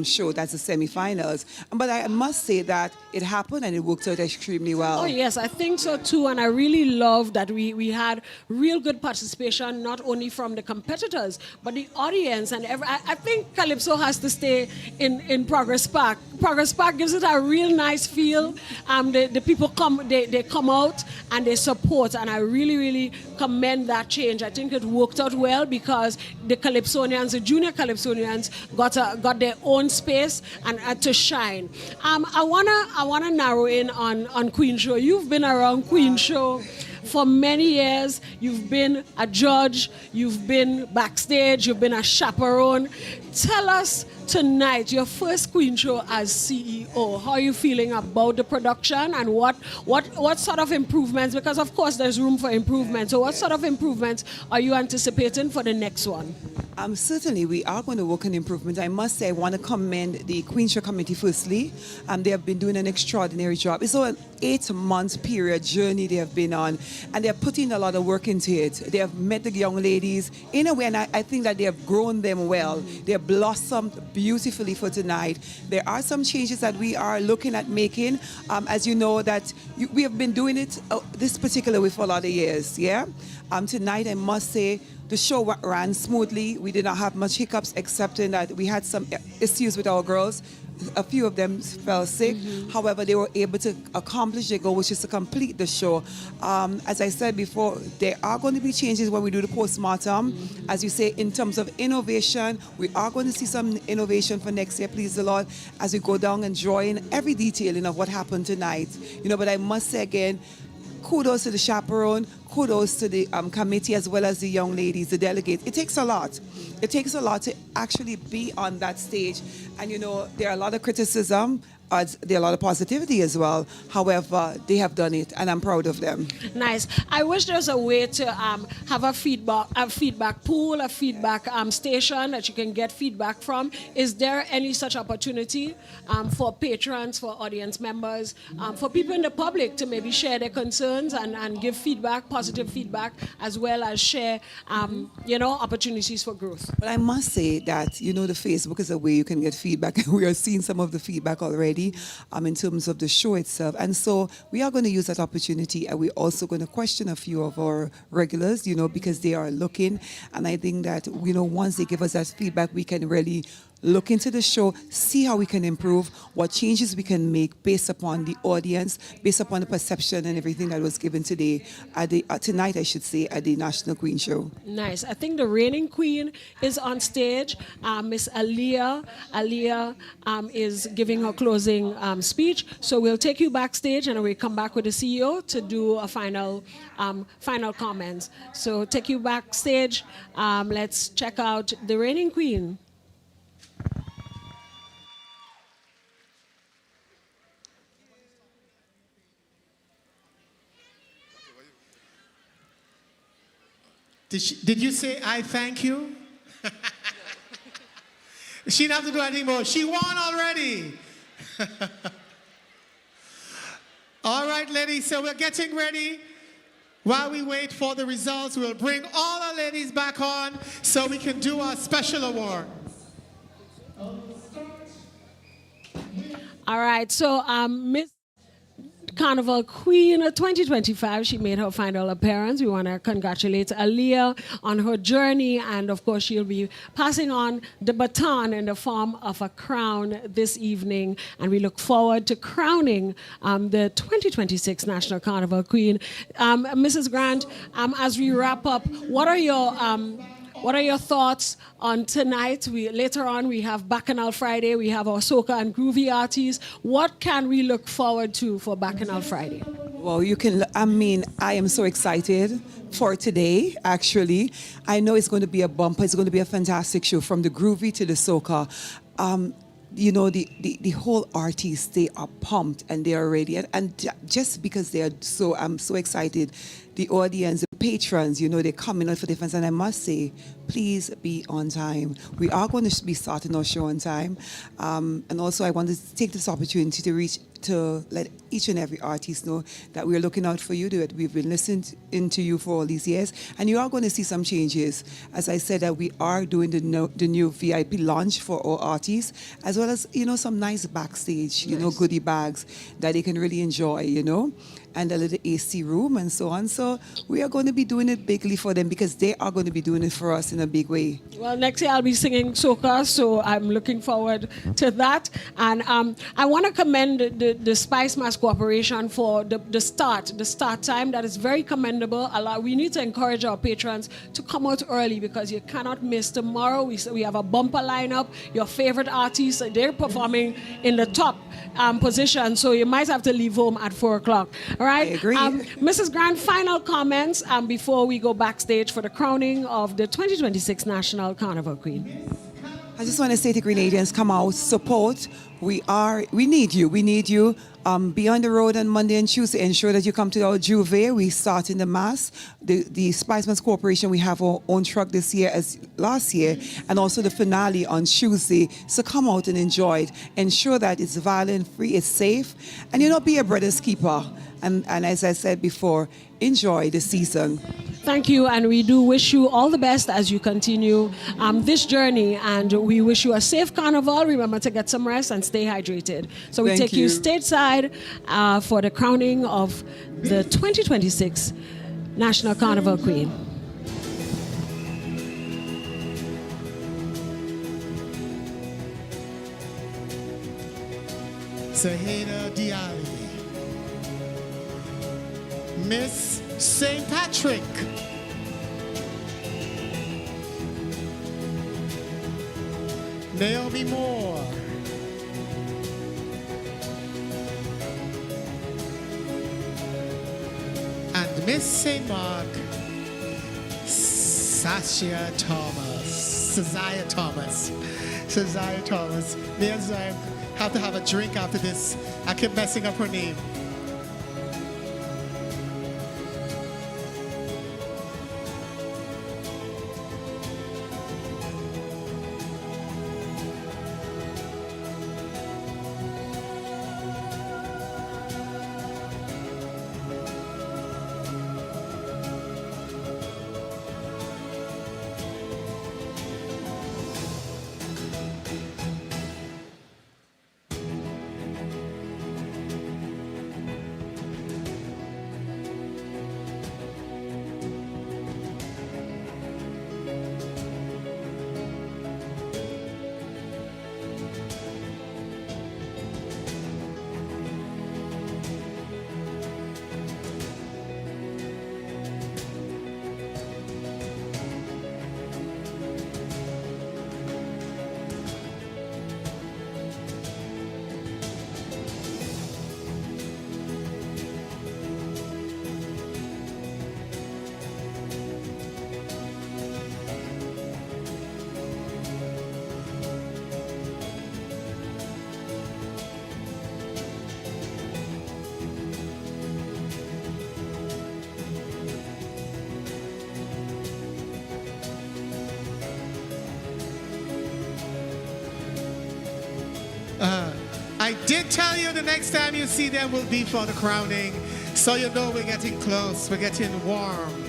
show. That's the semi-finals. But I must say that it happened and it worked out extremely well. Oh yes, I think so too, and I really love that we had real good participation, not only from the competitors but the audience and I think Calypso has to stay in Progress Park. Progress Park gives it a real nice feel. The people they come out and they support, and I really commend that change. I think it worked out well because the Calypsonians, the junior Calypsonians, got their own space and to shine. I wanna narrow in on Queen Show. You've been around Queen Show for many years. You've been a judge, you've been backstage, you've been a chaperone. Tell us tonight, your first Queen Show as CEO, how are you feeling about the production and what sort of improvements, because of course there's room for improvement, so what sort of improvements are you anticipating for the next one? Certainly, we are going to work on improvement. I must say, I want to commend the Queen Show Committee firstly. They have been doing an extraordinary job. It's an 8-month period journey they have been on, and they're putting a lot of work into it. They have met the young ladies in a way, and I think that they have grown them well. They have blossomed beautifully for tonight. There are some changes that we are looking at making. As you know, that we have been doing it this particular way for a lot of years, yeah? Tonight, I must say, the show ran smoothly. We did not have much hiccups, except in that we had some issues with our girls. A few of them fell sick. However, they were able to accomplish their goal, which is to complete the show. As I said before, there are going to be changes when we do the postmortem. As you say, in terms of innovation, we are going to see some innovation for next year, please the Lord, as we go down and draw in every detailing of what happened tonight. But I must say again, kudos to the chaperone, kudos to the committee as well as the young ladies, the delegates. It takes a lot. It takes a lot to actually be on that stage. And there are a lot of criticism, there are a lot of positivity as well. However, they have done it, and I'm proud of them. Nice. I wish there was a way to have a feedback pool, a feedback station that you can get feedback from. Is there any such opportunity for patrons, for audience members, for people in the public to maybe share their concerns and give feedback, positive feedback, as well as share, opportunities for growth? But I must say that, the Facebook is a way you can get feedback. We are seeing some of the feedback already. In terms of the show itself. And so we are going to use that opportunity, and we're also going to question a few of our regulars, because they are looking. And I think that, once they give us that feedback, we can really look into the show, see how we can improve, what changes we can make based upon the audience, based upon the perception and everything that was given today, tonight, I should say, at the National Queen Show. Nice. I think the reigning queen is on stage. Miss Aaliyah. Aaliyah is giving her closing speech. So we'll take you backstage, and we'll come back with the CEO to do a final comments. So take you backstage. Let's check out the reigning queen. Did you say, I thank you? She didn't have to do anything more. She won already. All right, ladies, so we're getting ready. While we wait for the results, we'll bring all our ladies back on so we can do our special award. All right, so Miss Carnival Queen 2025, she made her final appearance. We want to congratulate Aaliyah on her journey, and of course she'll be passing on the baton in the form of a crown this evening, and we look forward to crowning the 2026 National Carnival Queen. Mrs. Grant, as we wrap up, what are your thoughts on tonight? Later on, we have Bacchanal Friday. We have our soca and groovy artists. What can we look forward to for Bacchanal Friday? Well, I am so excited for today, actually. I know it's going to be a bumper. It's going to be a fantastic show, from the groovy to the soca. you know, the whole artists, they are pumped and they are ready. And just because they are so, I'm so excited, the audience, the patrons, you know, they're coming out for defense. And I must say, please be on time. We are going to be starting our show on time. And also I want to take this opportunity to let each and every artist know that we're looking out for you, that we've been listening to you for all these years, and you are going to see some changes. As I said, that we are doing the new VIP launch for our artists, as well as, you know, some nice backstage, you know, goodie bags that they can really enjoy, you know, and a little AC room and so on. So we are going to be doing it bigly for them because they are going to be doing it for us in a big way. Well, next year I'll be singing soca, so I'm looking forward to that. And I want to commend the Spice Mass Corporation for the start time. That is very commendable. We need to encourage our patrons to come out early because you cannot miss tomorrow. We have a bumper lineup. Your favorite artists, they're performing in the top position, so you might have to leave home at 4 o'clock. All right? I agree. Mrs. Grant, final comments before we go backstage for the crowning of the 2026 National Carnival Queen. I just want to say to Grenadians, come out, support. We need you. We need you. Be on the road on Monday and Tuesday. Ensure that you come to our Juve. We start in the mass. The Spiceman's Corporation, we have our own truck this year as last year, and also the finale on Tuesday. So come out and enjoy it. Ensure that it's violent-free, it's safe, and, you know, be a brother's keeper. And as I said before, enjoy the season. Thank you, and we do wish you all the best as you continue this journey, and we wish you a safe carnival. Remember to get some rest and stay hydrated. So we Thank take you stateside for the crowning of the 2026 National Carnival Queen. Zaheda Diali, Miss St. Patrick, Naomi Moore, and Miss St. Mark, Sasha Thomas, Ceziah Thomas. Me and Zaya have to have a drink after this. I keep messing up her name. I did tell you the next time you see them will be for the crowning, so you know we're getting close, we're getting warm.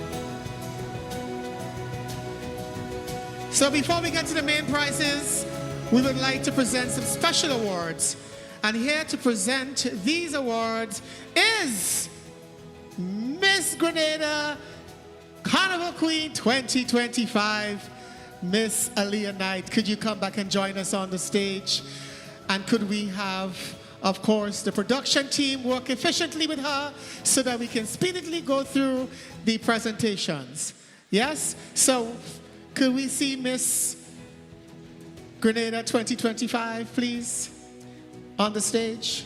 So before we get to the main prizes, we would like to present some special awards. And here to present these awards is Miss Grenada Carnival Queen 2025, Miss Aaliyah Knight. Could you come back and join us on the stage? And could we have, of course, the production team work efficiently with her so that we can speedily go through the presentations? Yes? So could we see Miss Grenada 2025, please, on the stage?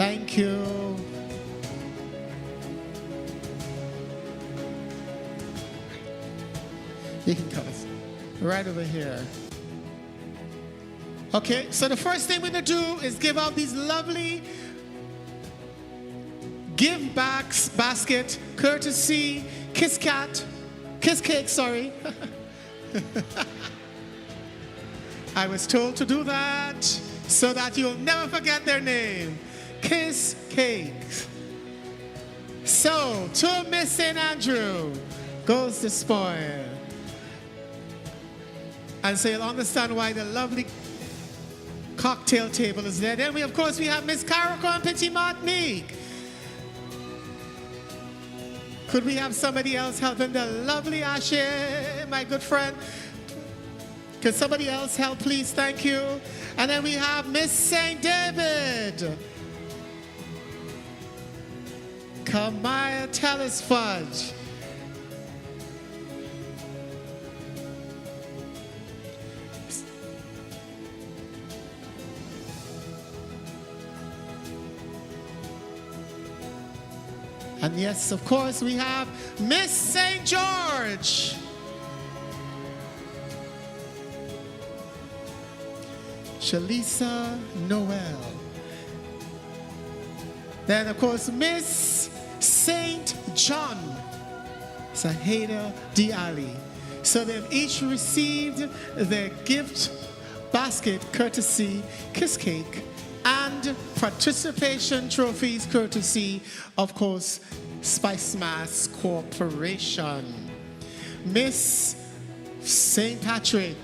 Thank you. You can come right over here. Okay, so the first thing we're going to do is give out these lovely give backs basket courtesy Kiss Cake, sorry. I was told to do that so that you'll never forget their name. Kiss Cakes. So, to Miss St. Andrew goes the spoil. And so you'll understand why the lovely cocktail table is there. Then of course we have Miss Carrico and Petit Martinique. Could we have somebody else helping the lovely Ashe, my good friend? Could somebody else help, please? Thank you. And then we have Miss St. David. Kamaya Tellis Fudge. And yes, of course, we have Miss St. George. Shalisa Noel. Then, of course, Miss St. John. Saheda Diali. So they've each received their gift basket courtesy Kiss Cake and participation trophies courtesy, of course, Spice Mass Corporation. Miss St. Patrick,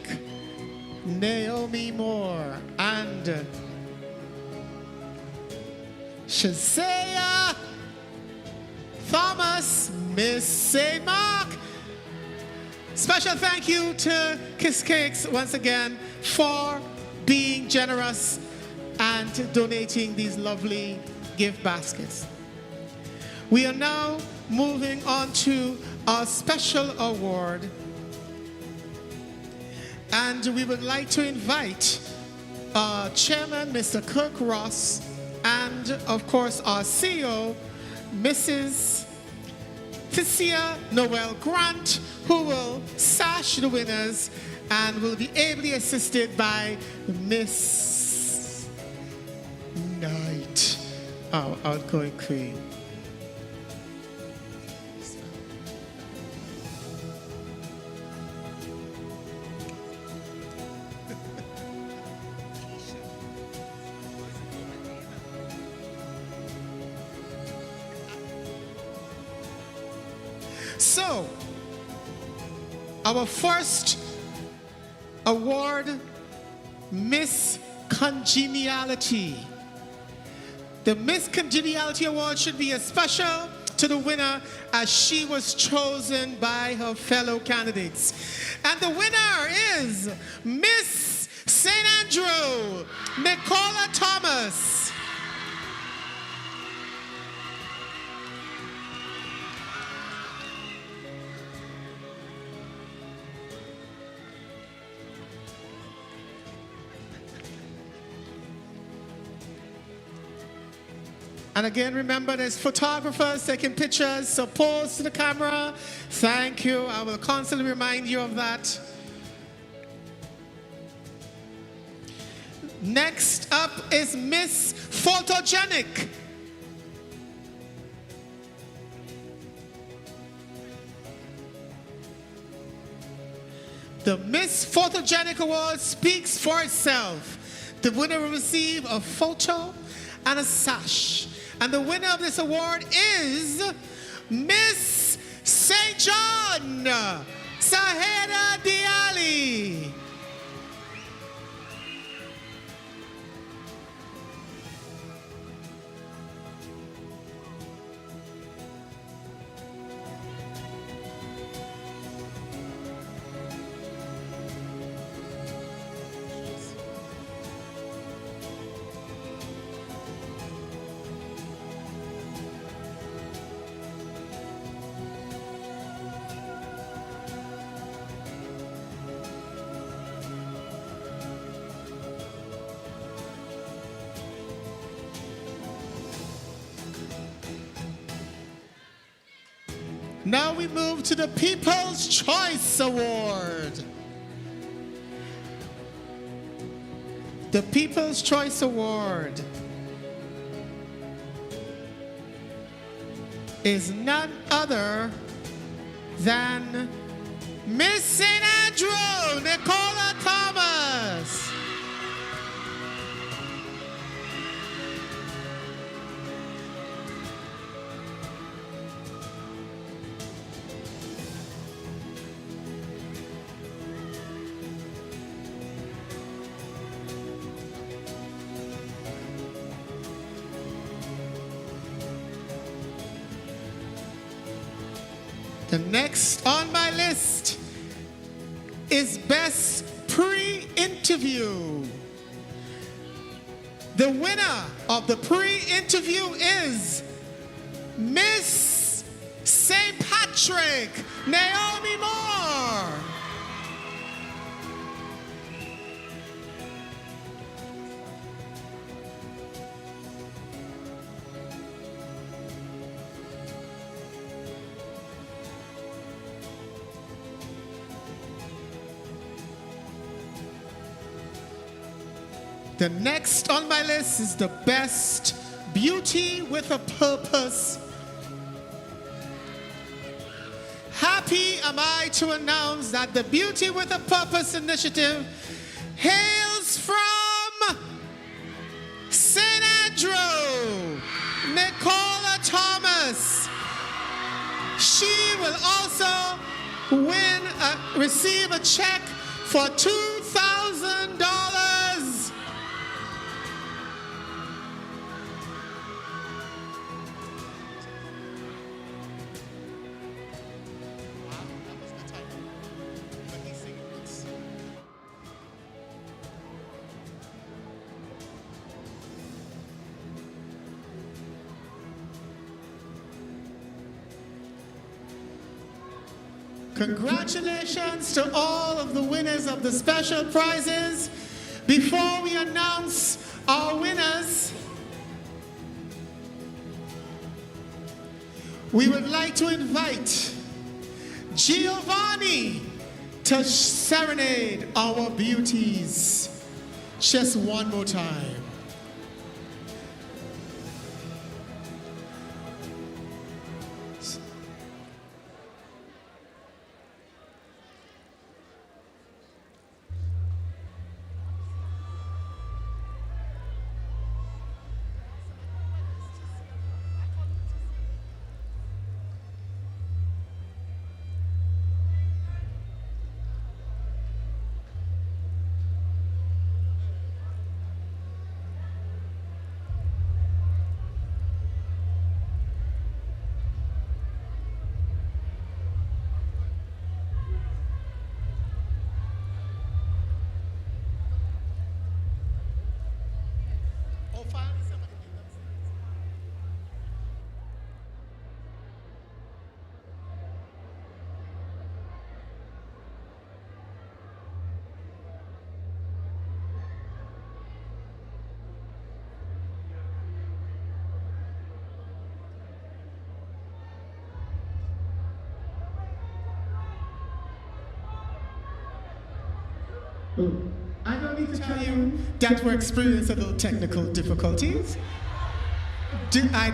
Naomi Moore, and Shazia Thomas, Miss St. Mark. Special thank you to Kiss Cakes once again for being generous and donating these lovely gift baskets. We are now moving on to our special award, and we would like to invite our chairman, Mr. Kirk Ross, and of course our CEO, Mrs. Ticia Noel Grant, who will sash the winners and will be ably assisted by Miss Knight, our outgoing queen. So, our first award, Miss Congeniality. The Miss Congeniality Award should be a special to the winner as she was chosen by her fellow candidates. And the winner is Miss St. Andrew, Nicola Thomas. And again, remember, there's photographers taking pictures, so pose to the camera. Thank you. I will constantly remind you of that. Next up is Miss Photogenic. The Miss Photogenic Award speaks for itself. The winner will receive a photo and a sash. And the winner of this award is Miss St. John, Saheda Diali. Now we move to the People's Choice Award. The People's Choice Award is none other than Miss St. Andrew, Nicola Thomas. The next on my list is Best Pre-Interview. The winner of the pre-interview is Miss St. Patrick, Naomi Moore. The next on my list is the Best Beauty with a Purpose. Happy am I to announce that the Beauty with a Purpose initiative hails from St. Andrew, Nicola Thomas. She will also receive a check for $2,000. Congratulations to all of the winners of the special prizes. Before we announce our winners, we would like to invite Giovanni to serenade our beauties just one more time. I don't need to tell you that we're experiencing a little technical difficulties. I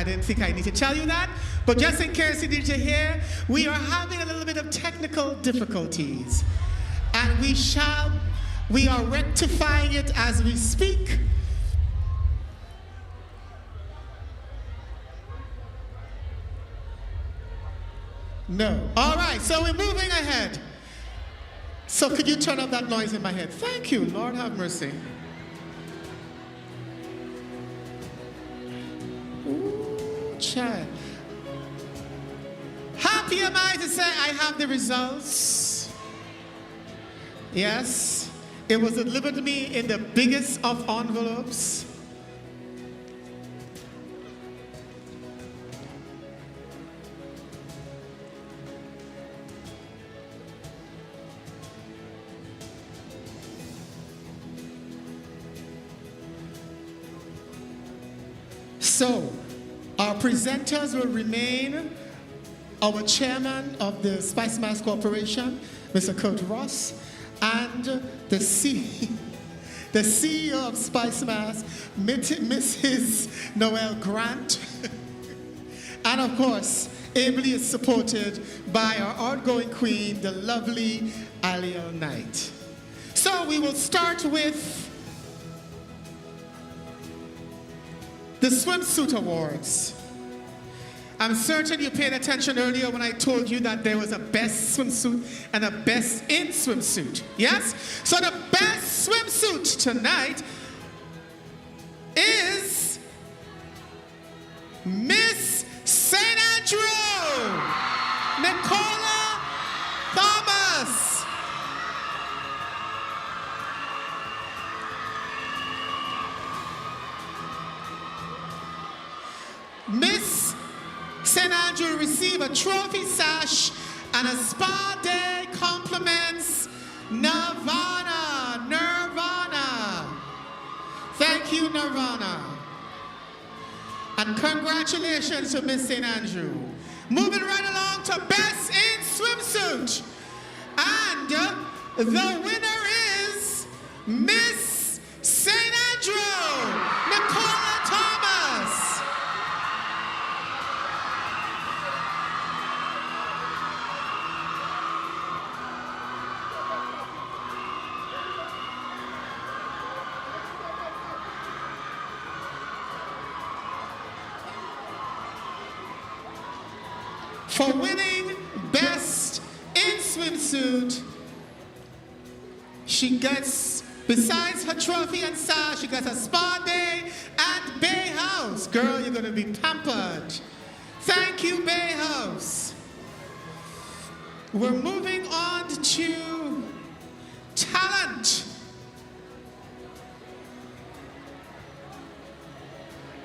didn't think I need to tell you that, but just in case you need to hear, we are having a little bit of technical difficulties, and we are rectifying it as we speak. No. All right, so we're moving ahead. So could you turn up that noise in my head? Thank you, Lord have mercy. Ooh, child. Happy am I to say I have the results. Yes, it was delivered to me in the biggest of envelopes. So, our presenters will remain our chairman of the Spice Mass Corporation, Mr. Kurt Ross, and the CEO of Spice Mass, Mrs. Noel Grant. And of course, ably is supported by our outgoing queen, the lovely Aliel Knight. So we will start with the Swimsuit Awards. I'm certain you paid attention earlier when I told you that there was a best swimsuit and a best in swimsuit. Yes? So the best swimsuit tonight is Miss St. Andrew, Nicola Thomas. Miss St. Andrew receive a trophy sash and a spa day compliments Nirvana. Thank you, Nirvana. And congratulations to Miss St. Andrew. Moving right along to Best in Swimsuit. And the winner is Miss St. Andrew, Nicola Thomas. For winning Best in Swimsuit, she gets, besides her trophy and sash, she gets a spa day at Bay House. Girl, you're gonna be pampered. Thank you, Bay House. We're moving on to talent.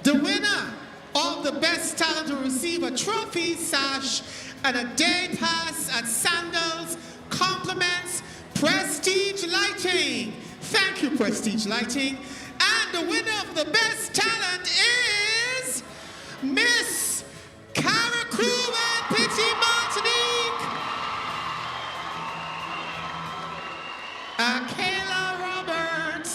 The winner of the best talent will receive a trophy, sash, and a day pass at Sandals Compliments Prestige Lighting. Thank you, Prestige Lighting. And the winner of the best talent is Miss Caracou and Petit Martinique, Kayla Roberts.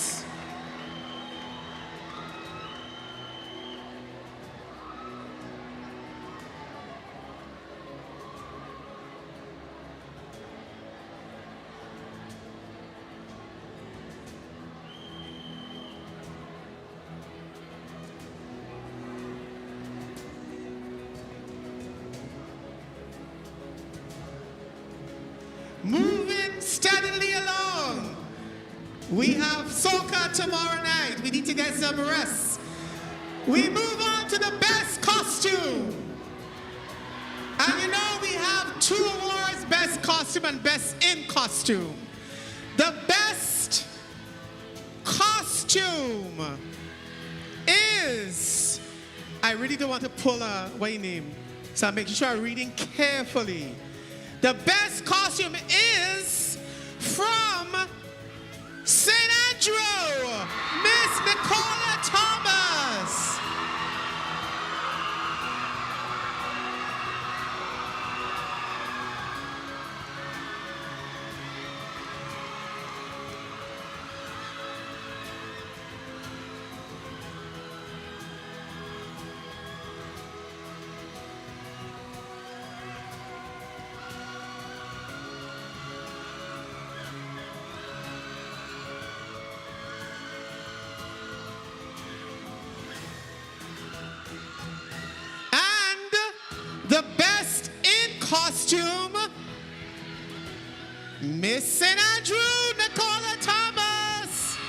Moving steadily along. We have soca tomorrow night. We need to get some rest. We move on to the best costume. And you know we have 2 awards, best costume and best in costume. The best costume is, I really don't want to pull a, what your name? So I'm making sure I'm reading carefully. The best costume is from St. Andrew, Miss Nicola Thomas. The best in costume, Miss St. Andrew, Nicola Thomas.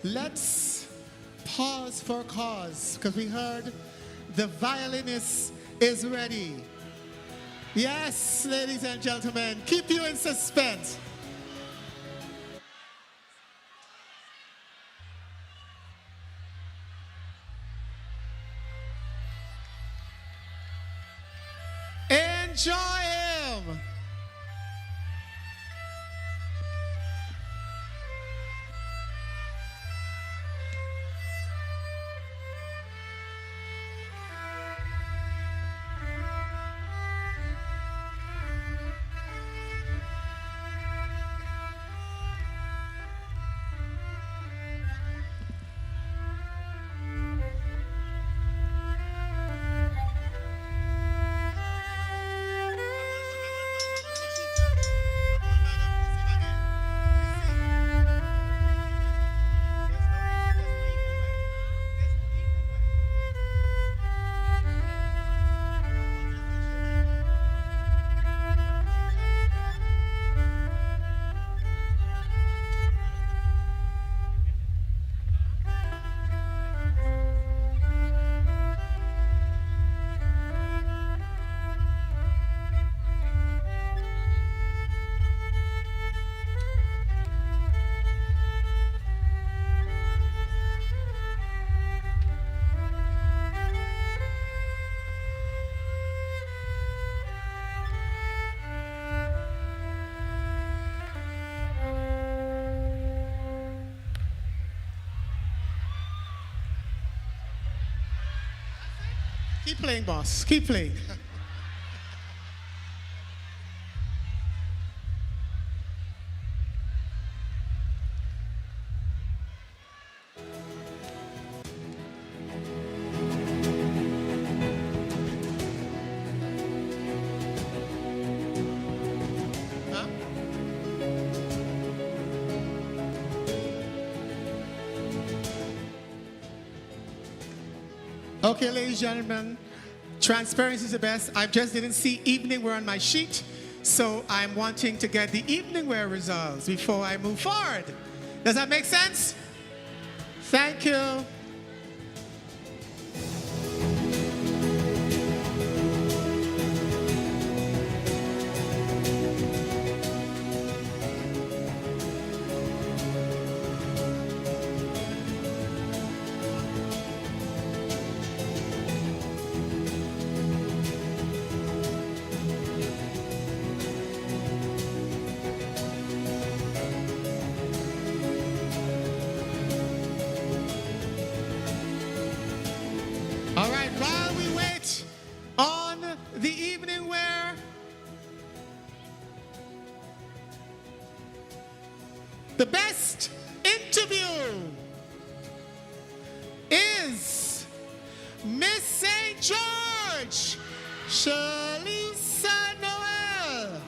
let's pause for cause because we heard the violinist is ready. Yes, ladies and gentlemen, keep you in suspense. Enjoy him. Keep playing, boss. Keep playing. Okay, ladies and gentlemen, transparency is the best. I just didn't see evening wear on my sheet, so I'm wanting to get the evening wear results before I move forward. Does that make sense? Thank you. All right, while we wait on the evening wear, the best interview is Miss St. George, Shalisa Noel.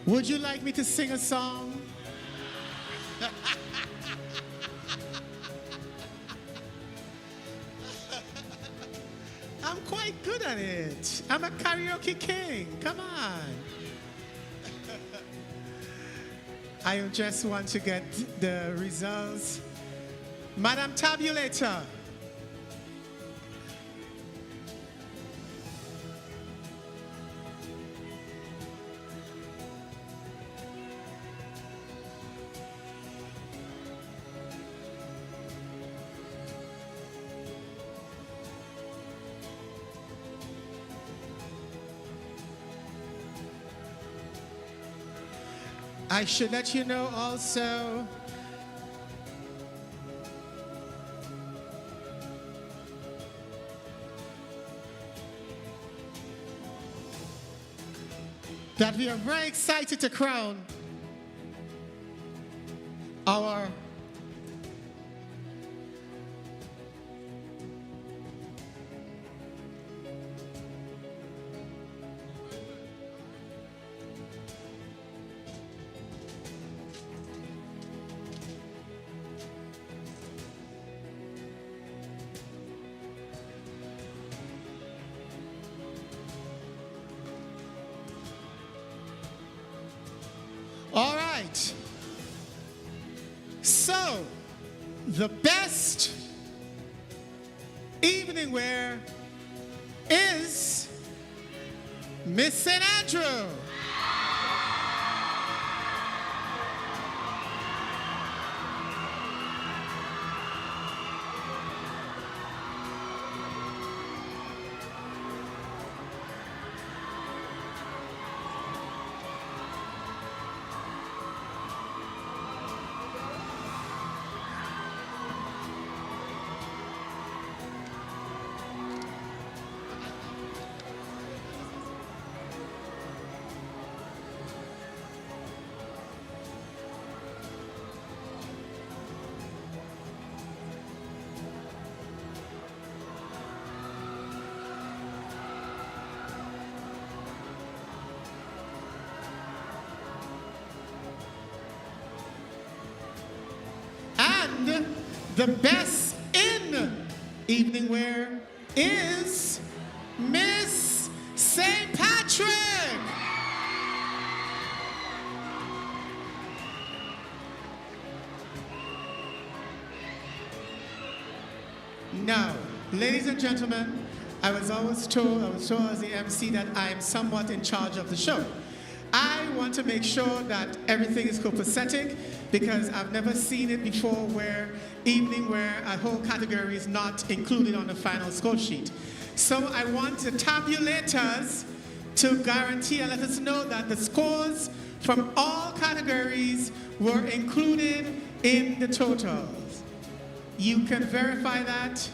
Would you like me to sing a song? I'm quite good at it. I'm a karaoke king. Come on. I just want to get the results. Madam Tabulator. I should let you know also that we are very excited to crown our all right. So, the best evening wear is Miss St. Andrew. And the best in evening wear is Miss St. Patrick. Now, ladies and gentlemen, I was told as the MC that I am somewhat in charge of the show. I want to make sure that everything is copacetic because I've never seen it before where evening wear a whole category is not included on the final score sheet. So I want the tabulators to guarantee and let us know that the scores from all categories were included in the totals. You can verify that.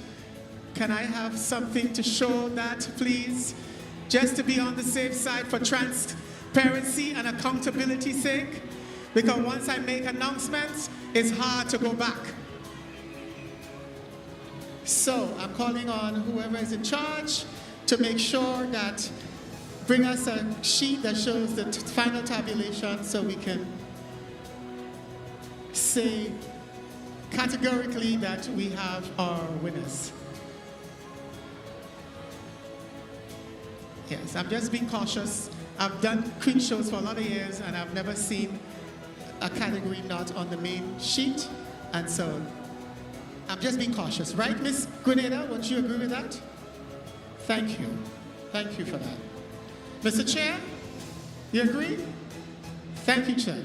Can I have something to show that, please? Just to be on the safe side for transparency and accountability's sake, because once I make announcements, it's hard to go back. So I'm calling on whoever is in charge to make sure that bring us a sheet that shows the final tabulation so we can say categorically that we have our winners. Yes, I'm just being cautious. I've done Queen shows for a lot of years and I've never seen a category not on the main sheet. And so I'm just being cautious. Right, Miss Grenada? Won't you agree with that? Thank you. Thank you for that. Mr. Chair, you agree? Thank you, Chair.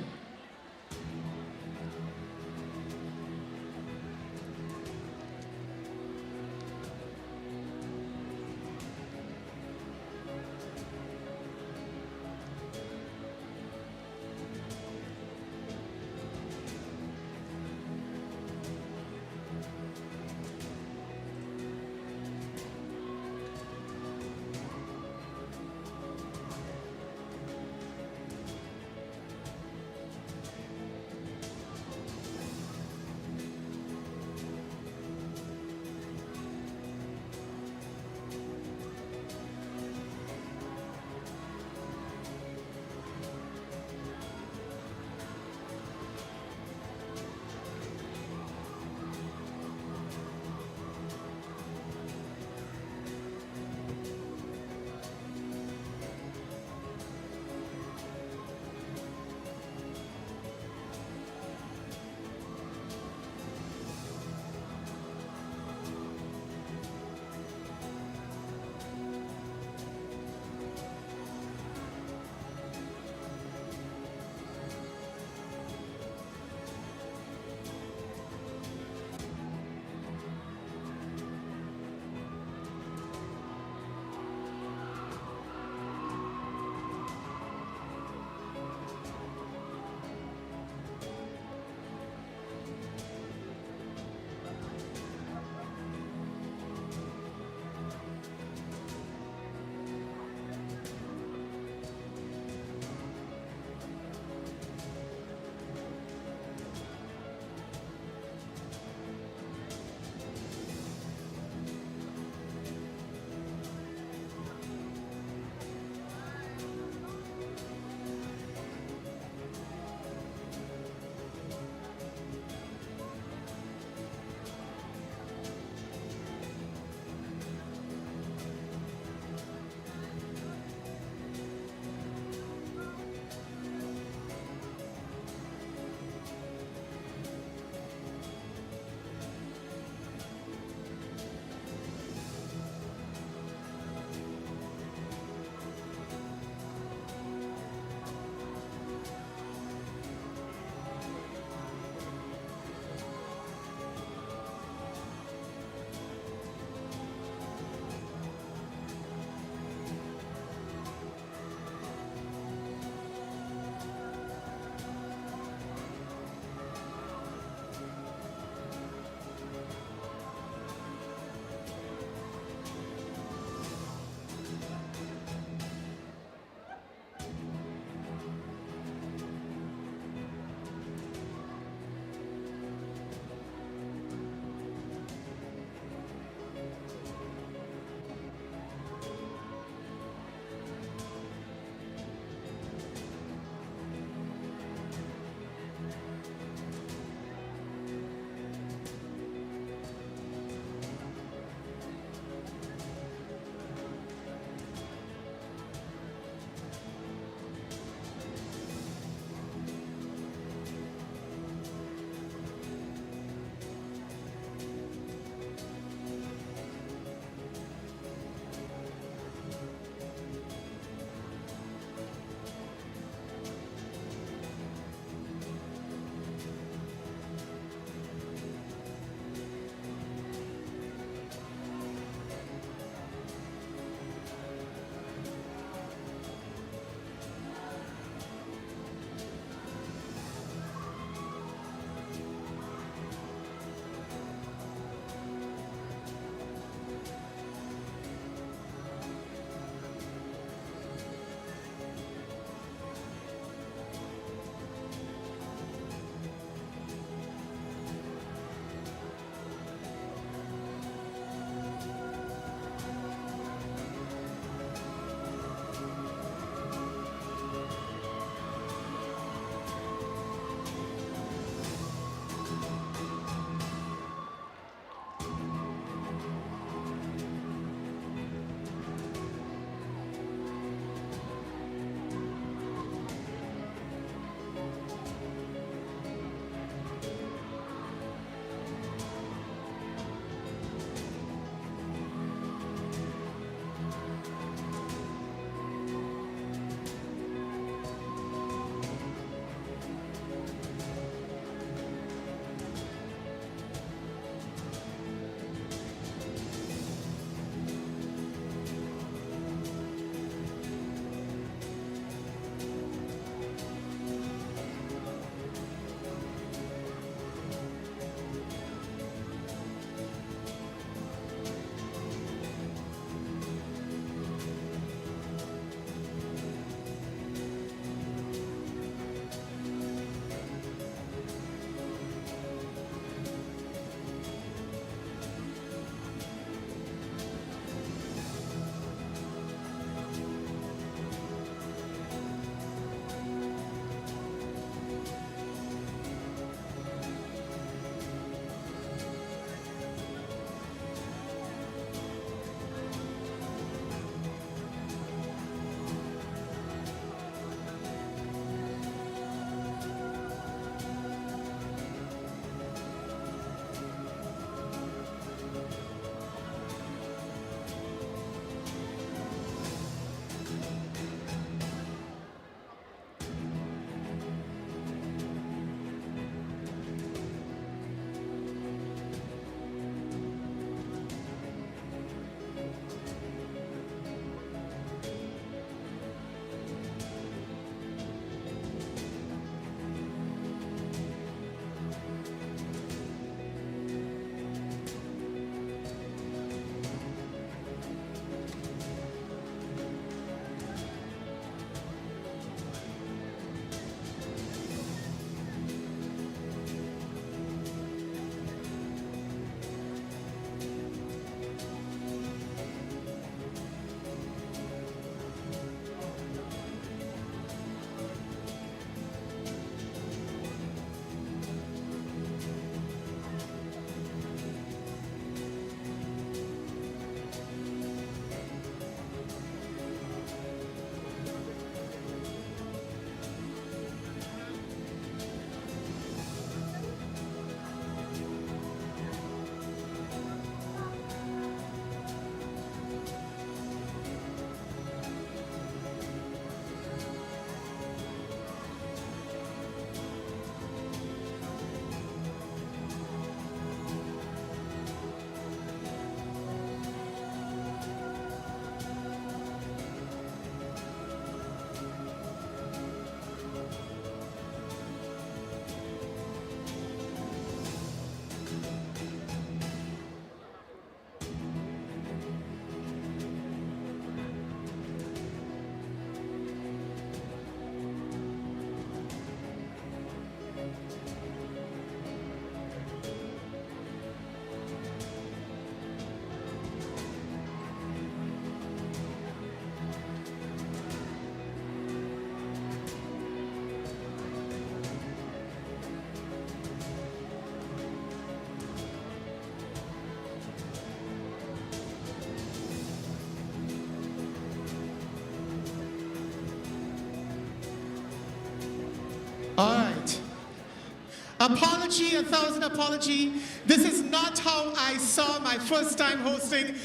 Apology, 1,000 apology. This is not how I saw my first time hosting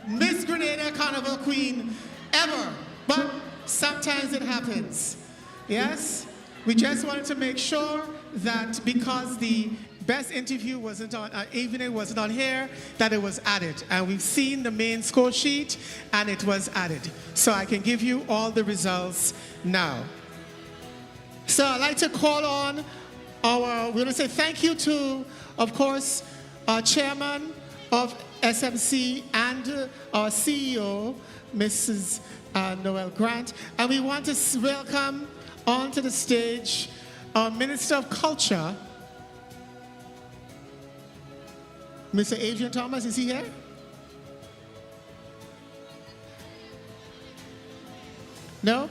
Miss Grenada Carnival Queen ever. But sometimes it happens. Yes? We just wanted to make sure that because the best interview wasn't on, evening wasn't on here, that it was added. And we've seen the main score sheet, and it was added. So I can give you all the results now. So I'd like to call on we're going to say thank you to, of course, our chairman of SMC and our CEO, Mrs. Noel Grant. And we want to welcome onto the stage our Minister of Culture, Mr. Adrian Thomas. Is he here? No?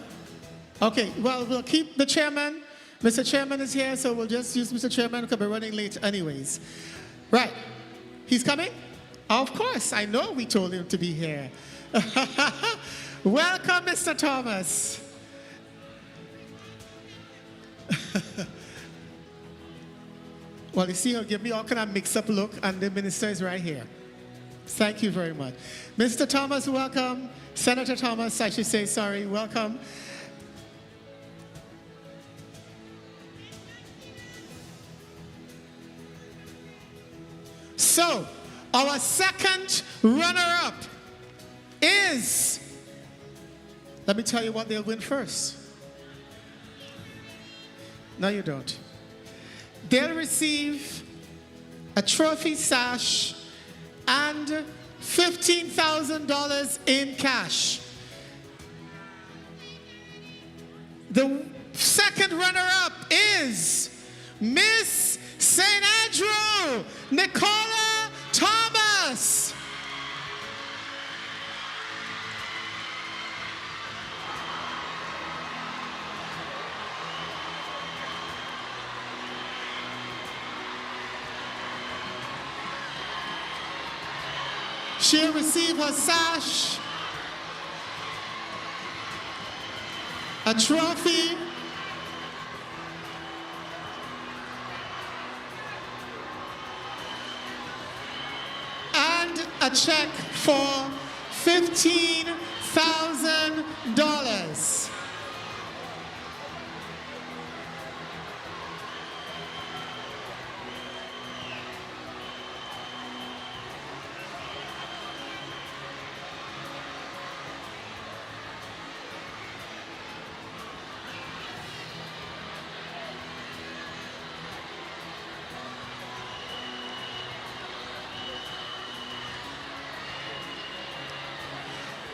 Okay, well, we'll keep the chairman. Mr. Chairman is here, so we'll just use Mr. Chairman because we're running late anyways. Right. He's coming? Of course, I know we told him to be here. Welcome, Mr. Thomas. Well, you see, he'll give me all kind of mix-up look, and the minister is right here. Thank you very much. Mr. Thomas, welcome. Senator Thomas, I should say, sorry, welcome. So, our second runner-up is, let me tell you what they'll win first. No, you don't. They'll receive a trophy sash and $15,000 in cash. The second runner-up is Miss St. Andrew, Nicola Thomas. She'll receive her sash, a trophy, and a check for $15,000.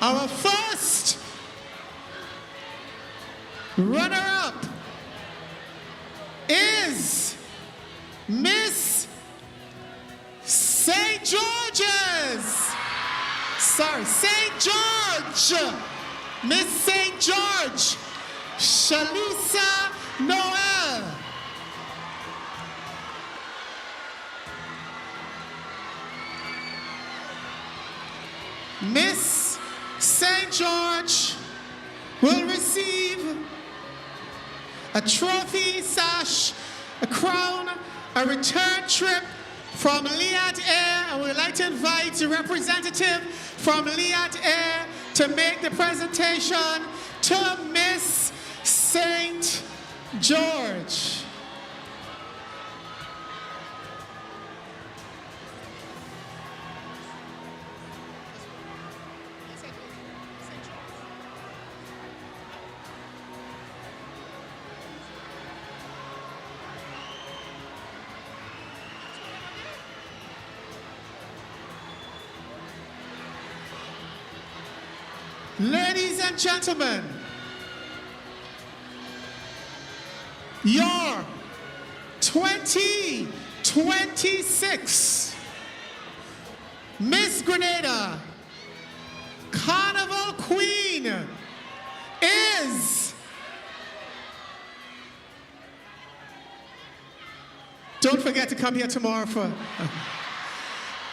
Our first runner-up is Miss St. George's. Sorry, St. George. Miss St. George, Shalisa Noel. Miss St. George will receive a trophy, sash, a crown, a return trip from Liat Air, and we'd like to invite a representative from Liat Air to make the presentation to Miss St. George. Ladies and gentlemen, your 2026 Miss Grenada Carnival Queen is, don't forget to come here tomorrow for,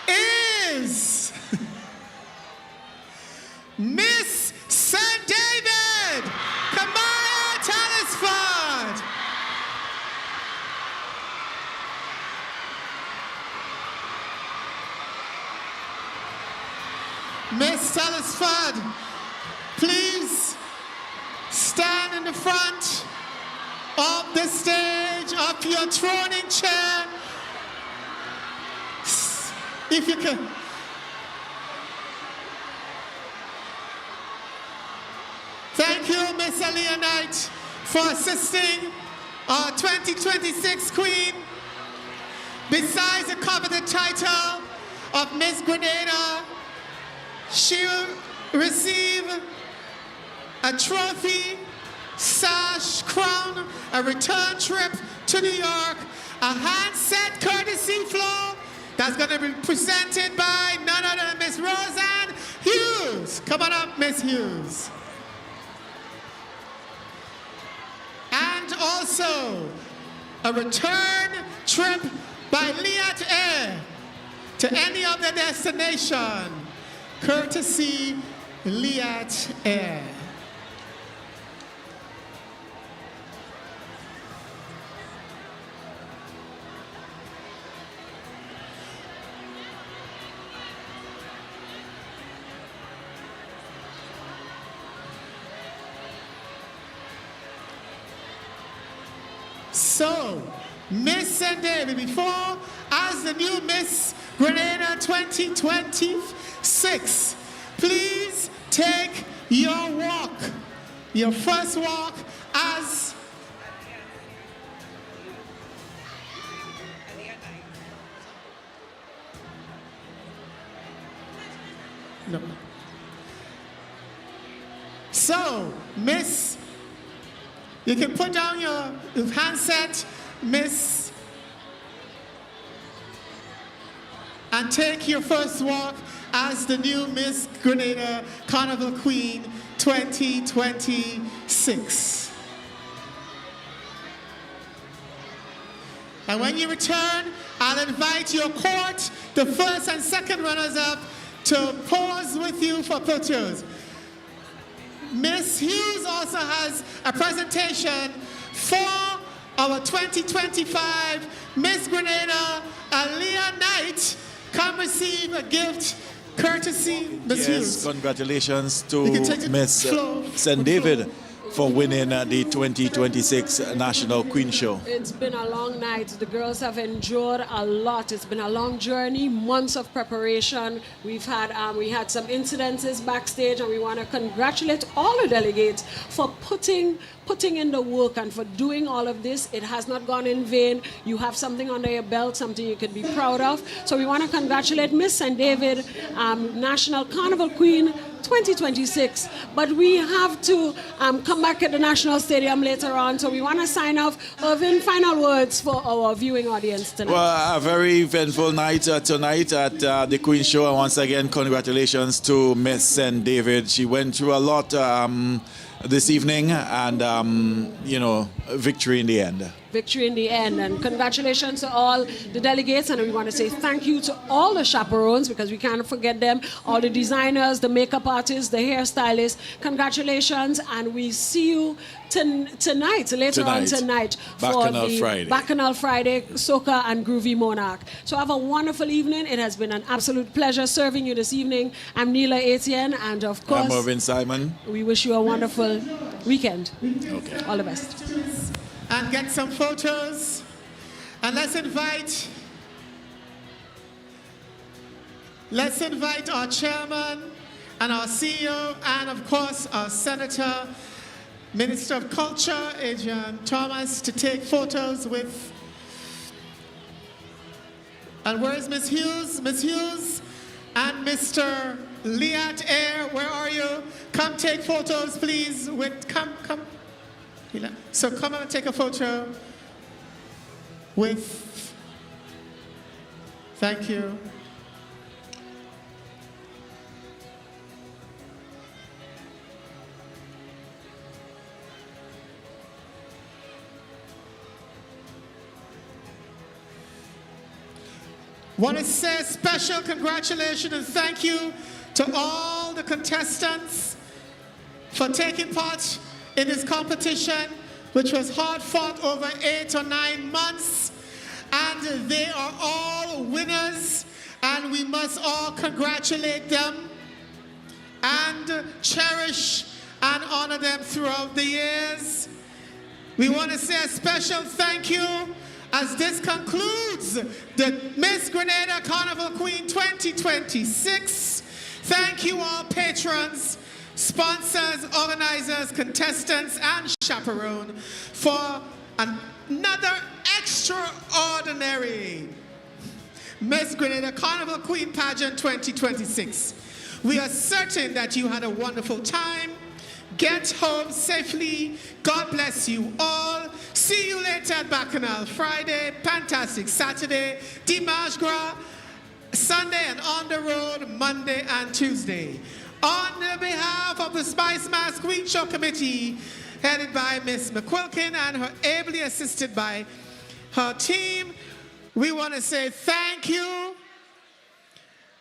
is Miss St. David, Kamara Telesford. Miss Telesford, please stand in the front of the stage of your throning chair. If you can. Thank you, Miss Aaliyah Knight, for assisting our 2026 Queen. Besides the coveted title of Miss Grenada, she'll receive a trophy, sash, crown, a return trip to New York, a handset courtesy floor that's going to be presented by none other than Miss Roseanne Hughes. Come on up, Miss Hughes. And also a return trip by Liat Air to any other destination, courtesy Liat Air. So, Miss and David, before, as the new Miss Grenada 2026, please take your walk, your first walk as no. So, Miss, you can put down your handset, Miss, and take your first walk as the new Miss Grenada Carnival Queen 2026. And when you return, I'll invite your court, the first and second runners-up, to pose with you for photos. Miss Hughes also has a presentation for our 2025 Miss Grenada Aaliyah Knight. Come receive a gift courtesy Miss Hughes. Congratulations to Miss St. David for winning the 2026 National Queen Show. It's been a long night. The girls have endured a lot. It's been a long journey, months of preparation. We had some incidences backstage, and we want to congratulate all the delegates for putting in the work and for doing all of this. It has not gone in vain. You have something under your belt, something you could be proud of. So we want to congratulate Miss St. David, National Carnival Queen 2026. But we have to come back at the National Stadium later on. So we want to sign off. Irvin, final words for our viewing audience tonight. Well, a very eventful night tonight at the Queen Show. And once again, congratulations to Miss St. David. She went through a lot this evening, and victory in the end. Victory in the end, and congratulations to all the delegates, and we want to say thank you to all the chaperones, because we can't forget them, all the designers, the makeup artists, the hairstylists. Congratulations, and we see you later on tonight for the Bacchanal Friday Soca and Groovy Monarch. So have a wonderful evening. It has been an absolute pleasure serving you this evening. I'm Neela Etienne, and of course, I'm Irvin Simon. We wish you a wonderful weekend. Okay. All the best. And get some photos. And let's invite our chairman and our CEO and of course our Senator, Minister of Culture, Adrian Thomas, to take photos with. And where is Miss Hughes? Miss Hughes and Mr. Liat Air, where are you? Come take photos, please. Come. So come and take a photo with, thank you. Want to say a special congratulations and thank you to all the contestants for taking part in this competition, which was hard fought over 8 or 9 months, and they are all winners, and we must all congratulate them. and cherish and honor them throughout the years. We want to say a special thank you as this concludes the Miss Grenada Carnival Queen 2026. Thank you all patrons, sponsors, organizers, contestants, and chaperone for another extraordinary Miss Grenada Carnival Queen Pageant 2026. We are certain that you had a wonderful time. Get home safely. God bless you all. See you later at Bacchanal Friday, Fantastic Saturday, Dimanche Gras, Sunday, and on the road Monday and Tuesday. On the behalf of the Spice Mass Queen Show Committee, headed by Miss McQuilkin and her ably assisted by her team, we want to say thank you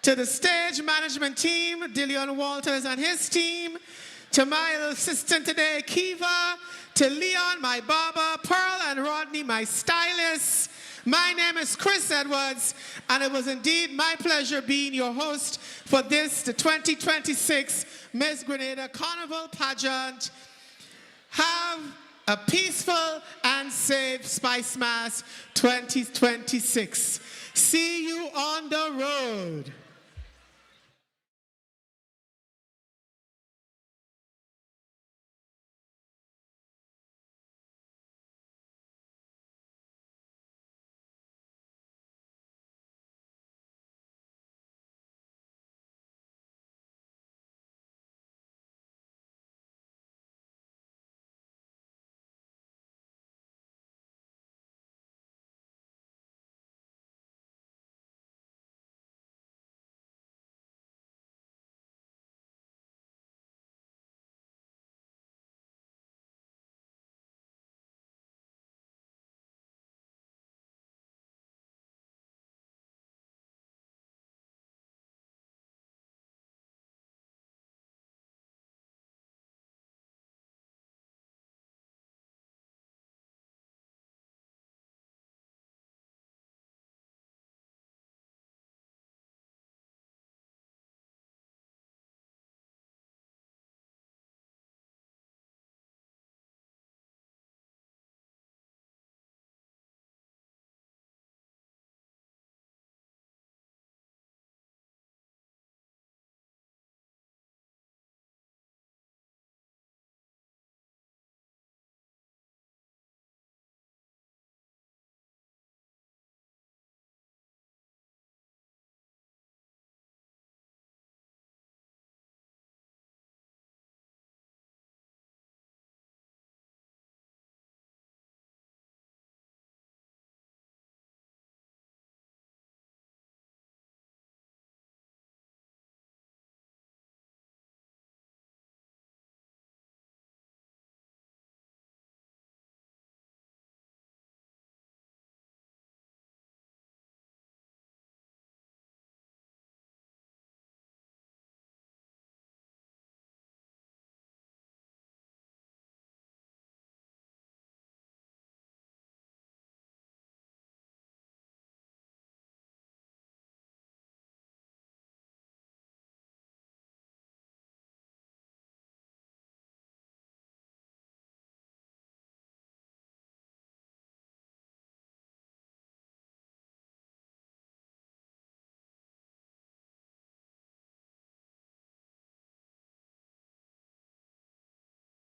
to the stage management team, Dillion Walters and his team, to my assistant today, Kiva, to Leon, my barber, Pearl and Rodney, my stylists. My name is Chris Edwards, and it was indeed my pleasure being your host for this, the 2026 Miss Grenada Carnival Pageant. Have a peaceful and safe Spice Mass 2026. See you on the road.